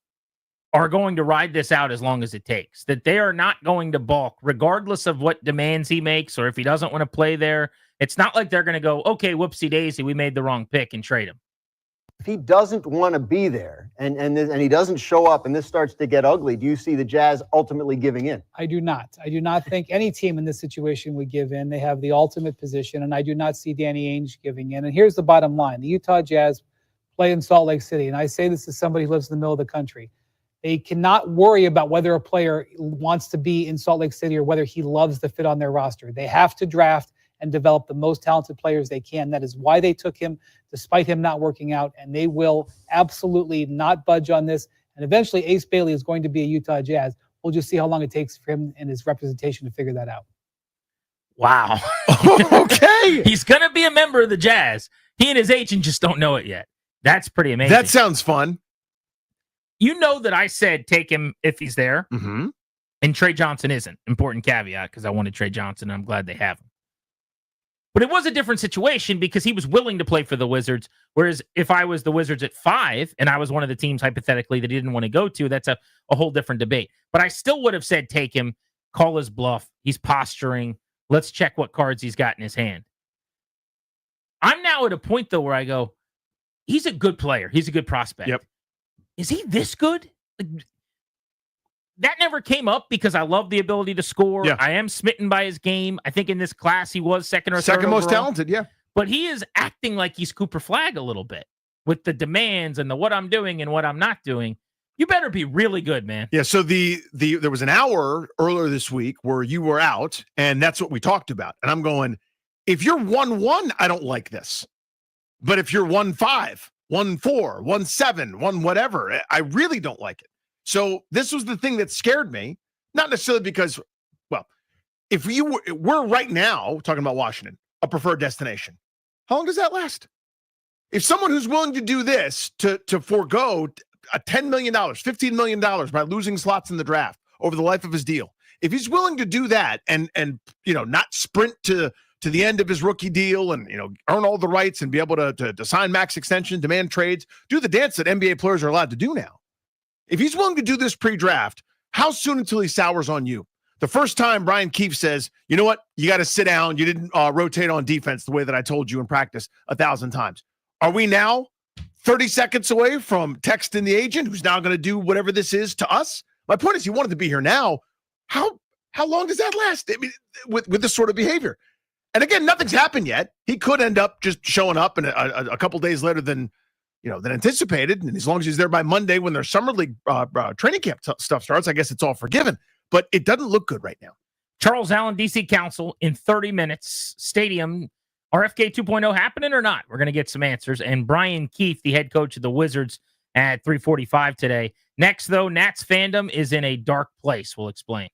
are going to ride this out as long as it takes, that they are not going to balk regardless of what demands he makes or if he doesn't want to play there. It's not like they're going to go, okay, whoopsie daisy, we made the wrong pick and trade him. If he doesn't want to be there and he doesn't show up and this starts to get ugly, do you see the Jazz ultimately giving in? I do not. I do not think any team in this situation would give in. They have the ultimate position, and I do not see Danny Ainge giving in. And here's the bottom line. The Utah Jazz play in Salt Lake City, and I say this as somebody who lives in the middle of the country. They cannot worry about whether a player wants to be in Salt Lake City or whether he loves the fit on their roster. They have to draft and develop the most talented players they can. That is why they took him, despite him not working out, and they will absolutely not budge on this. And eventually, Ace Bailey is going to be a Utah Jazz. We'll just see how long it takes for him and his representation to figure that out. Wow. Okay. He's going to be a member of the Jazz. He and his agent just don't know it yet. That's pretty amazing. That sounds fun. You know that I said take him if he's there, mm-hmm. and Trey Johnson isn't. Important caveat, because I wanted Trey Johnson, and I'm glad they have him. But it was a different situation because he was willing to play for the Wizards. Whereas if I was the Wizards at 5 and I was one of the teams hypothetically that he didn't want to go to, that's a whole different debate. But I still would have said, take him, call his bluff. He's posturing. Let's check what cards he's got in his hand. I'm now at a point, though, where I go, he's a good player. He's a good prospect. Yep. Is he this good? That never came up because I love the ability to score. Yeah. I am smitten by his game. I think in this class he was second most overall. talented, yeah. But he is acting like he's Cooper Flagg a little bit with the demands and the what I'm doing and what I'm not doing. You better be really good, man. Yeah, so there was an hour earlier this week where you were out, and that's what we talked about. And I'm going, if you're 1-1, I don't like this. But if you're 1-5, 1-4, 1-7, 1 whatever, I really don't like it. So this was the thing that scared me, not necessarily because, well, if we're right now talking about Washington, a preferred destination. How long does that last? If someone who's willing to do this to forego a $10 million, $15 million by losing slots in the draft over the life of his deal, if he's willing to do that and not sprint to the end of his rookie deal and earn all the rights and be able to sign max extension, demand trades, do the dance that NBA players are allowed to do now. If he's willing to do this pre-draft, how soon until he sours on you? The first time Brian Keefe says, you know what, you got to sit down. You didn't rotate on defense the way that I told you in practice 1,000 times. Are we now 30 seconds away from texting the agent who's now going to do whatever this is to us? My point is, he wanted to be here now. How long does that last? I mean, with this sort of behavior? And again, nothing's happened yet. He could end up just showing up and a couple days later than anticipated. And as long as he's there by Monday when their summer league training camp stuff starts, I guess it's all forgiven. But it doesn't look good right now. Charles Allen, DC Council, in 30 minutes, Stadium, RFK 2.0 happening or not? We're going to get some answers. And Brian Keefe, the head coach of the Wizards, at 3:45 today. Next, though, Nats fandom is in a dark place. We'll explain.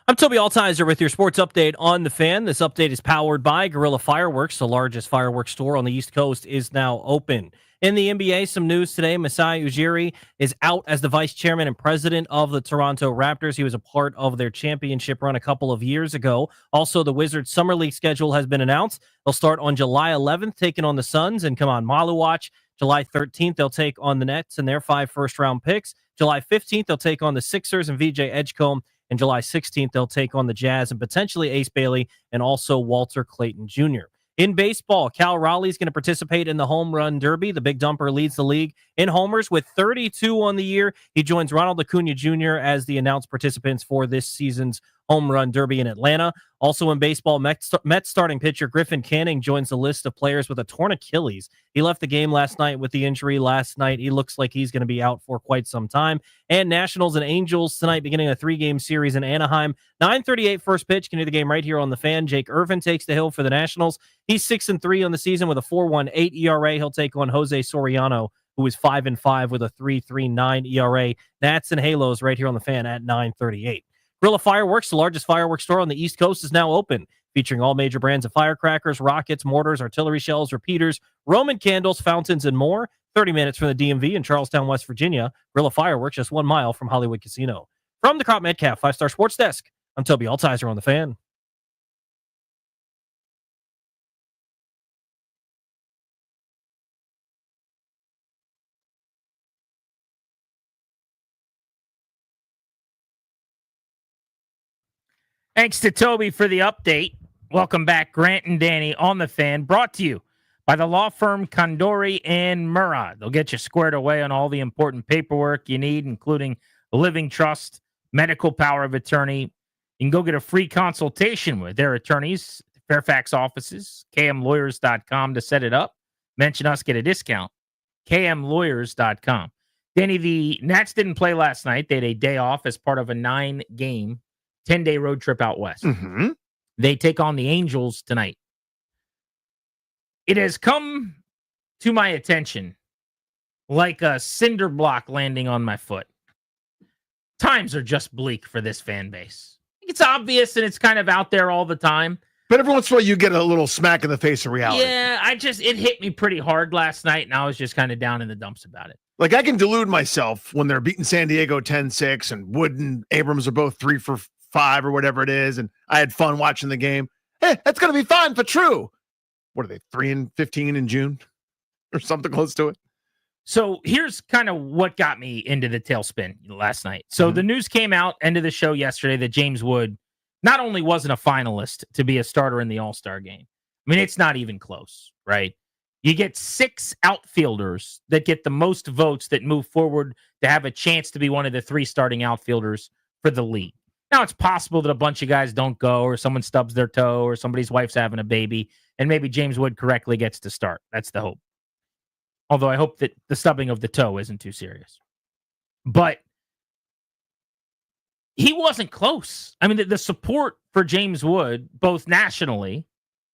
I'm Toby Altizer with your sports update on The Fan. This update is powered by Guerrilla Fireworks. The largest fireworks store on the East Coast is now open. In the NBA, some news today. Masai Ujiri is out as the vice chairman and president of the Toronto Raptors. He was a part of their championship run a couple of years ago. Also, the Wizards' Summer League schedule has been announced. They'll start on July 11th, taking on the Suns and come on Maluwatch. July 13th, they'll take on the Nets and their 5 first-round picks. July 15th, they'll take on the Sixers and VJ Edgecombe. And July 16th, they'll take on the Jazz and potentially Ace Bailey and also Walter Clayton Jr. In baseball, Cal Raleigh is going to participate in the Home Run Derby. The Big Dumper leads the league in homers with 32 on the year. He joins Ronald Acuna Jr. as the announced participants for this season's Home Run Derby in Atlanta. Also in baseball, Mets starting pitcher Griffin Canning joins the list of players with a torn Achilles. He left the game last night with the injury last night. He looks like he's going to be out for quite some time. And Nationals and Angels tonight beginning a 3-game series in Anaheim. 9:38 first pitch. Can hear the game right here on The Fan. Jake Irvin takes the hill for the Nationals. He's 6-3 on the season with a 4.18 ERA. He'll take on Jose Soriano, who is 5-5 with a 3.39 ERA. Nats and Halos right here on The Fan at 9:38. Guerrilla Fireworks, the largest fireworks store on the East Coast, is now open, featuring all major brands of firecrackers, rockets, mortars, artillery shells, repeaters, Roman candles, fountains, and more. 30 minutes from the DMV in Charlestown, West Virginia. Guerrilla Fireworks, just 1 mile from Hollywood Casino. From the Crop Metcalf 5-Star Sports Desk, I'm Toby Altizer on The Fan. Thanks to Toby for the update. Welcome back, Grant and Danny on The Fan, brought to you by the law firm Condori and Murrah. They'll get you squared away on all the important paperwork you need, including a living trust, medical power of attorney. You can go get a free consultation with their attorneys, Fairfax offices, kmlawyers.com to set it up. Mention us, get a discount, kmlawyers.com. Danny, the Nats didn't play last night. They had a day off as part of a 9-game 10-day road trip out west. Mm-hmm. They take on the Angels tonight. It has come to my attention like a cinder block landing on my foot. Times are just bleak for this fan base. It's obvious and it's kind of out there all the time. But every once in a while, you get a little smack in the face of reality. Yeah, it hit me pretty hard last night, and I was just kind of down in the dumps about it. Like, I can delude myself when they're beating San Diego 10-6 and Wood and Abrams are both 3 for 5 or whatever it is, and I had fun watching the game. Hey, that's going to be fun, but true. What are they, 3-15 in June or something close to it? So here's kind of what got me into the tailspin last night. So the news came out end of the show yesterday that James Wood not only wasn't a finalist to be a starter in the All-Star game. I mean, it's not even close, right? You get 6 outfielders that get the most votes that move forward to have a chance to be one of the 3 starting outfielders for the league. Now, it's possible that a bunch of guys don't go, or someone stubs their toe, or somebody's wife's having a baby, and maybe James Wood correctly gets to start. That's the hope. Although I hope that the stubbing of the toe isn't too serious. But he wasn't close. I mean, the support for James Wood, both nationally,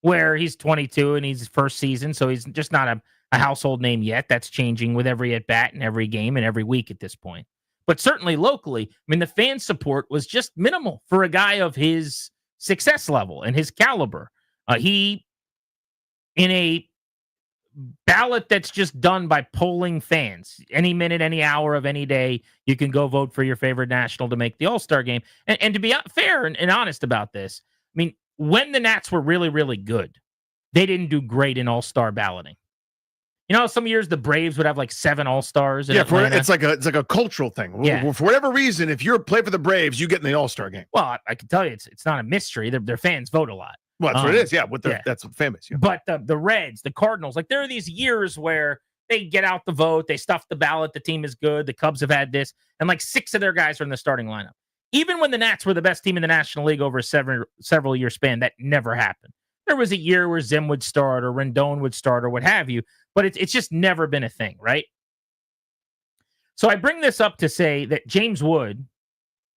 where he's 22 and he's his first season, so he's just not a household name yet. That's changing with every at-bat and every game and every week at this point. But certainly locally, I mean, the fan support was just minimal for a guy of his success level and his caliber. He, in a ballot that's just done by polling fans, any minute, any hour of any day, you can go vote for your favorite national to make the All-Star game. And to be fair and honest about this, I mean, when the Nats were really, really good, they didn't do great in All-Star balloting. You know, some years the Braves would have like 7 All-Stars. It's like a cultural thing. Yeah. For whatever reason, if you're play for the Braves, you get in the All-Star game. Well, I can tell you, it's not a mystery. Their fans vote a lot. Well, that's what it is. Yeah, that's what fan base. Yeah. But the Reds, the Cardinals, like there are these years where they get out the vote, they stuff the ballot, the team is good. The Cubs have had this, and like 6 of their guys are in the starting lineup. Even when the Nats were the best team in the National League over a several year span, that never happened. There was a year where Zim would start or Rendon would start or what have you, but it's just never been a thing, right? So I bring this up to say that James Wood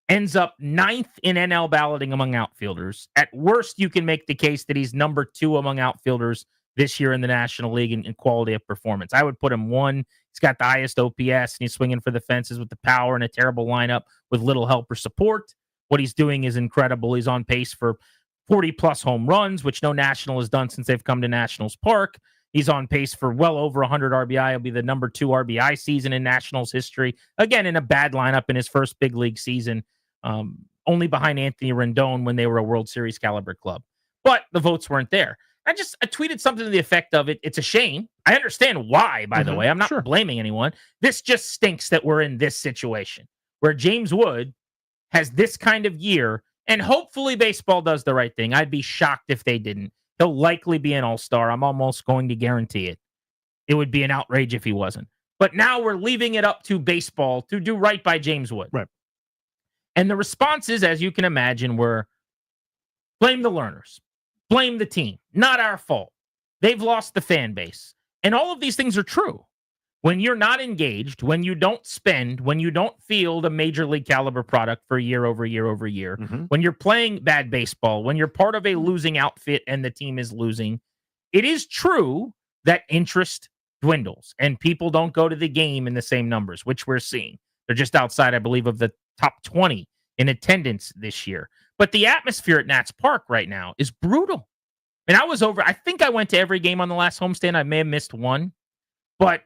ends up 9th in NL balloting among outfielders. At worst, you can make the case that he's number 2 among outfielders this year in the National League in quality of performance. I would put him 1. He's got the highest OPS, and he's swinging for the fences with the power and a terrible lineup with little help or support. What he's doing is incredible. He's on pace for 40-plus home runs, which no National has done since they've come to Nationals Park. He's on pace for well over 100 RBI. It'll be the number 2 RBI season in Nationals history. Again, in a bad lineup in his first big league season, only behind Anthony Rendon when they were a World Series caliber club. But the votes weren't there. I tweeted something to the effect of it's a shame. I understand why, by the way. I'm not blaming anyone. This just stinks that we're in this situation where James Wood has this kind of year, and hopefully baseball does the right thing. I'd be shocked if they didn't. He'll likely be an all-star. I'm almost going to guarantee it. It would be an outrage if he wasn't. But now we're leaving it up to baseball to do right by James Wood. Right. And the responses, as you can imagine, were blame the learners, blame the team, not our fault. They've lost the fan base. And all of these things are true. When you're not engaged, when you don't spend, when you don't field a major league caliber product for year over year over year, when you're playing bad baseball, when you're part of a losing outfit and the team is losing, it is true that interest dwindles and people don't go to the game in the same numbers, which we're seeing. They're just outside, I believe, of the top 20 in attendance this year. But the atmosphere at Nats Park right now is brutal. And I think I went to every game on the last homestand. I may have missed one, but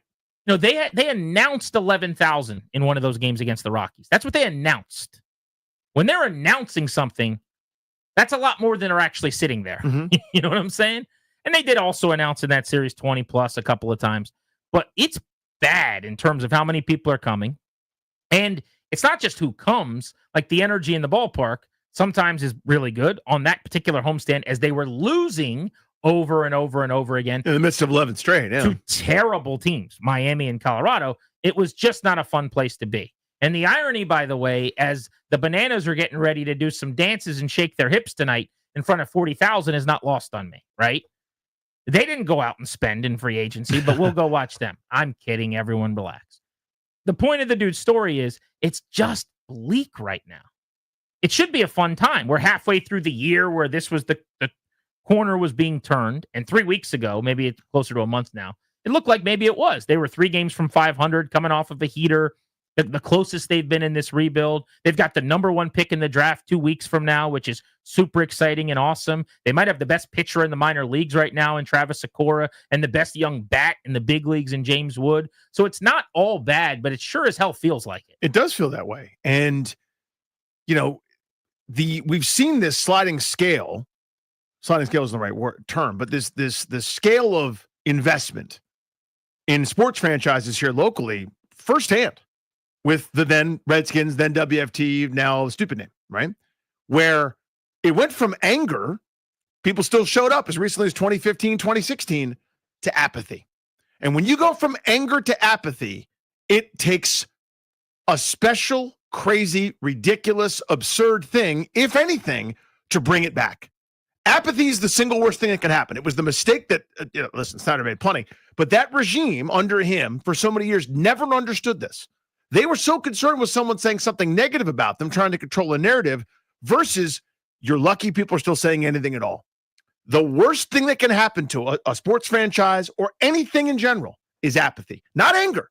they announced 11,000 in one of those games against the Rockies. That's what they announced. When they're announcing something, that's a lot more than are actually sitting there. You know what I'm saying? And they did also announce in that series 20 plus a couple of times. But it's bad in terms of how many people are coming. And it's not just who comes, like the energy in the ballpark sometimes is really good on that particular homestand as they were losing over and over and over again. In the midst of 11 straight, yeah. To terrible teams, Miami and Colorado. It was just not a fun place to be. And the irony, by the way, as the Bananas are getting ready to do some dances and shake their hips tonight in front of 40,000 is not lost on me, right? They didn't go out and spend in free agency, but we'll go watch them. I'm kidding. Everyone relax. The point of the dude's story is it's just bleak right now. It should be a fun time. We're halfway through the year where this was the corner was being turned. And 3 weeks ago, maybe it's closer to a month now, it looked like maybe it was. They were 3 games from 500 coming off of a heater, the closest they've been in this rebuild. They've got the number 1 pick in the draft 2 weeks from now, which is super exciting and awesome. They might have the best pitcher in the minor leagues right now in Travis Sakura and the best young bat in the big leagues in James Wood. So it's not all bad, but it sure as hell feels like it. It does feel that way. And, we've seen this sliding scale isn't the right term, but this scale of investment in sports franchises here locally firsthand with the then Redskins, then WFT, now stupid name, right? Where it went from anger, people still showed up as recently as 2015, 2016, to apathy. And when you go from anger to apathy, it takes a special, crazy, ridiculous, absurd thing, if anything, to bring it back. Apathy is the single worst thing that can happen. It was the mistake that, listen, Snyder made plenty, but that regime under him for so many years never understood this. They were so concerned with someone saying something negative about them, trying to control a narrative, versus you're lucky people are still saying anything at all. The worst thing that can happen to a sports franchise or anything in general is apathy, not anger.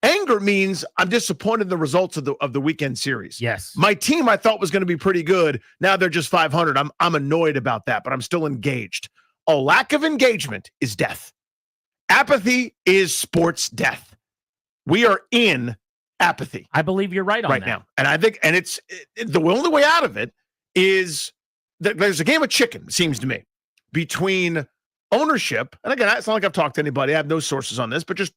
Anger means I'm disappointed in the results of the weekend series. Yes. My team I thought was going to be pretty good. Now they're just 500. I'm annoyed about that, but I'm still engaged. A lack of engagement is death. Apathy is sports death. We are in apathy. I believe you're right on that. Now. And I think, and it's the only way out of it is that there's a game of chicken, it seems to me, between ownership. And again, it's not like I've talked to anybody. I have no sources on this, but just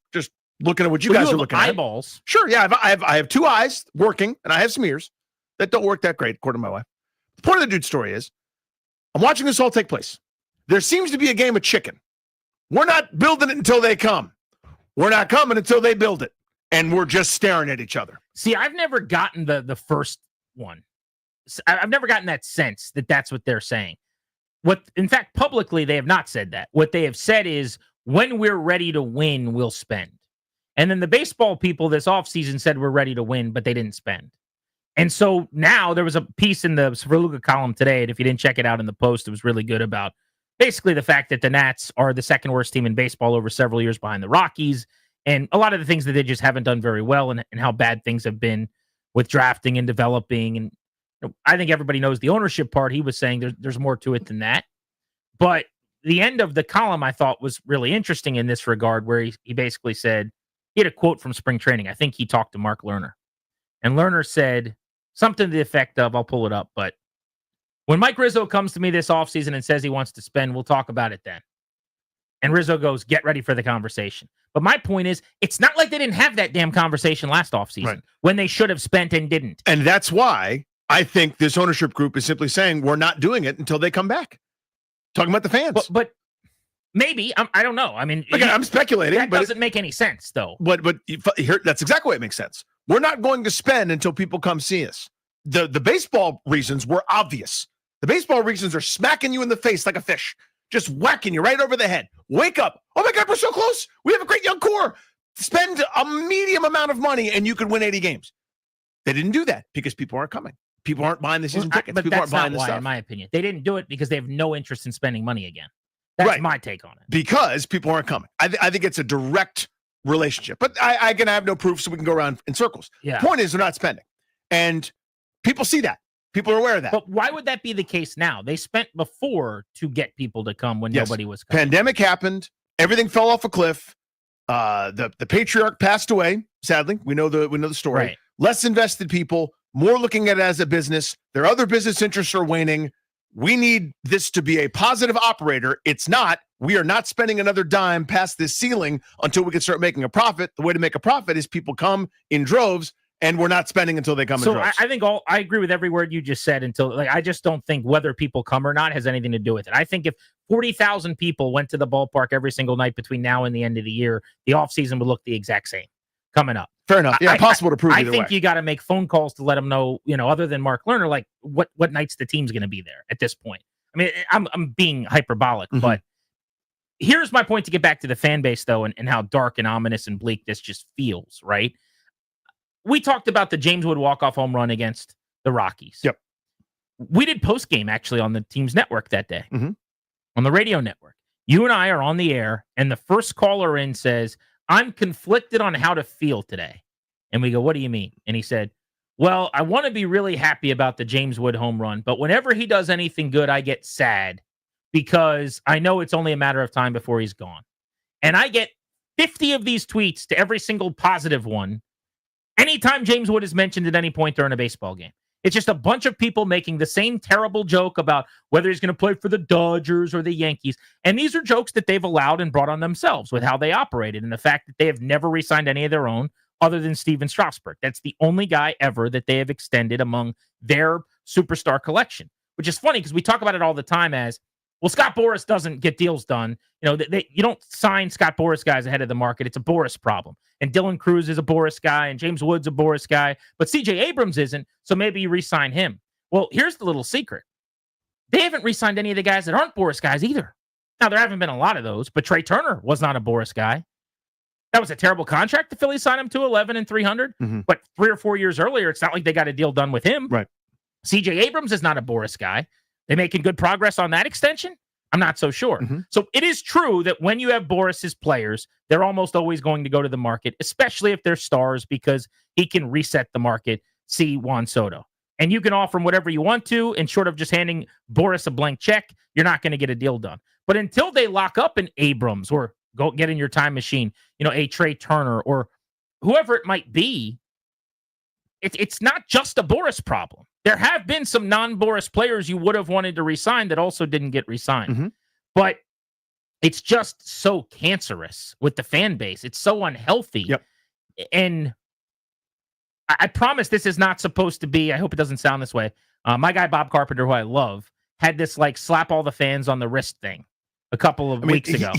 looking at what you guys are looking eyeballs. At. Sure. Yeah. I have 2 eyes working and I have some ears that don't work that great, according to my wife. The point of the dude's story is I'm watching this all take place. There seems to be a game of chicken. We're not building it until they come. We're not coming until they build it. And we're just staring at each other. See, I've never gotten the first one. I've never gotten that sense that that's what they're saying. In fact, publicly, they have not said that. What they have said is when we're ready to win, we'll spend. And then the baseball people this offseason said we're ready to win, but they didn't spend. And so now there was a piece in the Verluga column today, and if you didn't check it out in the Post, it was really good about basically the fact that the Nats are the second worst team in baseball over several years behind the Rockies, and a lot of the things that they just haven't done very well and how bad things have been with drafting and developing. And I think everybody knows the ownership part. He was saying there's more to it than that. But the end of the column I thought was really interesting in this regard, where he basically said, he had a quote from spring training. I think he talked to Mark Lerner. And Lerner said something to the effect of, I'll pull it up, but when Mike Rizzo comes to me this offseason and says he wants to spend, we'll talk about it then. And Rizzo goes, get ready for the conversation. But my point is, it's not like they didn't have that damn conversation last offseason when they should have spent and didn't. And that's why I think this ownership group is simply saying we're not doing it until they come back. Talking about the fans. But maybe. I don't know. I mean, again, I'm speculating. That doesn't make any sense, though. But here, that's exactly what makes sense. We're not going to spend until people come see us. The baseball reasons were obvious. The baseball reasons are smacking you in the face like a fish, just whacking you right over the head. Wake up. Oh, my God, we're so close. We have a great young core. Spend a medium amount of money, and you could win 80 games. They didn't do that because people aren't coming. People aren't buying the season tickets. But People that's aren't buying not the why, stuff. in my opinion. They didn't do it because they have no interest in spending money again. That's my take on it. Because people aren't coming. I think it's a direct relationship. But I can have no proof, so we can go around in circles. Yeah. The point is they're not spending. And people see that. People are aware of that. But why would that be the case now? They spent before to get people to come when nobody was coming. Pandemic happened. Everything fell off a cliff. The patriarch passed away. Sadly, we know the story. Right. Less invested people, more looking at it as a business. Their other business interests are waning. We need this to be a positive operator. It's not. We are not spending another dime past this ceiling until we can start making a profit. The way to make a profit is people come in droves, and we're not spending until they come in droves. I think I agree with every word you just said. I just don't think whether people come or not has anything to do with it. I think if 40,000 people went to the ballpark every single night between now and the end of the year, the offseason would look the exact same coming up. Fair enough. Yeah, possible to prove I either think way. you got to make phone calls to let them know, other than Mark Lerner, like what nights the team's going to be there at this point. I mean, I'm being hyperbolic, but here's my point to get back to the fan base, though, and how dark and ominous and bleak this just feels, right? We talked about the James Wood walk-off home run against the Rockies. Yep. We did post-game, actually, on the team's network that day, on the radio network. You and I are on the air, and the first caller in says, I'm conflicted on how to feel today. And we go, what do you mean? And he said, well, I want to be really happy about the James Wood home run, but whenever he does anything good, I get sad because I know it's only a matter of time before he's gone. And I get 50 of these tweets to every single positive one anytime James Wood is mentioned at any point during a baseball game. It's just a bunch of people making the same terrible joke about whether he's going to play for the Dodgers or the Yankees. And these are jokes that they've allowed and brought on themselves with how they operated and the fact that they have never re-signed any of their own other than Steven Strasburg. That's the only guy ever that they have extended among their superstar collection, which is funny because we talk about it all the time as, well, Scott Boras doesn't get deals done. You don't sign Scott Boras guys ahead of the market. It's a Boras problem. And Dylan Cruz is a Boras guy, and James Wood's a Boras guy, but CJ Abrams isn't, so maybe you re-sign him. Well, here's the little secret. They haven't re-signed any of the guys that aren't Boras guys either. Now, there haven't been a lot of those, but Trey Turner was not a Boras guy. That was a terrible contract. The Phillies signed him to 11 and 300, but 3 or 4 years earlier, it's not like they got a deal done with him. Right. CJ Abrams is not a Boras guy. They making good progress on that extension? I'm not so sure. So it is true that when you have Boris's players, they're almost always going to go to the market, especially if they're stars, because he can reset the market. See Juan Soto. And you can offer him whatever you want to, and short of just handing Boras a blank check, you're not going to get a deal done. But until they lock up an Abrams or go get in your time machine, a Trey Turner or whoever it might be, it's not just a Boras problem. There have been some non-Boras players you would have wanted to re-sign that also didn't get re-signed. But it's just so cancerous with the fan base. It's so unhealthy. And I promise this is not supposed to be, I hope it doesn't sound this way. My guy, Bob Carpenter, who I love, had this slap all the fans on the wrist thing a couple of weeks ago.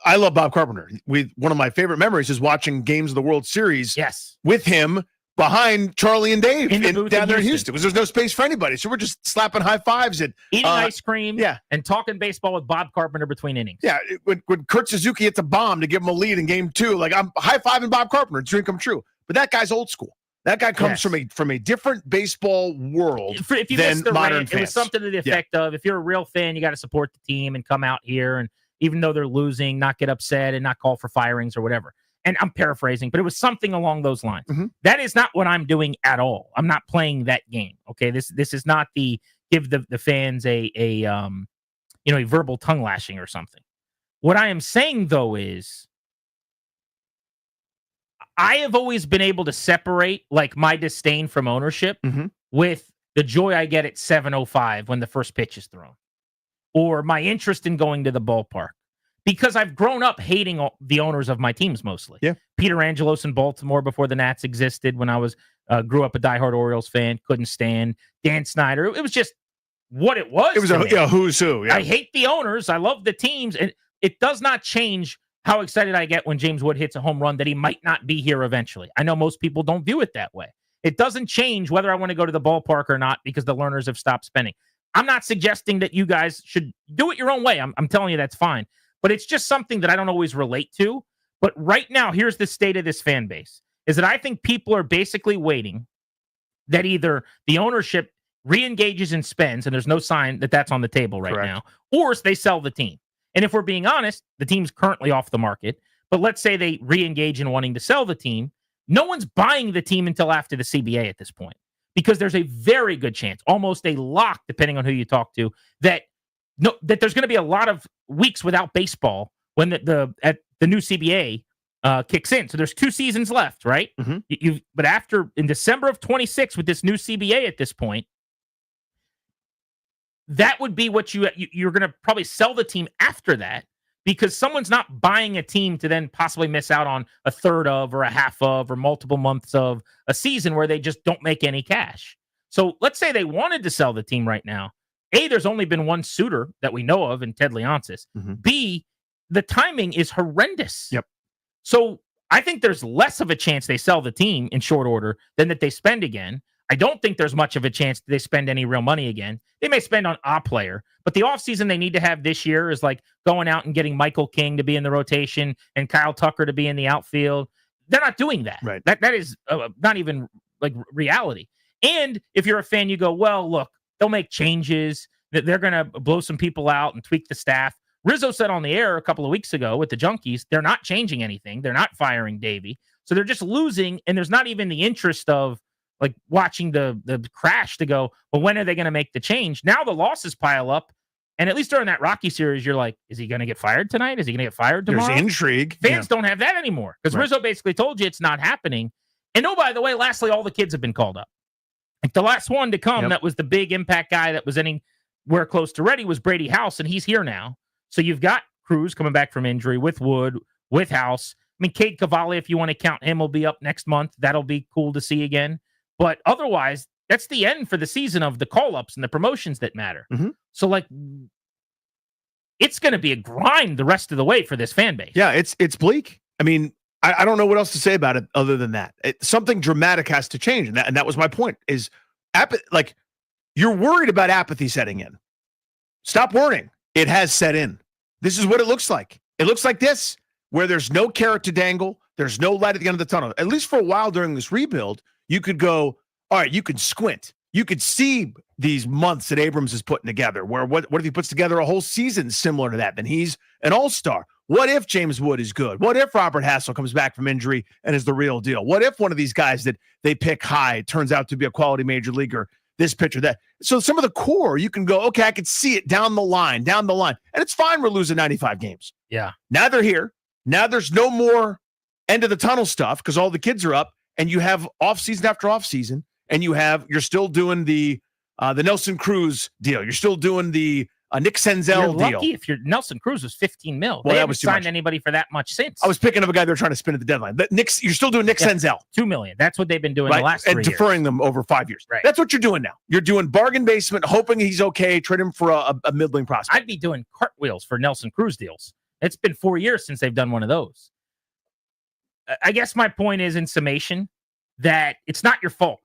I love Bob Carpenter. One of my favorite memories is watching games of the World Series with him behind Charlie and Dave down there in Houston, because there's no space for anybody. So we're just slapping high fives at eating ice cream and talking baseball with Bob Carpenter between innings. Yeah. When Kurt Suzuki hits a bomb to give him a lead in game 2, I'm high-fiving Bob Carpenter. Dream come true. But that guy's old school. That guy comes from a different baseball world if you than missed the modern rant, fans. it was something to the effect of, if you're a real fan, you got to support the team and come out here, and even though they're losing, not get upset and not call for firings or whatever. And I'm paraphrasing, but it was something along those lines. Mm-hmm. That is not what I'm doing at all. I'm not playing that game. Okay, this is not the give the fans a verbal tongue lashing or something. What I am saying though is, I have always been able to separate like my disdain from ownership with the joy I get at 7:05 when the first pitch is thrown, or my interest in going to the ballpark. Because I've grown up hating the owners of my teams mostly. Yeah. Peter Angelos in Baltimore before the Nats existed, when I was grew up a diehard Orioles fan, couldn't stand Dan Snyder. It was just what it was. It was a who's who. Yeah. I hate the owners. I love the teams. And it does not change how excited I get when James Wood hits a home run that he might not be here eventually. I know most people don't view it that way. It doesn't change whether I want to go to the ballpark or not because the learners have stopped spending. I'm not suggesting that you guys should do it your own way. I'm telling you that's fine. But it's just something that I don't always relate to. But right now, here's the state of this fan base, is that I think people are basically waiting that either the ownership re-engages and spends, and there's no sign that that's on the table right now, or they sell the team. And if we're being honest, the team's currently off the market. But let's say they re-engage in wanting to sell the team. No one's buying the team until after the CBA at this point, because there's a very good chance, almost a lock, depending on who you talk to, that there's going to be a lot of weeks without baseball when the new CBA kicks in. So there's 2 seasons left, right? But after in December of 26 with this new CBA at this point, that would be what you're going to probably sell the team after that, because someone's not buying a team to then possibly miss out on a third of or a half of or multiple months of a season where they just don't make any cash. So let's say they wanted to sell the team right now. A, there's only been one suitor that we know of in Ted Leonsis. B, the timing is horrendous. Yep. So I think there's less of a chance they sell the team in short order than that they spend again. I don't think there's much of a chance that they spend any real money again. They may spend on a player, but the offseason they need to have this year is like going out and getting Michael King to be in the rotation and Kyle Tucker to be in the outfield. They're not doing that. Right. That is not even like reality. And if you're a fan, you go, well, look, they'll make changes, that they're going to blow some people out and tweak the staff. Rizzo said on the air a couple of weeks ago with the Junkies, they're not changing anything. They're not firing Davey. So they're just losing, and there's not even the interest of like watching the crash to go, well, when are they going to make the change? Now the losses pile up, and at least during that Rocky series, you're like, is he going to get fired tonight? Is he going to get fired tomorrow? There's intrigue. Fans don't have that anymore because Rizzo basically told you it's not happening. And oh, by the way, lastly, all the kids have been called up. Like the last one to come, that was the big impact guy that was anywhere close to ready was Brady House, and he's here now. So you've got Cruz coming back from injury with Wood, with House. I mean, Cade Cavalli, if you want to count him, will be up next month. That'll be cool to see again. But otherwise, that's the end for the season of the call-ups and the promotions that matter. So, like, it's going to be a grind the rest of the way for this fan base. Yeah, it's bleak. I mean, I don't know what else to say about it other than that. Something dramatic has to change, and that was my point. Is like you're worried about apathy setting in. Stop worrying. It has set in. This is what it looks like. It looks like this, where there's no carrot to dangle. There's no light at the end of the tunnel. At least for a while during this rebuild, you could go, all right, you could squint. You could see these months that Abrams is putting together, where what if he puts together a whole season similar to that? Then he's an all-star. What if James Wood is good? What if Robert Hassel comes back from injury and is the real deal? What if one of these guys that they pick high turns out to be a quality major leaguer, this pitcher, that? So some of the core, you can go, okay, I could see it down the line. And it's fine we're losing 95 games. Yeah. Now they're here. Now there's no more end of the tunnel stuff because all the kids are up, and you have offseason after offseason, and you're still doing the Nelson Cruz deal. You're still doing the Nick Senzel You're deal. lucky if your Nelson Cruz was $15 million. Well, they that haven't was too signed much. anybody for that much since. I was picking up a guy they're trying to spin at the deadline. But you're still doing Nick Senzel. $2 million. That's what they've been doing Right? the last 3 and years. deferring them over 5 years. Right. That's what you're doing now. You're doing bargain basement, hoping he's okay, trade him for a middling prospect. I'd be doing cartwheels for Nelson Cruz deals. It's been 4 years since they've done one of those. I guess my point is, in summation, that it's not your fault,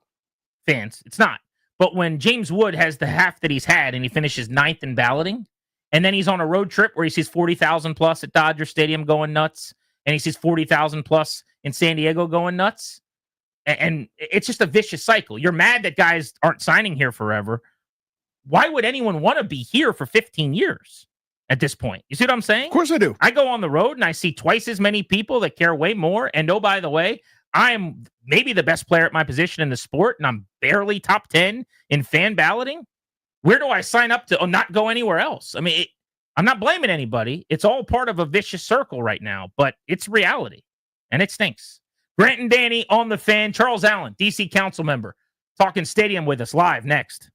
fans. It's not. But when James Wood has the half that he's had and he finishes 9th in balloting, and then he's on a road trip where he sees 40,000 plus at Dodger Stadium going nuts, and he sees 40,000 plus in San Diego going nuts, and it's just a vicious cycle. You're mad that guys aren't signing here forever. Why would anyone want to be here for 15 years? at this point. You see what I'm saying? Of course I do. I go on the road and I see twice as many people that care way more. And oh, by the way, I'm maybe the best player at my position in the sport, and I'm barely top 10 in fan balloting. Where do I sign up to not go anywhere else? I mean, I'm not blaming anybody. It's all part of a vicious circle right now, but it's reality, and it stinks. Grant and Danny on the Fan. Charles Allen, D.C. council member, talking stadium with us live next.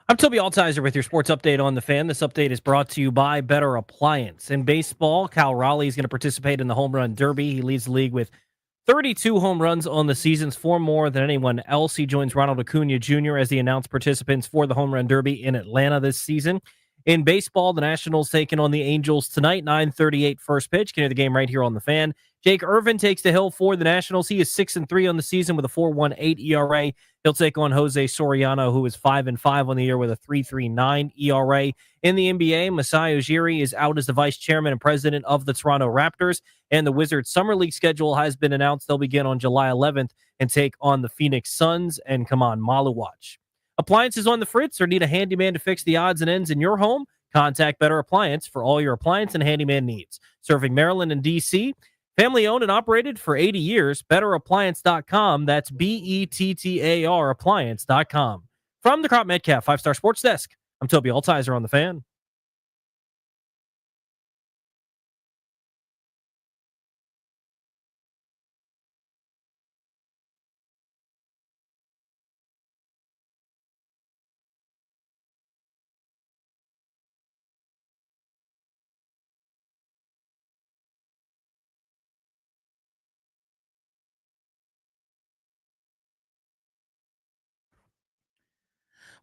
I'm Toby Altizer with your sports update on the Fan. This update is brought to you by Better Appliance. In baseball, Cal Raleigh is going to participate in the Home Run Derby. He leads the league with 32 home runs on the seasons, 4 more than anyone else. He joins Ronald Acuna Jr. as the announced participants for the Home Run Derby in Atlanta this season. In baseball, the Nationals taking on the Angels tonight, 9:38 first pitch. Can hear the game right here on the Fan. Jake Irvin takes the hill for the Nationals. He is 6-3 on the season with a 4.18 ERA. He'll take on Jose Soriano, who is 5-5 on the year with a 3.39 ERA. In the NBA, Masai Ujiri is out as the vice chairman and president of the Toronto Raptors, and the Wizards' summer league schedule has been announced. They'll begin on July 11th and take on the Phoenix Suns and come on Maluwatch. Appliances on the fritz or need a handyman to fix the odds and ends in your home? Contact Better Appliance for all your appliance and handyman needs. Serving Maryland and D.C., family owned and operated for 80 years, betterappliance.com. That's BETTAR appliance.com. From the Crop Metcalf 5-Star Sports Desk, I'm Toby Altizer on the Fan.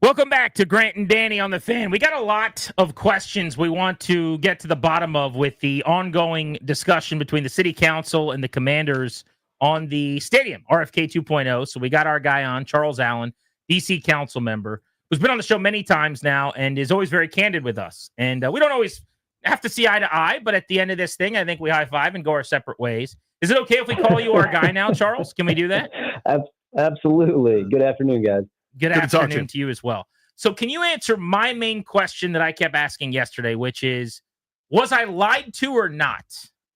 Welcome back to Grant and Danny on the Fan. We got a lot of questions we want to get to the bottom of with the ongoing discussion between the city council and the Commanders on the stadium, RFK 2.0. So we got our guy on, Charles Allen, DC council member, who's been on the show many times now and is always very candid with us. And we don't always have to see eye to eye, but at the end of this thing, I think we high five and go our separate ways. Is it okay if we call you our guy now, Charles? Can we do that? Absolutely. Good afternoon, guys. Good afternoon to you as well. So can you answer my main question that I kept asking yesterday, which is, was I lied to or not?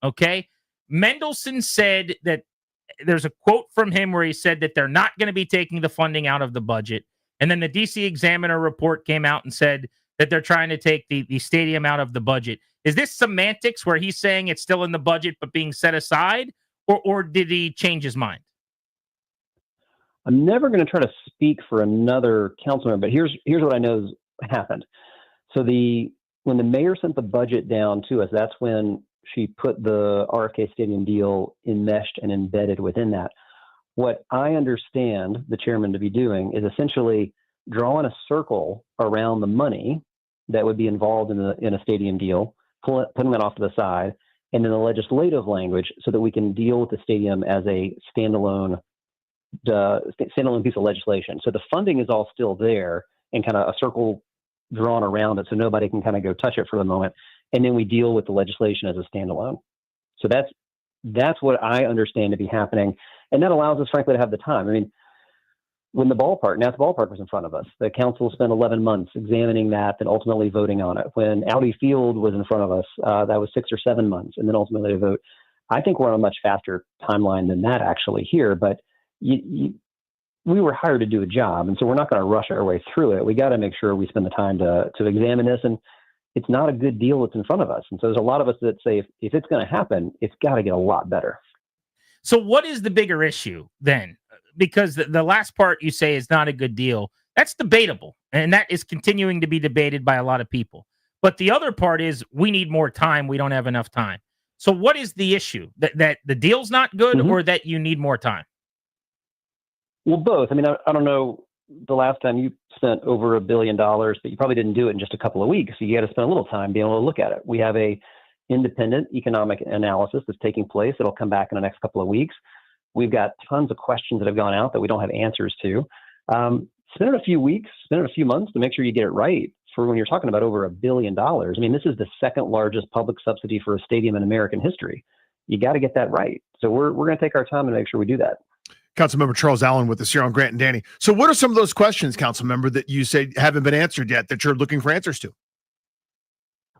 Okay. Mendelsohn said that there's a quote from him where he said that they're not going to be taking the funding out of the budget. And then the DC Examiner report came out and said that they're trying to take the stadium out of the budget. Is this semantics where he's saying it's still in the budget but being set aside? Or did he change his mind? I'm never going to try to speak for another council member, but here's what I know happened. So when the mayor sent the budget down to us, that's when she put the RFK Stadium deal enmeshed and embedded within that. What I understand the chairman to be doing is essentially drawing a circle around the money that would be involved in a stadium deal, putting that off to the side, and then the legislative language so that we can deal with the stadium as a standalone piece of legislation. So the funding is all still there and kind of a circle drawn around it so nobody can kind of go touch it for the moment. And then we deal with the legislation as a standalone. So that's what I understand to be happening. And that allows us, frankly, to have the time. I mean, when the ballpark was in front of us, the council spent 11 months examining that and ultimately voting on it. When Audi Field was in front of us, that was 6 or 7 months, and then ultimately a vote. I think we're on a much faster timeline than that actually here, but we were hired to do a job, and so we're not going to rush our way through it. We got to make sure we spend the time to examine this, and it's not a good deal that's in front of us. And so there's a lot of us that say if it's going to happen, it's got to get a lot better. So what is the bigger issue then? Because the last part you say is not a good deal. That's debatable, and that is continuing to be debated by a lot of people. But the other part is we need more time. We don't have enough time. So what is the issue? That the deal's not good or that you need more time? Well, both. I mean, I don't know the last time you spent over $1 billion, but you probably didn't do it in just a couple of weeks. So you got to spend a little time being able to look at it. We have a independent economic analysis that's taking place. It'll come back in the next couple of weeks. We've got tons of questions that have gone out that we don't have answers to. Spend a few weeks, spend a few months to make sure you get it right. For when you're talking about over $1 billion, I mean, this is the second largest public subsidy for a stadium in American history. You got to get that right. So we're going to take our time and make sure we do that. Councilmember Charles Allen with us here on Grant and Danny. So what are some of those questions, Councilmember, that you say haven't been answered yet that you're looking for answers to?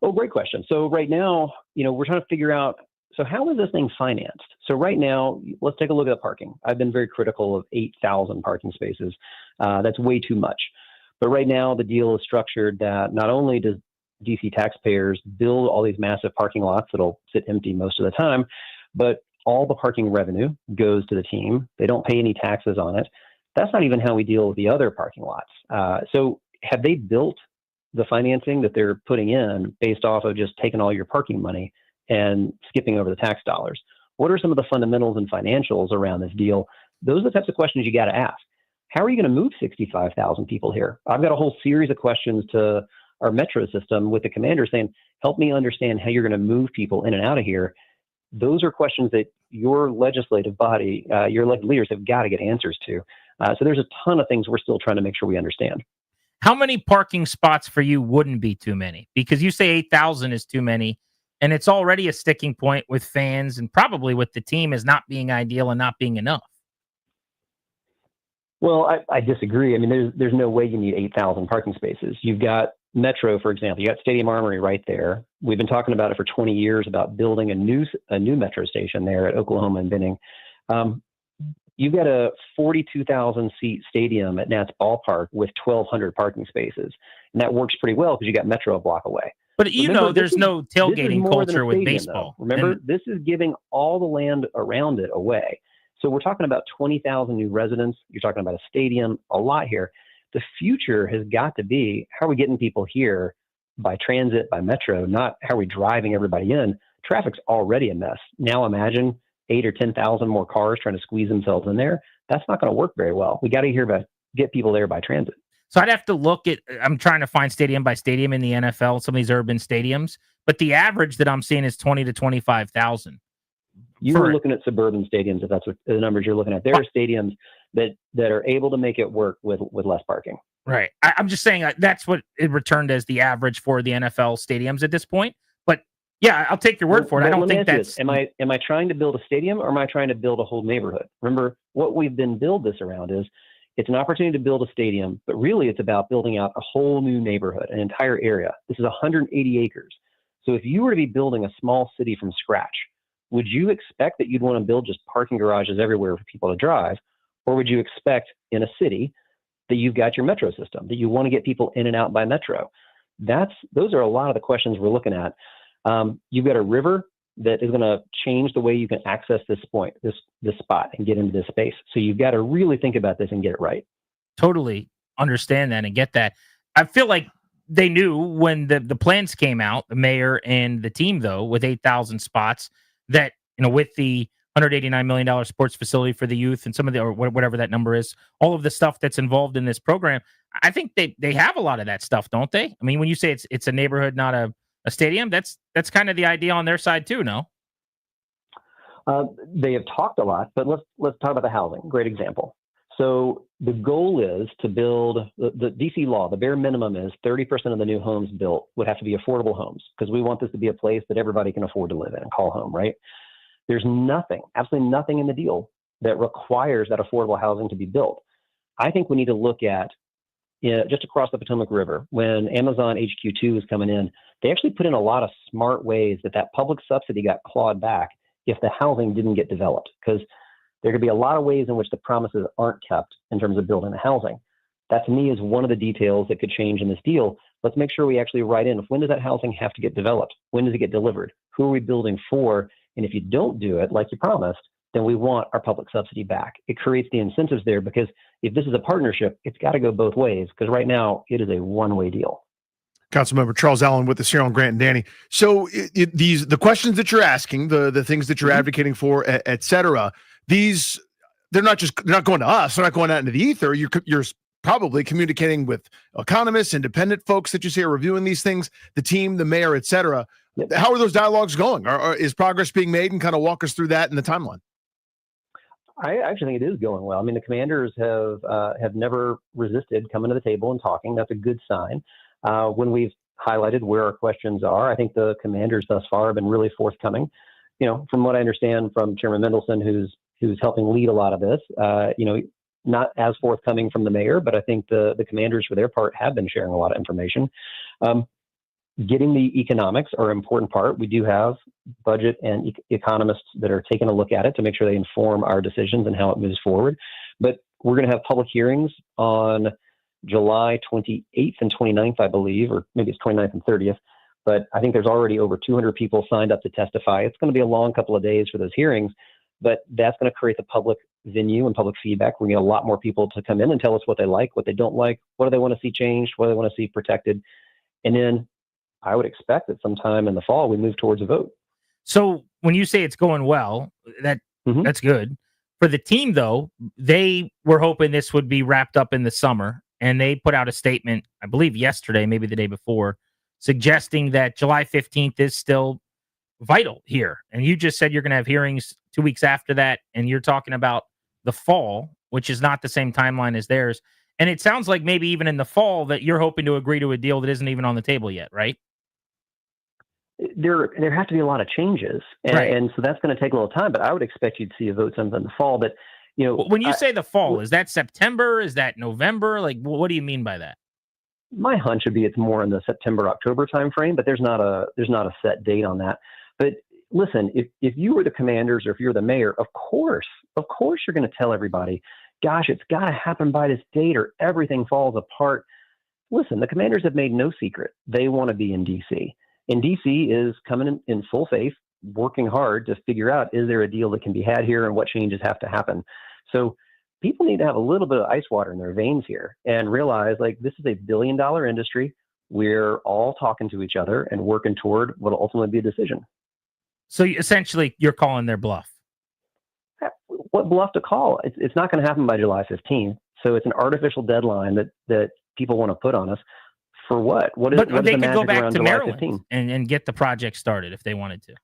Oh, great question. So right now, we're trying to figure out, so how is this thing financed? So right now, let's take a look at the parking. I've been very critical of 8,000 parking spaces. That's way too much. But right now, the deal is structured that not only does DC taxpayers build all these massive parking lots that'll sit empty most of the time, but all the parking revenue goes to the team. They don't pay any taxes on it. That's not even how we deal with the other parking lots. So have they built the financing that they're putting in based off of just taking all your parking money and skipping over the tax dollars? What are some of the fundamentals and financials around this deal? Those are the types of questions you got to ask. How are you going to move 65,000 people here? I've got a whole series of questions to our metro system with the commander saying, help me understand how you're going to move people in and out of here. Those are questions that your legislative body, your elected leaders have got to get answers to. So there's a ton of things we're still trying to make sure we understand. How many parking spots for you wouldn't be too many? Because you say 8,000 is too many, and it's already a sticking point with fans and probably with the team as not being ideal and not being enough. Well, I disagree. I mean, there's no way you need 8,000 parking spaces. You've got Metro, for example. You got Stadium Armory right there. We've been talking about it for 20 years about building a new Metro station there at Oklahoma and Benning. You've got a 42,000 seat stadium at Nats Ballpark with 1,200 parking spaces, and that works pretty well because you got Metro a block away. But there's no tailgating culture with stadium, baseball. Though. Remember, this is giving all the land around it away. So we're talking about 20,000 new residents. You're talking about a stadium, a lot here. The future has got to be, how are we getting people here by transit, by Metro, not how are we driving everybody in. Traffic's already a mess. Now imagine 8,000 or 10,000 more cars trying to squeeze themselves in there. That's not going to work very well. We got to get people there by transit. So I'd have to look at, I'm trying to find stadium by stadium in the NFL, some of these urban stadiums, but the average that I'm seeing is 20 to 25,000. You were looking at suburban stadiums, if that's what the numbers you're looking at. There are stadiums that are able to make it work with less parking. Right. I'm just saying that's what it returned as the average for the NFL stadiums at this point. But yeah, I'll take your word for it. I don't think that's. Am I trying to build a stadium or am I trying to build a whole neighborhood? Remember, what we've been build this around is it's an opportunity to build a stadium, but really it's about building out a whole new neighborhood, an entire area. This is 180 acres. So if you were to be building a small city from scratch, would you expect that you'd want to build just parking garages everywhere for people to drive? Or would you expect in a city that you've got your metro system, that you want to get people in and out by metro? Those are a lot of the questions we're looking at. You've got a river that is going to change the way you can access this spot and get into this space. So you've got to really think about this and get it right. Totally understand that and get that. I feel like they knew when the plans came out, the mayor and the team, though, with 8,000 spots, that, with the $189 million sports facility for the youth and some of the, or whatever that number is, all of the stuff that's involved in this program, I think they have a lot of that stuff, don't they? I mean, when you say it's a neighborhood, not a stadium, that's kind of the idea on their side too, no? They have talked a lot, but let's talk about the housing. Great example. So the goal is to build the DC law. The bare minimum is 30% of the new homes built would have to be affordable homes, because we want this to be a place that everybody can afford to live in and call home, right? There's nothing, absolutely nothing in the deal that requires that affordable housing to be built. I think we need to look at, just across the Potomac River, when Amazon HQ2 was coming in, they actually put in a lot of smart ways that public subsidy got clawed back if the housing didn't get developed, because there could be a lot of ways in which the promises aren't kept in terms of building the housing. That, to me, is one of the details that could change in this deal. Let's make sure we actually write in, when does that housing have to get developed? When does it get delivered? Who are we building for? And if you don't do it like you promised, then we want our public subsidy back. It creates the incentives there, because if this is a partnership, it's got to go both ways, because right now it is a one-way deal. Councilmember Charles Allen with us here on Grant and Danny. So the questions that you're asking, the things that you're advocating for, et cetera, they're not going to us. They're not going out into the ether. You're probably communicating with economists, independent folks that you see are reviewing these things, the team, the mayor, et cetera. Yep. How are those dialogues going? Is progress being made? And kind of walk us through that in the timeline. I actually think it is going well. I mean, the commanders have never resisted coming to the table and talking. That's a good sign. When we've highlighted where our questions are, I think the commanders thus far have been really forthcoming. From what I understand from Chairman Mendelson, who's helping lead a lot of this, not as forthcoming from the mayor, but I think the commanders, for their part, have been sharing a lot of information. Getting the economics are an important part. We do have budget and economists that are taking a look at it to make sure they inform our decisions and how it moves forward. But we're going to have public hearings on July 28th and 29th, I believe, or maybe it's 29th and 30th. But I think there's already over 200 people signed up to testify. It's going to be a long couple of days for those hearings, but that's going to create the public venue and public feedback. We get a lot more people to come in and tell us what they like, what they don't like, what do they want to see changed, what do they want to see protected. And then I would expect that sometime in the fall, we move towards a vote. So when you say it's going well, that's good. For the team, though, they were hoping this would be wrapped up in the summer, and they put out a statement, I believe yesterday, maybe the day before, suggesting that July 15th is still vital here. And you just said you're going to have hearings 2 weeks after that, and you're talking about the fall, which is not the same timeline as theirs. And it sounds like maybe even in the fall that you're hoping to agree to a deal that isn't even on the table yet, right? There have to be a lot of changes, and so that's going to take a little time. But I would expect you'd see a vote sometime in the fall. But when you say the fall, is that September? Is that November? Like, what do you mean by that? My hunch would be it's more in the September-October timeframe, but there's not a set date on that. But listen, if you were the Commanders or if you're the mayor, of course you're going to tell everybody, gosh, it's got to happen by this date or everything falls apart. Listen, the Commanders have made no secret they want to be in D.C. And D.C. is coming in full faith, working hard to figure out, is there a deal that can be had here and what changes have to happen? So people need to have a little bit of ice water in their veins here and realize, like, this is a billion-dollar industry. We're all talking to each other and working toward what will ultimately be a decision. So essentially, you're calling their bluff. What bluff to call? It's not going to happen by July 15th. So it's an artificial deadline that people want to put on us. For what? What is but what they is the could go magic back around to July Maryland 15th? and get the project started if they wanted to.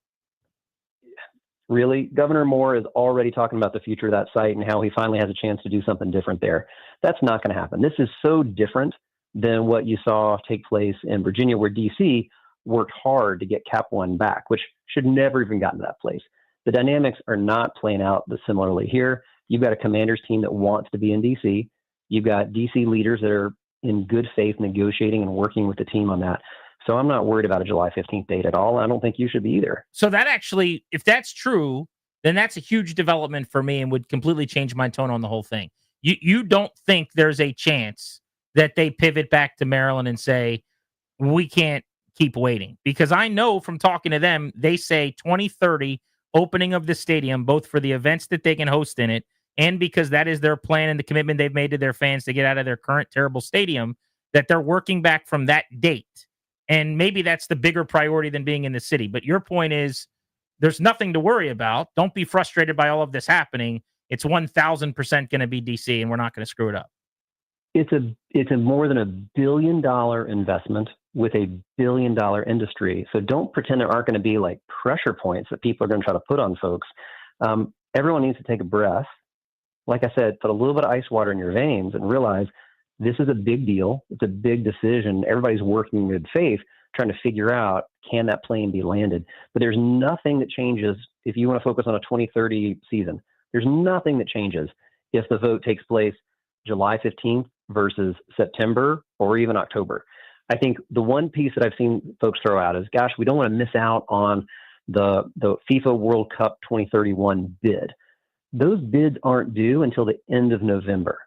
Really? Governor Moore is already talking about the future of that site and how he finally has a chance to do something different there. That's not going to happen. This is so different than what you saw take place in Virginia, where D.C. worked hard to get Cap 1 back, which should never even gotten to that place. The dynamics are not playing out similarly here. You've got a Commanders team that wants to be in D.C. You've got D.C. leaders that are in good faith negotiating and working with the team on that. So I'm not worried about a July 15th date at all. I don't think you should be either. So that actually, if that's true, then that's a huge development for me and would completely change my tone on the whole thing. You don't think there's a chance that they pivot back to Maryland and say, we can't keep waiting? Because I know from talking to them, they say 2030 opening of the stadium, both for the events that they can host in it, and because that is their plan and the commitment they've made to their fans to get out of their current terrible stadium, that they're working back from that date. And maybe that's the bigger priority than being in the city. But your point is there's nothing to worry about. Don't be frustrated by all of this happening. It's 1,000% going to be DC, and we're not going to screw it up. It's a more than $1 billion investment with a $1 billion industry. So don't pretend there aren't going to be like pressure points that people are going to try to put on folks. Everyone needs to take a breath. Like I said, put a little bit of ice water in your veins and realize this is a big deal. It's a big decision. Everybody's working in good faith, trying to figure out, can that plane be landed? But there's nothing that changes if you want to focus on a 2030 season. There's nothing that changes if the vote takes place July 15th versus September or even October. I think the one piece that I've seen folks throw out is, gosh, we don't want to miss out on the FIFA World Cup 2031 bid. Those bids aren't due until the end of November.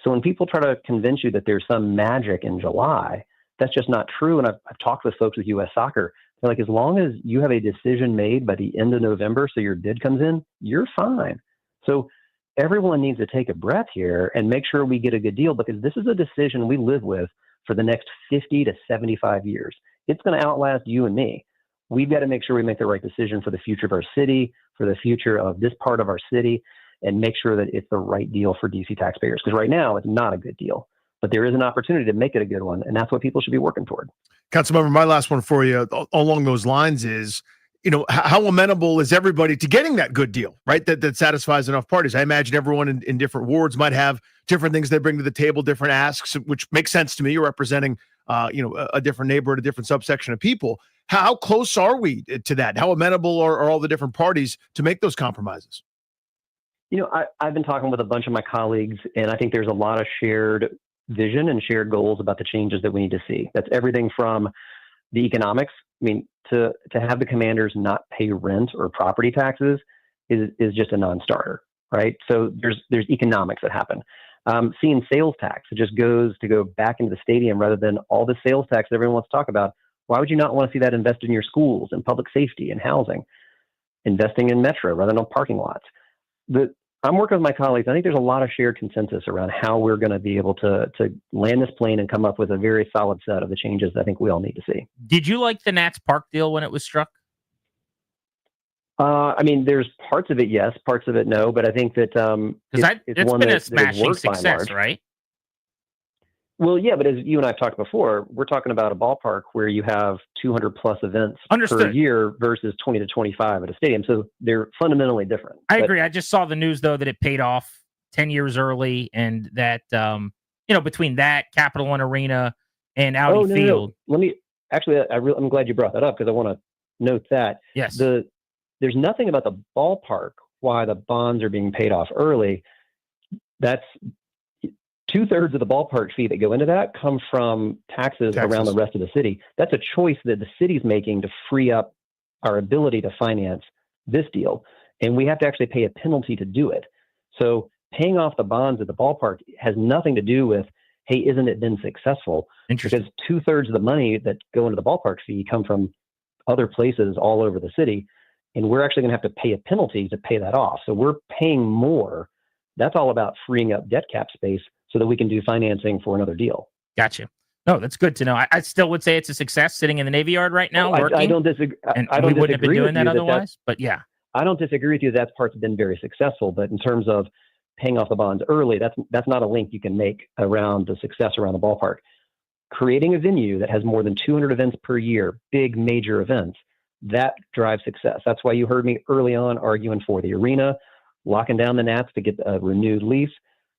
So when people try to convince you that there's some magic in July, that's just not true. And I've talked with folks with U.S. Soccer. They're like, as long as you have a decision made by the end of November so your bid comes in, you're fine. So everyone needs to take a breath here and make sure we get a good deal, because this is a decision we live with for the next 50 to 75 years. It's going to outlast you and me. We've got to make sure we make the right decision for the future of our city, for the future of this part of our city, and make sure that it's the right deal for DC taxpayers. Because right now, it's not a good deal. But there is an opportunity to make it a good one, and that's what people should be working toward. Councilmember, my last one for you along those lines is, how amenable is everybody to getting that good deal, right? That satisfies enough parties. I imagine everyone in different wards might have different things they bring to the table, different asks, which makes sense to me. You're representing, a different neighborhood, a different subsection of people. How close are we to that? How amenable are all the different parties to make those compromises? I've been talking with a bunch of my colleagues, and I think there's a lot of shared vision and shared goals about the changes that we need to see. That's everything from the economics. I mean, to have the Commanders not pay rent or property taxes is just a non-starter, right? So there's economics that happen. Seeing sales tax, it just goes back into the stadium rather than all the sales tax that everyone wants to talk about. Why would you not want to see that invested in your schools and public safety and housing? Investing in Metro rather than on parking lots. I'm working with my colleagues. I think there's a lot of shared consensus around how we're going to be able to land this plane and come up with a very solid set of the changes I think we all need to see. Did you like the Nats Park deal when it was struck? I mean, there's parts of it, yes, parts of it, no. But I think that it's one been a that smashing worked by and success, large. right? Well, yeah, but as you and I have talked before, we're talking about a ballpark where you have 200 plus events per Understood. year versus 20 to 25 at a stadium. So they're fundamentally different. I But agree. I just saw the news though that it paid off 10 years early, and that between that Capital One Arena and Audi no. Field. Let me actually. I'm glad you brought that up because I want to note that Yes. There's nothing about the ballpark why the bonds are being paid off early. That's 2/3 of the ballpark fee that go into that come from taxes around the rest of the city. That's a choice that the city's making to free up our ability to finance this deal. And we have to actually pay a penalty to do it. So paying off the bonds at the ballpark has nothing to do with, hey, isn't it been successful? Because 2/3 of the money that go into the ballpark fee come from other places all over the city. And we're actually going to have to pay a penalty to pay that off. So we're paying more. That's all about freeing up debt cap space so that we can do financing for another deal. Gotcha. No, that's good to know. I still would say it's a success sitting in the Navy Yard right now. I don't disagree. And we wouldn't have been doing that otherwise. But yeah, I don't disagree with you. That part's been very successful. But in terms of paying off the bonds early, that's not a link you can make around the success around the ballpark. Creating a venue that has more than 200 events per year, big major events, that drives success. That's why you heard me early on arguing for the arena, locking down the Nats to get a renewed lease.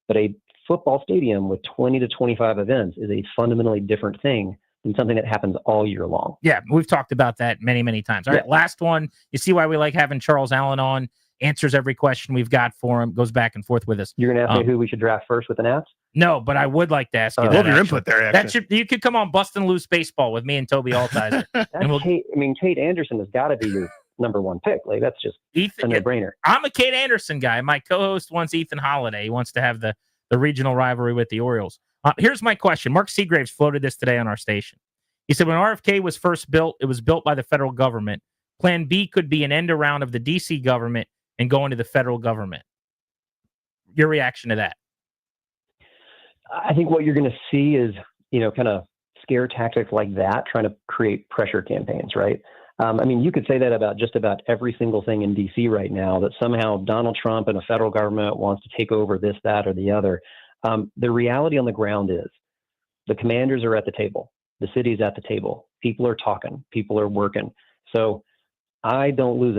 But a football stadium with 20 to 25 events is a fundamentally different thing than something that happens all year long. Yeah, we've talked about that many, many times. All right, last one. You see why we like having Charles Allen on. Answers every question we've got for him. Goes back and forth with us. You're going to ask me who we should draft first with the Nats? No, but I would like to ask you that. Love your input there, actually. You could come on Bustin' Loose Baseball with me and Toby Altizer. Kate Anderson has got to be your number one pick. Like, that's just a no-brainer. I'm a Kate Anderson guy. My co-host wants Ethan Holiday. He wants to have the regional rivalry with the Orioles. Here's my question. Mark Seagraves floated this today on our station. He said, when RFK was first built, it was built by the federal government. Plan B could be an end around of the D.C. government and go into the federal government. Your reaction to that? I think what you're going to see is, kind of scare tactics like that, trying to create pressure campaigns, right? I mean, you could say that about just about every single thing in D.C. right now, that somehow Donald Trump and the federal government wants to take over this, that, or the other. The reality on the ground is the commanders are at the table. The city's at the table. People are talking. People are working. So I don't lose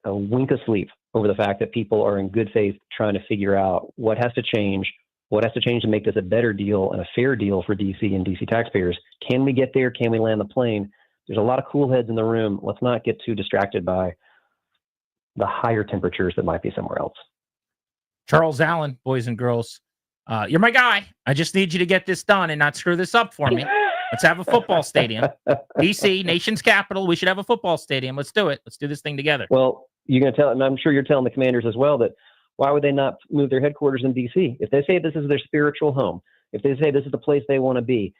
a wink of sleep over the fact that people are in good faith trying to figure out what has to change to make this a better deal and a fair deal for DC and DC taxpayers. Can we get there? Can we land the plane? There's a lot of cool heads in the room. Let's not get too distracted by the higher temperatures that might be somewhere else. Charles Allen, boys and girls, you're my guy. I just need you to get this done and not screw this up for me. Let's have a football stadium. DC, nation's capital. We should have a football stadium. Let's do it. Let's do this thing together. Well, you're going to tell, and I'm sure you're telling the commanders as well, that why would they not move their headquarters in DC? If they say this is their spiritual home, if they say this is the place they want to be,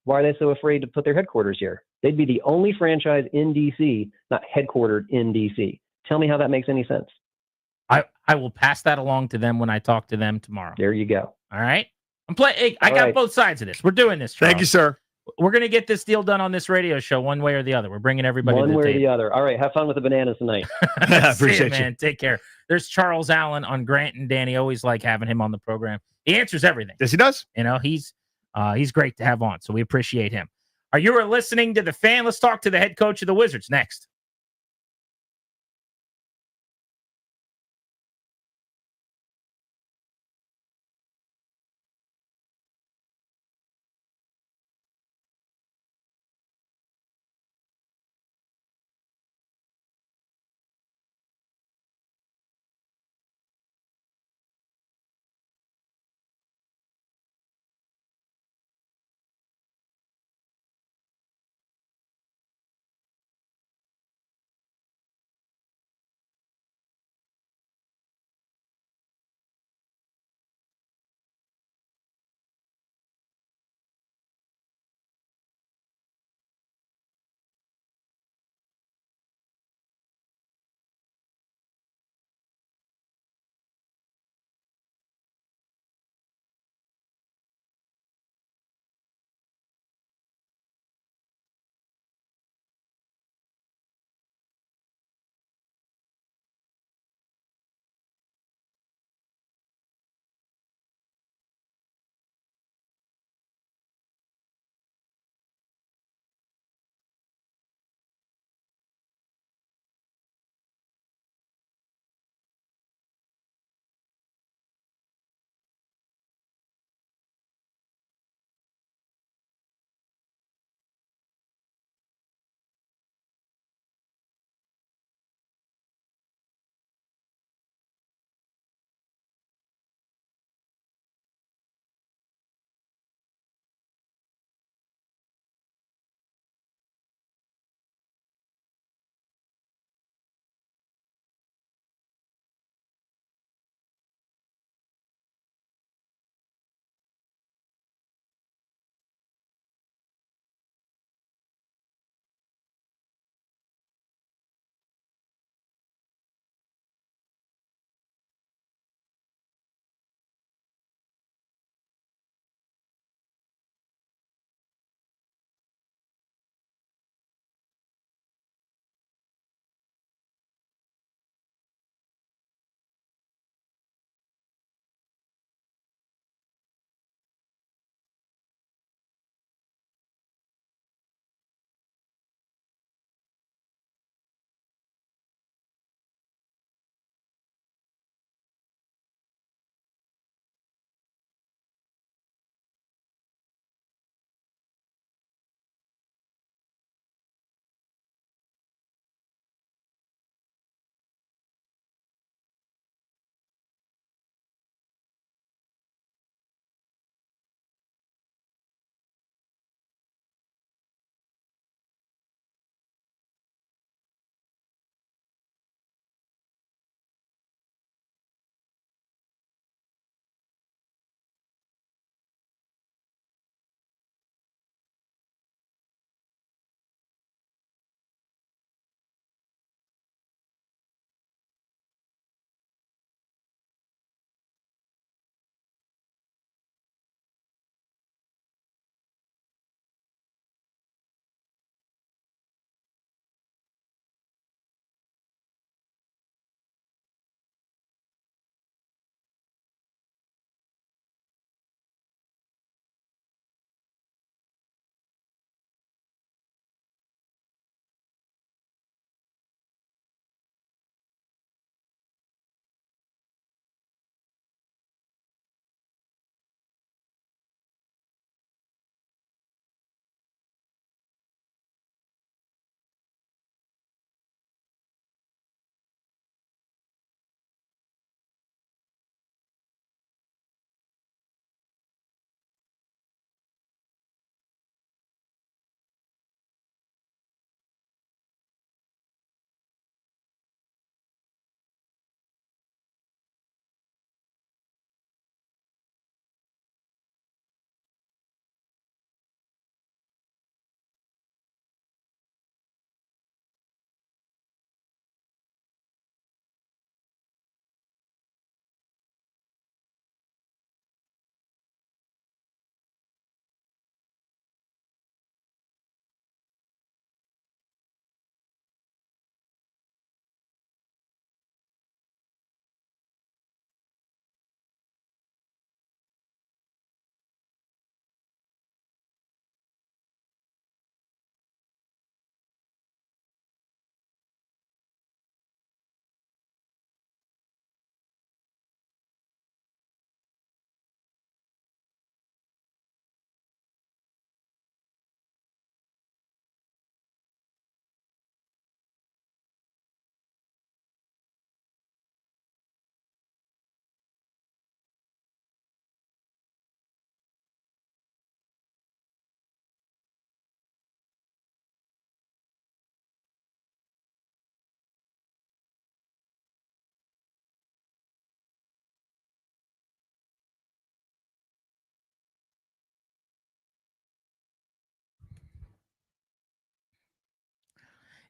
why are they so afraid to put their headquarters here? They'd be the only franchise in DC, not headquartered in DC. Tell me how that makes any sense. I will pass that along to them when I talk to them tomorrow. There you go. All right. I got both sides of this. We're doing this, Charles. Thank you, sir. We're going to get this deal done on this radio show one way or the other. We're bringing everybody one to the way table. or the other. All right. Have fun with the bananas tonight. Appreciate man. Take care. There's Charles Allen on Grant and Danny. Always like having him on the program. He answers everything. Yes, he does. He's great to have on, so we appreciate him. You are listening to The Fan. Let's talk to the head coach of the Wizards next.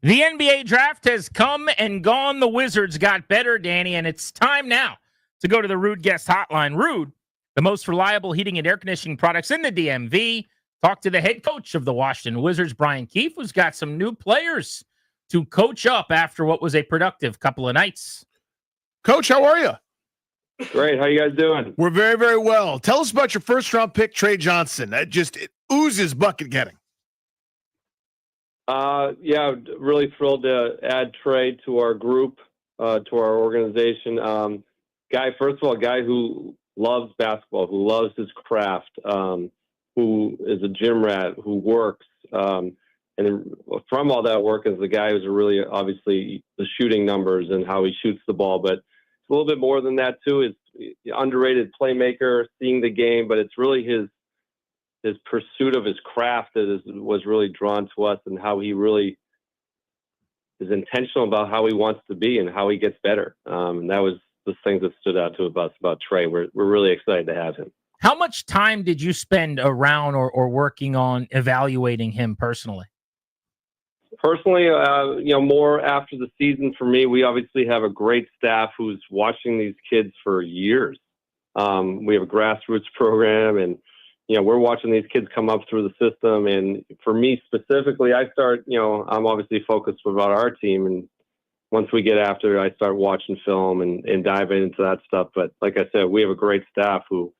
The NBA draft has come and gone. The Wizards got better, Danny, and it's time now to go to the Rude Guest Hotline. Rude, the most reliable heating and air conditioning products in the DMV. Talk to the head coach of the Washington Wizards, Brian Keefe, who's got some new players to coach up after what was a productive couple of nights. Coach, how are you? Great. How you guys doing? We're very, very well. Tell us about your first-round pick, Trey Johnson. It oozes bucket getting. Yeah, really thrilled to add Trey to our group, to our organization. First of all, a guy who loves basketball, who loves his craft, who is a gym rat, who works. And from all that work is the guy who's really obviously the shooting numbers and how he shoots the ball. But it's a little bit more than that too. Is underrated playmaker, seeing the game, but it's really his pursuit of his craft that was really drawn to us, and how he really is intentional about how he wants to be and how he gets better. And that was the things that stood out to us about Trey. We're really excited to have him. How much time did you spend around or working on evaluating him personally? Personally, more after the season for me. We obviously have a great staff who's watching these kids for years. We have a grassroots program, and we're watching these kids come up through the system. And for me specifically, I'm obviously focused about our team. And once we get after it, I start watching film and diving into that stuff. But like I said, we have a great staff who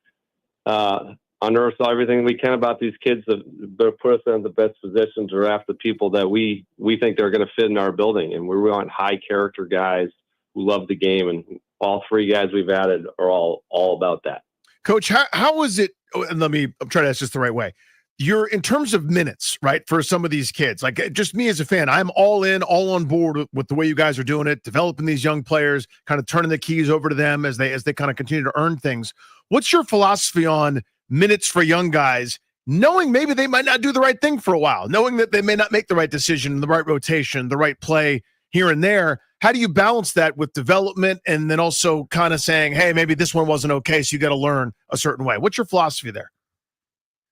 unearths everything we can about these kids that put us in the best position to draft the people that we think they're going to fit in our building. And we want high character guys who love the game. And all three guys we've added are all about that. Coach, how was it? And I'm trying to ask this the right way. You're in terms of minutes, right? For some of these kids, like just me as a fan, I'm all in, all on board with the way you guys are doing it, developing these young players, kind of turning the keys over to them as they kind of continue to earn things. What's your philosophy on minutes for young guys, knowing maybe they might not do the right thing for a while, knowing that they may not make the right decision, the right rotation, the right play here and there? How do you balance that with development and then also kind of saying, hey, maybe this one wasn't okay, so you got to learn a certain way? What's your philosophy there?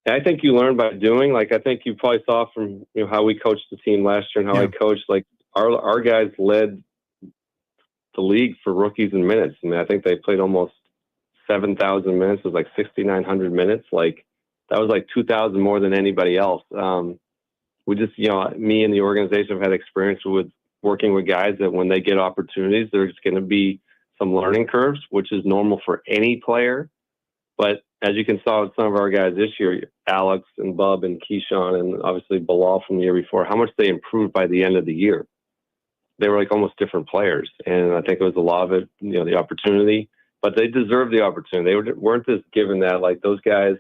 I think you learn by doing. Like, I think you probably saw from how we coached the team last year and how I coached. Like, our guys led the league for rookies in minutes. I mean, I think they played almost 7,000 minutes. It was like 6,900 minutes. Like, that was like 2,000 more than anybody else. We just, me and the organization have had experience with working with guys that when they get opportunities, there's going to be some learning curves, which is normal for any player. But as you can saw with some of our guys this year, Alex and Bub and Keyshawn and obviously Bilal from the year before, how much they improved by the end of the year. They were like almost different players. And I think it was a lot of it, the opportunity, but they deserved the opportunity. They weren't just given that. Like, those guys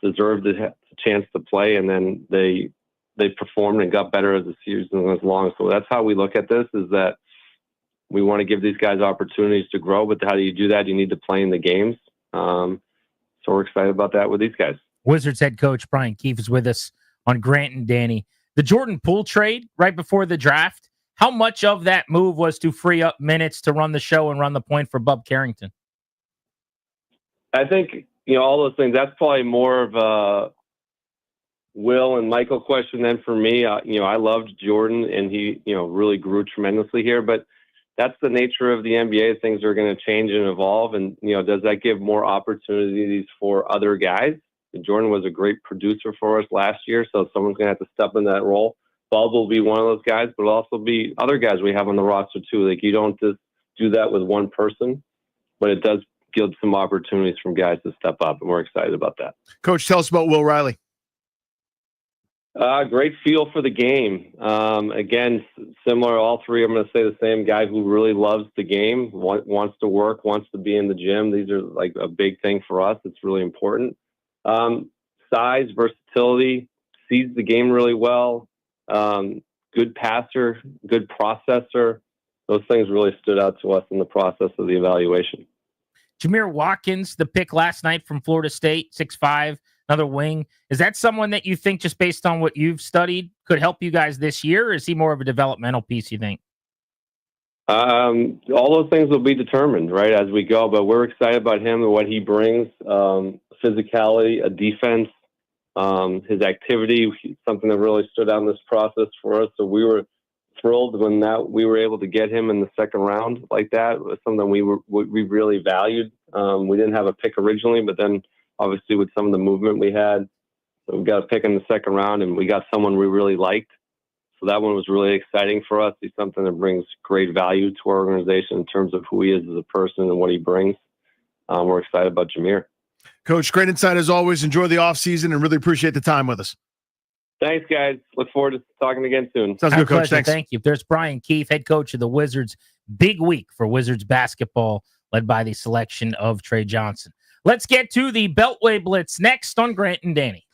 deserved the chance to play, and then they performed and got better as the season was long. So that's how we look at this, is that we want to give these guys opportunities to grow, but how do you do that? You need to play in the games. So we're excited about that with these guys. Wizards head coach Brian Keefe is with us on Grant and Danny. The Jordan Poole trade right before the draft, how much of that move was to free up minutes to run the show and run the point for Bub Carrington? I think, all those things, that's probably more of a Will and Michael question than for me. I loved Jordan, and he, really grew tremendously here, but that's the nature of the NBA. Things are going to change and evolve. And, does that give more opportunities for other guys? Jordan was a great producer for us last year, so someone's going to have to step in that role. Bub will be one of those guys, but it'll also be other guys we have on the roster too. Like, you don't just do that with one person, but it does give some opportunities from guys to step up, and we're excited about that. Coach, tell us about Will Riley. Great feel for the game. Again, similar, all three, I'm going to say the same guy who really loves the game, wants to work, wants to be in the gym. These are like a big thing for us. It's really important. Size, versatility, sees the game really well. Good passer, good processor. Those things really stood out to us in the process of the evaluation. Jamir Watkins, the pick last night from Florida State, 6'5", another wing. Is that someone that you think, just based on what you've studied, could help you guys this year? Or is he more of a developmental piece, you think? All those things will be determined, right, as we go. But we're excited about him and what he brings. Physicality, a defense, his activity, something that really stood out in this process for us. So we were thrilled when we were able to get him in the second round like that. It was something we really valued. We didn't have a pick originally, but then obviously with some of the movement we had, we got a pick in the second round, and we got someone we really liked. So that one was really exciting for us. He's something that brings great value to our organization in terms of who he is as a person and what he brings. We're excited about Jamir. Coach, great insight as always. Enjoy the offseason and really appreciate the time with us. Thanks, guys. Look forward to talking again soon. Sounds good, Coach. Thanks. Thank you. There's Brian Keefe, head coach of the Wizards. Big week for Wizards basketball, led by the selection of Trey Johnson. Let's get to the Beltway Blitz next on Grant and Danny.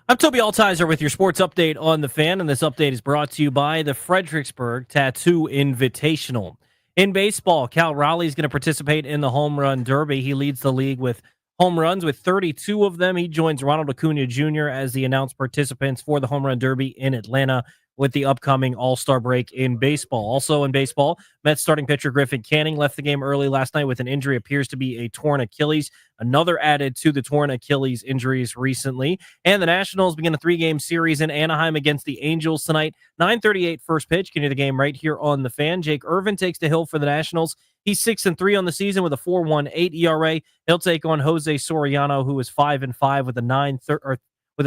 I'm Toby Altizer with your sports update on the Fan, and this update is brought to you by the Fredericksburg Tattoo Invitational. In baseball, Cal Raleigh is going to participate in the Home Run Derby. He leads the league with home runs with 32 of them. He joins Ronald Acuna Jr. as the announced participants for the Home Run Derby in Atlanta with the upcoming All-Star break in baseball. Also in baseball, Mets starting pitcher Griffin Canning left the game early last night with an injury, appears to be a torn Achilles, another added to the torn Achilles injuries recently. And the Nationals begin a 3-game series in Anaheim against the Angels tonight. 9:38 first pitch. Can hear the game right here on the Fan. Jake Irvin takes the hill for the Nationals. He's 6-3 on the season with a 4.18 ERA. He'll take on Jose Soriano, who is 5-5 with a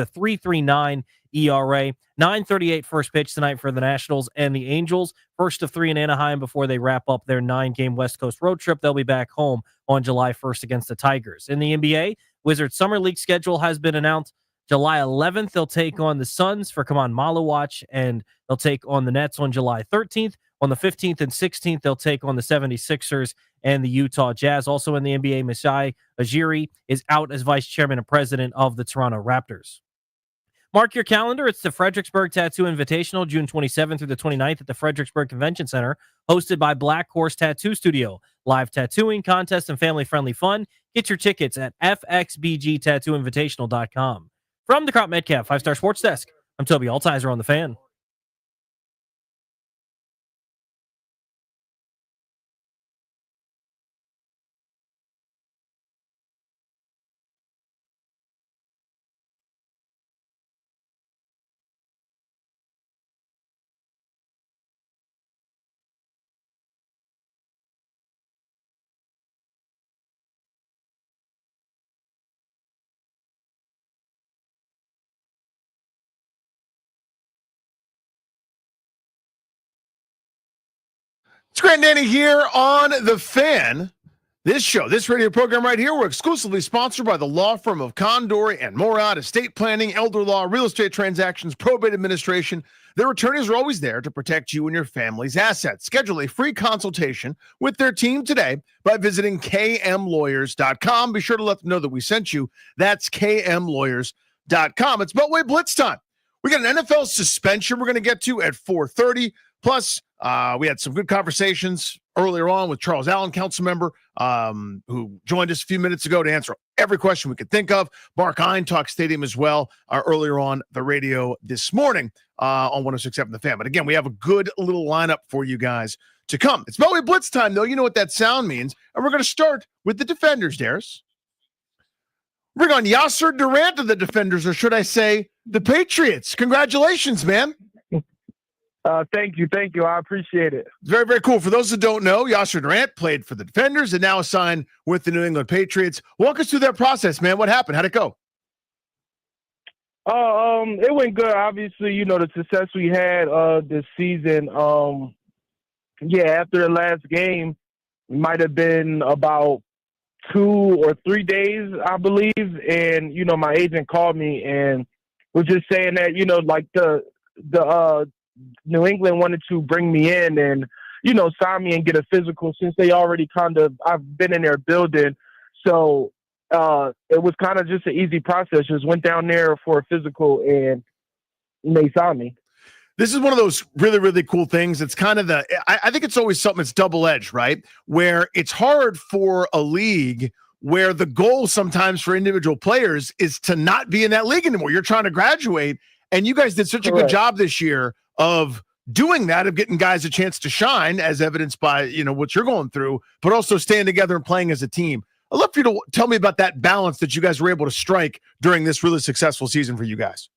3.39 ERA. 9:38 first pitch tonight for the Nationals and the Angels. First of 3 in Anaheim before they wrap up their 9-game West Coast road trip. They'll be back home on July 1st against the Tigers. In the NBA, Wizards Summer League schedule has been announced. July 11th, they'll take on the Suns for Come On Malu Watch, and they'll take on the Nets on July 13th. On the 15th and 16th, they'll take on the 76ers and the Utah Jazz. Also in the NBA, Masai Ujiri is out as vice chairman and president of the Toronto Raptors. Mark your calendar. It's the Fredericksburg Tattoo Invitational, June 27th through the 29th at the Fredericksburg Convention Center, hosted by Black Horse Tattoo Studio. Live tattooing, contests, and family-friendly fun. Get your tickets at fxbgtattooinvitational.com. From the Crop Metcalf 5-Star Sports Desk, I'm Toby Altizer on the Fan. It's Grant Danny here on The Fan. This show, this radio program right here, we're exclusively sponsored by the law firm of Condori and Morad, estate planning, elder law, real estate transactions, probate administration. Their attorneys are always there to protect you and your family's assets. Schedule a free consultation with their team today by visiting kmlawyers.com. Be sure to let them know that we sent you. That's kmlawyers.com. It's Beltway Blitz time. We got an NFL suspension we're going to get to at 4:30. Plus, we had some good conversations earlier on with Charles Allen, council member, who joined us a few minutes ago to answer every question we could think of. Mark Ein talked Stadium as well earlier on the radio this morning on 106.7 The Fan. But again, we have a good little lineup for you guys to come. It's Beltway Blitz time, though. You know what that sound means. And we're going to start with the defenders, Darius. Bring on Yaser Durant of the defenders, or should I say the Patriots. Congratulations, man. Thank you. I appreciate it. Very, very cool. For those that don't know, Yaser Durant played for the Defenders and now assigned with the New England Patriots. Walk us through that process, man. What happened? How'd it go? It went good. Obviously, the success we had this season. After the last game, it might have been about 2 or 3 days, I believe. And, my agent called me and was just saying that, the New England wanted to bring me in and, sign me and get a physical since they already I've been in their building. So it was kind of just an easy process. Just went down there for a physical and they signed me. This is one of those really, really cool things. It's kind of I think it's always something that's double-edged, right? Where it's hard for a league where the goal sometimes for individual players is to not be in that league anymore. You're trying to graduate, and you guys did such a good job this year of doing that, of getting guys a chance to shine, as evidenced by, what you're going through, but also staying together and playing as a team. I'd love for you to tell me about that balance that you guys were able to strike during this really successful season for you guys.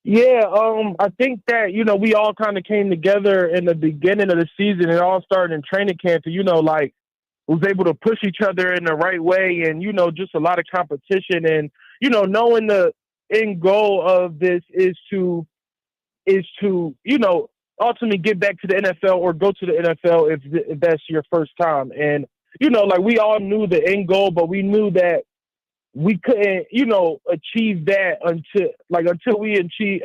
Yeah, I think that, we all kind of came together in the beginning of the season. It all started in training camp to, was able to push each other in the right way and, just a lot of competition and, knowing the end goal of this is to ultimately get back to the NFL or go to the NFL if that's your first time. And, we all knew the end goal, but we knew that we couldn't, achieve that until we achieve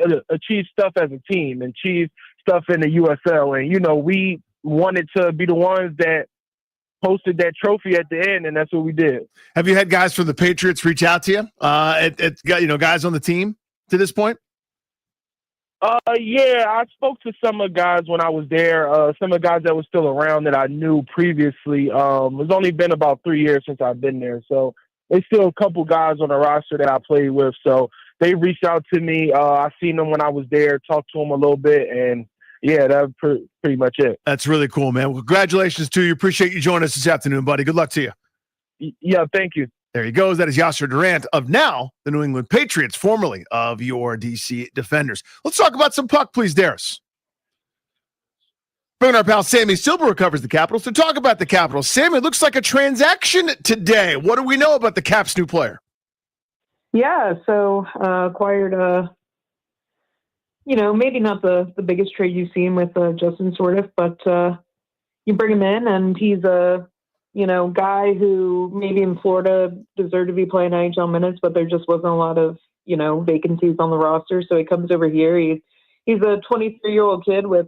stuff as a team, achieve stuff in the USL. And, we wanted to be the ones that posted that trophy at the end, and that's what we did. Have you had guys from the Patriots reach out to you? Guys on the team to this point? Yeah, I spoke to some of the guys when I was there. Some of the guys that were still around that I knew previously. It's only been about 3 years since I've been there, so there's still a couple guys on the roster that I played with. So they reached out to me. I seen them when I was there, talked to them a little bit, and yeah, that's pretty much it. That's really cool, man. Well, congratulations to you. Appreciate you joining us this afternoon, buddy. Good luck to you. Yeah, thank you. There he goes. That is Yaser Durant of now the New England Patriots, formerly of your DC Defenders. Let's talk about some puck, please, Darius. Bringing our pal Sammy Silver covers the Capitals to talk about the Capitals. Sammy, it looks like a transaction today. What do we know about the Caps' new player? Yeah, so acquired maybe not the biggest trade you've seen with Justin Sordiff, but you bring him in, and he's a guy who maybe in Florida deserved to be playing NHL minutes, but there just wasn't a lot of, vacancies on the roster. So he comes over here. He's a 23-year-old kid with,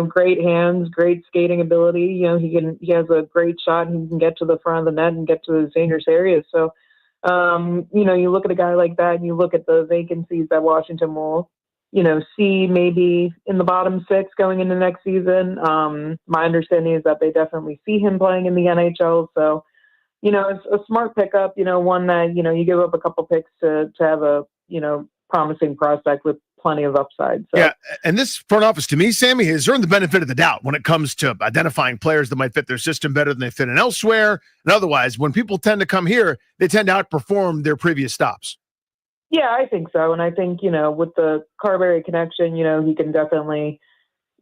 great hands, great skating ability. He has a great shot, and he can get to the front of the net and get to the dangerous areas. So, you look at a guy like that, and you look at the vacancies that Washington will, see maybe in the bottom six going into next season. My understanding is that they definitely see him playing in the NHL. So, it's a smart pickup, one that, you give up a couple picks to have a, promising prospect with plenty of upside. So. Yeah, and this front office, to me, Sammy, has earned the benefit of the doubt when it comes to identifying players that might fit their system better than they fit in elsewhere. And otherwise, when people tend to come here, they tend to outperform their previous stops. Yeah, I think so. And I think, with the Carberry connection, he can definitely,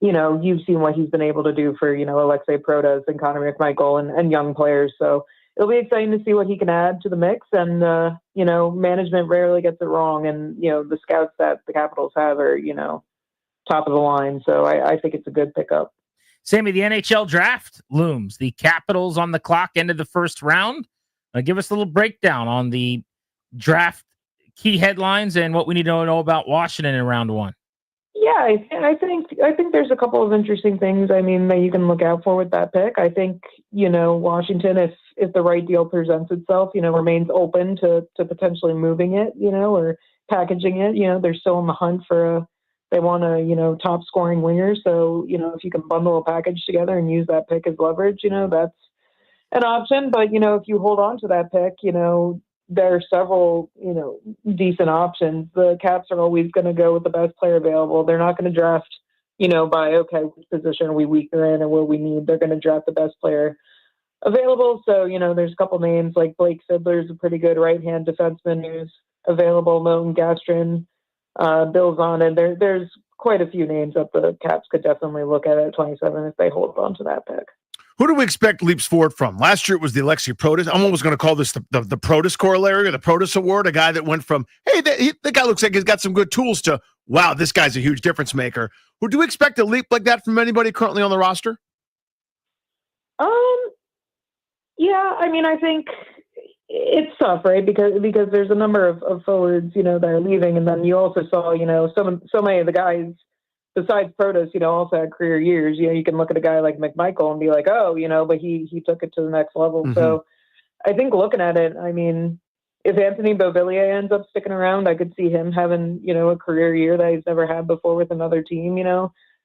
you've seen what he's been able to do for, Alexei Protas and Connor McMichael and young players. So it'll be exciting to see what he can add to the mix. And, management rarely gets it wrong. And, the scouts that the Capitals have are, top of the line. So I think it's a good pickup. Sammy, the NHL draft looms. The Capitals on the clock, end of the first round. Give us a little breakdown on the draft key headlines and what we need to know about Washington in round one. Yeah, I think there's a couple of interesting things, that you can look out for with that pick. I think, Washington, if the right deal presents itself, remains open to potentially moving it, or packaging it. They're still in the hunt for they want a, top scoring winger. So, if you can bundle a package together and use that pick as leverage, that's an option. But, if you hold on to that pick, there are several, decent options. The Caps are always going to go with the best player available. They're not going to draft, by, okay, which position are we weaker in or what we need. They're going to draft the best player available. So, there's a couple names like Blake Sidler is a pretty good right-hand defenseman who's available. Milton Gastrin, Bill Zonin. There's quite a few names that the Caps could definitely look at 27 if they hold on to that pick. Who do we expect leaps forward from? Last year it was the Alexei Protas. I'm almost going to call this the Protas corollary or the Protas Award, a guy that went from, hey, the guy looks like he's got some good tools to, wow, this guy's a huge difference maker. Who do we expect a leap like that from anybody currently on the roster? Yeah, I think it's tough, right? Because there's a number of forwards, that are leaving. And then you also saw, so many of the guys besides Protas, also had career years. You can look at a guy like McMichael and be like, oh, but he took it to the next level. Mm-hmm. So I think looking at it, if Anthony Beauvillier ends up sticking around, I could see him having, a career year that he's never had before with another team.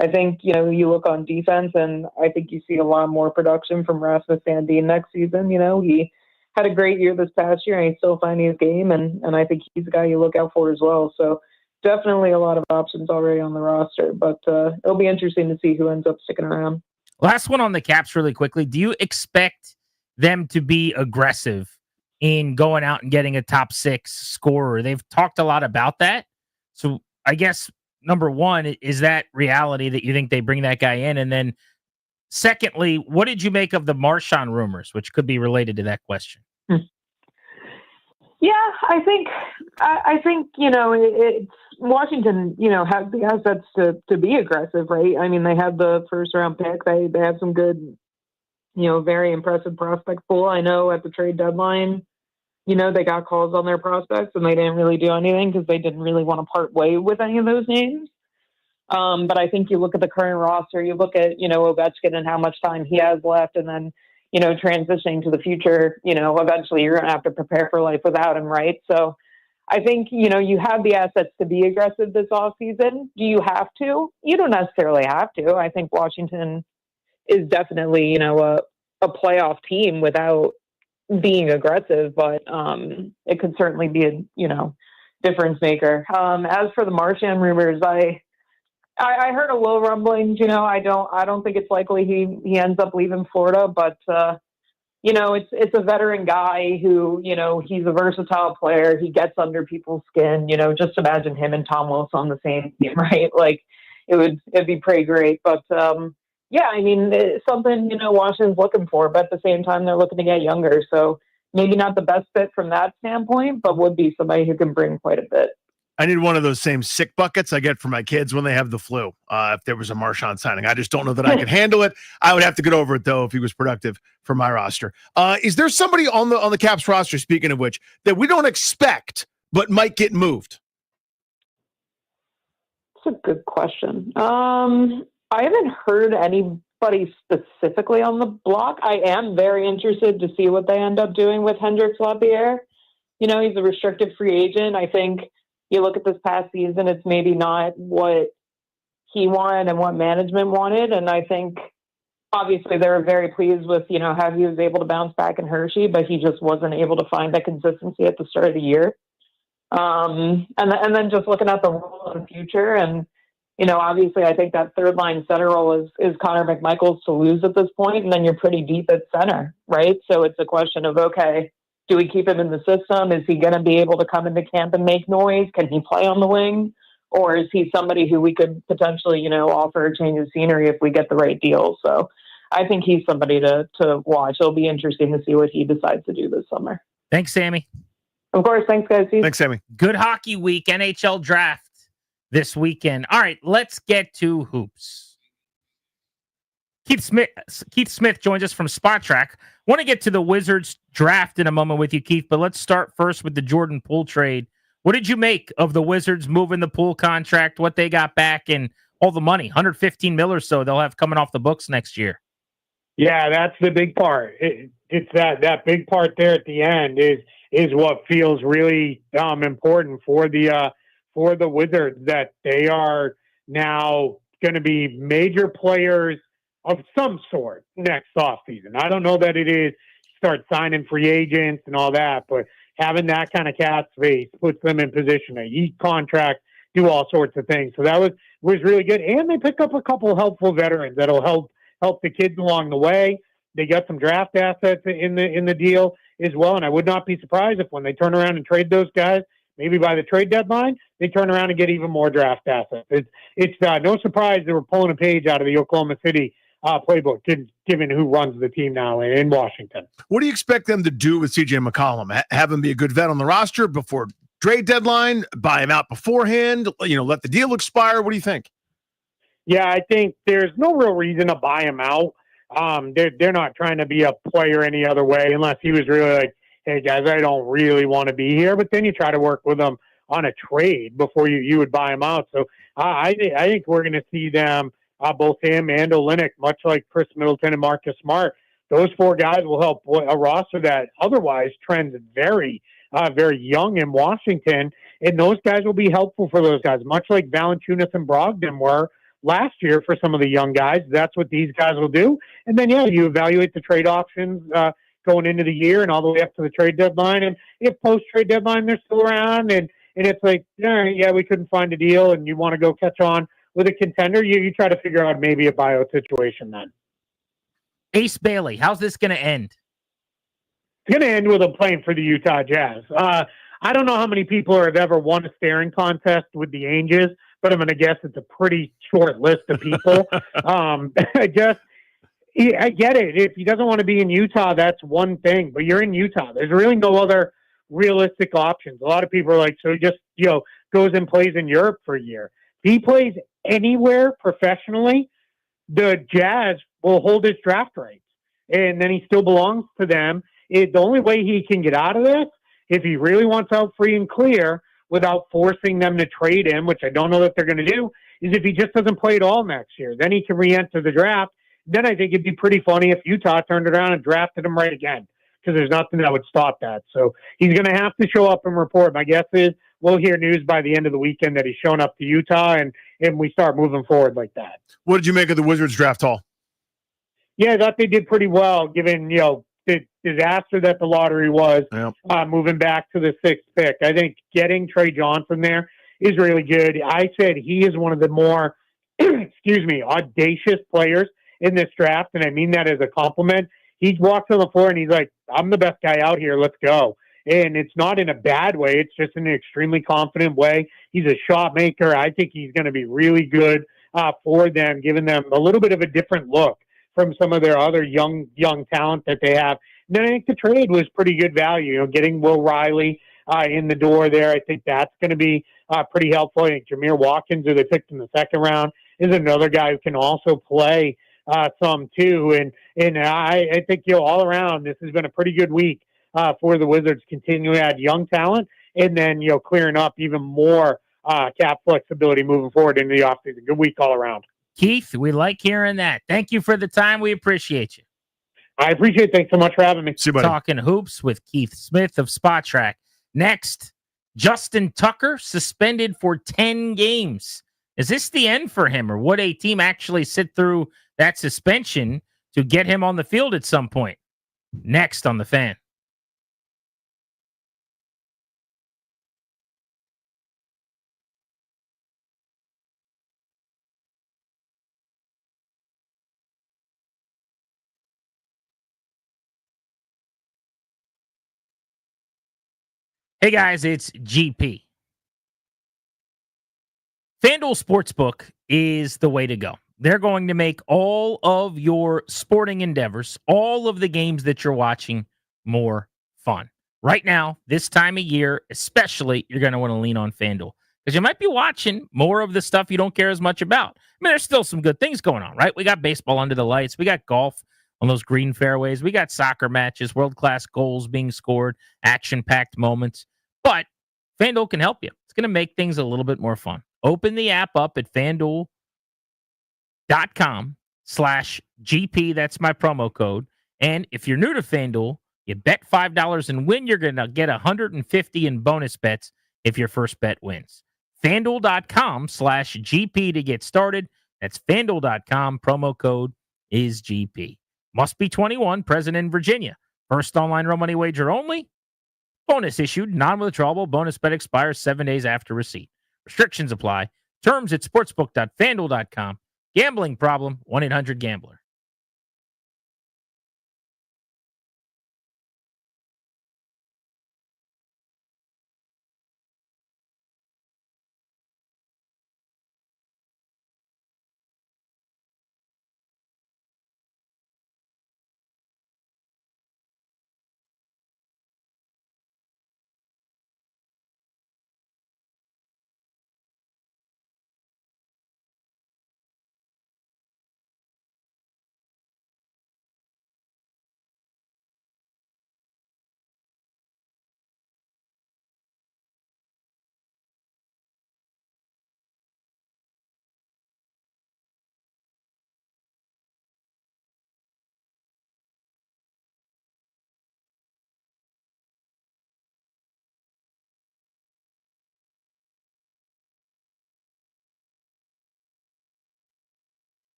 I think, you look on defense and I think you see a lot more production from Rasmus Sandin next season. He had a great year this past year and he's still finding his game. And I think he's a guy you look out for as well. So definitely a lot of options already on the roster, but it'll be interesting to see who ends up sticking around. Last one on the Caps really quickly. Do you expect them to be aggressive in going out and getting a top six scorer? They've talked a lot about that. So I guess, number one, is that reality that you think they bring that guy in? And then secondly, what did you make of the Marchand rumors, which could be related to that question? Yeah, I think it's Washington, has the assets to be aggressive, right? They have the first round pick. They have some good, very impressive prospect pool. I know at the trade deadline, they got calls on their prospects and they didn't really do anything because they didn't really want to part way with any of those names. But I think you look at the current roster, you look at, Ovechkin and how much time he has left, and then transitioning to the future, eventually you're going to have to prepare for life without him, right? So I think, you have the assets to be aggressive this offseason. Do you have to? You don't necessarily have to. I think Washington is definitely, a playoff team without being aggressive, but it could certainly be a, difference maker. As for the Marchand rumors, I heard a low rumblings. I don't think it's likely he ends up leaving Florida, but it's a veteran guy who, he's a versatile player. He gets under people's skin. Just imagine him and Tom Wilson on the same team, right? Like it'd be pretty great. But yeah, I mean, it's something Washington's looking for, but at the same time they're looking to get younger. So maybe not the best fit from that standpoint, but would be somebody who can bring quite a bit. I need one of those same sick buckets I get for my kids when they have the flu. If there was a Marchand signing, I just don't know that I could handle it. I would have to get over it though if he was productive for my roster. Is there somebody on the Caps roster, speaking of which, that we don't expect but might get moved? That's a good question. I haven't heard anybody specifically on the block. I am very interested to see what they end up doing with Hendrix Lapierre. He's a restricted free agent. I think you look at this past season, it's maybe not what he wanted and what management wanted. And I think obviously they were very pleased with, how he was able to bounce back in Hershey, but he just wasn't able to find that consistency at the start of the year. And then just looking at the role in the future and, obviously I think that third line center role is Connor McMichael's to lose at this point, and then you're pretty deep at center, right? So it's a question of, okay, do we keep him in the system? Is he going to be able to come into camp and make noise? Can he play on the wing? Or is he somebody who we could potentially, offer a change of scenery if we get the right deal? So I think he's somebody to watch. It'll be interesting to see what he decides to do this summer. Thanks, Sammy. Of course. Thanks, guys. Thanks, Sammy. Good hockey week, NHL draft this weekend. All right, let's get to hoops. Keith Smith joins us from Spot Track. Want to get to the Wizards draft in a moment with you, Keith, but let's start first with the Jordan Poole trade. What did you make of the Wizards moving the Poole contract, what they got back, and all the money, $115 million or so they'll have coming off the books next year? Yeah, that's the big part. It's that big part there at the end is what feels really important for the Wizards, that they are now going to be major players of some sort next offseason. I don't know that it is start signing free agents and all that, but having that kind of cap space puts them in position to eat contracts, do all sorts of things. So that was really good. And they pick up a couple of helpful veterans that'll help the kids along the way. They got some draft assets in the deal as well. And I would not be surprised if when they turn around and trade those guys, maybe by the trade deadline, they turn around and get even more draft assets. It's no surprise they were pulling a page out of the Oklahoma City playbook, given who runs the team now in Washington. What do you expect them to do with CJ McCollum? Have him be a good vet on the roster before trade deadline, buy him out beforehand, let the deal expire? What do you think? Yeah, I think there's no real reason to buy him out. They're not trying to be a player any other way, unless he was really like, hey guys, I don't really want to be here. But then you try to work with him on a trade before you would buy him out. So I think we're going to see them, both him and Olynyk, much like Chris Middleton and Marcus Smart. Those four guys will help a roster that otherwise trends very, very young in Washington. And those guys will be helpful for those guys, much like Valanciunas and Brogdon were last year for some of the young guys. That's what these guys will do. And then, you evaluate the trade options going into the year and all the way up to the trade deadline. And if post-trade deadline they're still around and it's like, we couldn't find a deal and you want to go catch on with a contender, you try to figure out maybe a buyout situation then. Ace Bailey, how's this going to end? It's going to end with him playing for the Utah Jazz. I don't know how many people have ever won a staring contest with the Angels, but I'm going to guess it's a pretty short list of people. I get it. If he doesn't want to be in Utah, that's one thing, but you're in Utah. There's really no other realistic options. A lot of people are like, so he just, goes and plays in Europe for a year. If he plays anywhere professionally, the Jazz will hold his draft rights, and then he still belongs to them. The only way he can get out of this, if he really wants out free and clear without forcing them to trade him, which I don't know that they're going to do, is if he just doesn't play at all next year. Then he can re-enter the draft then I think it'd be pretty funny if Utah turned around and drafted him right again, because there's nothing that would stop that. So he's going to have to show up and report. My guess is we'll hear news by the end of the weekend that he's shown up to Utah, and we start moving forward like that. What did you make of the Wizards draft haul? Yeah, I thought they did pretty well, given the disaster that the lottery was, moving back to the 6th pick. I think getting Trey Johnson there is really good. I said he is one of the more, audacious players in this draft, and I mean that as a compliment. He walks on the floor and he's like, I'm the best guy out here. Let's go. And it's not in a bad way. It's just in an extremely confident way. He's a shot maker. I think he's going to be really good for them, giving them a little bit of a different look from some of their other young talent that they have. And then I think the trade was pretty good value. Getting Will Riley in the door there, I think that's going to be pretty helpful. I think Jamir Watkins, who they picked in the 2nd round, is another guy who can also play some too. And I think all around this has been a pretty good week for the Wizards, continuing to add young talent and then clearing up even more cap flexibility moving forward into the offseason. Good week all around. Keith, we like hearing that. Thank you for the time. We appreciate you. I appreciate it. Thanks so much for having me. Talking hoops with Keith Smith of Spot Track. Next, Justin Tucker suspended for 10 games. Is this the end for him, or would a team actually sit through that suspension to get him on the field at some point? Next on The Fan. Hey guys, it's GP. FanDuel Sportsbook is the way to go. They're going to make all of your sporting endeavors, all of the games that you're watching, more fun. Right now, this time of year, especially, you're going to want to lean on FanDuel because you might be watching more of the stuff you don't care as much about. I mean, there's still some good things going on, right? We got baseball under the lights. We got golf on those green fairways. We got soccer matches, world-class goals being scored, action-packed moments. But FanDuel can help you. It's going to make things a little bit more fun. Open the app up at FanDuel.com/GP. That's my promo code. And if you're new to FanDuel, you bet $5 and win. You're going to get $150 in bonus bets if your first bet wins. FanDuel.com/GP to get started. That's FanDuel.com. Promo code is GP. Must be 21, present in Virginia. First online real money wager only. Bonus issued, non-withdrawable. Bonus bet expires 7 days after receipt. Restrictions apply. Terms at sportsbook.fanduel.com. Gambling problem, 1-800-GAMBLER.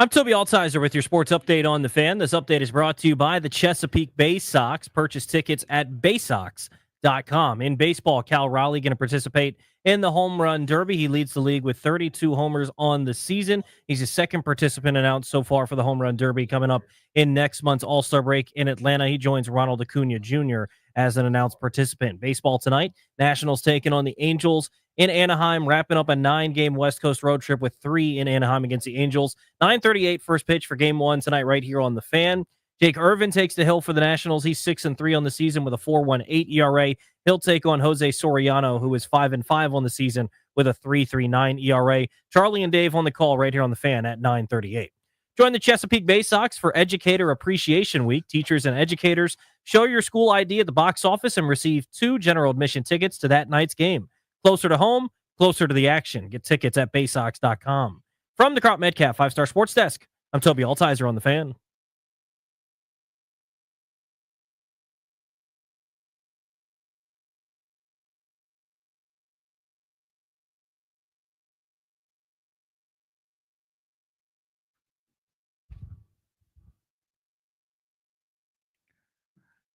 I'm Toby Altizer with your sports update on the Fan. This update is brought to you by the Chesapeake Bay Sox. Purchase tickets at baysox.com. In baseball, Cal Raleigh going to participate in the Home Run Derby. He leads the league with 32 homers on the season. He's the second participant announced so far for the Home Run Derby coming up in next month's All-Star break in Atlanta. He joins Ronald Acuna Jr. as an announced participant. Baseball tonight, Nationals taking on the Angels in Anaheim, wrapping up a 9-game West Coast road trip with 3 in Anaheim against the Angels. 9:38 first pitch for Game 1 tonight right here on the Fan. Jake Irvin takes the hill for the Nationals. He's 6-3 on the season with a 4.18 ERA. He'll take on Jose Soriano, who is 5-5 on the season with a 3.39 ERA. Charlie and Dave on the call right here on the Fan at 9:38. Join the Chesapeake Bay Sox for Educator Appreciation Week. Teachers and educators, show your school ID at the box office and receive 2 general admission tickets to that night's game. Closer to home, closer to the action. Get tickets at baysox.com. From the Crop Metcalf 5-Star Sports Desk, I'm Toby Altizer on the Fan.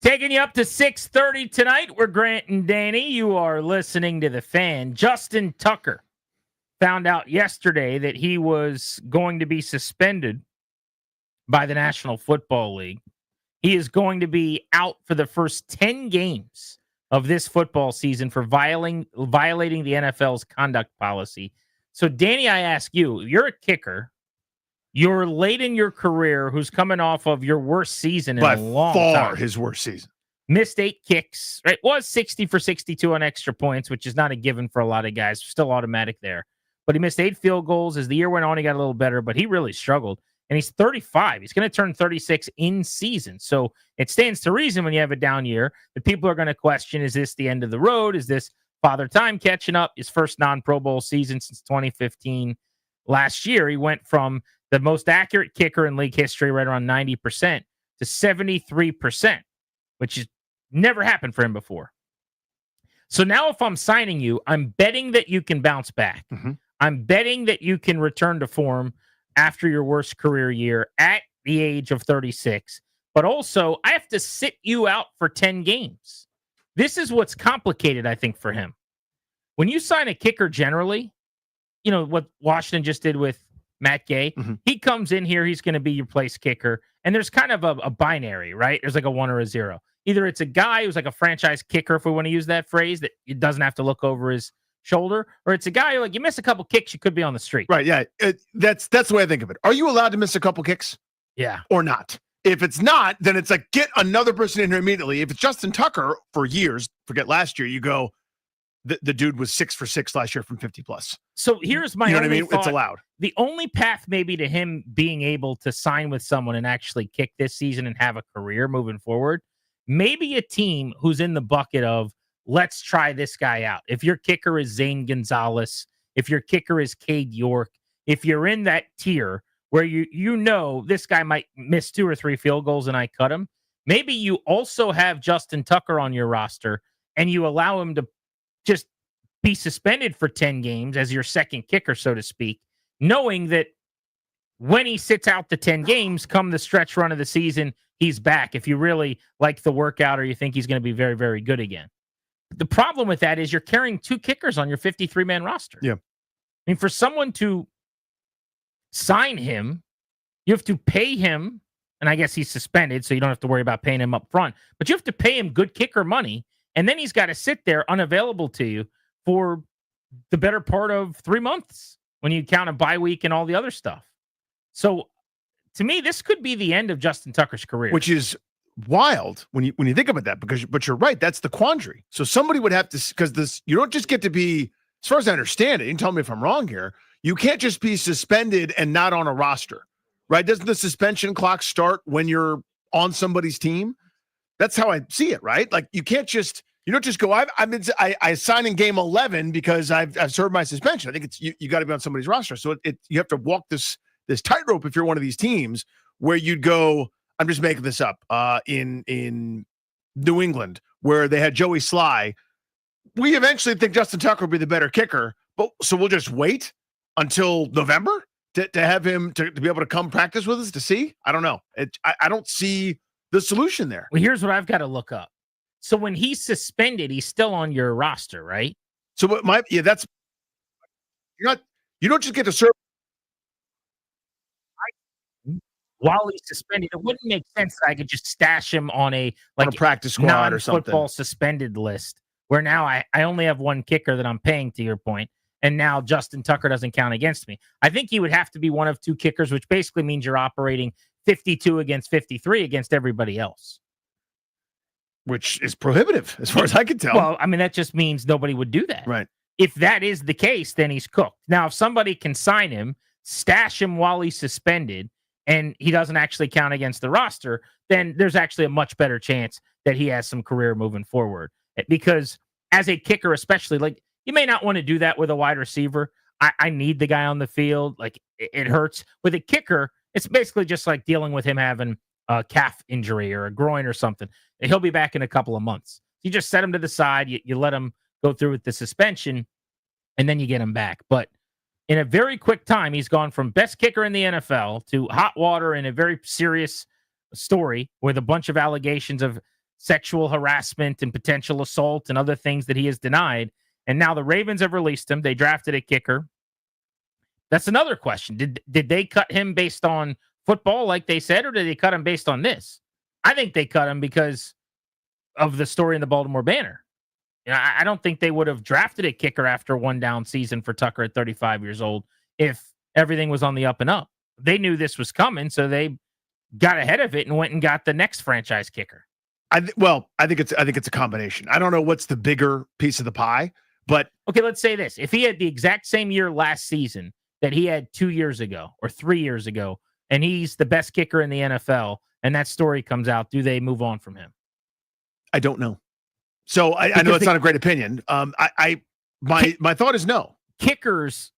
Taking you up to 6:30 tonight. We're Grant and Danny. You are listening to the Fan. Justin Tucker found out yesterday that he was going to be suspended by the National Football League. He is going to be out for the first 10 games of this football season for violating the NFL's conduct policy. So, Danny, I ask you, you're a kicker. You're late in your career, who's coming off of your worst season in a long time. By far his worst season. Missed 8 kicks, right? Was 60 for 62 on extra points, which is not a given for a lot of guys. Still automatic there. But he missed 8 field goals. As the year went on, he got a little better, but he really struggled. And he's 35. He's going to turn 36 in season. So it stands to reason when you have a down year that people are going to question, is this the end of the road? Is this Father Time catching up? His first non-Pro Bowl season since 2015. Last year, he went from the most accurate kicker in league history, right around 90%, to 73%, which has never happened for him before. So now if I'm signing you, I'm betting that you can bounce back. Mm-hmm. I'm betting that you can return to form after your worst career year at the age of 36. But also, I have to sit you out for 10 games. This is what's complicated, I think, for him. When you sign a kicker generally, you know, what Washington just did with Matt Gay, he comes in here, he's going to be your place kicker. And there's kind of a binary, right? There's like a 1 or a 0. Either it's a guy who's like a franchise kicker, if we want to use that phrase, that it doesn't have to look over his shoulder, or it's a guy who, like, you miss a couple kicks, you could be on the street. Right, yeah. That's the way I think of it. Are you allowed to miss a couple kicks? Yeah. Or not? If it's not, then it's like, get another person in here immediately. If it's Justin Tucker for years, forget last year, you go, the dude was 6 for 6 last year from 50 plus. So here's my, you know what I only mean? thought. It's allowed. The only path maybe to him being able to sign with someone and actually kick this season and have a career moving forward, maybe a team who's in the bucket of, let's try this guy out. If your kicker is Zane Gonzalez, if your kicker is Cade York, if you're in that tier where you know this guy might miss 2 or 3 field goals and I cut him, maybe you also have Justin Tucker on your roster and you allow him to just be suspended for 10 games as your second kicker, so to speak, knowing that when he sits out the 10 games, come the stretch run of the season, he's back. If you really like the workout or you think he's going to be very, very good again. The problem with that is you're carrying 2 kickers on your 53-man roster. Yeah. I mean, for someone to sign him, you have to pay him, and I guess he's suspended, so you don't have to worry about paying him up front, but you have to pay him good kicker money, and then he's got to sit there unavailable to you for the better part of 3 months when you count a bye week and all the other stuff. So to me, this could be the end of Justin Tucker's career. Which is wild when you think about that, but you're right, that's the quandary. So somebody would have to, because this, you don't just get to be, as far as I understand it, you can tell me if I'm wrong here, you can't just be suspended and not on a roster, right? Doesn't the suspension clock start when you're on somebody's team? That's how I see it, right? Like you don't just go, I sign in game 11 because I've served my suspension. I think it's you got to be on somebody's roster. So you have to walk this tightrope if you're one of these teams where you'd go, I'm just making this up, in New England where they had Joey Sly. We eventually think Justin Tucker will be the better kicker, but so we'll just wait until November to have him to be able to come practice with us to see? I don't know. I don't see the solution there. Well, here's what I've got to look up. So when he's suspended, he's still on your roster, right? So what that's you don't just get to serve. While he's suspended, it wouldn't make sense that I could just stash him on a practice squad or something. Non-football suspended list, where now I only have one kicker that I'm paying, to your point, and now Justin Tucker doesn't count against me. I think he would have to be one of 2 kickers, which basically means you're operating 52 against 53 against everybody else. Which is prohibitive, as far as I can tell. Well, I mean, that just means nobody would do that. Right. If that is the case, then he's cooked. Now, if somebody can sign him, stash him while he's suspended, and he doesn't actually count against the roster, then there's actually a much better chance that he has some career moving forward. Because as a kicker, especially, like, you may not want to do that with a wide receiver. I need the guy on the field. Like, it hurts. With a kicker, it's basically just like dealing with him having a calf injury or a groin or something. He'll be back in a couple of months. You just set him to the side. You let him go through with the suspension, and then you get him back. But in a very quick time, he's gone from best kicker in the NFL to hot water in a very serious story with a bunch of allegations of sexual harassment and potential assault and other things that he has denied. And now the Ravens have released him. They drafted a kicker. That's another question. Did they cut him based on football, like they said, or did they cut him based on this? I think they cut him because of the story in the Baltimore Banner. You know, I don't think they would have drafted a kicker after a 1-down season for Tucker at 35 years old if everything was on the up and up. They knew this was coming, so they got ahead of it and went and got the next franchise kicker. I think it's a combination. I don't know what's the bigger piece of the pie, but okay, let's say this. If he had the exact same year last season that he had 2 years ago or 3 years ago, and he's the best kicker in the NFL, and that story comes out, do they move on from him? I don't know. So I know it's not a great opinion. My thought is no. Kickers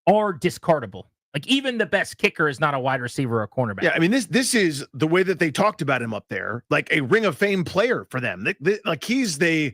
are discardable. Like, even the best kicker is not a wide receiver or a cornerback. Yeah, I mean, this is the way that they talked about him up there, like a Ring of Fame player for them. Like, he's the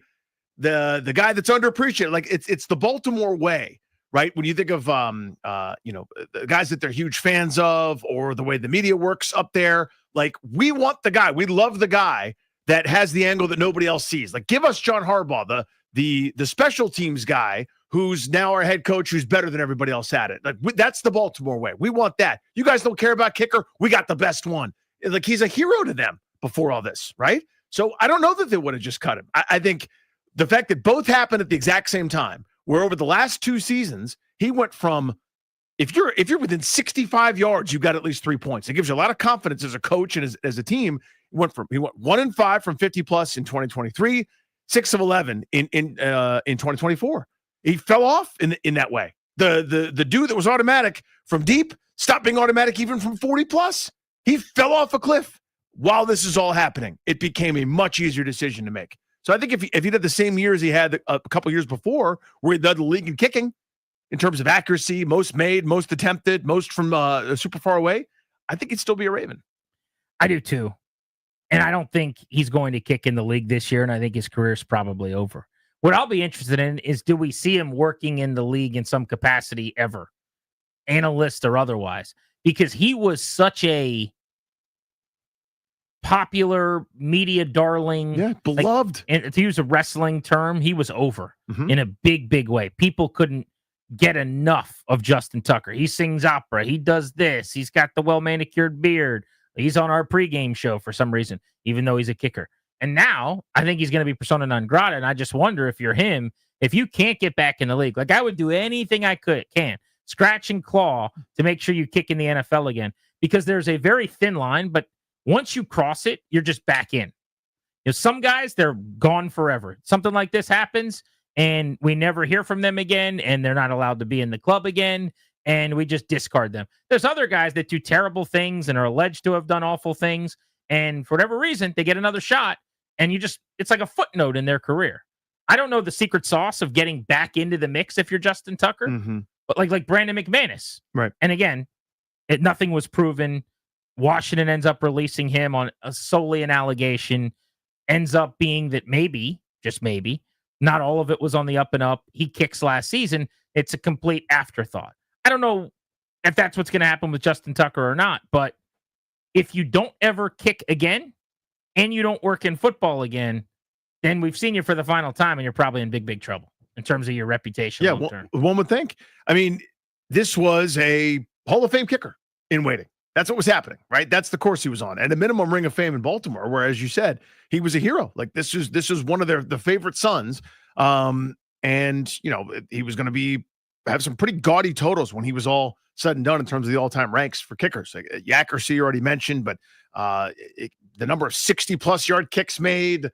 guy that's underappreciated. Like, it's the Baltimore way, right? When you think of the guys that they're huge fans of, or the way the media works up there, like, we want the guy, we love the guy that has the angle that nobody else sees. Like, give us John Harbaugh, the special teams guy who's now our head coach, who's better than everybody else at it. Like, that's the Baltimore way. We want that. You guys don't care about kicker. We got the best one. Like, he's a hero to them before all this, right? So I don't know that they would have just cut him. I think the fact that both happened at the exact same time, where over the last 2 seasons, he went from, if you're within 65 yards, you've got at least 3 points. It gives you a lot of confidence as a coach and as a team. He went 1-5 from 50 plus in 2023, 6 of 11 in 2024. He fell off in that way. The dude that was automatic from deep stopped being automatic even from 40 plus. He fell off a cliff while this is all happening. It became a much easier decision to make. So I think if he did the same years he had a couple years before, where he led the league in kicking in terms of accuracy, most made, most attempted, most from super far away, I think he'd still be a Raven. I do too. And I don't think he's going to kick in the league this year, and I think his career is probably over. What I'll be interested in is, do we see him working in the league in some capacity ever, analyst or otherwise? Because he was such a popular media darling. Yeah, beloved. Like, and to use a wrestling term, he was over in a big, big way. People couldn't get enough of Justin Tucker. He sings opera. He does this. He's got the well-manicured beard. He's on our pregame show for some reason, even though he's a kicker. And now I think he's going to be persona non grata. And I just wonder, if you're him, if you can't get back in the league, like, I would do anything I can, scratch and claw, to make sure you kick in the NFL again, because there's a very thin line, but once you cross it, you're just back in. You know, some guys, they're gone forever. Something like this happens and we never hear from them again, and they're not allowed to be in the club again, and we just discard them. There's other guys that do terrible things and are alleged to have done awful things, and for whatever reason, they get another shot, and it's like a footnote in their career. I don't know the secret sauce of getting back into the mix if you're Justin Tucker, but like Brandon McManus. Right. And again, nothing was proven. Washington ends up releasing him on solely an allegation, ends up being that maybe, just maybe, not all of it was on the up and up. He kicks last season. It's a complete afterthought. I don't know if that's what's going to happen with Justin Tucker or not. But if you don't ever kick again and you don't work in football again, then we've seen you for the final time and you're probably in big, big trouble in terms of your reputation. Yeah, long term. one would think. I mean, this was a Hall of Fame kicker in waiting. That's what was happening, right? That's the course he was on. At a minimum, Ring of Fame in Baltimore, where, as you said, he was a hero. Like this is one of the favorite sons. And you know, he was going to have some pretty gaudy totals when he was all said and done in terms of the all-time ranks for kickers. Like, accuracy you already mentioned, but the number of 60+ yard kicks made,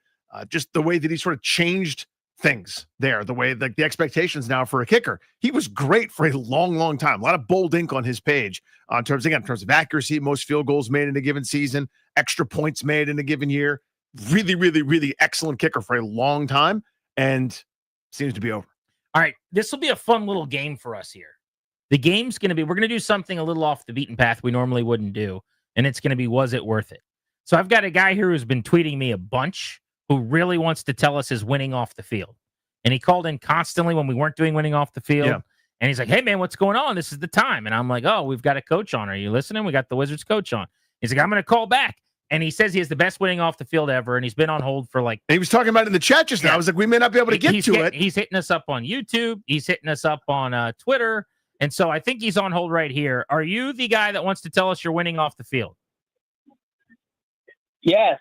just the way that he sort of changed things there, the way like the expectations now for a kicker. He was great for a long, long time. A lot of bold ink on his page in terms of accuracy, most field goals made in a given season, extra points made in a given year. Really, really, really excellent kicker for a long time, and seems to be over. All right, this will be a fun little game for us here. The game's going to be, we're going to do something a little off the beaten path we normally wouldn't do, and it's going to be, was it worth it? So I've got a guy here who's been tweeting me a bunch who really wants to tell us his winning off the field. And he called in constantly when we weren't doing winning off the field. Yeah. And he's like, hey, man, what's going on? This is the time. And I'm like, oh, we've got a coach on. Are you listening? We got the Wizards coach on. He's like, I'm going to call back. And he says he has the best winning off the field ever. And he's been on hold for like. And he was talking about it in the chat just now. I was like, we may not be able to get to it. He's hitting us up on YouTube. He's hitting us up on Twitter. And so I think he's on hold right here. Are you the guy that wants to tell us you're winning off the field? Yes.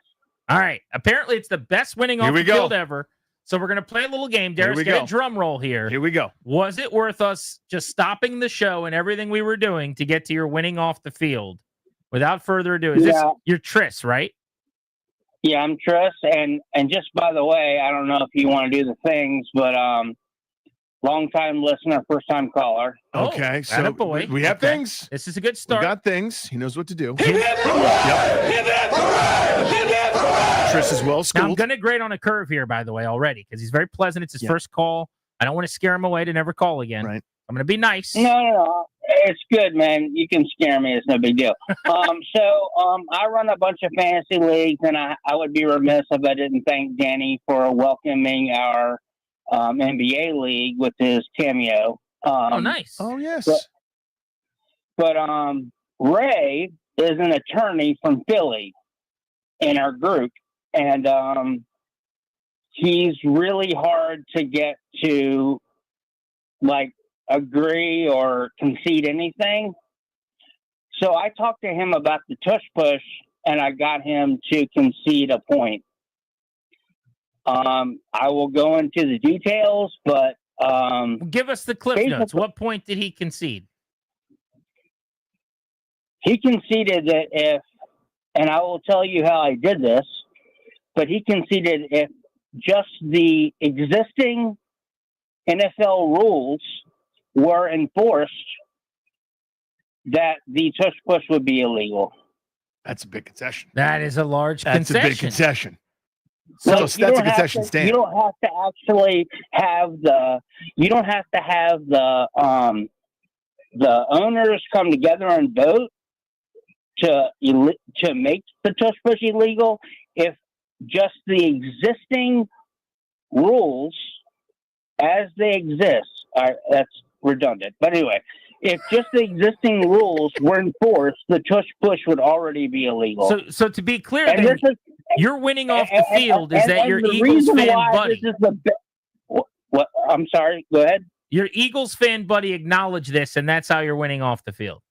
All right. Apparently, it's the best winning off the field ever. So we're going to play a little game. Darius, get a drum roll here. Here we go. Was it worth us just stopping the show and everything we were doing to get to your winning off the field? Without further ado, is this your Tris, right? Yeah, I'm Tris. And just by the way, I don't know if you want to do the things, but long-time listener, first-time caller. Okay, so we have things. This is a good start. We got things. He knows what to do. Tris is well schooled. Now, I'm going to grade on a curve here, by the way, already, because he's very pleasant. It's his first call. I don't want to scare him away to never call again. Right. I'm going to be nice. No. It's good, man. You can scare me. It's no big deal. I run a bunch of fantasy leagues, and I would be remiss if I didn't thank Danny for welcoming our NBA league with his cameo. Oh, nice. Oh, yes. But Ray is an attorney from Philly in our group, and he's really hard to get to, like, agree or concede anything. So I talked to him about the tush push, and I got him to concede a point. I will go into the details, but give us the clip notes. What point did he concede? He conceded that if, and I will tell you how I did this, but he conceded if just the existing NFL rules were enforced, that the tush push would be illegal. That's a big concession. That is a large concession. That's a big concession. So that's a concession stand. You don't have to actually have the. You don't have to have the owners come together and vote to make the tush push illegal. If just the existing rules as they exist, that's redundant. But anyway, if just the existing rules were enforced, the tush push would already be illegal. So to be clear, then, you're winning off the field is that your Eagles fan buddy. What? I'm sorry. Go ahead. Your Eagles fan buddy acknowledged this, and that's how you're winning off the field.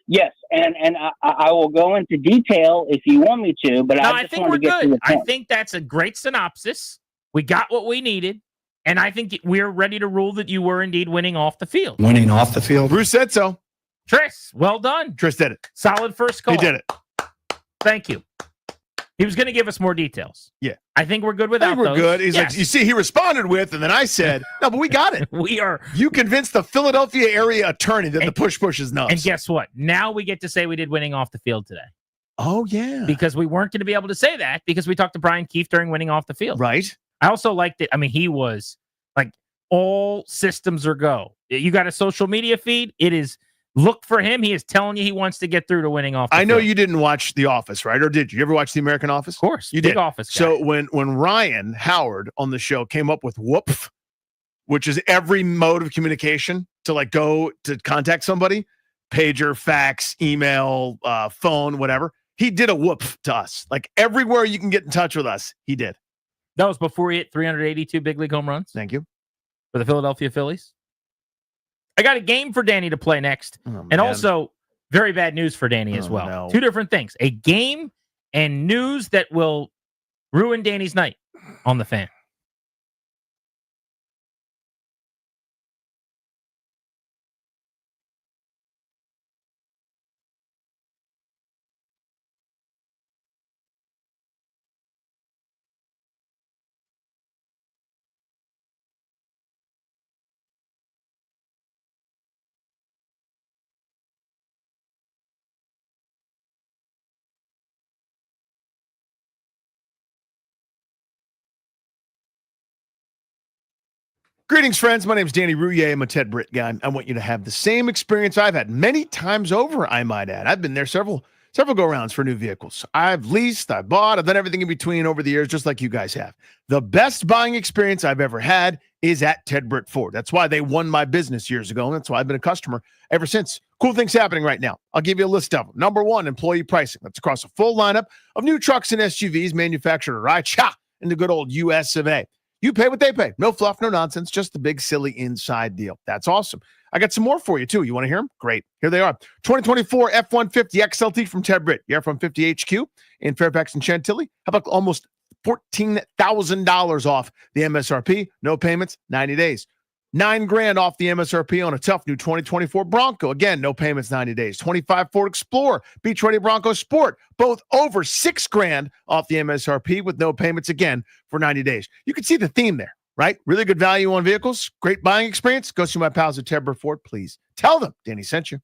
Yes, and I will go into detail if you want me to, but I just want to get to the point. I think that's a great synopsis. We got what we needed. And I think we're ready to rule that you were indeed winning off the field. Winning off the field. Bruce said so. Tris, well done. Tris did it. Solid first call. He did it. Thank you. He was going to give us more details. Yeah. I think we're good without we're good. He's like, you see, he responded with, and then I said, no, but we got it. You convinced the Philadelphia area attorney that the push is nuts. And guess what? Now we get to say we did winning off the field today. Oh, yeah. Because we weren't going to be able to say that because we talked to Brian Keefe during winning off the field. Right. I also liked it. I mean, he was like, all systems are go. You got a social media feed. It is look for him. He is telling you he wants to get through to winning off the field. field. You didn't watch The Office, right? Or did you? You ever watch The American Office? Of course. You big did. Office guy. So when Ryan Howard on the show came up with whoop, which is every mode of communication to like go to contact somebody, pager, fax, email, phone, whatever. He did a whoop to us. Like everywhere you can get in touch with us, he did. That was before he hit 382 big league home runs. Thank you. For the Philadelphia Phillies. I got a game for Danny to play next. And also, very bad news for Danny as well. No. Two different things. A game and news that will ruin Danny's night on the Fan. Greetings, friends. My name is Danny Rouillet. I'm a Ted Britt guy. I want you to have the same experience I've had many times over, I might add. I've been there several go-rounds for new vehicles. I've leased, I've bought, I've done everything in between over the years, just like you guys have. The best buying experience I've ever had is at Ted Britt Ford. That's why they won my business years ago, and that's why I've been a customer ever since. Cool things happening right now. I'll give you a list of them. Number one, employee pricing. That's across a full lineup of new trucks and SUVs manufactured right in the good old US of A. You pay what they pay. No fluff, no nonsense, just the big, silly inside deal. That's awesome. I got some more for you, too. You want to hear them? Great. Here they are. 2024 F-150 XLT from Ted Britt. The F-150 HQ in Fairfax and Chantilly. How about almost $14,000 off the MSRP? No payments, 90 days. $9,000 off the MSRP on a tough new 2024 Bronco. Again, no payments, 90 days. 25 Ford Explorer, Beach Ready Bronco Sport, both over $6,000 off the MSRP with no payments again for 90 days. You can see the theme there, right? Really good value on vehicles, great buying experience. Go see my pals at Ted Britt Ford, please. Tell them Danny sent you.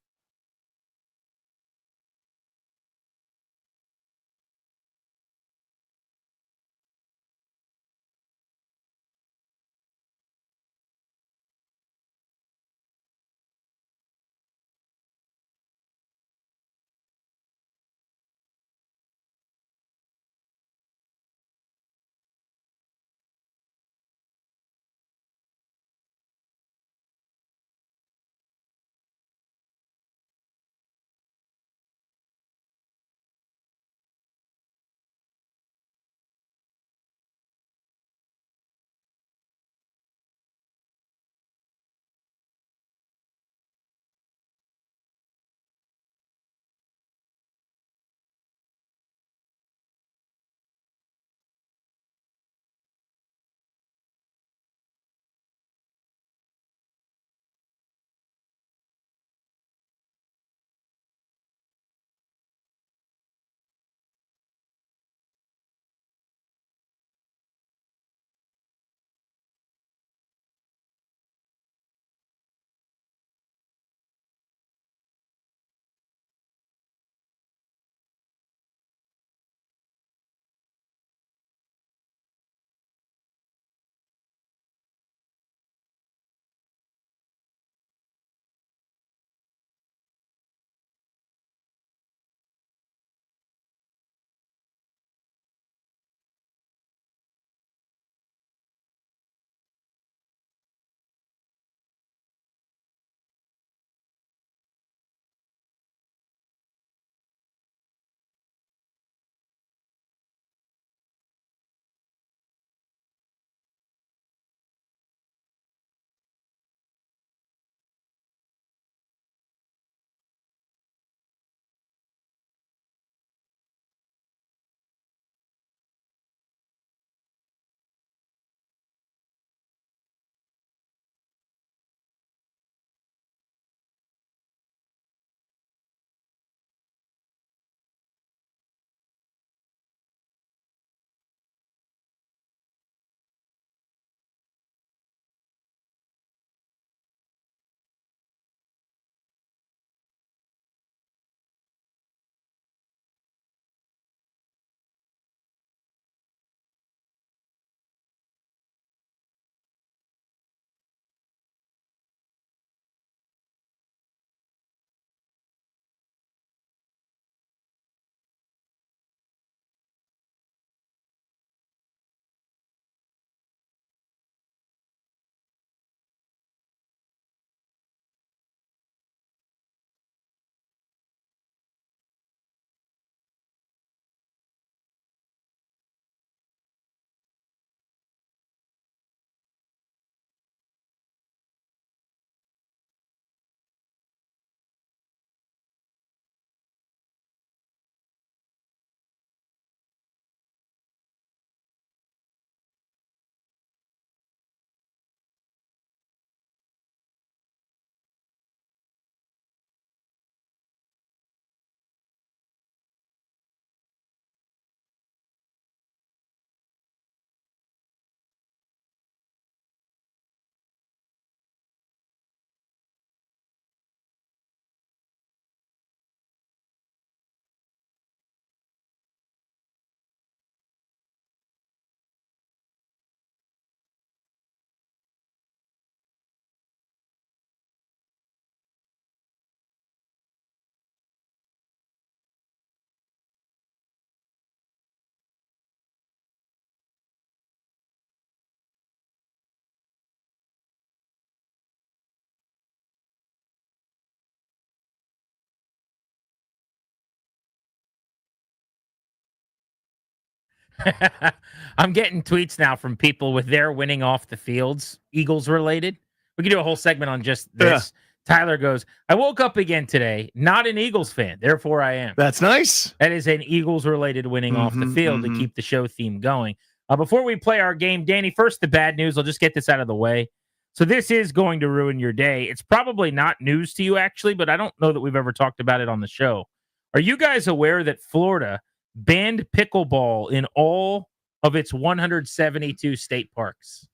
I'm getting tweets now from people with their winning off the fields, Eagles related. We could do a whole segment on just this. Yeah. Tyler goes, I woke up again today, not an Eagles fan, therefore I am. That's nice. That is an Eagles related winning off the field to keep the show theme going. Before we play our game, Danny, first the bad news. I'll just get this out of the way. So this is going to ruin your day. It's probably not news to you, actually, but I don't know that we've ever talked about it on the show. Are you guys aware that Florida banned pickleball in all of its 172 state parks?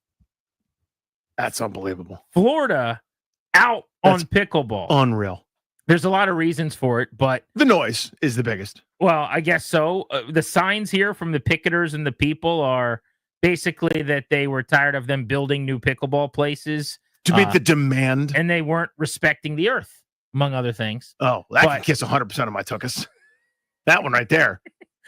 That's unbelievable. Florida out on pickleball. Unreal. There's a lot of reasons for it, but the noise is the biggest. Well, I guess so. The signs here from the picketers and the people are basically that they were tired of them building new pickleball places to meet the demand, and they weren't respecting the earth, among other things. Oh, that can kiss 100% of my tuchus. That one right there.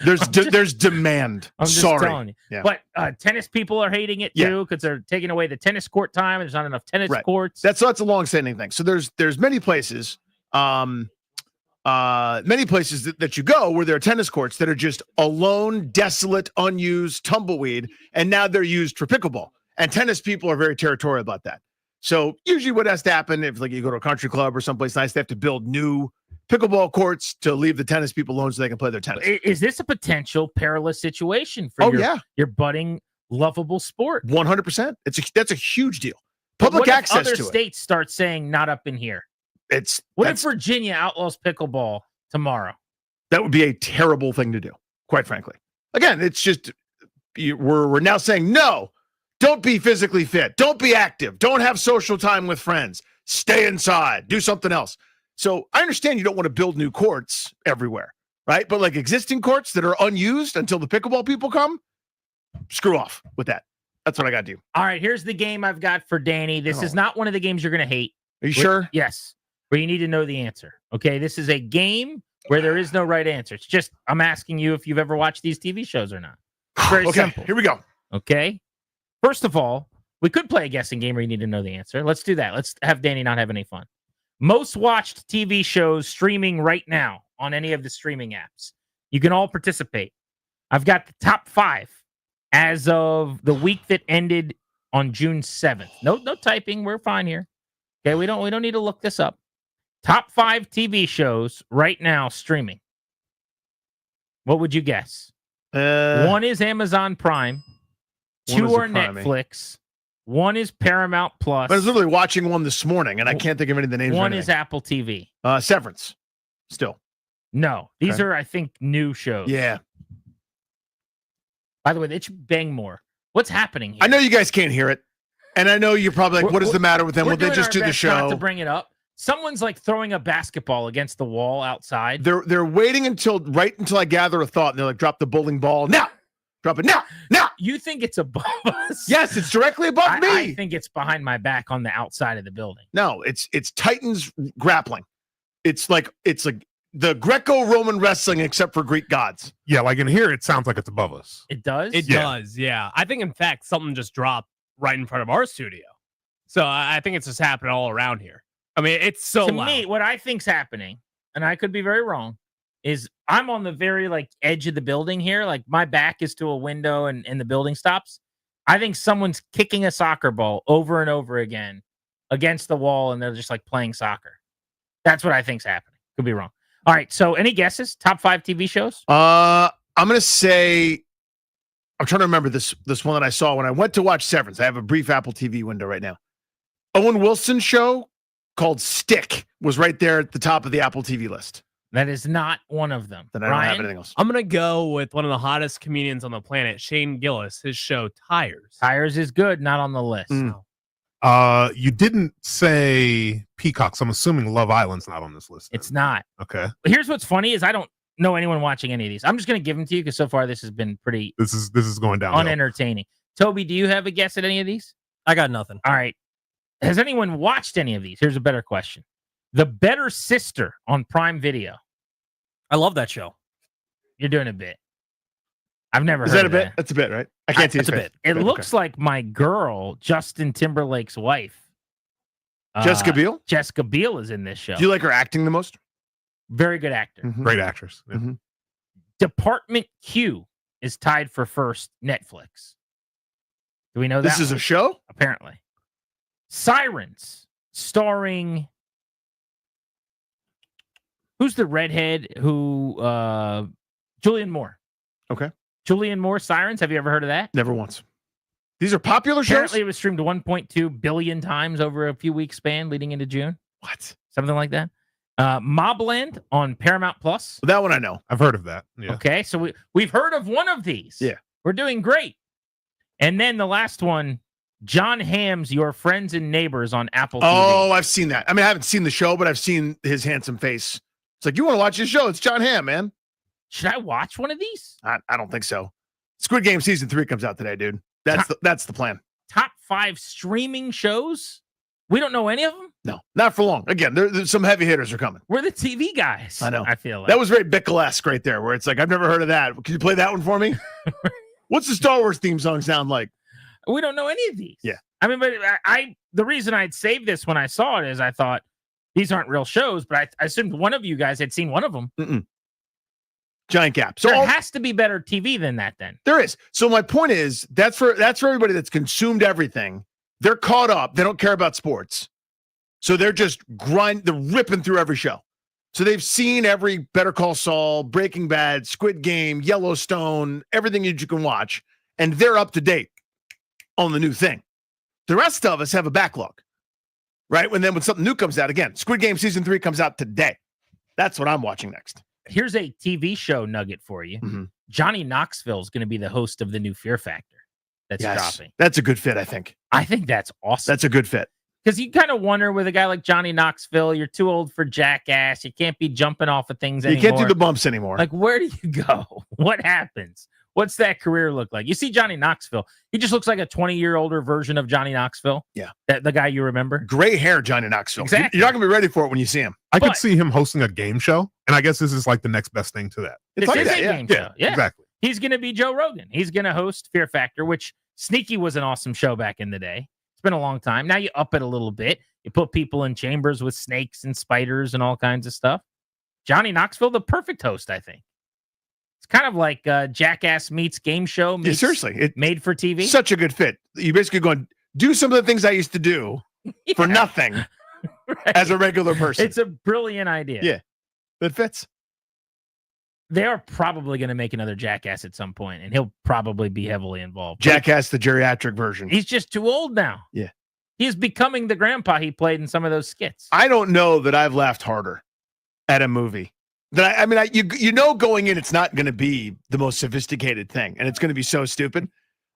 There's demand. I'm just Sorry. telling you. Yeah. But tennis people are hating it too because they're taking away the tennis court time. There's not enough tennis courts. That's a long-standing thing. So there's many places, that you go where there are tennis courts that are just alone, desolate, unused, tumbleweed, and now they're used for pickleball. And tennis people are very territorial about that. So usually what has to happen if you go to a country club or someplace nice, they have to build new pickleball courts to leave the tennis people alone so they can play their tennis. Is this a potential perilous situation for your budding, lovable sport? 100%. That's a huge deal. Public access to it. Other states start saying not up in here. What if Virginia outlaws pickleball tomorrow? That would be a terrible thing to do, quite frankly. Again, it's just we're now saying no. Don't be physically fit. Don't be active. Don't have social time with friends. Stay inside. Do something else. So I understand you don't want to build new courts everywhere, right? But existing courts that are unused until the pickleball people come, screw off with that. That's what I got to do. All right, here's the game I've got for Danny. This is not one of the games you're going to hate. Are you sure? Yes. Where you need to know the answer. Okay, this is a game where there is no right answer. It's just I'm asking you if you've ever watched these TV shows or not. It's very simple. Here we go. Okay. First of all, we could play a guessing game where you need to know the answer. Let's do that. Let's have Danny not have any fun. Most watched TV shows streaming right now on any of the streaming apps. You can all participate. I've got the top 5 as of the week that ended on June 7th. No typing. We're fine here. Okay, we don't need to look this up. Top 5 TV shows right now streaming. What would you guess? 1 is Amazon Prime. 2 are Netflix. 1 is Paramount Plus. I was literally watching one this morning, and I can't think of any of the names. 1 is Apple TV. Severance. Still. No. These are, I think, new shows. Yeah. By the way, they should bang more. What's happening here? I know you guys can't hear it, and I know you're probably what is the matter with them? Will they just do the show? Not to bring it up. Someone's throwing a basketball against the wall outside. They're waiting until I gather a thought, and they're drop the bowling ball now. Drop it now. You think it's above us? Yes, it's directly above me. I think it's behind my back on the outside of the building. No, it's Titans grappling. It's like the Greco-Roman wrestling except for Greek gods. Yeah, in here it sounds like it's above us. It does? It does, yeah. I think in fact something just dropped right in front of our studio. So I think it's just happening all around here. I mean, it's so to loud. me, what I think's happening, and I could be very wrong, is I'm on the very edge of the building here. My back is to a window and the building stops. I think someone's kicking a soccer ball over and over again against the wall, and they're just playing soccer. That's what I think's happening. Could be wrong. All right. So any guesses? Top 5 TV shows? I'm gonna say I'm trying to remember this one that I saw when I went to watch Severance. I have a brief Apple TV window right now. Owen Wilson's show called Stick was right there at the top of the Apple TV list. That is not one of them. Then I don't have anything else. I'm going to go with one of the hottest comedians on the planet, Shane Gillis, his show Tires. Tires is good, not on the list. You didn't say Peacock, so I'm assuming Love Island's not on this list. It's not. Okay. Here's what's funny is I don't know anyone watching any of these. I'm just going to give them to you because so far this has been pretty This is going down unentertaining. Toby, do you have a guess at any of these? I got nothing. All right. Has anyone watched any of these? Here's a better question. The Better Sister on Prime Video. I love that show. You're doing a bit. I've never Is heard that a of bit? that. That's a bit, right? I can't see That's a bit. It looks like my girl, Justin Timberlake's wife. Jessica Biel? Jessica Biel is in this show. Do you like her acting the most? Very good actor. Great actress. Yeah. Department Q is tied for first Netflix. Do we know that? This is a show? Apparently. Sirens, starring... Who's the redhead who... Julianne Moore. Okay. Julianne Moore, Sirens. Have you ever heard of that? Never once. These are popular shows? Apparently it was streamed 1.2 billion times over a few weeks span leading into June. What? Something like that. Mobland on Paramount Plus. Well, that one I know. I've heard of that. Yeah. Okay, so we've heard of one of these. Yeah. We're doing great. And then the last one, John Hamm's Your Friends and Neighbors on Apple TV. Oh, I've seen that. I mean, I haven't seen the show, but I've seen his handsome face. It's like, you want to watch this show? It's John Hamm, man. Should I watch one of these? I don't think so. Squid Game Season 3 comes out today, dude. That's the plan. Top 5 streaming shows? We don't know any of them? No, not for long. Again, there's some heavy hitters are coming. We're the TV guys. I know. I feel like. That was very Bickle-esque right there, where it's like, I've never heard of that. Can you play that one for me? What's the Star Wars theme song sound like? We don't know any of these. Yeah. I mean, but the reason I'd saved this when I saw it is I thought these aren't real shows, but I assumed one of you guys had seen one of them. Mm-mm. Giant gap. So there has to be better TV than that then. There is. So my point is that's for everybody that's consumed everything. They're caught up. They don't care about sports. So they're just they're ripping through every show. So they've seen every Better Call Saul, Breaking Bad, Squid Game, Yellowstone, everything that you can watch, and they're up to date on the new thing. The rest of us have a backlog, right? When something new comes out, again, Squid Game Season 3 comes out today. That's what I'm watching next. Here's a TV show nugget for you. Mm-hmm. Johnny Knoxville is going to be the host of the new Fear Factor that's dropping. That's a good fit, I think. I think that's awesome. That's a good fit. Because you kind of wonder with a guy like Johnny Knoxville, you're too old for Jackass. You can't be jumping off of things anymore. You can't do the bumps anymore. Like, where do you go? What happens? What's that career look like? You see Johnny Knoxville. He just looks like a 20-year older version of Johnny Knoxville. Yeah. The guy you remember. Gray hair Johnny Knoxville. Exactly. You're not going to be ready for it when you see him. I could see him hosting a game show, and I guess this is like the next best thing to that. This is a game show. Yeah, exactly. He's going to be Joe Rogan. He's going to host Fear Factor, which Sneaky was an awesome show back in the day. It's been a long time. Now you up it a little bit. You put people in chambers with snakes and spiders and all kinds of stuff. Johnny Knoxville, the perfect host, I think. It's kind of like Jackass meets game show. Meets seriously. Made for TV. Such a good fit. You basically going, do some of the things I used to do for nothing as a regular person. It's a brilliant idea. Yeah. It fits. They are probably going to make another Jackass at some point, and he'll probably be heavily involved. Jackass, the geriatric version. He's just too old now. Yeah. He's becoming the grandpa he played in some of those skits. I don't know that I've laughed harder at a movie. You know going in, it's not going to be the most sophisticated thing, and it's going to be so stupid.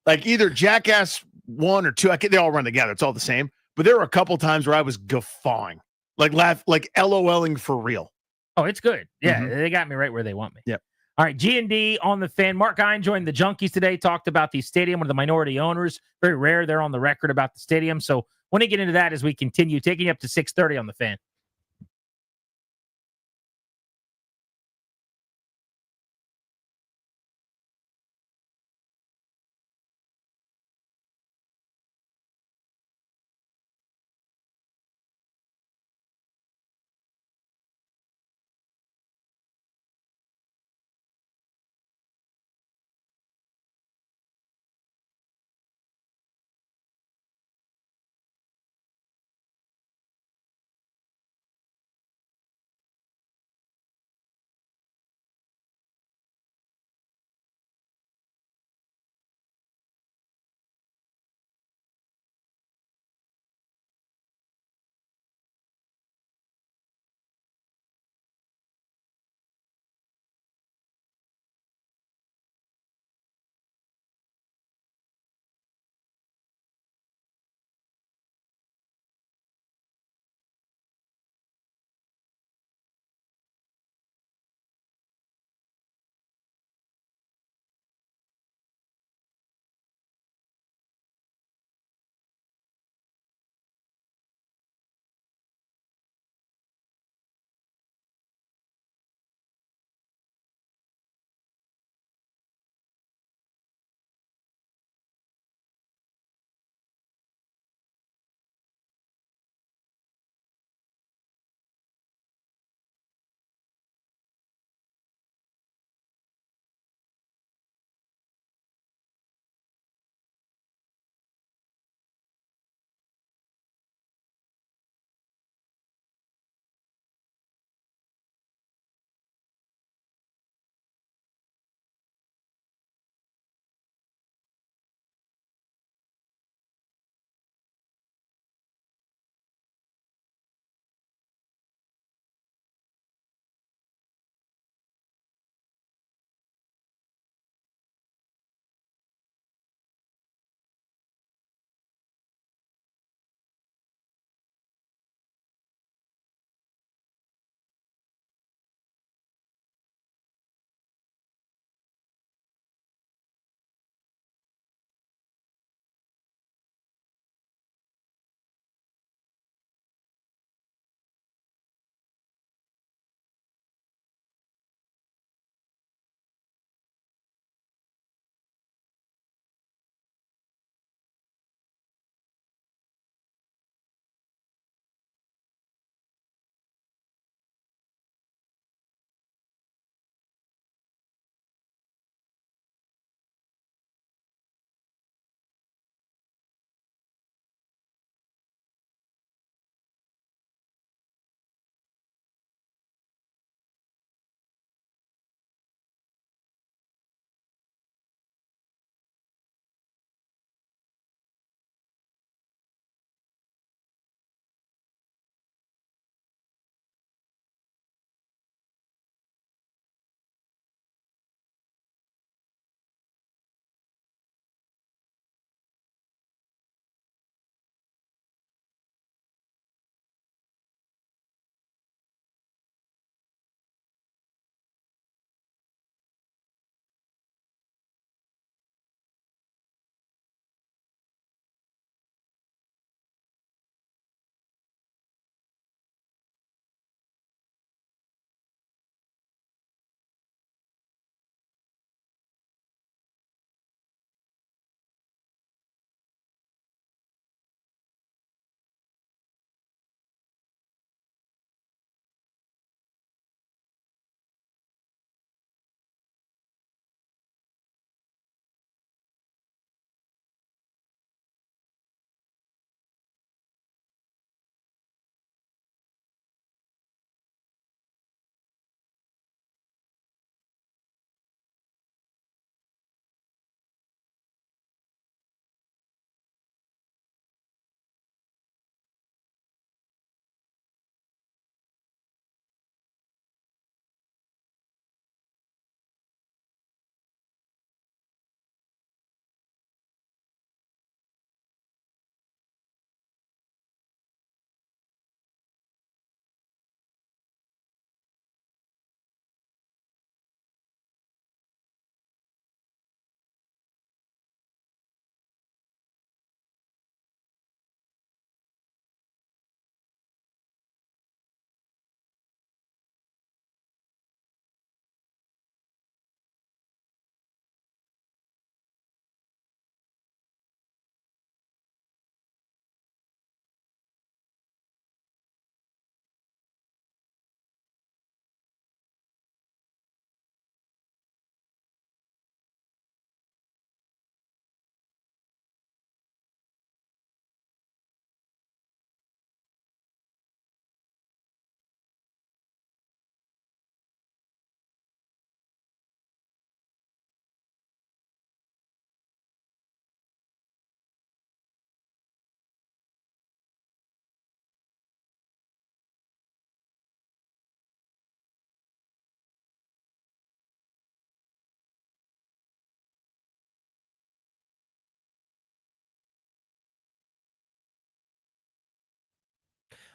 Like either Jackass 1 or 2, they all run together. It's all the same. But there were a couple times where I was guffawing, like LOLing for real. Oh, it's good. Yeah, They got me right where they want me. Yep. All right, G&D on the Fan. Mark Guine joined the Junkies today, talked about the stadium, one of the minority owners. Very rare they're on the record about the stadium. So want to get into that as we continue, taking you up to 6:30 on the Fan.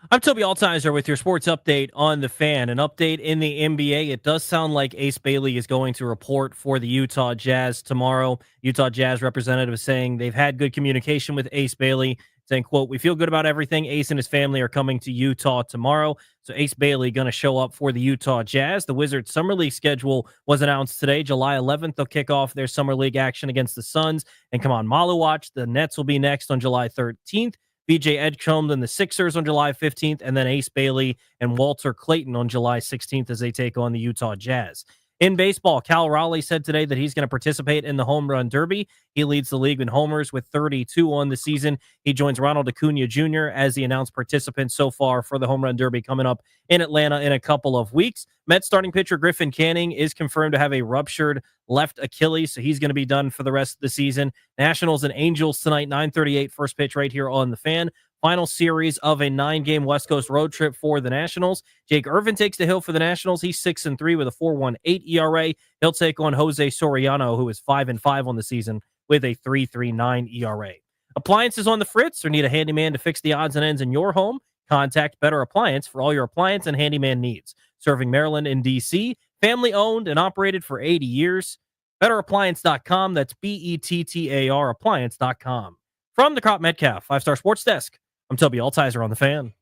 I'm Toby Altizer with your sports update on the Fan. An update in the NBA. It does sound like Ace Bailey is going to report for the Utah Jazz tomorrow. Utah Jazz representative saying they've had good communication with Ace Bailey, saying, quote, "We feel good about everything. Ace and his family are coming to Utah tomorrow." So Ace Bailey going to show up for the Utah Jazz. The Wizards Summer League schedule was announced today. July 11th, they'll kick off their Summer League action against the Suns. And come on, Malu watch. The Nets will be next on July 13th. BJ Edgecombe, then the Sixers on July 15th, and then Ace Bailey and Walter Clayton on July 16th as they take on the Utah Jazz. In baseball, Cal Raleigh said today that he's going to participate in the Home Run Derby. He leads the league in homers with 32 on the season. He joins Ronald Acuna Jr. as the announced participant so far for the Home Run Derby coming up in Atlanta in a couple of weeks. Mets starting pitcher Griffin Canning is confirmed to have a ruptured left Achilles, so he's going to be done for the rest of the season. Nationals and Angels tonight, 9:38, first pitch right here on the Fan. Final series of a 9-game West Coast road trip for the Nationals. Jake Irvin takes the hill for the Nationals. He's 6-3 with a 4.18 ERA. He'll take on Jose Soriano, who is 5-5 on the season with a 3.39 ERA. Appliances on the fritz or need a handyman to fix the odds and ends in your home? Contact Better Appliance for all your appliance and handyman needs. Serving Maryland and D.C., family owned and operated for 80 years. BetterAppliance.com. That's BETTAR Appliance.com. From the Crop Metcalf 5-Star Sports Desk, I'm Toby Altizer on the Fan.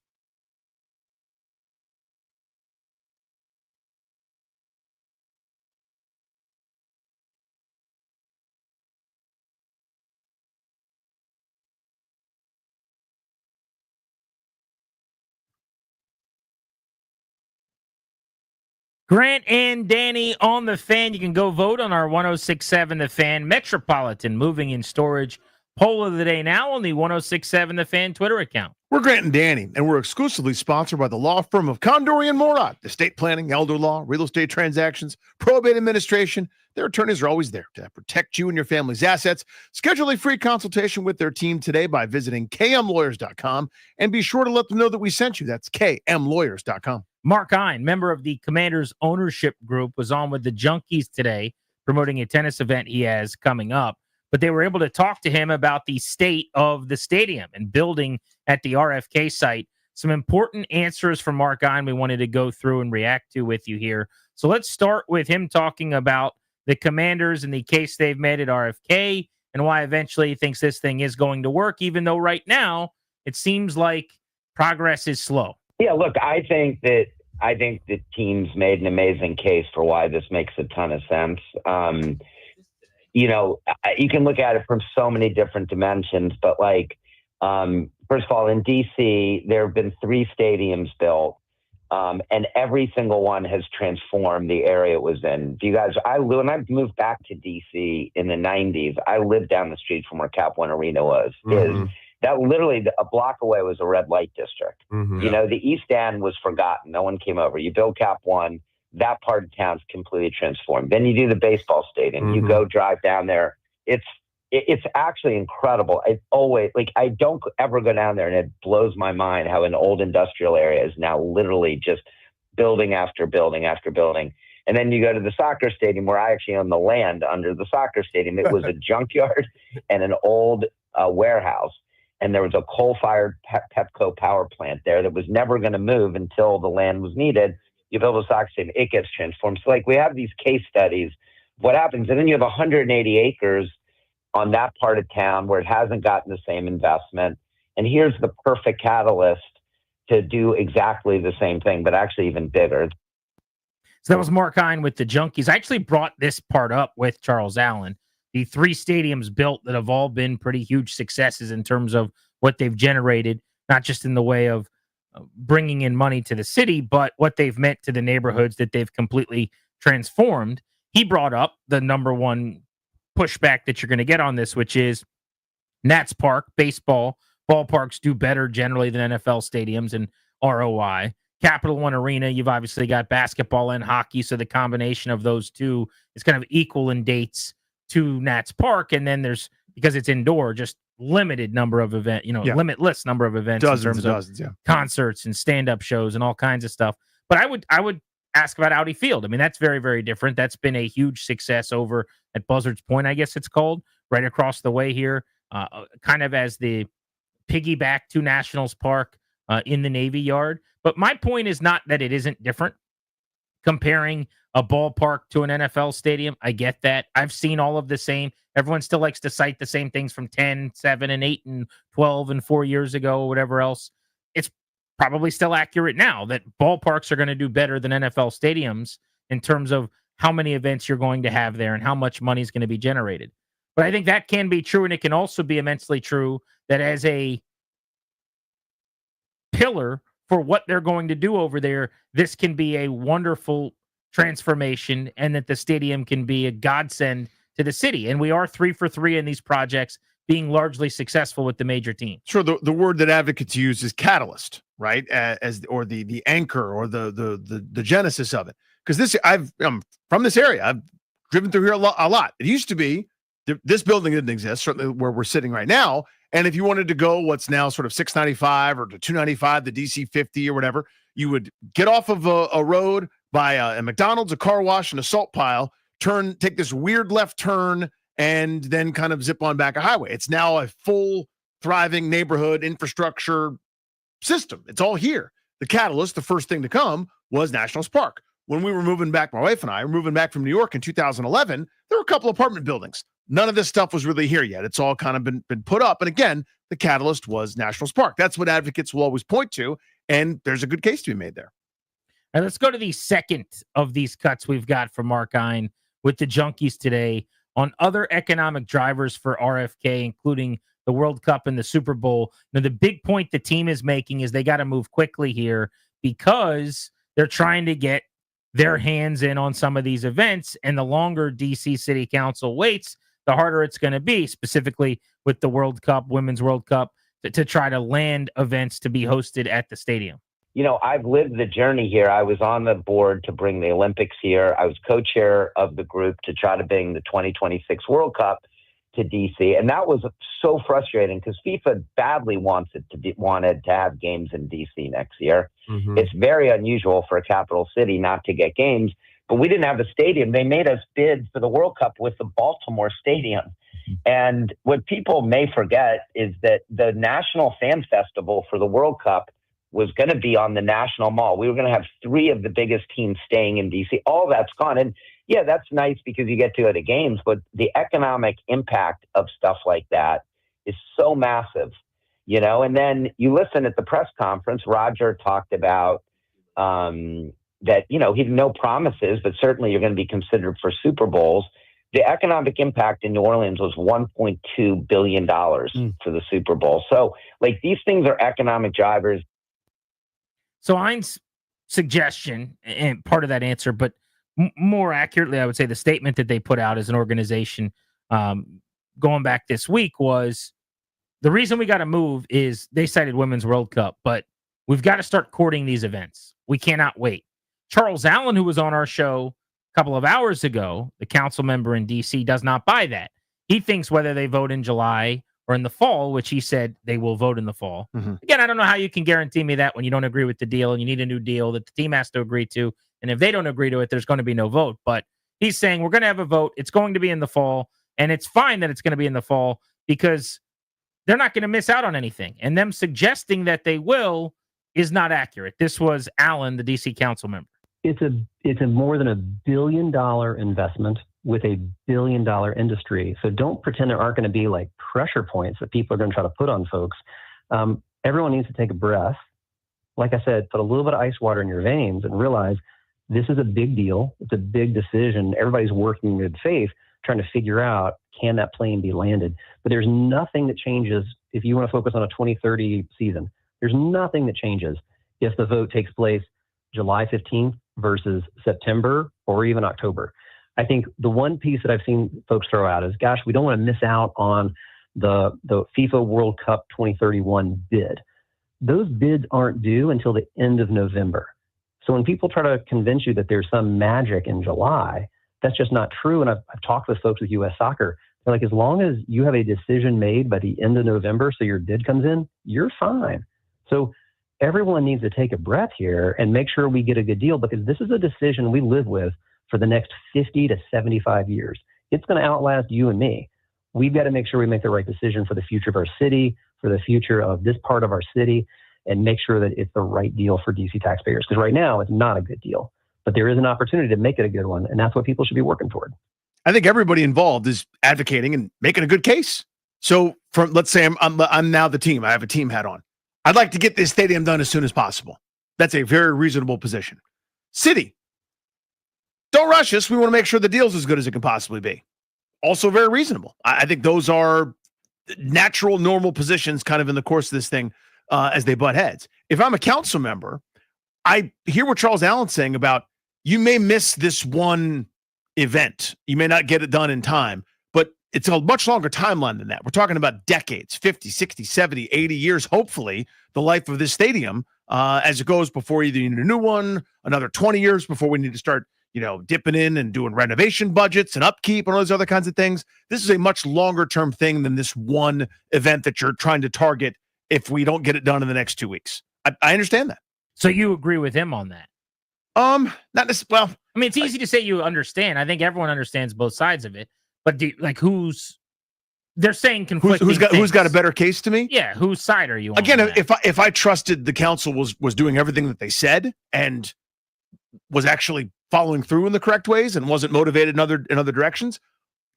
Grant and Danny on the Fan. You can go vote on our 106.7 The Fan Metropolitan Moving and Storage poll of the day now on the 106.7 The Fan Twitter account. We're Grant and Danny, and we're exclusively sponsored by the law firm of Condori and Morat. Estate planning, elder law, real estate transactions, probate administration. Their attorneys are always there to protect you and your family's assets. Schedule a free consultation with their team today by visiting kmlawyers.com, and be sure to let them know that we sent you. That's kmlawyers.com. Mark Hine, member of the Commanders ownership group, was on with the Junkies today promoting a tennis event he has coming up. But they were able to talk to him about the state of the stadium and building at the RFK site. Some important answers from Mark Hine we wanted to go through and react to with you here. So let's start with him talking about the Commanders and the case they've made at RFK and why eventually he thinks this thing is going to work, even though right now it seems like progress is slow. Yeah, look, I think the team's made an amazing case for why this makes a ton of sense. You know, you can look at it from so many different dimensions, but first of all, in DC, there have been 3 stadiums built, and every single one has transformed the area it was in. When I moved back to DC in the 90s, I lived down the street from where Cap One Arena was. That literally a block away was a red light district. You know, the East End was forgotten. No one came over. You build Cap One, that part of town's completely transformed. Then you do the baseball stadium. You go drive down there. It's actually incredible. I don't ever go down there, and it blows my mind how an old industrial area is now literally just building after building after building. And then you go to the soccer stadium, where I actually own the land under the soccer stadium. It was a junkyard and an old warehouse. And there was a coal-fired Pepco power plant there that was never going to move until the land was needed. You build a soccer stadium, it gets transformed. So we have these case studies of what happens. And then you have 180 acres on that part of town where it hasn't gotten the same investment. And here's the perfect catalyst to do exactly the same thing, but actually even bigger. So that was Mark Hine with the Junkies. I actually brought this part up with Charles Allen. The 3 stadiums built that have all been pretty huge successes in terms of what they've generated, not just in the way of bringing in money to the city, but what they've meant to the neighborhoods that they've completely transformed. He brought up the number one pushback that you're going to get on this, which is Nats Park, baseball, ballparks do better generally than NFL stadiums and ROI. Capital One Arena, you've obviously got basketball and hockey, so the combination of those two is kind of equal in dates to Nats Park, and then there's, because it's indoor, just limited number of events, limitless number of events in terms of concerts and stand-up shows and all kinds of stuff. But I would ask about Audi Field. I mean, that's very, very different. That's been a huge success over at Buzzards Point, I guess it's called, right across the way here, kind of as the piggyback to Nationals Park. in the Navy Yard. But my point is not that it isn't different. Comparing a ballpark to an NFL stadium, I get that. I've seen all of the same. Everyone still likes to cite the same things from 10, 7, and 8, and 12, and 4 years ago, or whatever else. It's probably still accurate now that ballparks are going to do better than NFL stadiums in terms of how many events you're going to have there and how much money is going to be generated. But I think that can be true, and it can also be immensely true that as a pillar for what they're going to do over there, this can be a wonderful transformation and that the stadium can be a godsend to the city. And we are 3 for 3 in these projects, being largely successful with the major teams. Sure, the word that advocates use is catalyst, right? Or the anchor or the genesis of it. Because I'm from this area. I've driven through here a lot. It used to be this building didn't exist, certainly where we're sitting right now. And if you wanted to go what's now sort of 695 or to 295, the DC 50 or whatever, you would get off of a road by a McDonald's, a car wash, and a salt pile, take this weird left turn, and then kind of zip on back a highway. It's now a full, thriving neighborhood infrastructure system. It's all here. The catalyst, the first thing to come, was Nationals Park. When we were moving back, my wife and I were moving back from New York in 2011, there were a couple apartment buildings. None of this stuff was really here yet. It's all kind of been put up. And again, the catalyst was Nationals Park. That's what advocates will always point to. And there's a good case to be made there. And let's go to the second of these cuts we've got from Mark Ein with the Junkies today on other economic drivers for RFK, including the World Cup and the Super Bowl. Now, the big point the team is making is they got to move quickly here because they're trying to get their hands in on some of these events. And the longer DC City Council waits, the harder it's going to be, specifically with the World Cup, Women's World Cup, to try to land events to be hosted at the stadium. You know, I've lived the journey here. I was on the board to bring the Olympics here. I was co-chair of the group to try to bring the 2026 World Cup to DC. And that was so frustrating because FIFA badly wanted to have games in DC next year. Mm-hmm. It's very unusual for a capital city not to get games, but we didn't have a stadium. They made us bid for the World Cup with the Baltimore Stadium. And what people may forget is that the National Fan Festival for the World Cup was going to be on the National Mall. We were going to have 3 of the biggest teams staying in DC. All that's gone. And yeah, that's nice because you get to go to games, but the economic impact of stuff like that is so massive, you know? And then you listen at the press conference, Roger talked about that, you know, he had no promises, but certainly you're going to be considered for Super Bowls. The economic impact in New Orleans was $1.2 billion for the Super Bowl. So like these things are economic drivers. So Ein's suggestion, and part of that answer, but more accurately, I would say the statement that they put out as an organization going back this week was the reason we got to move is they cited Women's World Cup, but we've got to start courting these events. We cannot wait. Charles Allen, who was on our show a couple of hours ago, the council member in D.C., does not buy that. He thinks whether they vote in July or in the fall, which he said they will vote in the fall. Mm-hmm. Again, I don't know how you can guarantee me that when you don't agree with the deal and you need a new deal that the team has to agree to. And if they don't agree to it, there's going to be no vote. But he's saying we're going to have a vote. It's going to be in the fall. And it's fine that it's going to be in the fall because they're not going to miss out on anything. And them suggesting that they will is not accurate. This was Allen, the DC council member. It's a more than $1 billion investment with a $1 billion industry. So don't pretend there aren't going to be like pressure points that people are going to try to put on folks. Everyone needs to take a breath. Like I said, put a little bit of ice water in your veins and realize this is a big deal. It's a big decision. Everybody's working in good faith, trying to figure out, can that plane be landed? But there's nothing that changes if you want to focus on a 2030 season. There's nothing that changes if the vote takes place July 15th versus September or even October. I think the one piece that I've seen folks throw out is, gosh, we don't want to miss out on the FIFA World Cup 2031 bid. Those bids aren't due until the end of November. So when people try to convince you that there's some magic in July, that's just not true. And I've talked with folks with U.S. Soccer. They're like, as long as you have a decision made by the end of November so your bid comes in, you're fine. So everyone needs to take a breath here and make sure we get a good deal, because this is a decision we live with for the next 50 to 75 years. It's going to outlast you and me. We've got to make sure we make the right decision for the future of our city, for the future of this part of our city. and make sure that it's the right deal for DC taxpayers. Because right now it's not a good deal, but there is an opportunity to make it a good one, and that's what people should be working toward. I think everybody involved is advocating and making a good case. So, let's say I'm now the team. I have a team hat on. I'd like to get this stadium done as soon as possible. That's a very reasonable position. City, don't rush us. We want to make sure the deal's as good as it can possibly be. Also very reasonable. I think those are natural, normal positions kind of in the course of this thing as they butt heads. If I'm a council member, I hear what Charles Allen's saying about you may miss this one event. You may not get it done in time, but it's a much longer timeline than that. We're talking about decades, 50, 60, 70, 80 years, hopefully, the life of this stadium as it goes before either you need a new one, another 20 years before we need to start dipping in and doing renovation budgets and upkeep and all those other kinds of things. This is a much longer term thing than this one event that you're trying to target if we don't get it done in the next 2 weeks. I understand that. So you agree with him on that? Not necessarily. Well, I mean, it's easy to say you understand. I think everyone understands both sides of it. But they're saying conflicting who's got a better case to me? Yeah, whose side are you on? Again, if I trusted the council was doing everything that they said and was actually following through in the correct ways and wasn't motivated in other directions,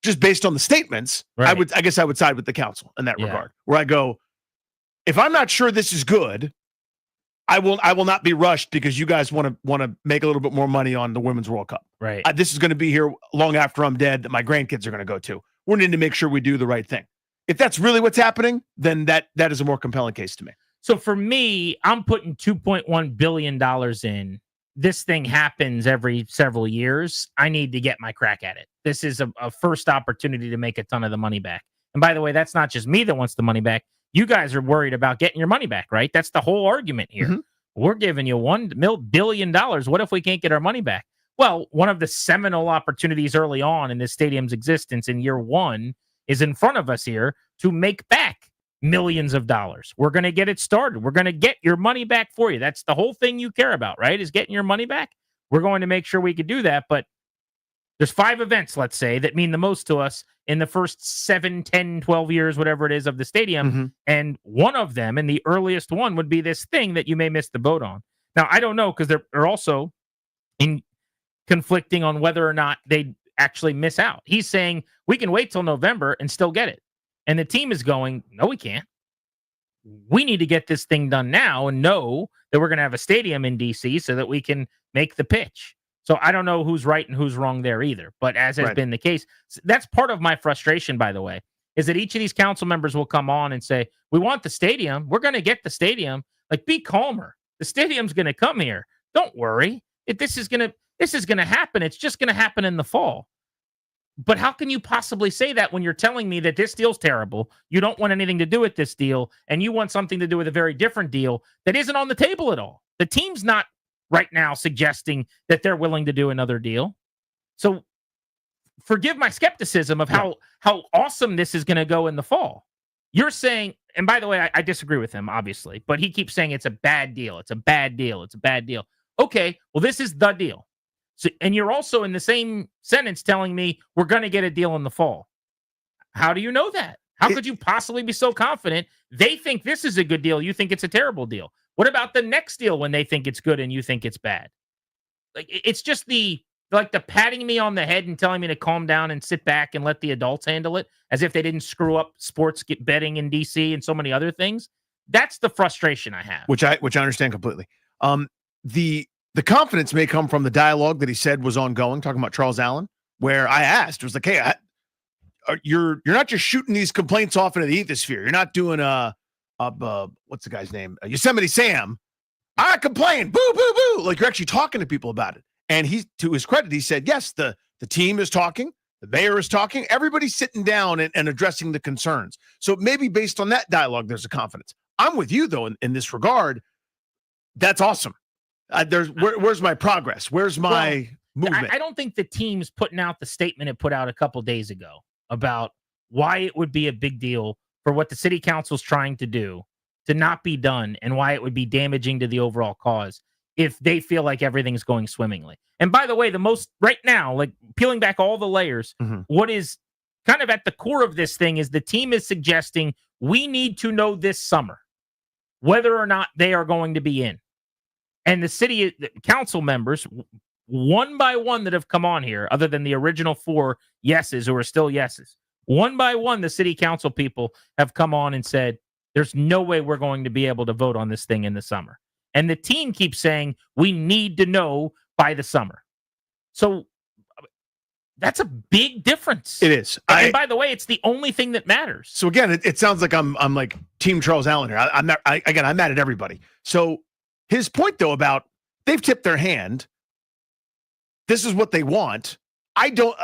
just based on the statements, right. I guess I would side with the council in that regard. Where I go, if I'm not sure this is good, I will not be rushed because you guys want to make a little bit more money on the Women's World Cup. Right. This is going to be here long after I'm dead that my grandkids are going to go to. We need to make sure we do the right thing. If that's really what's happening, then that is a more compelling case to me. So for me, I'm putting $2.1 billion in. This thing happens every several years. I need to get my crack at it. This is a first opportunity to make a ton of the money back. And by the way, that's not just me that wants the money back. You guys are worried about getting your money back, right? That's the whole argument here. Mm-hmm. We're giving you $1 billion. What if we can't get our money back? Well, one of the seminal opportunities early on in this stadium's existence in year one is in front of us here to make back millions of dollars. We're going to get it started. We're going to get your money back for you. That's the whole thing you care about, right? Is getting your money back. We're going to make sure we can do that. But there's 5 events, let's say, that mean the most to us in the first 7, 10, 12 years, whatever it is, of the stadium. Mm-hmm. And one of them, and the earliest one, would be this thing that you may miss the boat on. Now, I don't know, because they're also conflicting on whether or not they actually miss out. He's saying we can wait till November and still get it. And the team is going, no, we can't. We need to get this thing done now and know that we're going to have a stadium in D.C. so that we can make the pitch. So I don't know who's right and who's wrong there either. But as has been the case, that's part of my frustration, by the way, is that each of these council members will come on and say, we want the stadium. We're going to get the stadium. Like, be calmer. The stadium's going to come here. Don't worry. This is going to happen. It's just going to happen in the fall. But how can you possibly say that when you're telling me that this deal's terrible, you don't want anything to do with this deal, and you want something to do with a very different deal that isn't on the table at all? The team's not right now suggesting that they're willing to do another deal. So forgive my skepticism of how awesome this is going to go in the fall. You're saying, and by the way, I disagree with him, obviously, but he keeps saying it's a bad deal. It's a bad deal. It's a bad deal. Okay, well, this is the deal. So, and you're also in the same sentence telling me we're going to get a deal in the fall. How do you know that? How could you possibly be so confident? They think this is a good deal. You think it's a terrible deal. What about the next deal when they think it's good and you think it's bad? Like, it's just the patting me on the head and telling me to calm down and sit back and let the adults handle it, as if they didn't screw up sports betting in DC and so many other things. That's the frustration I have. Which I understand completely. The confidence may come from the dialogue that he said was ongoing, talking about Charles Allen, where I asked, was like, hey, you're not just shooting these complaints off into the ethosphere. You're not doing what's the guy's name? Yosemite Sam. I complain, boo, boo, boo. Like, you're actually talking to people about it. And he, to his credit, he said, yes, the team is talking, the mayor is talking, everybody's sitting down and addressing the concerns. So maybe based on that dialogue, there's a confidence. I'm with you, though, in this regard. That's awesome. Where's my progress? Where's my movement? I don't think the team's putting out the statement it put out a couple days ago about why it would be a big deal for what the city council's trying to do to not be done, and why it would be damaging to the overall cause if they feel like everything's going swimmingly. And by the way, the most right now, like peeling back all the layers, what is kind of at the core of this thing is the team is suggesting we need to know this summer. whether or not they are going to be in. And the city council members, one by one that have come on here, other than the original 4 yeses who are still yeses, one by one, the city council people have come on and said, there's no way we're going to be able to vote on this thing in the summer. And the team keeps saying, we need to know by the summer. So that's a big difference. It is. And by the way, it's the only thing that matters. So again, it sounds like I'm like Team Charles Allen here. I'm not. I'm mad at everybody. So his point though about they've tipped their hand. This is what they want. I don't.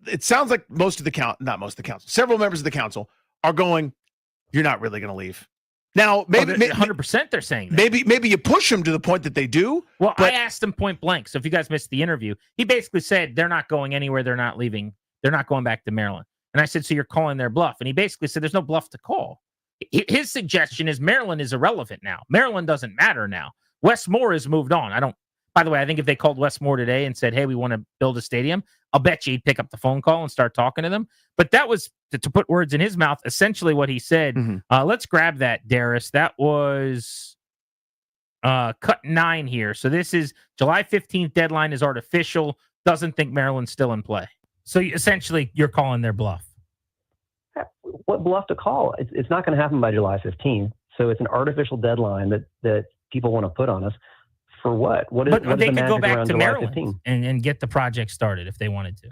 It sounds like several members of the council are going, you're not really going to leave. Now, maybe 100% they're saying that. Maybe you push them to the point that they do. Well, I asked him point blank. So if you guys missed the interview, he basically said they're not going anywhere. They're not leaving. They're not going back to Maryland. And I said, so you're calling their bluff. And he basically said there's no bluff to call. His suggestion is Maryland is irrelevant now. Maryland doesn't matter now. Wes Moore has moved on. By the way, I think if they called Wes Moore today and said, hey, we want to build a stadium, I'll bet you he'd pick up the phone call and start talking to them. But that was, to put words in his mouth, essentially what he said. Let's grab that, Darius. That was cut 9 here. So this is July 15th deadline is artificial. Doesn't think Maryland's still in play. So essentially, you're calling their bluff. What bluff to call? It's not going to happen by July 15th. So it's an artificial deadline that people want to put on us. For what? What is they could go back to July Maryland 15th? and get the project started if they wanted to.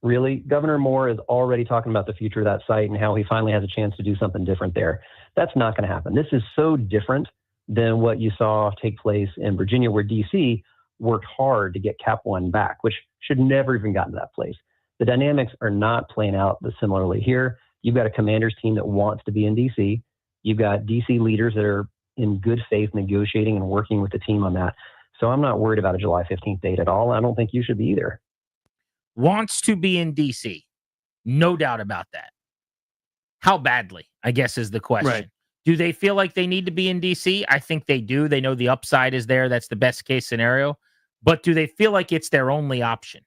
Really? Governor Moore is already talking about the future of that site and how he finally has a chance to do something different there. That's not going to happen. This is so different than what you saw take place in Virginia, where D.C. worked hard to get Cap 1 back, which should never even gotten to that place. The dynamics are not playing out similarly here. You've got a commander's team that wants to be in D.C. You've got D.C. leaders that are in good faith negotiating and working with the team on that. So I'm not worried about a July 15th date at all. I don't think you should be either. Wants to be in D.C. No doubt about that. How badly, I guess, is the question. Right. Do they feel like they need to be in D.C.? I think they do. They know the upside is there. That's the best case scenario. But do they feel like it's their only option?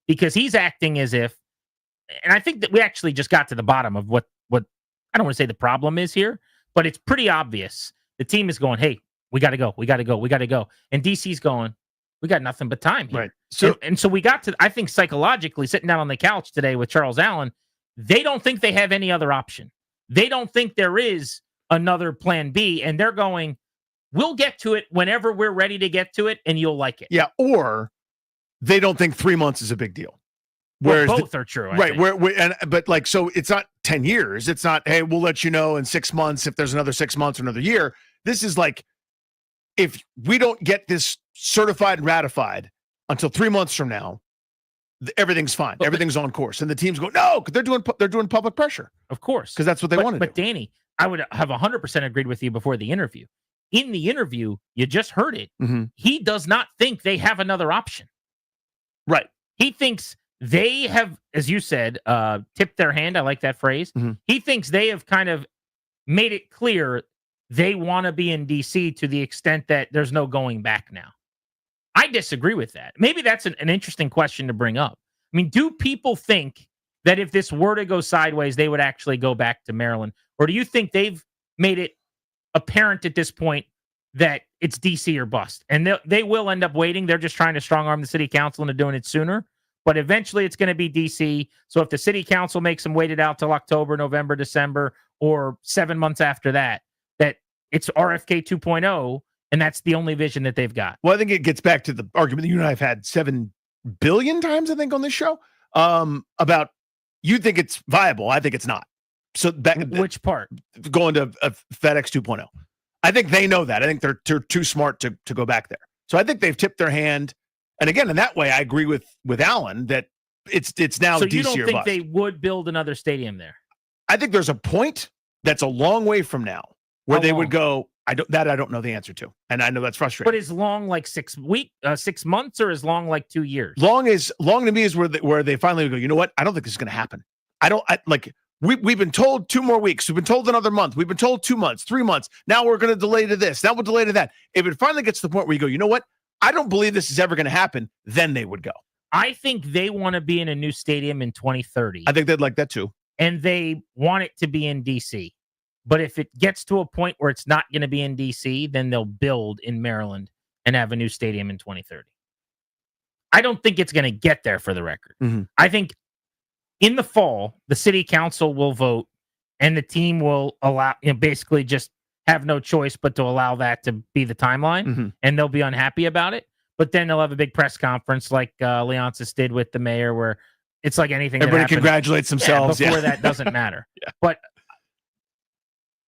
Because he's acting as if, and I think that we actually just got to the bottom of what I don't want to say the problem is here, but it's pretty obvious. The team is going, hey, we got to go. We got to go. We got to go. And DC's going, we got nothing but time here. Right. So, so we got to, I think psychologically, sitting down on the couch today with Charles Allen, they don't think they have any other option. They don't think there is another plan B. And they're going, we'll get to it whenever we're ready to get to it, and you'll like it. Yeah. Or they don't think 3 months is a big deal. Whereas both are true. Right. But like, so it's not 10 years. It's not, hey, we'll let you know in 6 months if there's another 6 months or another year. This is like, if we don't get this certified and ratified until 3 months from now, everything's fine. Everything's on course. And the teams go, no, because they're doing public pressure. Of course. Because that's what they want to do. But Danny, I would have 100% agreed with you before the interview. In the interview, you just heard it. Mm-hmm. He does not think they have another option. Right. He thinks they have, as you said, tipped their hand. I like that phrase. Mm-hmm. He thinks they have kind of made it clear they want to be in D.C. to the extent that there's no going back now. I disagree with that. Maybe that's an interesting question to bring up. I mean, do people think that if this were to go sideways, they would actually go back to Maryland? Or do you think they've made it apparent at this point that it's D.C. or bust? And they will end up waiting. They're just trying to strong arm the city council into doing it sooner. But eventually it's going to be D.C. So if the city council makes them wait it out till October, November, December, or 7 months after that, that it's RFK 2.0, and that's the only vision that they've got. Well, I think it gets back to the argument that you and I have had 7 billion times, I think, on this show, about you think it's viable. I think it's not. So which part? Going to FedEx 2.0. I think they know that. I think they're too smart to go back there. So I think they've tipped their hand. And again, in that way, I agree with Allen that it's now so DC you don't or think bust. they would build another stadium there? I think there's a point that's a long way from now where they would go, I don't know the answer to. And I know that's frustrating. But as long like 6 months, or as long like 2 years? Long to me is where they finally go, you know what? I don't think this is going to happen. We've been told 2 more weeks. We've been told another month. We've been told 2 months, 3 months. Now we're going to delay to this. Now we'll delay to that. If it finally gets to the point where you go, you know what? I don't believe this is ever going to happen. Then they would go. I think they want to be in a new stadium in 2030. I think they'd like that too. And they want it to be in D.C. But if it gets to a point where it's not going to be in D.C., then they'll build in Maryland and have a new stadium in 2030. I don't think it's going to get there, for the record. I think in the fall, the city council will vote and the team will allow, basically just have no choice but to allow that to be the timeline, and they'll be unhappy about it. But then they'll have a big press conference like Leonsis did with the mayor, where it's like anything. Everybody congratulates themselves. Before that doesn't matter. But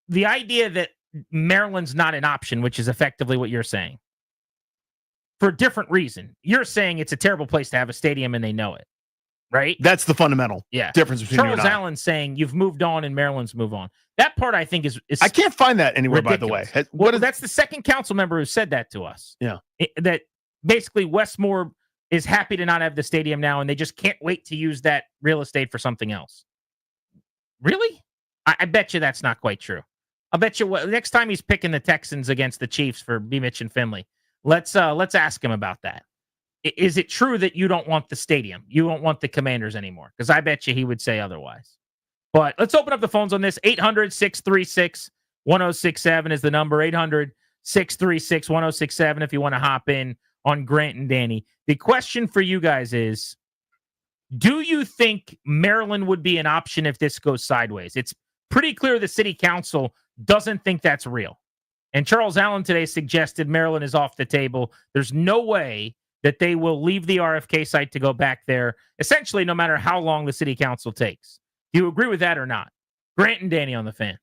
the idea that Maryland's not an option, which is effectively what you're saying, for a different reason. You're saying it's a terrible place to have a stadium and they know it, right? That's the fundamental difference between Charles you and I. Allen's saying you've moved on and Maryland's moved on. That part I think is I can't find that anywhere, ridiculous. by the way. Well, that's the second council member who said that to us. Yeah. That basically Westmore is happy to not have the stadium now and they just can't wait to use that real estate for something else. Really? I bet you that's not quite true. I'll bet you next time he's picking the Texans against the Chiefs for B Mitch and Finley, let's ask him about that. Is it true that you don't want the stadium? You don't want the Commanders anymore? Because I bet you he would say otherwise. But let's open up the phones on this. 800-636-1067 is the number. 800-636-1067 if you want to hop in on Grant and Danny. The question for you guys is, do you think Maryland would be an option if this goes sideways? It's pretty clear the city council doesn't think that's real. And Charles Allen today suggested Maryland is off the table. There's no way that they will leave the RFK site to go back there, essentially no matter how long the city council takes. Do you agree with that or not? Grant and Danny on the Fan.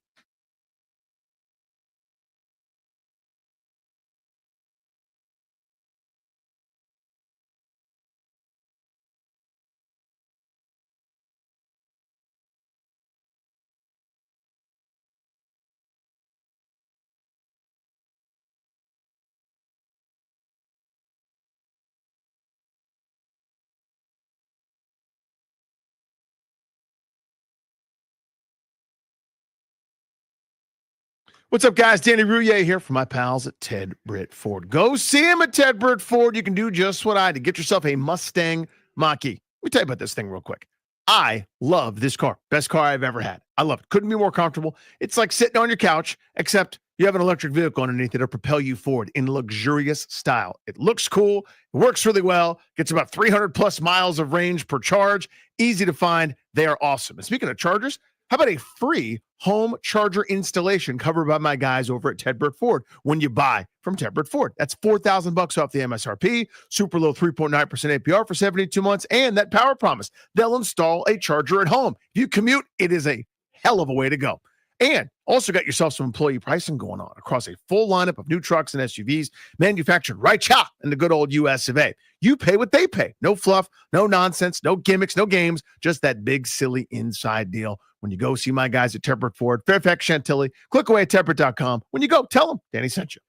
What's up, guys? Danny Rouillet here from my pals at Ted Britt Ford. Go see him at Ted Britt Ford. You can do just what I did. Get yourself a Mustang Mach-E. Let me tell you about this thing real quick. I love this car. Best car I've ever had. I love it. Couldn't be more comfortable. It's like sitting on your couch, except you have an electric vehicle underneath it to propel you forward in luxurious style. It looks cool. It works really well. Gets about 300 plus miles of range per charge. Easy to find. They are awesome. And speaking of chargers, how about a free home charger installation covered by my guys over at Ted Britt Ford when you buy from Ted Britt Ford? That's $4,000 off the MSRP, super low 3.9% APR for 72 months, and that power promise. They'll install a charger at home. If you commute, it is a hell of a way to go. And also got yourself some employee pricing going on across a full lineup of new trucks and SUVs manufactured right here in the good old US of A. You pay what they pay. No fluff, no nonsense, no gimmicks, no games, just that big, silly inside deal. When you go see my guys at Ted Britt Ford, Fairfax, Chantilly, click away at tedbritt.com. When you go, tell them Danny sent you.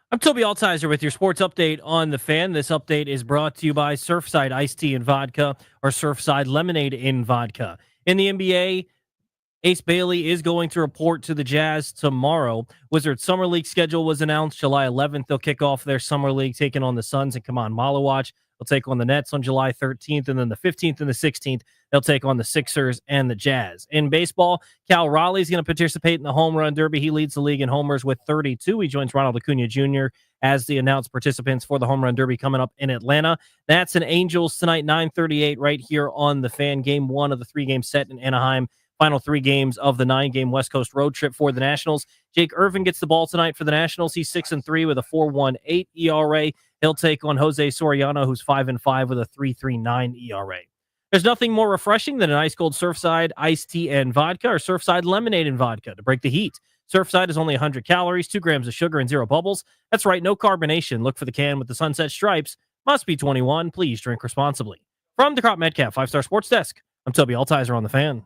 I'm Toby Altizer with your sports update on the Fan. This update is brought to you by Surfside Iced Tea and Vodka or Surfside Lemonade in Vodka. In the NBA, Ace Bailey is going to report to the Jazz tomorrow. Wizards Summer League schedule was announced July 11th. They'll kick off their Summer League taking on the Suns and Kaman Malawach. They'll take on the Nets on July 13th, and then the 15th and the 16th, they'll take on the Sixers and the Jazz. In baseball, Cal Raleigh's going to participate in the Home Run Derby. He leads the league in homers with 32. He joins Ronald Acuna Jr. as the announced participants for the Home Run Derby coming up in Atlanta. That's an Angels tonight, 9:38, right here on the Fan. Game 1 of the 3-game set in Anaheim. Final 3 games of the 9-game West Coast road trip for the Nationals. Jake Irvin gets the ball tonight for the Nationals. He's 6-3 with a 4.18 ERA. He'll take on Jose Soriano, who's 5-5 with a 3.39 ERA. There's nothing more refreshing than an ice cold Surfside iced tea and vodka or Surfside lemonade and vodka to break the heat. Surfside is only 100 calories, 2 grams of sugar, and 0 bubbles. That's right, no carbonation. Look for the can with the sunset stripes. Must be 21. Please drink responsibly. From the Crop Metcalf 5-Star Sports Desk, I'm Toby Altizer on the Fan.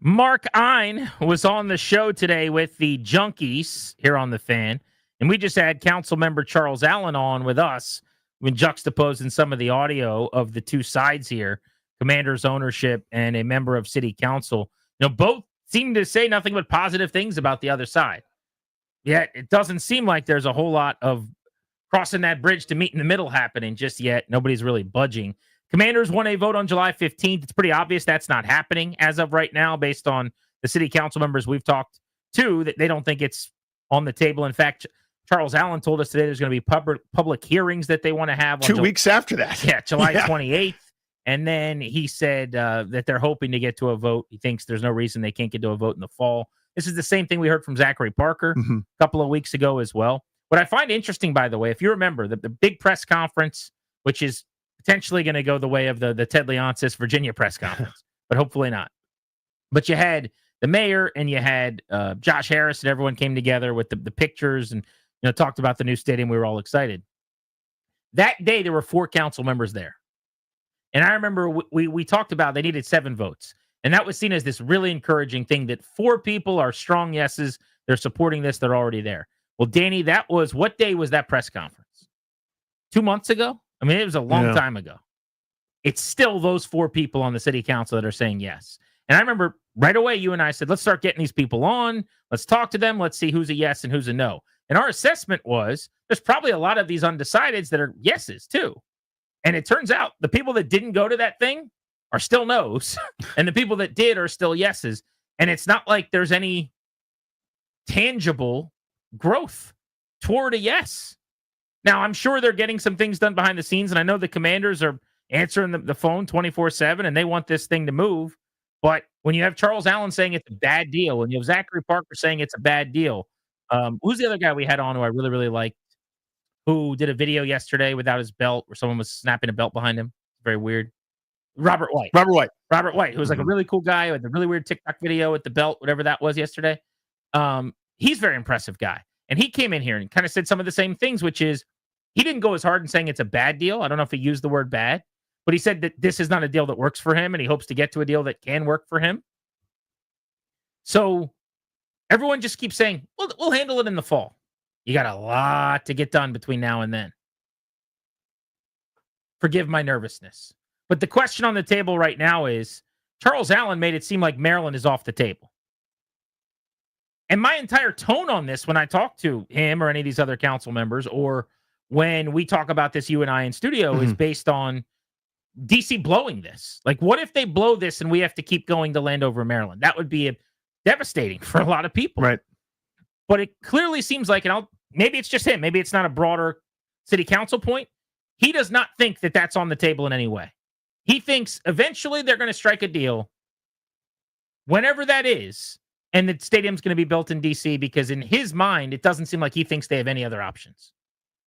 Mark Ein was on the show today with the Junkies here on the Fan, and we just had council member Charles Allen on with us when juxtaposing some of the audio of the two sides here, Commanders ownership and a member of city council. You know, both seem to say nothing but positive things about the other side. Yet it doesn't seem like there's a whole lot of crossing that bridge to meet in the middle happening just yet. Nobody's really budging. Commanders won a vote on July 15th. It's pretty obvious that's not happening as of right now based on the city council members we've talked to, that they don't think it's on the table. In fact, Charles Allen told us today there's going to be public hearings that they want to have. 2 weeks after that. Yeah, July 28th. And then he said that they're hoping to get to a vote. He thinks there's no reason they can't get to a vote in the fall. This is the same thing we heard from Zachary Parker a couple of weeks ago as well. What I find interesting, by the way, if you remember, the big press conference, which is potentially going to go the way of the Ted Leonsis Virginia press conference, but hopefully not. But you had the mayor and you had Josh Harris, and everyone came together with the pictures and talked about the new stadium. We were all excited. That day, there were 4 council members there. And I remember we talked about they needed 7 votes. And that was seen as this really encouraging thing that 4 people are strong yeses. They're supporting this. They're already there. Well, Danny, what day was that press conference? 2 months ago? I mean, it was a long time ago. It's still those 4 people on the city council that are saying yes. And I remember right away, you and I said, let's start getting these people on. Let's talk to them. Let's see who's a yes and who's a no. And our assessment was there's probably a lot of these undecideds that are yeses too. And it turns out the people that didn't go to that thing are still no's. And the people that did are still yeses. And it's not like there's any tangible growth toward a yes. Now, I'm sure they're getting some things done behind the scenes, and I know the Commanders are answering the phone 24/7, and they want this thing to move. But when you have Charles Allen saying it's a bad deal, and you have Zachary Parker saying it's a bad deal, who's the other guy we had on who I really, really liked, who did a video yesterday without his belt, where someone was snapping a belt behind him? Very weird. Robert White, who was like a really cool guy with a really weird TikTok video with the belt, whatever that was yesterday. He's a very impressive guy. And he came in here and kind of said some of the same things, which is, he didn't go as hard in saying it's a bad deal. I don't know if he used the word bad, but he said that this is not a deal that works for him, and he hopes to get to a deal that can work for him. So everyone just keeps saying, we'll handle it in the fall. You got a lot to get done between now and then. Forgive my nervousness. But the question on the table right now is, Charles Allen made it seem like Maryland is off the table. And my entire tone on this, when I talk to him or any of these other council members, or when we talk about this, you and I in studio, is based on DC blowing this. Like, what if they blow this and we have to keep going to Landover, Maryland? That would be devastating for a lot of people. Right. But it clearly seems like, and maybe it's just him, maybe it's not a broader city council point. He does not think that that's on the table in any way. He thinks eventually they're going to strike a deal, whenever that is, and the stadium's going to be built in DC, because in his mind, it doesn't seem like he thinks they have any other options.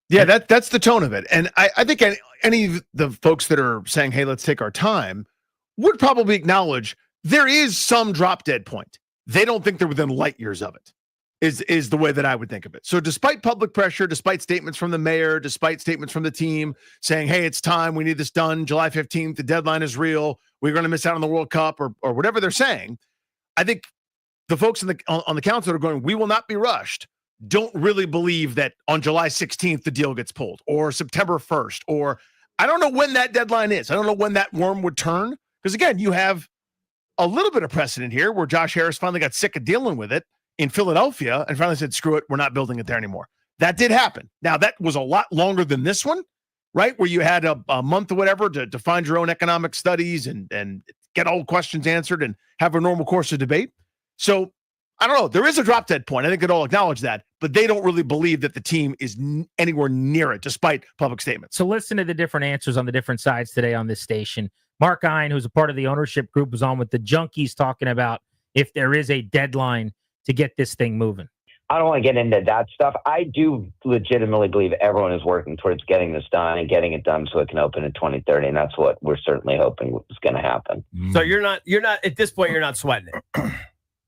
Yeah, that's the tone of it. And I think any of the folks that are saying, hey, let's take our time, would probably acknowledge there is some drop dead point. They don't think they're within light years of it, is the way that I would think of it. So despite public pressure, despite statements from the mayor, despite statements from the team saying, hey, it's time, we need this done, July 15th, the deadline is real, we're going to miss out on the World Cup, or whatever they're saying, I think the folks on the council are going, we will not be rushed, don't really believe that on July 16th the deal gets pulled, or September 1st, or I don't know when that deadline is. I don't know when that worm would turn, because again, you have a little bit of precedent here where Josh Harris finally got sick of dealing with it in Philadelphia and finally said, screw it, we're not building it there anymore. That did happen. Now, that was a lot longer than this one, right? Where you had a month or whatever to find your own economic studies and get all questions answered and have a normal course of debate. So, I don't know. There is a drop dead point. I think they'd all acknowledge that, but they don't really believe that the team is anywhere near it, despite public statements. So listen to the different answers on the different sides today on this station. Mark Ein, who's a part of the ownership group, was on with the Junkies talking about if there is a deadline to get this thing moving. I don't want to get into that stuff. I do legitimately believe everyone is working towards getting this done and getting it done so it can open in 2030, and that's what we're certainly hoping is going to happen. So you're not at this point, you're not sweating it.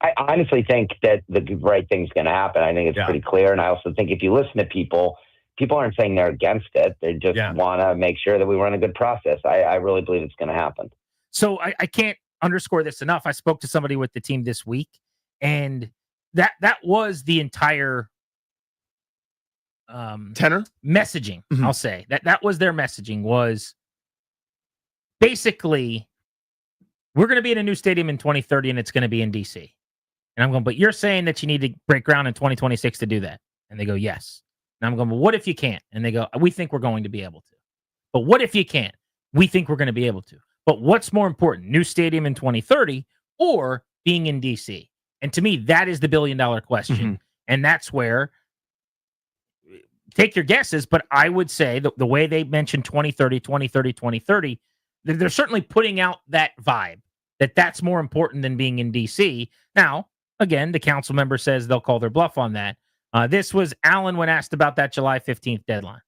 I honestly think that the right thing's going to happen. I think it's pretty clear, and I also think if you listen to people aren't saying they're against it. They just want to make sure that we run a good process. I really believe it's going to happen. So I can't underscore this enough. I spoke to somebody with the team this week, and that was the entire tenor messaging. Mm-hmm. I'll say that was their messaging, was basically, we're going to be in a new stadium in 2030 and it's going to be in DC. And I'm going, but you're saying that you need to break ground in 2026 to do that. And they go, yes. And I'm going, well, what if you can't? And they go, we think we're going to be able to. But what if you can't? We think we're going to be able to. But what's more important, new stadium in 2030 or being in DC? And to me, that is the billion-dollar question. Mm-hmm. And that's where, take your guesses, but I would say the way they mentioned 2030, they're certainly putting out that vibe that that's more important than being in DC. Now, again, the council member says they'll call their bluff on that. This was Alan when asked about that July 15th deadline.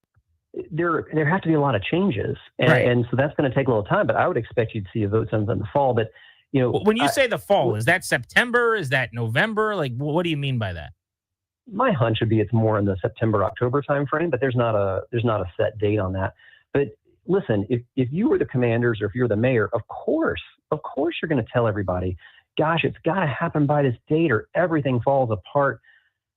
There have to be a lot of changes, and so that's going to take a little time. But I would expect you'd see a vote sometime in the fall. But when you say the fall, is that September? Is that November? Like, what do you mean by that? My hunch would be it's more in the September-October timeframe, but there's not a set date on that. But listen, if you were the Commanders or if you're the mayor, of course you're going to tell everybody, gosh, it's got to happen by this date or everything falls apart.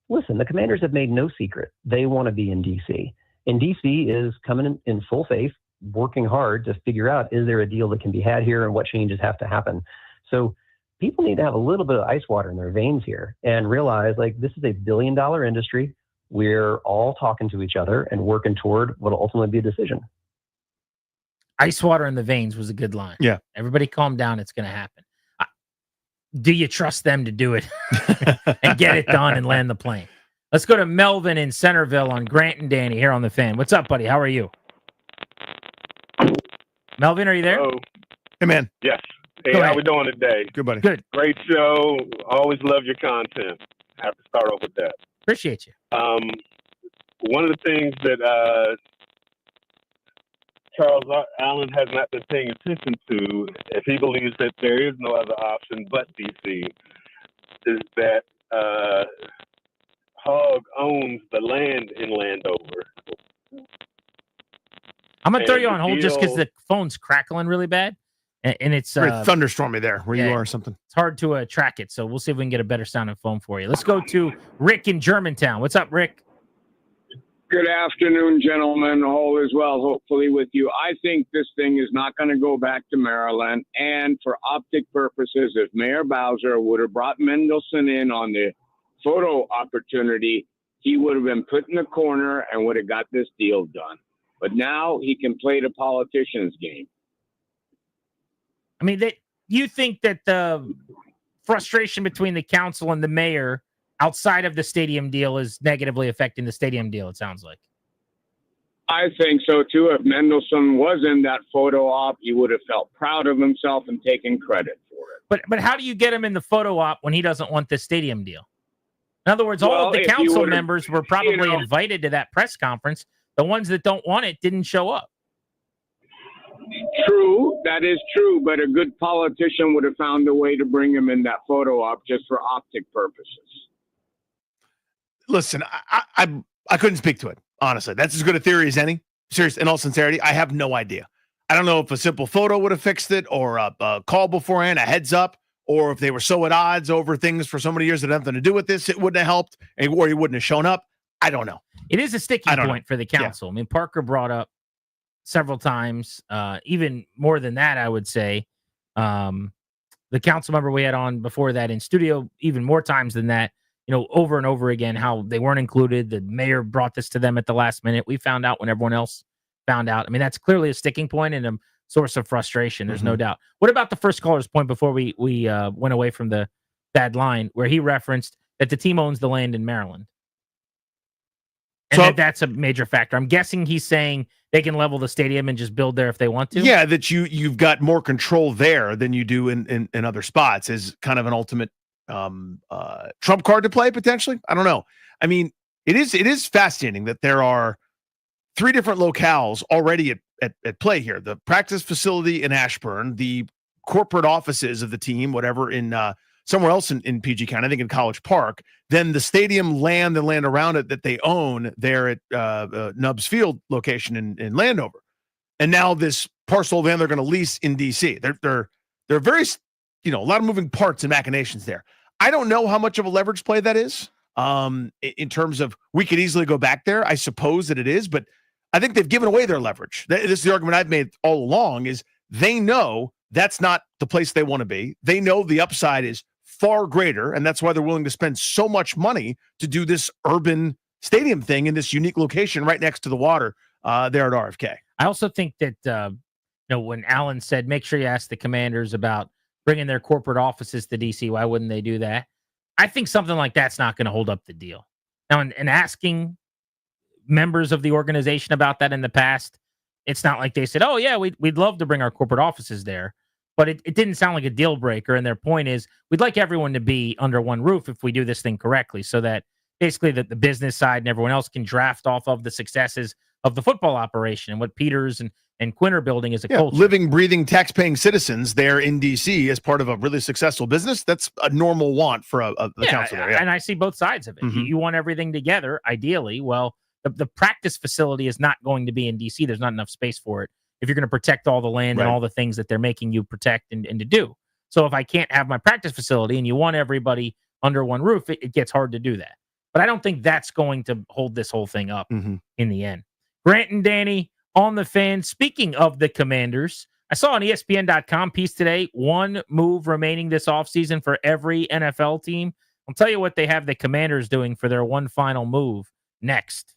Listen, the Commanders have made no secret. They want to be in D.C. And D.C. is coming in full faith, working hard to figure out, is there a deal that can be had here and what changes have to happen? So people need to have a little bit of ice water in their veins here and realize, like, this is a billion-dollar industry. We're all talking to each other and working toward what will ultimately be a decision. Ice water in the veins was a good line. Yeah. Everybody calm down. It's going to happen. Do you trust them to do it and get it done and land the plane? Let's go to Melvin in Centerville on Grant and Danny here on the Fan. What's up, buddy? How are you? Melvin, are you there? Oh, hey, man. yes. Hey, how we doing today? Good, buddy. Good. Great show. Always love your content. Have to start off with that. Appreciate you. One of the things that Charles Allen has not been paying attention to, if he believes that there is no other option but DC, is that Hogg owns the land in Landover. I'm going to throw you on hold just because the phone's crackling really bad. And it's very thunderstormy there where you are or something. It's hard to track it. So we'll see if we can get a better sounding phone for you. Let's go to Rick in Germantown. What's up, Rick? Good afternoon, gentlemen. All is well, hopefully, with you. I think this thing is not going to go back to Maryland. And for optic purposes, if Mayor Bowser would have brought Mendelson in on the photo opportunity, he would have been put in the corner and would have got this deal done. But now he can play the politician's game. I mean, you think that the frustration between the council and the mayor outside of the stadium deal is negatively affecting the stadium deal, it sounds like. I think so, too. If Mendelson was in that photo op, he would have felt proud of himself and taken credit for it. But how do you get him in the photo op when he doesn't want the stadium deal? In other words, all of the council members were probably invited to that press conference. The ones that don't want it didn't show up. True, that is true, but a good politician would have found a way to bring him in that photo op just for optic purposes. Listen, I couldn't speak to it, honestly. That's as good a theory as any. Serious, in all sincerity, I have no idea. I don't know if a simple photo would have fixed it, or a call beforehand, a heads up, or if they were so at odds over things for so many years that had nothing to do with this, it wouldn't have helped, or he wouldn't have shown up. I don't know. It is a sticking point for the council. Yeah. I mean, Parker brought up several times, even more than that, I would say. The council member we had on before that in studio, even more times than that, over and over again, how they weren't included. The mayor brought this to them at the last minute. We found out when everyone else found out. I mean, that's clearly a sticking point and a source of frustration. There's no doubt. What about the first caller's point before we went away from the bad line, where he referenced that the team owns the land in Maryland? And that's a major factor. I'm guessing he's saying they can level the stadium and just build there if they want to. Yeah, that you've got more control there than you do in other spots is kind of an ultimate trump card to play potentially. I don't know. I mean, it is fascinating that there are 3 different locales already at play here: the practice facility in Ashburn, the corporate offices of the team, whatever, in somewhere else in PG County, I think in College Park, then the stadium land and land around it that they own there at Nubbs Field location in Landover. And now this parcel of land they're going to lease in DC. They're very, a lot of moving parts and machinations there. I don't know how much of a leverage play that is in terms of we could easily go back there. I suppose that it is, but I think they've given away their leverage. This is the argument I've made all along, is they know that's not the place they want to be. They know the upside is far greater, and that's why they're willing to spend so much money to do this urban stadium thing in this unique location right next to the water there at RFK. I also think that when Alan said, make sure you ask the Commanders about bringing their corporate offices to DC, why wouldn't they do that? I think something like that's not going to hold up the deal. Now, in asking members of the organization about that in the past, it's not like they said, oh yeah, we'd love to bring our corporate offices there. But it didn't sound like a deal breaker. And their point is, we'd like everyone to be under one roof if we do this thing correctly, so that basically the business side and everyone else can draft off of the successes of the football operation and what Peters and Quinn are building as a culture. Living, breathing, tax-paying citizens there in D.C. as part of a really successful business. That's a normal want for the council there. Yeah. And I see both sides of it. Mm-hmm. You want everything together, ideally. Well, the practice facility is not going to be in D.C. There's not enough space for it if you're going to protect all the land and all the things that they're making you protect and to do. So if I can't have my practice facility and you want everybody under one roof, it gets hard to do that. But I don't think that's going to hold this whole thing up in the end. Grant and Danny on the Fan. Speaking of the Commanders, I saw an ESPN.com piece today, 1 move remaining this offseason for every NFL team. I'll tell you what they have the Commanders doing for their one final move next.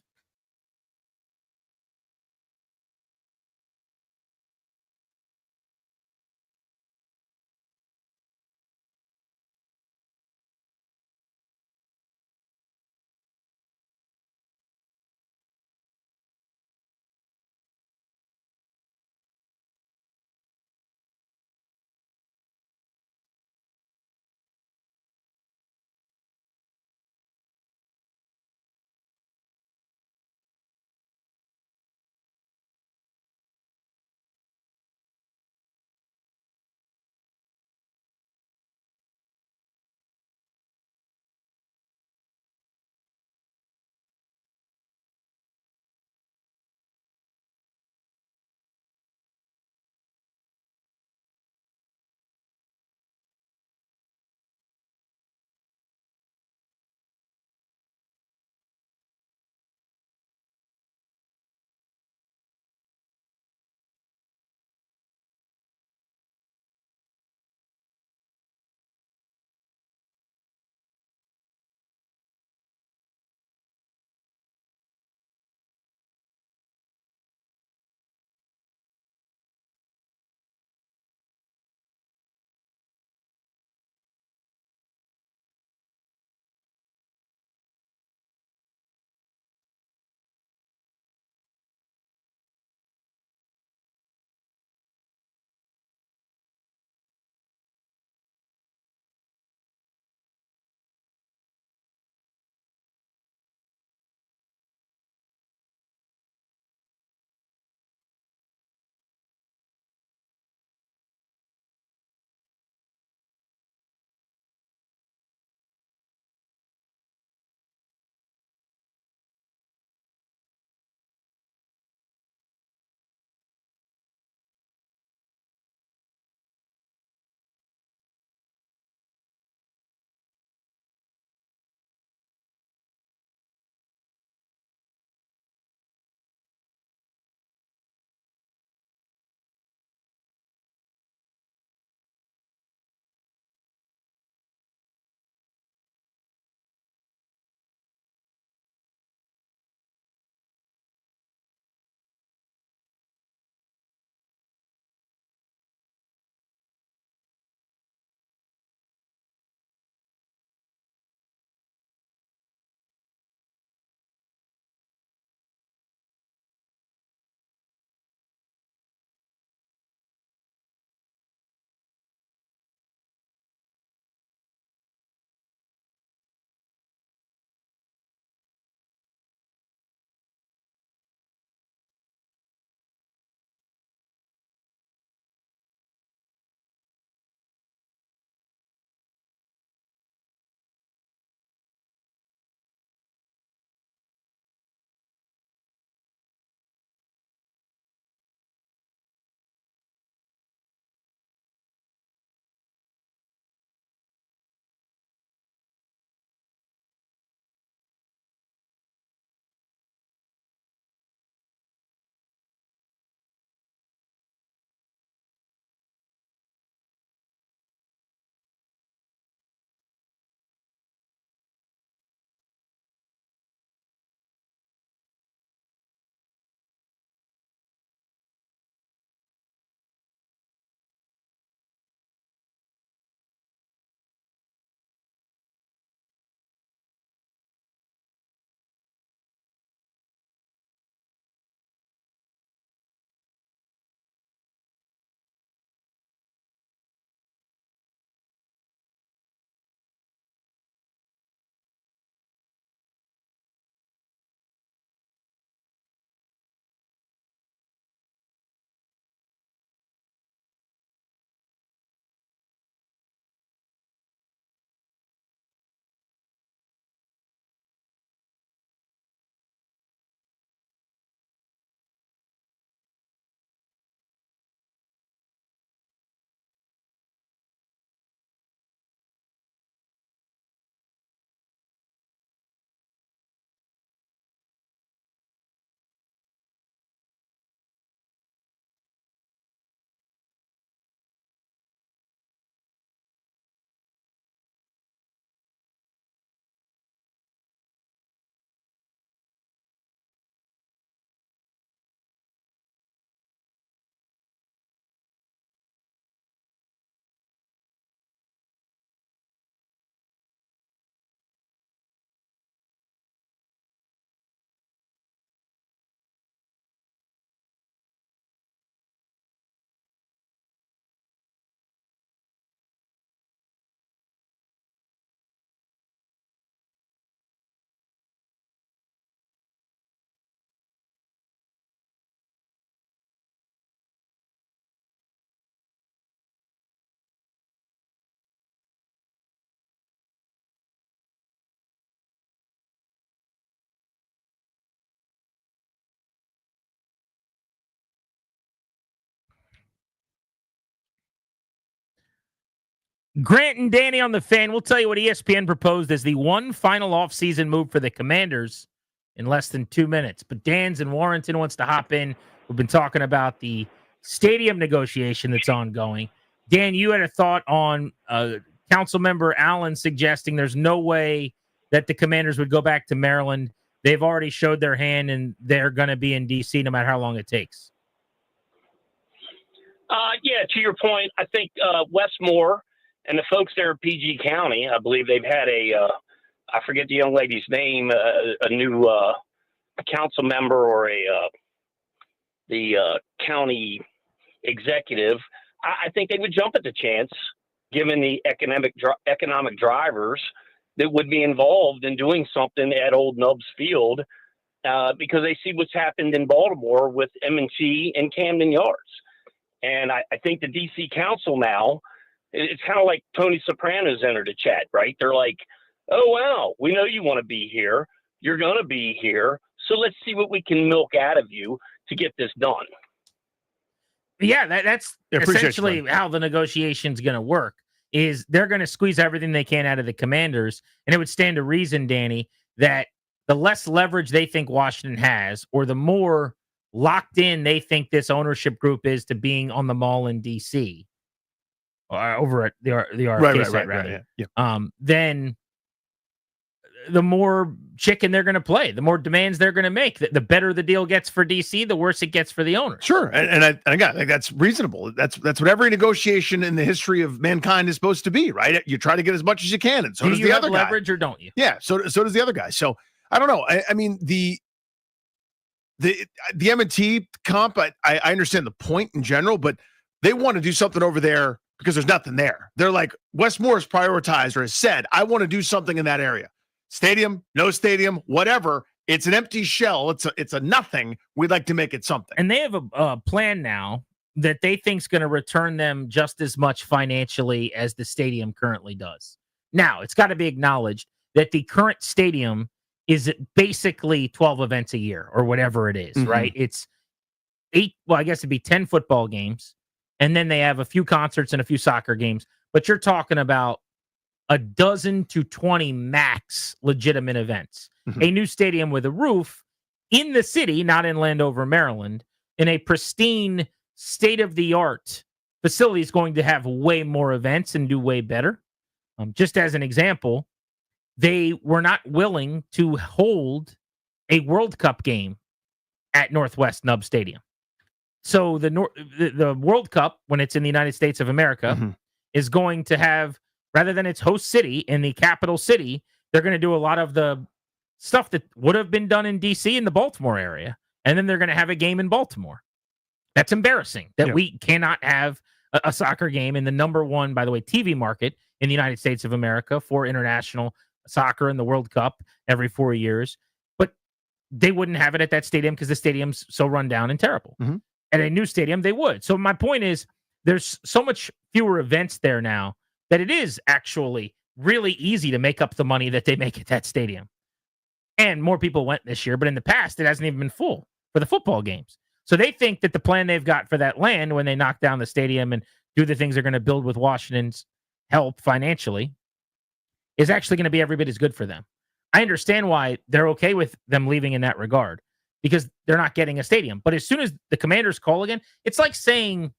Grant and Danny on the Fan. We'll tell you what ESPN proposed as the one final offseason move for the Commanders in less than 2 minutes. But Dan's in Warrenton wants to hop in. We've been talking about the stadium negotiation that's ongoing. Dan, you had a thought on Council Member Allen suggesting there's no way that the Commanders would go back to Maryland. They've already showed their hand, and they're going to be in D.C. no matter how long it takes. Yeah, to your point, I think Westmore and the folks there at PG County, I believe they've had I forget the young lady's name, a new council member or the county executive. I think they would jump at the chance, given the economic drivers that would be involved in doing something at Old Nubs Field, because they see what's happened in Baltimore with M&T and Camden Yards. And I think the D.C. Council now, it's kind of like Tony Soprano's entered a chat, right? They're like, oh, wow, we know you want to be here. You're going to be here. So let's see what we can milk out of you to get this done. Yeah, that's essentially how the negotiation's going to work, is they're going to squeeze everything they can out of the Commanders. And it would stand to reason, Danny, that the less leverage they think Washington has, or the more locked in they think this ownership group is to being on the mall in D.C. or over at the RFK site, rather. Yeah. Then the more chicken they're going to play, the more demands they're going to make. The better the deal gets for D.C., the worse it gets for the owner. Sure, and again, I think that's reasonable. That's what every negotiation in the history of mankind is supposed to be, right? You try to get as much as you can, and so does the other guy. Leverage or don't you? Yeah, so does the other guy. So I don't know. I mean, the M&T comp, I understand the point in general, but they want to do something over there because there's nothing there. They're like, Westmore's prioritized or has said, I want to do something in that area. Stadium, no stadium, whatever. It's an empty shell. It's a nothing. We'd like to make it something. And they have a plan now that they think is going to return them just as much financially as the stadium currently does. Now, it's got to be acknowledged that the current stadium is basically 12 events a year or whatever it is, right? It's 8, well, I guess it'd be 10 football games, and then they have a few concerts and a few soccer games. But you're talking about a dozen to 20 max legitimate events. A new stadium with a roof in the city, not in Landover, Maryland, in a pristine, state-of-the-art facility is going to have way more events and do way better. Just as an example, they were not willing to hold a World Cup game at Northwest Nub Stadium. So the World Cup, when it's in the United States of America, is going to have, rather than its host city in the capital city, they're going to do a lot of the stuff that would have been done in D.C. in the Baltimore area. And then they're going to have a game in Baltimore. That's embarrassing that we cannot have a soccer game in the number one, by the way, TV market in the United States of America for international soccer and the World Cup every 4 years. But they wouldn't have it at that stadium because the stadium's so run down and terrible. At a new stadium, they would. So my point is, there's so much fewer events there now that it is actually really easy to make up the money that they make at that stadium. And more people went this year, but in the past, it hasn't even been full for the football games. So they think that the plan they've got for that land when they knock down the stadium and do the things they're going to build with Washington's help financially is actually going to be every bit as good for them. I understand why they're okay with them leaving in that regard, because they're not getting a stadium. But as soon as the Commanders call again, it's like saying,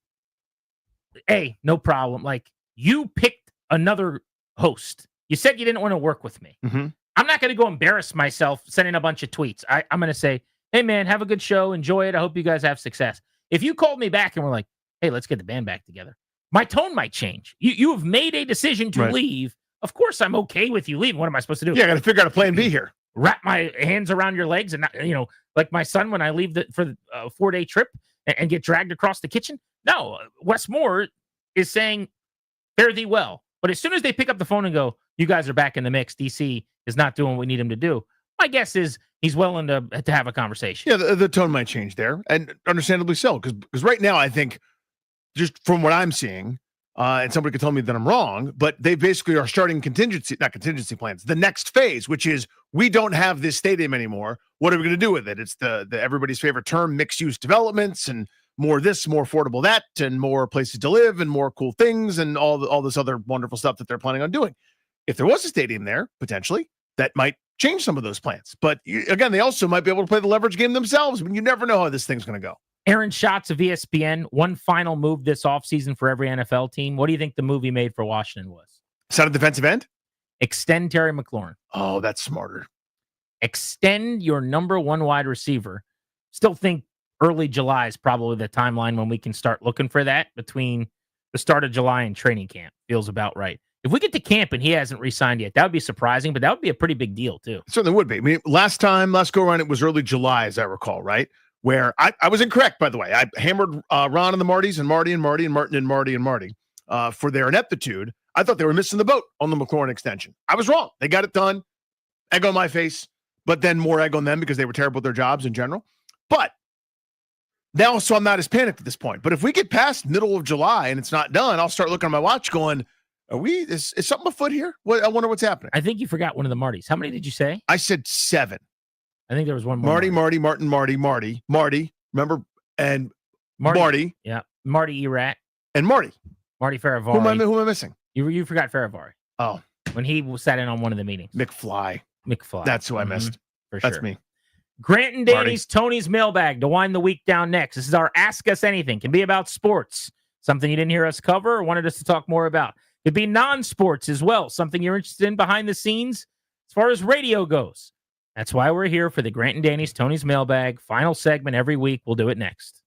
hey, no problem. Like, you picked another host. You said you didn't want to work with me. I'm not going to go embarrass myself sending a bunch of tweets. I'm going to say, hey, man, have a good show. Enjoy it. I hope you guys have success. If you called me back and were like, hey, let's get the band back together, my tone might change. You have made a decision to leave. Of course, I'm okay with you leaving. What am I supposed to do? Yeah, I got to figure out a plan B here. Wrap my hands around your legs and, like my son when I leave for the 4-day trip and get dragged across the kitchen? No, Westmore is saying, fare thee well. But as soon as they pick up the phone and go, you guys are back in the mix, DC is not doing what we need him to do, my guess is he's willing to have a conversation. Yeah, the tone might change there, and understandably so, because right now I think, just from what I'm seeing, and somebody could tell me that I'm wrong, but they basically are starting not contingency plans, the next phase, which is, we don't have this stadium anymore. What are we going to do with it? It's the everybody's favorite term, mixed-use developments and more this, more affordable that, and more places to live and more cool things and all this other wonderful stuff that they're planning on doing. If there was a stadium there, potentially, that might change some of those plans. But again, they also might be able to play the leverage game themselves. I mean, you never know how this thing's going to go. Aaron Schatz of ESPN, one final move this offseason for every NFL team. What do you think the move he made for Washington was? Is that a defensive end? Extend Terry McLaurin. Oh, that's smarter. Extend your number one wide receiver. Still think early July is probably the timeline when we can start looking for that. Between the start of July and training camp feels about right. If we get to camp and he hasn't re-signed yet, that would be surprising, but that would be a pretty big deal too. It certainly would be. I mean, last go around, it was early July, as I recall, right? Where I was incorrect, by the way. I hammered Ron and the Martys and Marty and Marty and Martin and Marty and Marty for their ineptitude. I thought they were missing the boat on the McLaurin extension. I was wrong. They got it done. Egg on my face, but then more egg on them because they were terrible at their jobs in general. But now, so I'm not as panicked at this point. But if we get past middle of July and it's not done, I'll start looking at my watch going, is something afoot here? I wonder what's happening. I think you forgot one of the Martys. How many did you say? I said 7. I think there was one more. Marty, Martin, Marty, remember? And Marty. Yeah. Marty Erat. And Marty Ferravari. Who am I missing? You forgot Ferravari. Oh. When he sat in on one of the meetings. McFly. That's who I missed. For sure. That's me. Grant and Danny's Tony's Mailbag to wind the week down next. This is our Ask Us Anything. Can be about sports, something you didn't hear us cover or wanted us to talk more about. Could be non-sports as well, something you're interested in behind the scenes as far as radio goes. That's why we're here for the Grant and Danny's Tony's Mailbag. Final segment every week. We'll do it next.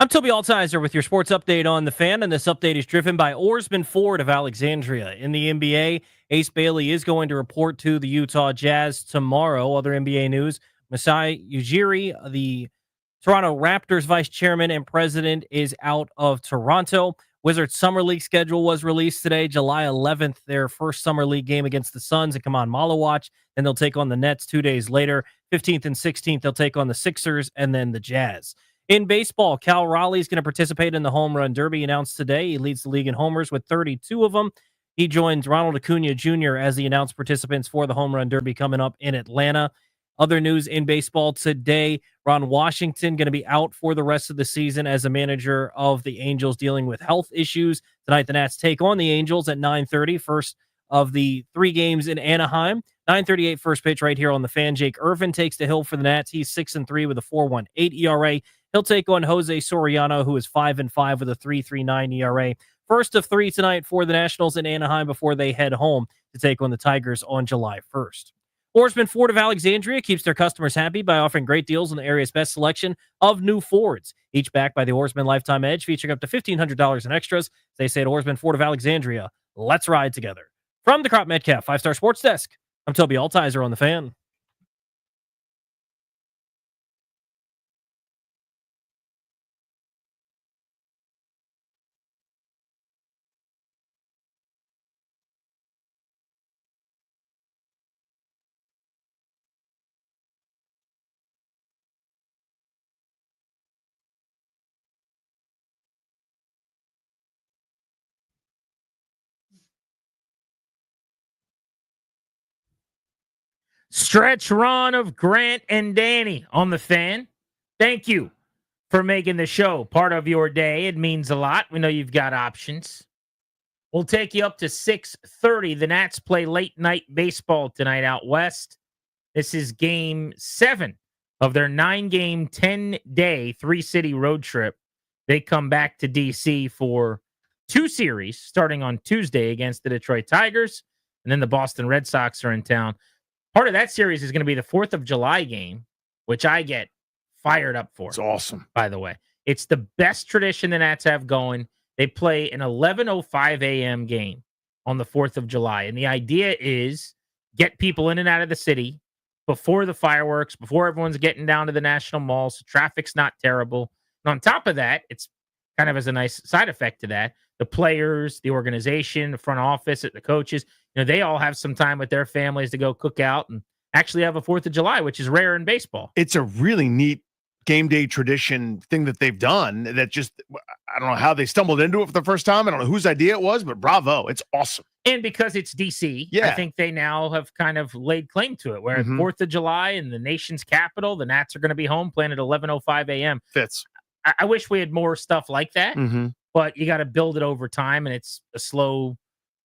I'm Toby Altizer with your sports update on The Fan, and this update is driven by Orsman Ford of Alexandria. In the NBA, Ace Bailey is going to report to the Utah Jazz tomorrow. Other NBA news, Masai Ujiri, the Toronto Raptors vice chairman and president, is out of Toronto. Wizards Summer League schedule was released today, July 11th, their first Summer League game against the Suns and Kaman Malawatch. Then they'll take on the Nets 2 days later. 15th and 16th, they'll take on the Sixers and then the Jazz. In baseball, Cal Raleigh is going to participate in the Home Run Derby announced today. He leads the league in homers with 32 of them. He joins Ronald Acuna Jr. as the announced participants for the Home Run Derby coming up in Atlanta. Other news in baseball today, Ron Washington going to be out for the rest of the season as a manager of the Angels dealing with health issues. Tonight, the Nats take on the Angels at 9:30, first of the 3 games in Anaheim. 9:38 first pitch right here on the Fan. Jake Irvin takes the hill for the Nats. He's 6-3 with a 4.18 ERA. He'll take on Jose Soriano, who is 5-5 with a 3.39 ERA. First of 3 tonight for the Nationals in Anaheim before they head home to take on the Tigers on July 1st. Orsman Ford of Alexandria keeps their customers happy by offering great deals on the area's best selection of new Fords, each backed by the Orsman Lifetime Edge, featuring up to $1,500 in extras. They say at Orsman Ford of Alexandria, let's ride together. From the Crop Metcalf 5-Star Sports Desk, I'm Toby Altizer on the Fan. Stretch run of Grant and Danny on the Fan. Thank you for making the show part of your day. It means a lot. We know you've got options. We'll take you up to 6:30. The Nats play late night baseball tonight out west. This is game 7 of their 9-game, 10-day, 3-city road trip. They come back to D.C. for 2 series starting on Tuesday against the Detroit Tigers, and then the Boston Red Sox are in town. Part of that series is going to be the 4th of July game, which I get fired up for. It's awesome. By the way, it's the best tradition the Nats have going. They play an 11:05 a.m. game on the 4th of July. And the idea is get people in and out of the city before the fireworks, before everyone's getting down to the National Mall, so traffic's not terrible. And on top of that, it's kind of as a nice side effect to that, the players, the organization, the front office, the coaches, they all have some time with their families to go cook out and actually have a 4th of July, which is rare in baseball. It's a really neat game day tradition thing that they've done that just, I don't know how they stumbled into it for the first time. I don't know whose idea it was, but bravo. It's awesome. And because it's DC, I think they now have kind of laid claim to it, where 4th of July in the nation's capital, the Nats are going to be home playing at 11:05 a.m. Fits. I wish we had more stuff like that, but you got to build it over time, and it's a slow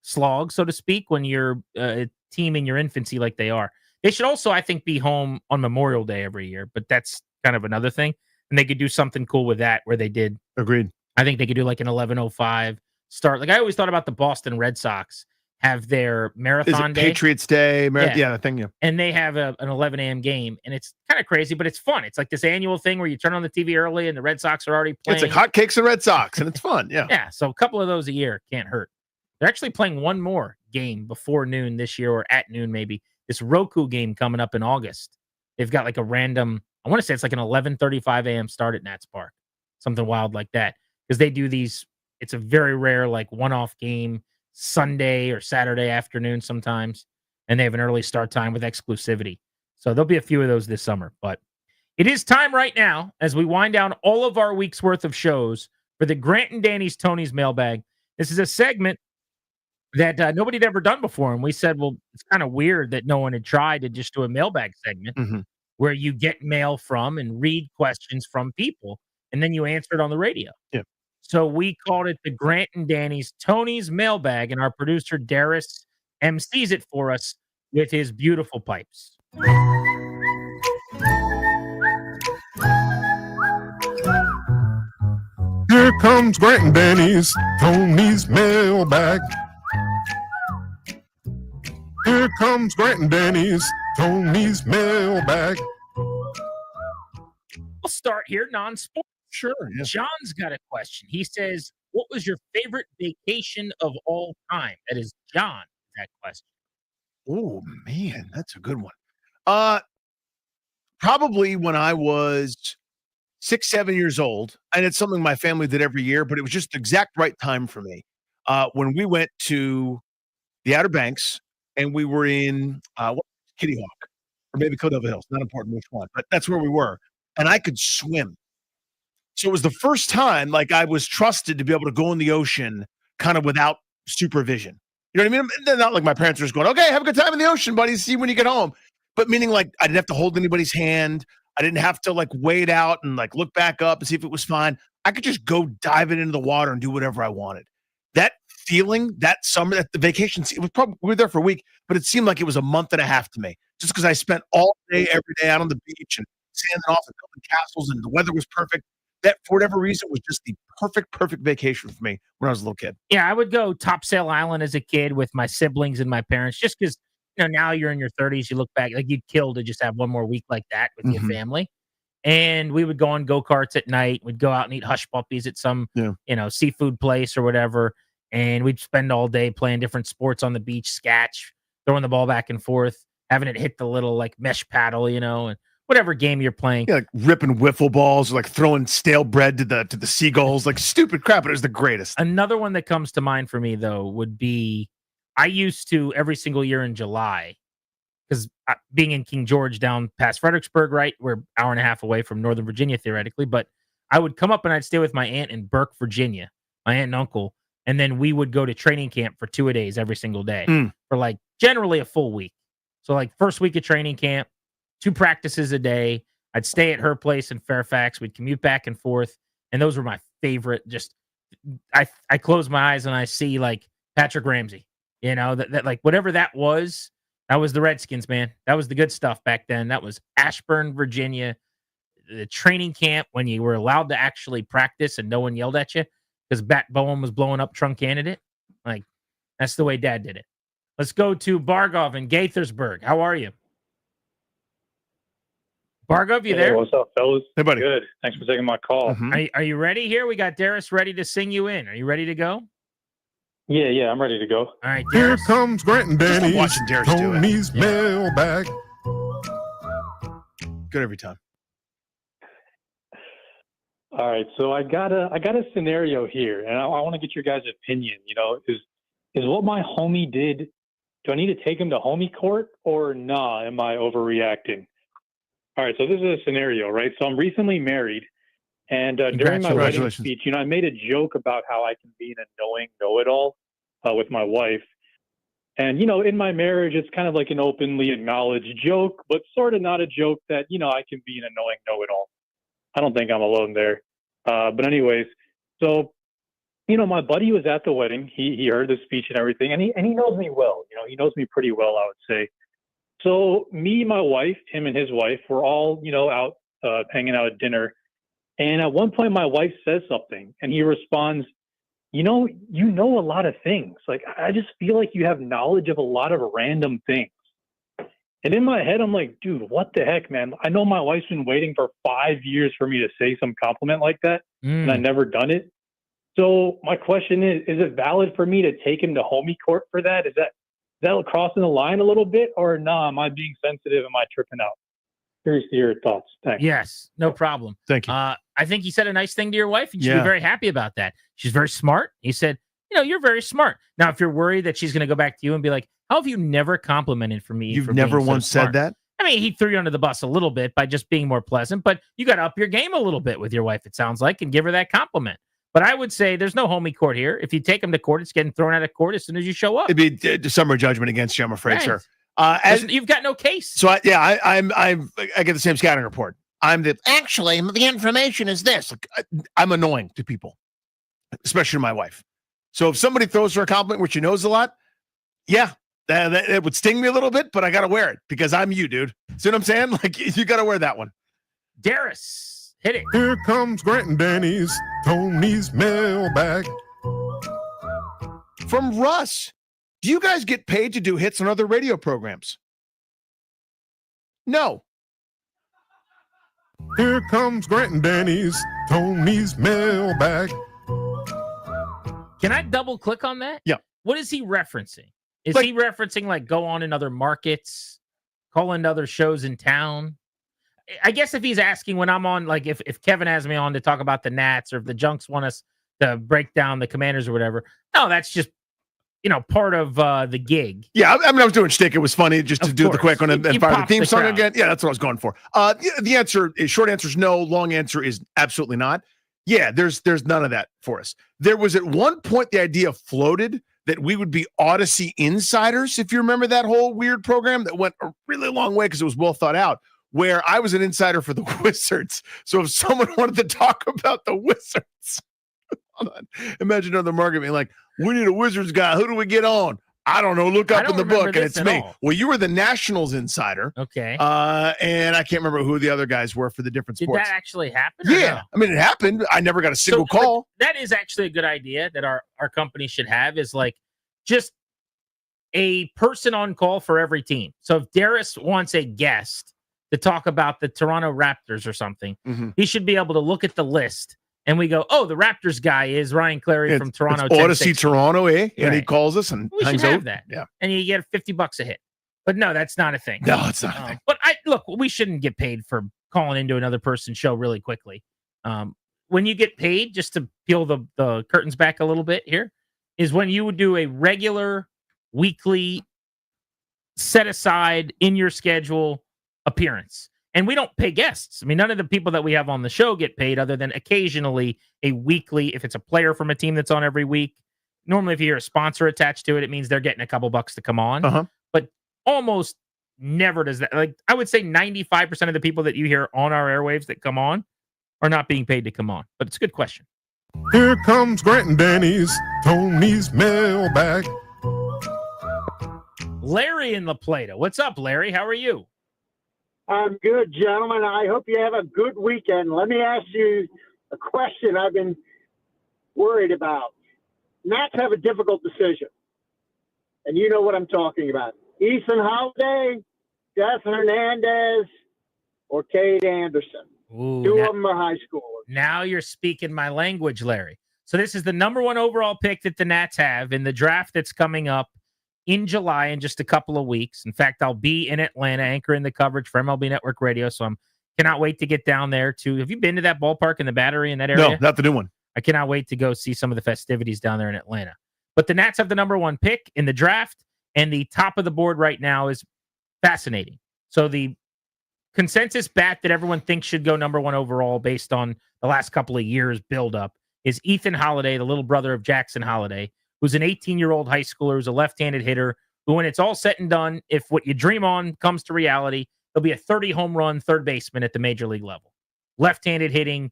slog, so to speak, when you're a team in your infancy like they are. They should also, I think, be home on Memorial Day every year, but that's kind of another thing. And they could do something cool with that where they did. Agreed. I think they could do like an 11:05 start. Like I always thought about the Boston Red Sox have their marathon day. Patriots Day. The thing. Yeah. And they have an 11 a.m. game. And it's kind of crazy, but it's fun. It's like this annual thing where you turn on the TV early and the Red Sox are already playing. It's like hotcakes and Red Sox, and it's fun. Yeah. Yeah. So a couple of those a year can't hurt. They're actually playing one more game before noon this year, or at noon maybe. This Roku game coming up in August. They've got like a random, I want to say it's like an 11:35 a.m. start at Nats Park. Something wild like that. Because they do these, it's a very rare like one-off game Sunday or Saturday afternoon sometimes. And they have an early start time with exclusivity. So there'll be a few of those this summer. But it is time right now, as we wind down all of our week's worth of shows, for the Grant and Danny's Tony's Mailbag. This is a segment that nobody had ever done before. And we said, well, it's kind of weird that no one had tried to just do a mailbag segment where you get mail from and read questions from people, and then you answer it on the radio. Yeah. So we called it the Grant and Danny's Tony's Mailbag, and our producer, Darius, MCs it for us with his beautiful pipes. Here comes Grant and Danny's Tony's Mailbag. Here comes Grant and Danny's Tony's Mailbag. We'll start here, non-sports. Sure. Yeah. John's got a question. He says, what was your favorite vacation of all time? That is John, that question. Oh, man, that's a good one. Probably when I was 6, 7 years old, and it's something my family did every year, but it was just the exact right time for me. When we went to the Outer Banks, and we were in Kitty Hawk, or maybe Cordova Hills, not important which one, but that's where we were. And I could swim. So it was the first time like I was trusted to be able to go in the ocean kind of without supervision. You know what I mean? They're not like my parents were just going, okay, have a good time in the ocean, buddy. See you when you get home. But meaning like I didn't have to hold anybody's hand. I didn't have to like wade out and like look back up and see if it was fine. I could just go dive it into the water and do whatever I wanted. That feeling, that summer, that the vacation, it was probably, we were there for a week, but it seemed like it was a month and a half to me. Just because I spent all day, every day out on the beach and sanding off and building castles and the weather was perfect. That, for whatever reason, was just the perfect vacation for me when I was a little kid. Yeah, I would go Topsail Island as a kid with my siblings and my parents, just because, now you're in your 30s, you look back, like you'd kill to just have one more week like that with your family. And we would go on go-karts at night. We'd go out and eat hush puppies at some, seafood place or whatever. And we'd spend all day playing different sports on the beach, scatch, throwing the ball back and forth, having it hit the little like mesh paddle, and whatever game you're playing. Yeah, like ripping wiffle balls, or like throwing stale bread to the seagulls, like stupid crap, but it was the greatest. Another one that comes to mind for me, though, would be I used to every single year in July, because being in King George down past Fredericksburg, right, we're an hour and a half away from Northern Virginia, theoretically, but I would come up and I'd stay with my aunt in Burke, Virginia, my aunt and uncle, and then we would go to training camp for 2 days every single day for like generally a full week. So like first week of training camp, 2 practices a day. I'd stay at her place in Fairfax. We'd commute back and forth. And those were my favorite. Just, I close my eyes and I see like Patrick Ramsey, that like whatever that was the Redskins, man. That was the good stuff back then. That was Ashburn, Virginia, the training camp when you were allowed to actually practice and no one yelled at you because Bat Bowen was blowing up Trunk Candidate. Like, that's the way Dad did it. Let's go to Bargov in Gaithersburg. How are you? Bargov, you there? What's up, fellas? Hey, buddy. Good. Thanks for taking my call. Are you ready here? We got Darius ready to sing you in. Are you ready to go? Yeah, I'm ready to go. All right, Here Darius. comes Grant and Danny's watching Darius do it. Tony's mailbag. Good every time. All right, so I got a scenario here, and I want to get your guys' opinion. Is what my homie did? Do I need to take him to homie court or nah? Am I overreacting? All right, so this is a scenario, right? So I'm recently married, and during my wedding speech, I made a joke about how I can be an annoying know-it-all with my wife. And, in my marriage, it's kind of like an openly acknowledged joke, but sort of not a joke that, I can be an annoying know-it-all. I don't think I'm alone there. But anyways, so, my buddy was at the wedding. He heard the speech and everything, and he knows me well. He knows me pretty well, I would say. So me, my wife, him and his wife, were all, out hanging out at dinner. And at one point, my wife says something, and he responds, you know a lot of things. Like, I just feel like you have knowledge of a lot of random things. And in my head, I'm like, dude, what the heck, man? I know my wife's been waiting for 5 years for me to say some compliment like that, and I've never done it. So my question is it valid for me to take him to homie court for that? Is that crossing the line a little bit, or nah, am I being sensitive? Am I tripping out? Curious to hear your thoughts. Thanks. Yes, no problem. Thank you. I think you said a nice thing to your wife, and she'd be very happy about that. She's very smart. He said, you're very smart. Now, if you're worried that she's going to go back to you and be like, how have you never complimented for me? You've never once said that? I mean, he threw you under the bus a little bit by just being more pleasant, but you got to up your game a little bit with your wife, it sounds like, and give her that compliment. But I would say there's no homie court here. If you take him to court, it's getting thrown out of court as soon as you show up. It'd be summary judgment against you, I'm afraid, sir. You've got no case. So I get the same scouting report. Actually, the information is this. Like, I'm annoying to people, especially my wife. So if somebody throws her a compliment, which she knows a lot, that would sting me a little bit, but I got to wear it because I'm you, dude. See what I'm saying? Like, you got to wear that one. Darius, hit it. Here comes Grant and Danny's Tony's mailbag. From Russ. Do you guys get paid to do hits on other radio programs? No. Here comes Grant and Danny's Tony's mailbag. Can I double click on that? Yeah. What is he referencing? Is he referencing like go on in other markets, call into other shows in town? I guess if he's asking when I'm on, like if Kevin has me on to talk about the Nats, or if the Junks want us to break down the Commanders or whatever. No, that's just, part of the gig. Yeah, I mean, I was doing shtick. It was funny just to do the quick one and fire the theme song again. Yeah, that's what I was going for. The answer is, short answer is no. Long answer is absolutely not. Yeah, there's none of that for us. There was at one point the idea floated that we would be Odyssey insiders, if you remember that whole weird program that went a really long way because it was well thought out, where I was an insider for the Wizards. So if someone wanted to talk about the Wizards, hold on, imagine another market being like, we need a Wizards guy. Who do we get on? I don't know. Look up in the book, and it's me. Well, you were the Nationals insider. Okay. And I can't remember who the other guys were for the different sports. Did that actually happen? Yeah. I mean, it happened. I never got a single call. That is actually a good idea that our company should have, is like just a person on call for every team. So if Darius wants a guest to talk about the Toronto Raptors or something, he should be able to look at the list. And we go, oh, the Raptors guy is Ryan Clary from Toronto. It's Odyssey Toronto, eh? And he calls us and we hangs should have out. that. Yeah. And you get $50 a hit. But no, that's not a thing. No, it's not a thing. But we shouldn't get paid for calling into another person's show really quickly. When you get paid, just to peel the curtains back a little bit here, is when you would do a regular weekly set aside in your schedule appearance. And we don't pay guests. I mean, none of the people that we have on the show get paid, other than occasionally a weekly, if it's a player from a team that's on every week. Normally, if you hear a sponsor attached to it, it means they're getting a couple bucks to come on. But almost never does that. Like, I would say 95% of the people that you hear on our airwaves that come on are not being paid to come on. But it's a good question. Here comes Grant and Danny's Tony's mailbag. Larry in La Plata. What's up, Larry? How are you? I'm good, gentlemen. I hope you have a good weekend. Let me ask you a question I've been worried about. Nats have a difficult decision, and you know what I'm talking about. Ethan Holiday, Jeff Hernandez, or Cade Anderson. Two of them are high schoolers. Now you're speaking my language, Larry. So this is the number 1 overall pick that the Nats have in the draft that's coming up in July in just a couple of weeks. In fact, I'll be in Atlanta anchoring the coverage for MLB Network Radio, so I cannot wait to get down there too. Have you been to that ballpark in the Battery in that area? No, not the new one. I cannot wait to go see some of the festivities down there in Atlanta. But the Nats have the number 1 pick in the draft, and the top of the board right now is fascinating. So the consensus bat that everyone thinks should go number 1 overall based on the last couple of years build-up is Ethan Holiday, the little brother of Jackson Holiday, who's an 18-year-old high schooler, who's a left-handed hitter, who, when it's all said and done, if what you dream on comes to reality, he'll be a 30-home run third baseman at the major league level. Left-handed hitting,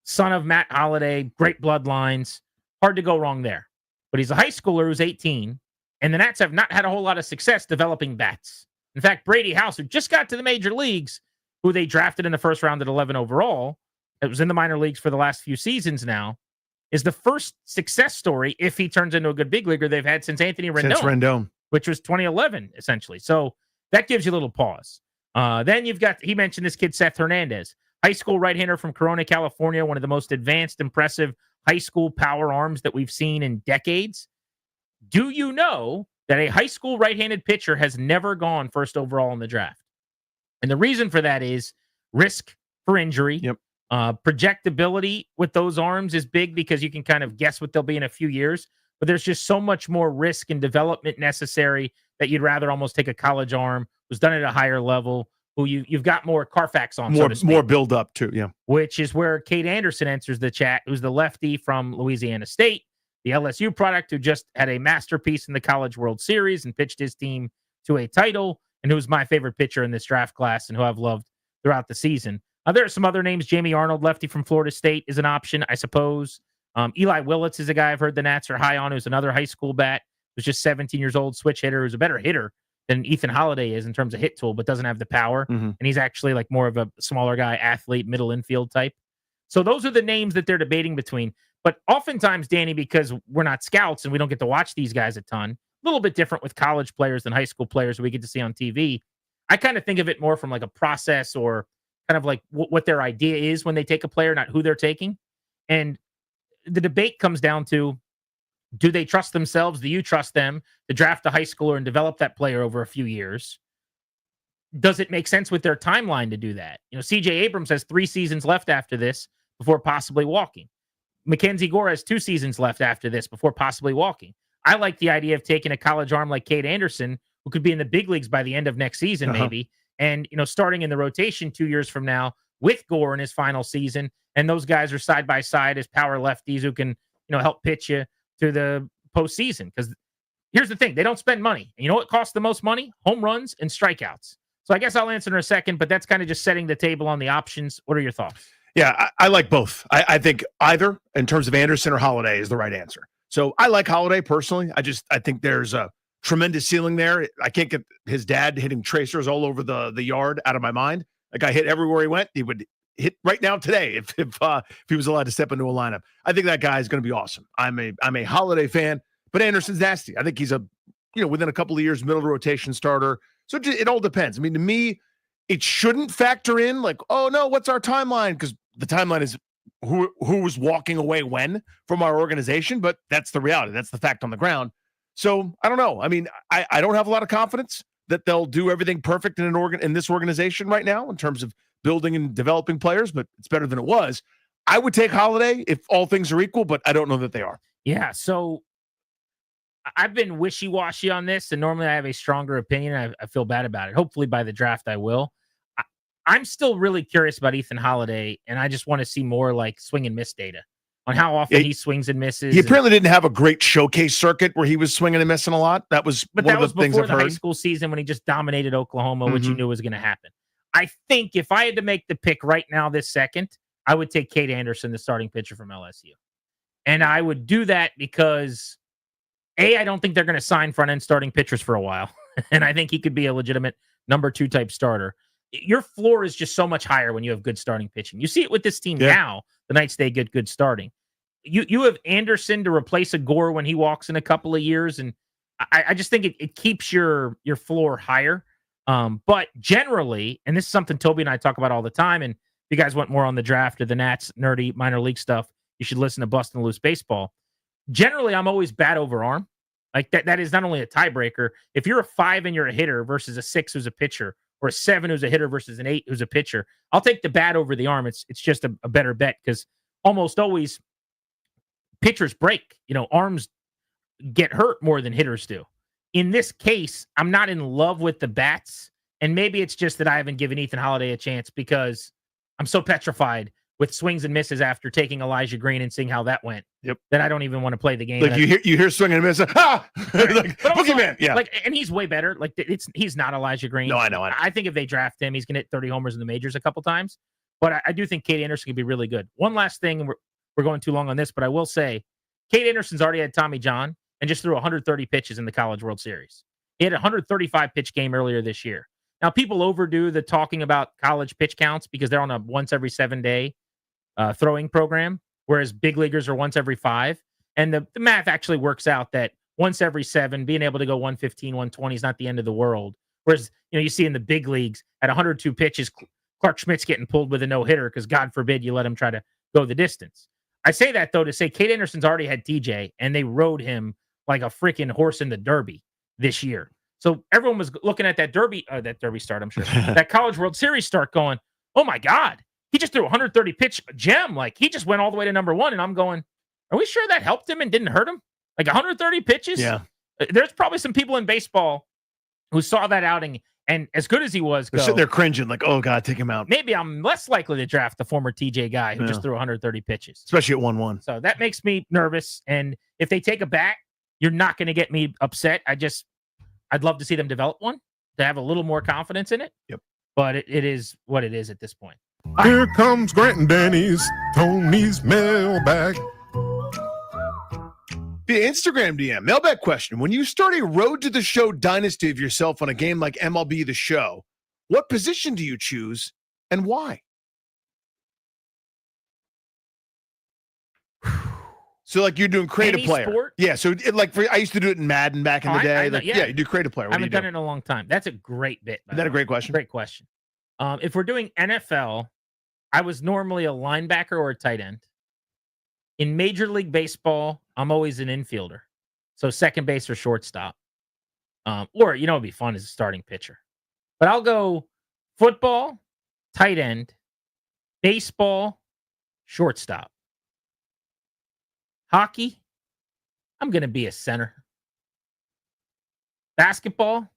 son of Matt Holliday, great bloodlines. Hard to go wrong there. But he's a high schooler who's 18, and the Nats have not had a whole lot of success developing bats. In fact, Brady House, who just got to the major leagues, who they drafted in the first round at 11 overall, it was in the minor leagues for the last few seasons now, is the first success story, if he turns into a good big leaguer, they've had since Anthony Rendon. Since Rendon. Which was 2011, essentially. So that gives you a little pause. Then you've got, he mentioned this kid, Seth Hernandez, high school right-hander from Corona, California, one of the most advanced, impressive high school power arms that we've seen in decades. Do you know that a high school right-handed pitcher has never gone first overall in the draft? And the reason for that is risk for injury. Yep. Projectability with those arms is big because you can kind of guess what they'll be in a few years, but there's just so much more risk and development necessary that you'd rather almost take a college arm who's done it at a higher level, who you've got more Carfax on, more build up too. Yeah. Which is where Cade Anderson enters the chat, who's the lefty from Louisiana State, the LSU product, who just had a masterpiece in the College World Series and pitched his team to a title, and who's my favorite pitcher in this draft class and who I've loved throughout the season. There are some other names. Jamie Arnold, lefty from Florida State, is an option, I suppose. Eli Willits is a guy I've heard the Nats are high on, who's another high school bat, who's just 17 years old, switch hitter, who's a better hitter than Ethan Holiday is in terms of hit tool, but doesn't have the power. And he's actually like more of a smaller guy, athlete, middle infield type. So those are the names that they're debating between. But oftentimes, Danny, because we're not scouts and we don't get to watch these guys a ton, a little bit different with college players than high school players who we get to see on TV. I kind of think of it more from like a process or kind of like what their idea is when they take a player, not who they're taking. And the debate comes down to, do they trust themselves? Do you trust them to draft a high schooler and develop that player over a few years? Does it make sense with their timeline to do that? CJ Abrams has 3 seasons left after this before possibly walking. Mackenzie Gore has 2 seasons left after this before possibly walking. I like the idea of taking a college arm like Cade Anderson, who could be in the big leagues by the end of next season, maybe, and starting in the rotation 2 years from now with Gore in his final season, and those guys are side by side as power lefties who can help pitch you through the postseason. Because here's the thing, they don't spend money. And you know what costs the most money? Home runs and strikeouts. So I guess I'll answer in a second, but that's kind of just setting the table on the options. What are your thoughts? Yeah, I like both. I think either in terms of Anderson or Holiday is the right answer. So I like Holiday personally. I think there's a tremendous ceiling there. I can't get his dad hitting tracers all over the yard out of my mind. That guy hit everywhere he went. He would hit right now today if he was allowed to step into a lineup. I think that guy is going to be awesome. I'm a Holiday fan, but Anderson's nasty. I think he's within a couple of years, middle rotation starter. So it all depends. I mean, to me, it shouldn't factor in like, oh no, what's our timeline? Because the timeline is who was walking away when from our organization, but that's the reality. That's the fact on the ground. So I don't know. I mean, I don't have a lot of confidence that they'll do everything perfect in this organization right now in terms of building and developing players, but it's better than it was. I would take Holiday if all things are equal, but I don't know that they are. Yeah. So I've been wishy-washy on this, and normally I have a stronger opinion. I feel bad about it. Hopefully by the draft I will. I'm still really curious about Ethan Holiday, and I just want to see more like swing and miss data on how often he swings and misses. He apparently didn't have a great showcase circuit where he was swinging and missing a lot. That was one of the things I've heard. High school season when he just dominated Oklahoma, which you knew was going to happen. I think if I had to make the pick right now this second, I would take Cade Anderson, the starting pitcher from LSU. And I would do that because I don't think they're going to sign front-end starting pitchers for a while. And I think he could be a legitimate number 2 type starter. Your floor is just so much higher when you have good starting pitching. You see it with this team now, the nights they get good starting. You have Anderson to replace a Gore when he walks in a couple of years, and I just think it keeps your floor higher. But generally, and this is something Toby and I talk about all the time, and if you guys want more on the draft or the Nats nerdy minor league stuff, you should listen to Bustin' Loose Baseball. Generally, I'm always bat over arm. Like that is not only a tiebreaker. If you're a 5 and you're a hitter versus a 6 who's a pitcher, or a 7 who's a hitter versus an 8 who's a pitcher, I'll take the bat over the arm. It's just a better bet because almost always pitchers break. Arms get hurt more than hitters do. In this case, I'm not in love with the bats, and maybe it's just that I haven't given Ethan Holiday a chance because I'm so petrified with swings and misses after taking Elijah Green and seeing how that went. That I don't even want to play the game. Like you hear swing and miss, like Boogeyman. Yeah, and he's way better. Like he's not Elijah Green. No, I know. I think if they draft him, he's going to hit 30 homers in the majors a couple times. But I do think Cade Anderson can be really good. One last thing, and we're going too long on this, but I will say, Cade Anderson's already had Tommy John and just threw 130 pitches in the College World Series. He had a 135 pitch game earlier this year. Now people overdo the talking about college pitch counts because they're on a once every 7 day throwing program, whereas big leaguers are once every 5. And the math actually works out that once every 7, being able to go 115, 120 is not the end of the world. Whereas, you see in the big leagues at 102 pitches, Clark Schmidt's getting pulled with a no-hitter because God forbid you let him try to go the distance. I say that, though, to say Cade Anderson's already had TJ, and they rode him like a freaking horse in the Derby this year. So everyone was looking at that Derby start, I'm sure, that College World Series start going, oh, my God. He just threw a 130 pitch gem. Like he just went all the way to number 1. And I'm going, are we sure that helped him and didn't hurt him? Like 130 pitches? Yeah. There's probably some people in baseball who saw that outing and as good as he was, they're sitting there cringing like, oh God, take him out. Maybe I'm less likely to draft the former TJ guy who just threw 130 pitches. Especially at 1-1. So that makes me nervous. And if they take a bat, you're not going to get me upset. I'd love to see them develop one to have a little more confidence in it. Yep. But it is what it is at this point. Here comes Grant and Danny's Tony's mailbag. The Instagram DM mailbag question: when you start a Road to the Show dynasty of yourself on a game like MLB The Show, what position do you choose and why? So like you're doing creative player. Sport? Yeah. So I used to do it in Madden back in the day. You do creative player. I haven't done it in a long time. That's a great bit. Is that a great question? Great question. If we're doing NFL, I was normally a linebacker or a tight end. In Major League Baseball, I'm always an infielder. So second base or shortstop. Or, it'd be fun as a starting pitcher. But I'll go football, tight end, baseball, shortstop. Hockey, I'm going to be a center. Basketball,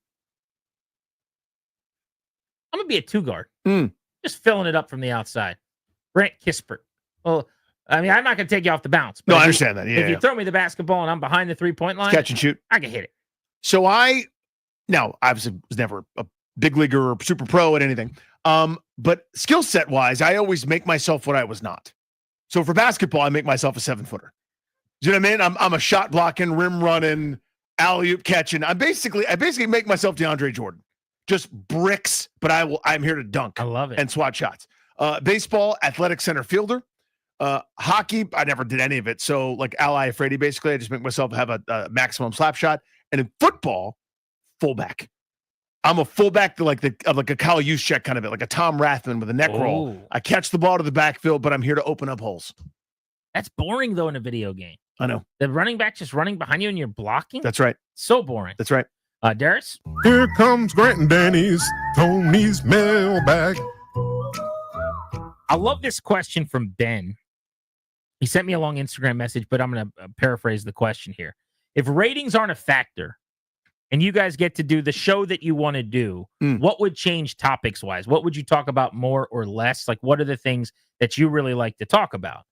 I'm going to be a two-guard. Just filling it up from the outside. Brent Kispert. Well, I'm not going to take you off the bounce. No, I understand that. Yeah, if you throw me the basketball and I'm behind the three-point line, catch and shoot, I can hit it. So I obviously was never a big leaguer or super pro at anything. But skill set wise, I always make myself what I was not. So for basketball, I make myself a 7-footer. Do you know what I mean? I'm a shot blocking, rim running, alley-oop catching. I basically make myself DeAndre Jordan. Just bricks, but I'm here to dunk. I love it. And swat shots. Baseball, athletic center fielder. Hockey, I never did any of it. So like Ally Frady, basically, I just make myself have a maximum slap shot. And in football, fullback. I'm a fullback to like a Kyle Juszczyk kind of it, like a Tom Rathman with a neck roll. I catch the ball to the backfield, but I'm here to open up holes. That's boring though in a video game. I know. The running back just running behind you and you're blocking. That's right. So boring. That's right. Darius? Here comes Grant and Danny's Tony's mailbag. I love this question from Ben. He sent me a long Instagram message, but I'm going to paraphrase the question here. If ratings aren't a factor and you guys get to do the show that you want to do, what would change topics wise? What would you talk about more or less? Like, what are the things that you really like to talk about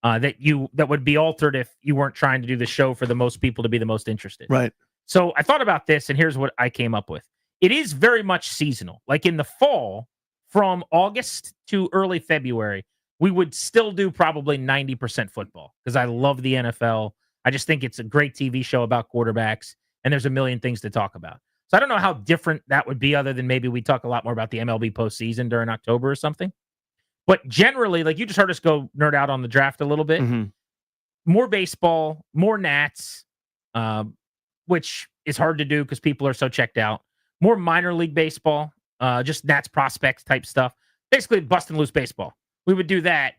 that would be altered if you weren't trying to do the show for the most people to be the most interested? Right. So I thought about this, and here's what I came up with. It is very much seasonal. Like in the fall, from August to early February, we would still do probably 90% football because I love the NFL. I just think it's a great TV show about quarterbacks, and there's a million things to talk about. So I don't know how different that would be other than maybe we talk a lot more about the MLB postseason during October or something. But generally, like you just heard us go nerd out on the draft a little bit. More baseball, more Nats, which is hard to do because people are so checked out. More minor league baseball, just Nats prospects type stuff. Basically, busting loose baseball. We would do that,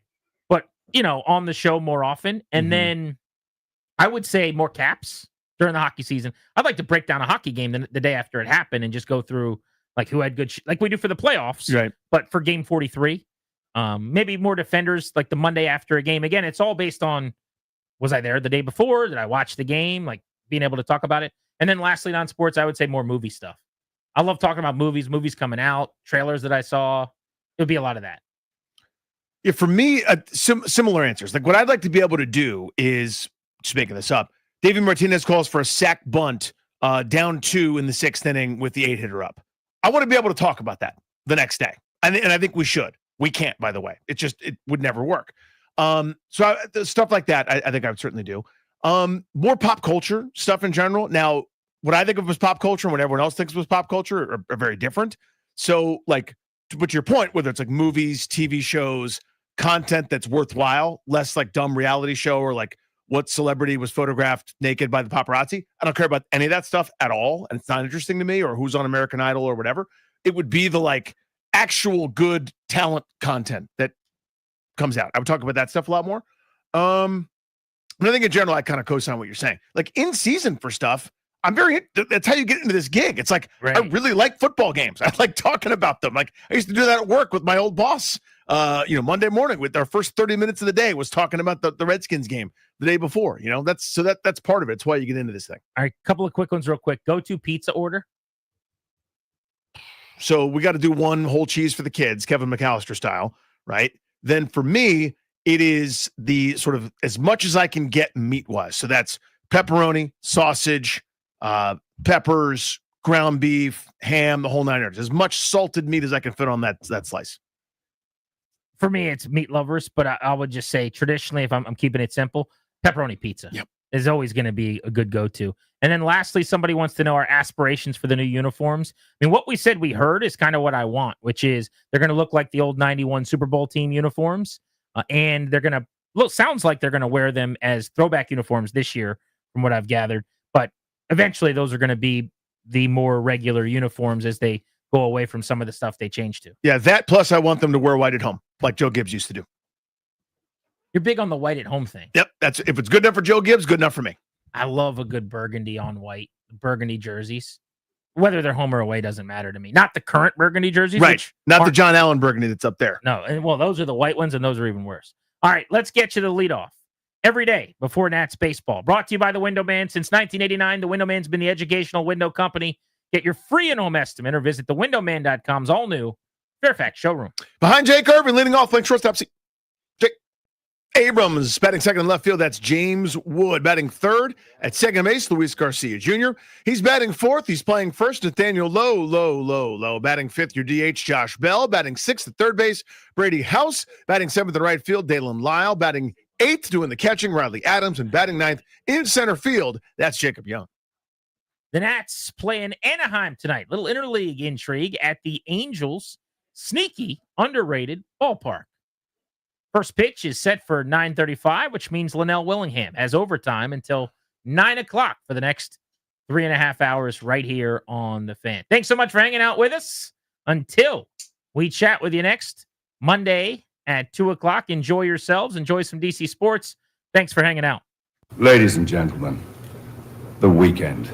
but, on the show more often. And then I would say more caps during the hockey season. I'd like to break down a hockey game the day after it happened and just go through like who had good, like we do for the playoffs, right? But for game 43, maybe more defenders like the Monday after a game. Again, it's all based on, was I there the day before? Did I watch the game? Like being able to talk about it. And then lastly, non-sports, I would say more movie stuff. I love talking about movies coming out, trailers that I saw. It would be a lot of that. Yeah, for me, similar answers. Like what I'd like to be able to do is, just making this up, David Martinez calls for a sack bunt down 2 in the 6th inning with the 8-hitter up. I want to be able to talk about that the next day. And I think we should. We can't, by the way. It would never work. Stuff like that, I think I would certainly do. More pop culture stuff in general. Now, what I think of as pop culture and what everyone else thinks of as pop culture are very different. So, like, to your point, whether it's like movies, TV shows, content that's worthwhile, less like dumb reality show or like what celebrity was photographed naked by the paparazzi. I don't care about any of that stuff at all. And it's not interesting to me, or who's on American Idol or whatever. It would be the like actual good talent content that comes out. I would talk about that stuff a lot more. And I think in general, I kind of co-sign what you're saying. Like in season for stuff, that's how you get into this gig. It's like, right. I really like football games. I like talking about them. Like I used to do that at work with my old boss, Monday morning with our first 30 minutes of the day was talking about the Redskins game the day before, that's part of it. It's why you get into this thing. All right. Couple of quick ones real quick. Go-to pizza order. So we got to do one whole cheese for the kids, Kevin McAllister style, right? Then for me, it is the sort of as much as I can get meat-wise. So that's pepperoni, sausage, peppers, ground beef, ham, the whole 9 yards. As much salted meat as I can fit on that slice. For me, it's meat lovers, but I would just say traditionally, if I'm keeping it simple, pepperoni pizza is always going to be a good go-to. And then lastly, somebody wants to know our aspirations for the new uniforms. I mean, what we said we heard is kind of what I want, which is they're going to look like the old 91 Super Bowl team uniforms. And they're going to sounds like they're going to wear them as throwback uniforms this year from what I've gathered. But eventually those are going to be the more regular uniforms as they go away from some of the stuff they changed to. Yeah, that plus I want them to wear white at home, like Joe Gibbs used to do. You're big on the white at home thing. Yep, that's if it's good enough for Joe Gibbs, good enough for me. I love a good burgundy on white, burgundy jerseys. Whether they're home or away doesn't matter to me. Not the current burgundy jerseys. Right, not the John Allen burgundy that's up there. No, and well, those are the white ones, and those are even worse. All right, let's get you the leadoff. Every day before Nats baseball. Brought to you by the Window Man. Since 1989, the Window Man's been the educational window company. Get your free in-home estimate or visit thewindowman.com's all-new Fairfax showroom. Behind Jake Irvin, leading off, playing shortstop. Jake Abrams batting second in left field. That's James Wood. Batting third at second base, Luis Garcia Jr. He's batting fourth. He's playing first, Nathaniel Lowe. Batting fifth, your DH, Josh Bell. Batting sixth at third base, Brady House. Batting seventh at right field, Dalen Lyle. Batting eighth, doing the catching, Riley Adams. And batting ninth in center field, that's Jacob Young. The Nats play in Anaheim tonight. Little interleague intrigue at the Angels' sneaky, underrated ballpark. First pitch is set for 9:35, which means Linnell Willingham has overtime until 9 o'clock for the next 3.5 hours right here on The Fan. Thanks so much for hanging out with us. Until we chat with you next Monday at 2 o'clock, enjoy yourselves. Enjoy some DC sports. Thanks for hanging out. Ladies and gentlemen, the weekend.